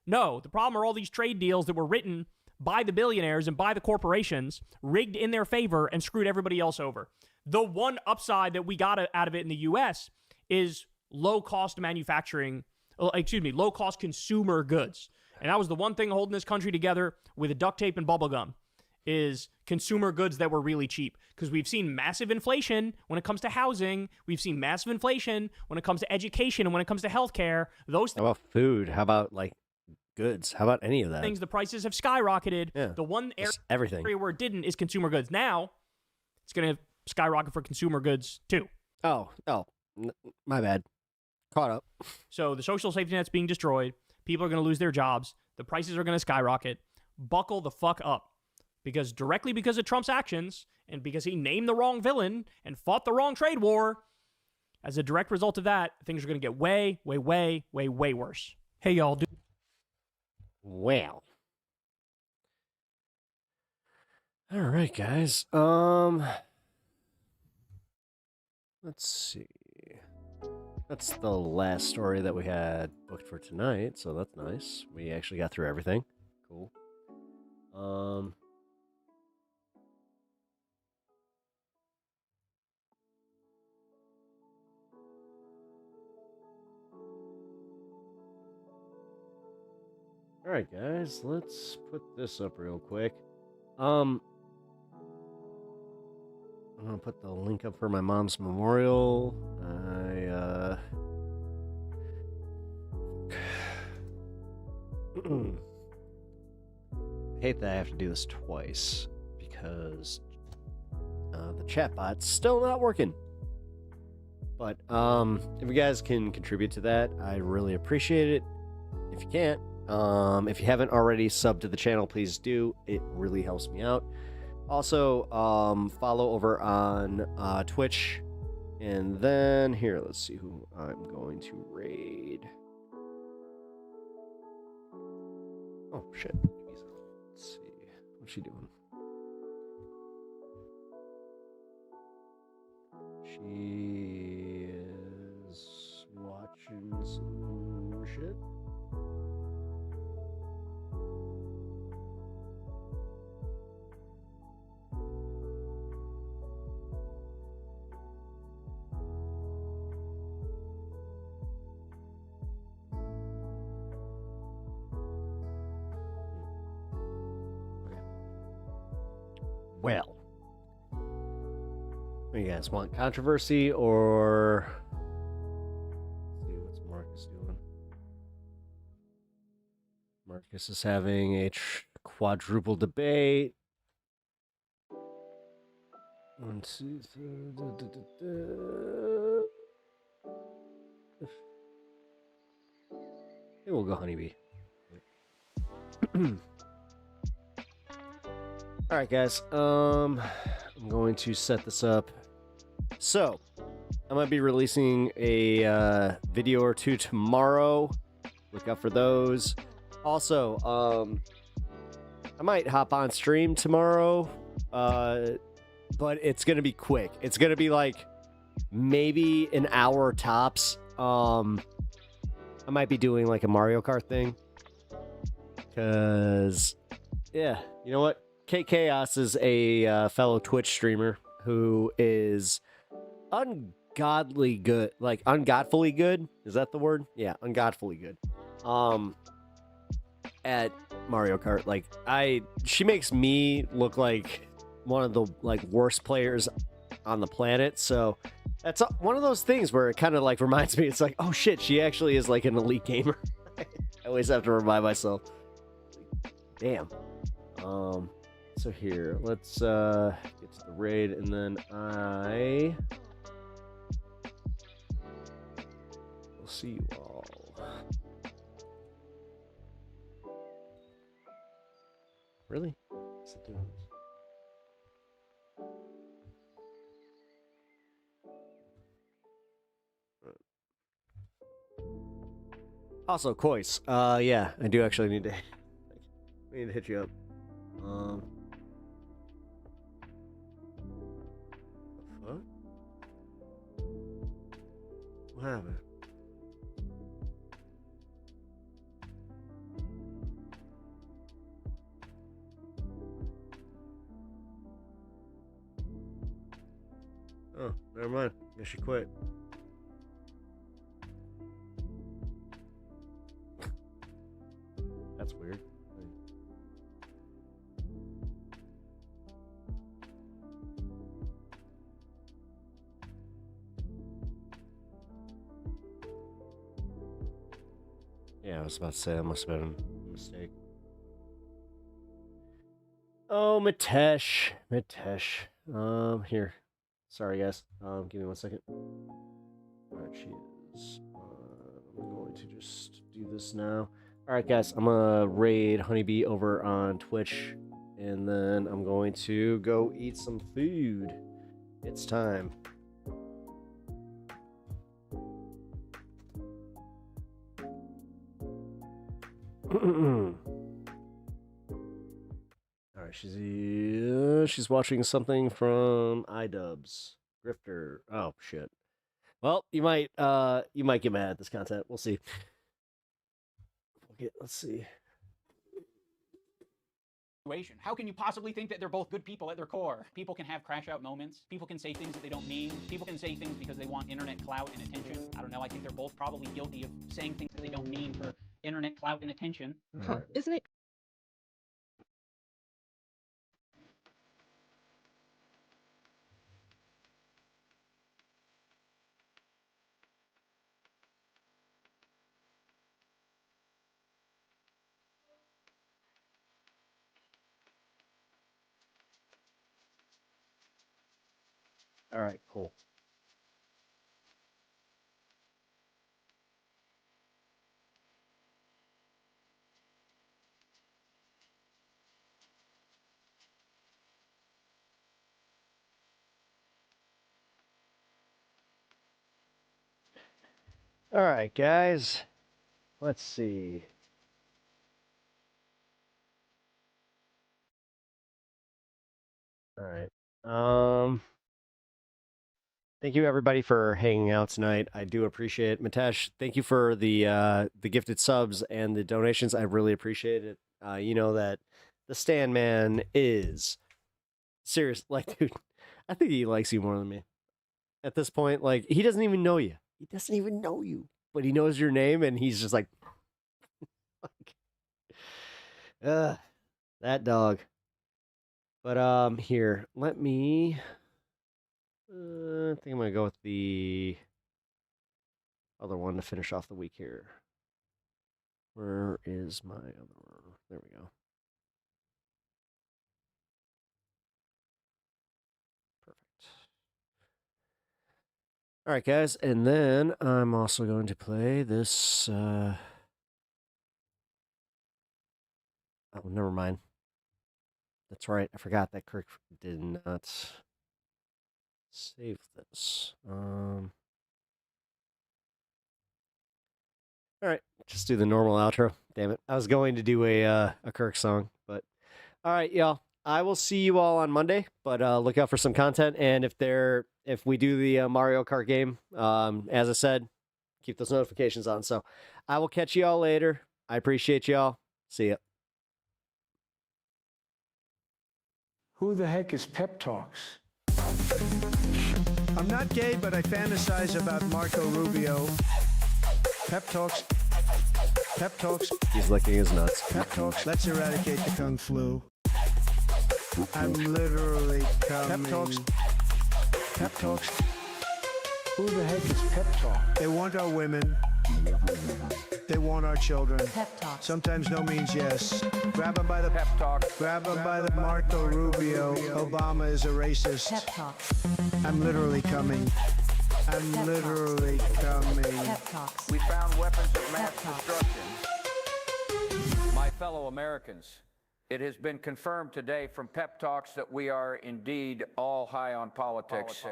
No. The problem are all these trade deals that were written by the billionaires and by the corporations, rigged in their favor and screwed everybody else over. The one upside that we got out of it in the U.S. is low-cost manufacturing, low-cost consumer goods. And that was the one thing holding this country together with duct tape and bubble gum. is consumer goods that were really cheap. Because we've seen massive inflation when it comes to housing. We've seen massive inflation when it comes to education and when it comes to healthcare. Those How about food? How about like goods? How about any of that? things, the prices have skyrocketed. Yeah. The one Just everything. area where it didn't is consumer goods. Now, it's going to skyrocket for consumer goods too. Oh, my bad. Caught up. So the social safety net's being destroyed. People are going to lose their jobs. The prices are going to skyrocket. Buckle the fuck up. Because directly because of Trump's actions and because he named the wrong villain and fought the wrong trade war, as a direct result of that, things are going to get way, way, way, way, way worse. Hey, y'all. Well. All right, guys. Let's see. That's the last story that we had booked for tonight, so that's nice. We actually got through everything. Cool. All right, guys, let's put this up real quick. I'm gonna put the link up for my mom's memorial. I hate that I have to do this twice because the chatbot's still not working. But if you guys can contribute to that, I really appreciate it. If you can't, if you haven't already subbed to the channel, please do. It really helps me out. Also, follow over on Twitch. And then, here, let's see who I'm going to raid. Oh, shit. Let's see. What's she doing? She is watching some shit. Well, what do you guys want? Controversy or... Let's see, what's Marcus doing? Marcus is having a quadruple debate. 1, 2, 3. Maybe we'll go honeybee. All right, guys. I'm going to set this up. So, I might be releasing a video or two tomorrow. Look out for those. Also, I might hop on stream tomorrow, but it's gonna be quick. It's gonna be like maybe an hour tops. I might be doing like a Mario Kart thing, cause yeah, you know what? K Chaos is a fellow Twitch streamer who is ungodly good, like ungodfully good. Is that the word? Yeah, ungodfully good. At Mario Kart, like she makes me look like one of the like worst players on the planet. So that's one of those things where it kind of like reminds me. It's like, oh shit, she actually is like an elite gamer. I always have to remind myself. Damn. So here, let's get to the raid, and then I will see you all. Really? What's it doing? Also, Kois. Yeah, I do actually need to hit you up. What? What happened? Oh, never mind. Guess she quit. That's weird. Yeah, I was about to say that must have been a mistake. Oh, Mitesh. Here. Sorry, guys. Give me 1 second. Alright, she is. I'm going to just do this now. Alright, guys. I'm gonna raid Honeybee over on Twitch. And then I'm going to go eat some food. It's time. Alright, she's watching something from iDubbbz. Grifter. Oh shit. Well, you might get mad at this content. We'll see. Okay, let's see. How can you possibly think that they're both good people at their core? People can have crash out moments. People can say things that they don't mean. People can say things because they want internet clout and attention. I don't know. I think they're both probably guilty of saying things that they don't mean for internet clout and attention. Isn't it? All right, cool. All right, guys. Let's see. All right. Thank you everybody for hanging out tonight. I do appreciate it. Mitesh, thank you for the gifted subs and the donations. I really appreciate it. You know that the Stan Man is serious. Like, dude, I think he likes you more than me. At this point, like, he doesn't even know you. He doesn't even know you, but he knows your name, and he's just like, that dog. But here, let me. I think I'm gonna go with the other one to finish off the week here. Where is my other one? There we go. Perfect. All right, guys, and then I'm also going to play this. Oh, never mind. That's right. I forgot that Kirk did not save this. All right, just do the normal outro. Damn it. I was going to do a Kirk song, but all right, y'all. I will see you all on Monday, but look out for some content. And if we do the Mario Kart game, as I said, keep those notifications on. So I will catch you all later. I appreciate y'all. See ya. Who the heck is Pep Talks? I'm not gay, but I fantasize about Marco Rubio. Pep Talks. Pep Talks. He's licking his nuts. Pep Talks. Let's eradicate the Kung Flu. I'm literally coming. Pep Talks. Pep Talks. Who the heck is Pep Talk? They want our women. They want our children. Pep Talk. Sometimes no means yes. Grab them by the pep talk. Grab them by the Marco Rubio. Obama is a racist. Pep Talk. I'm literally coming. I'm Pep literally coming. Pep Talks. We found weapons of mass destruction. My fellow Americans, it has been confirmed today from Pep Talks that we are indeed all high on politics.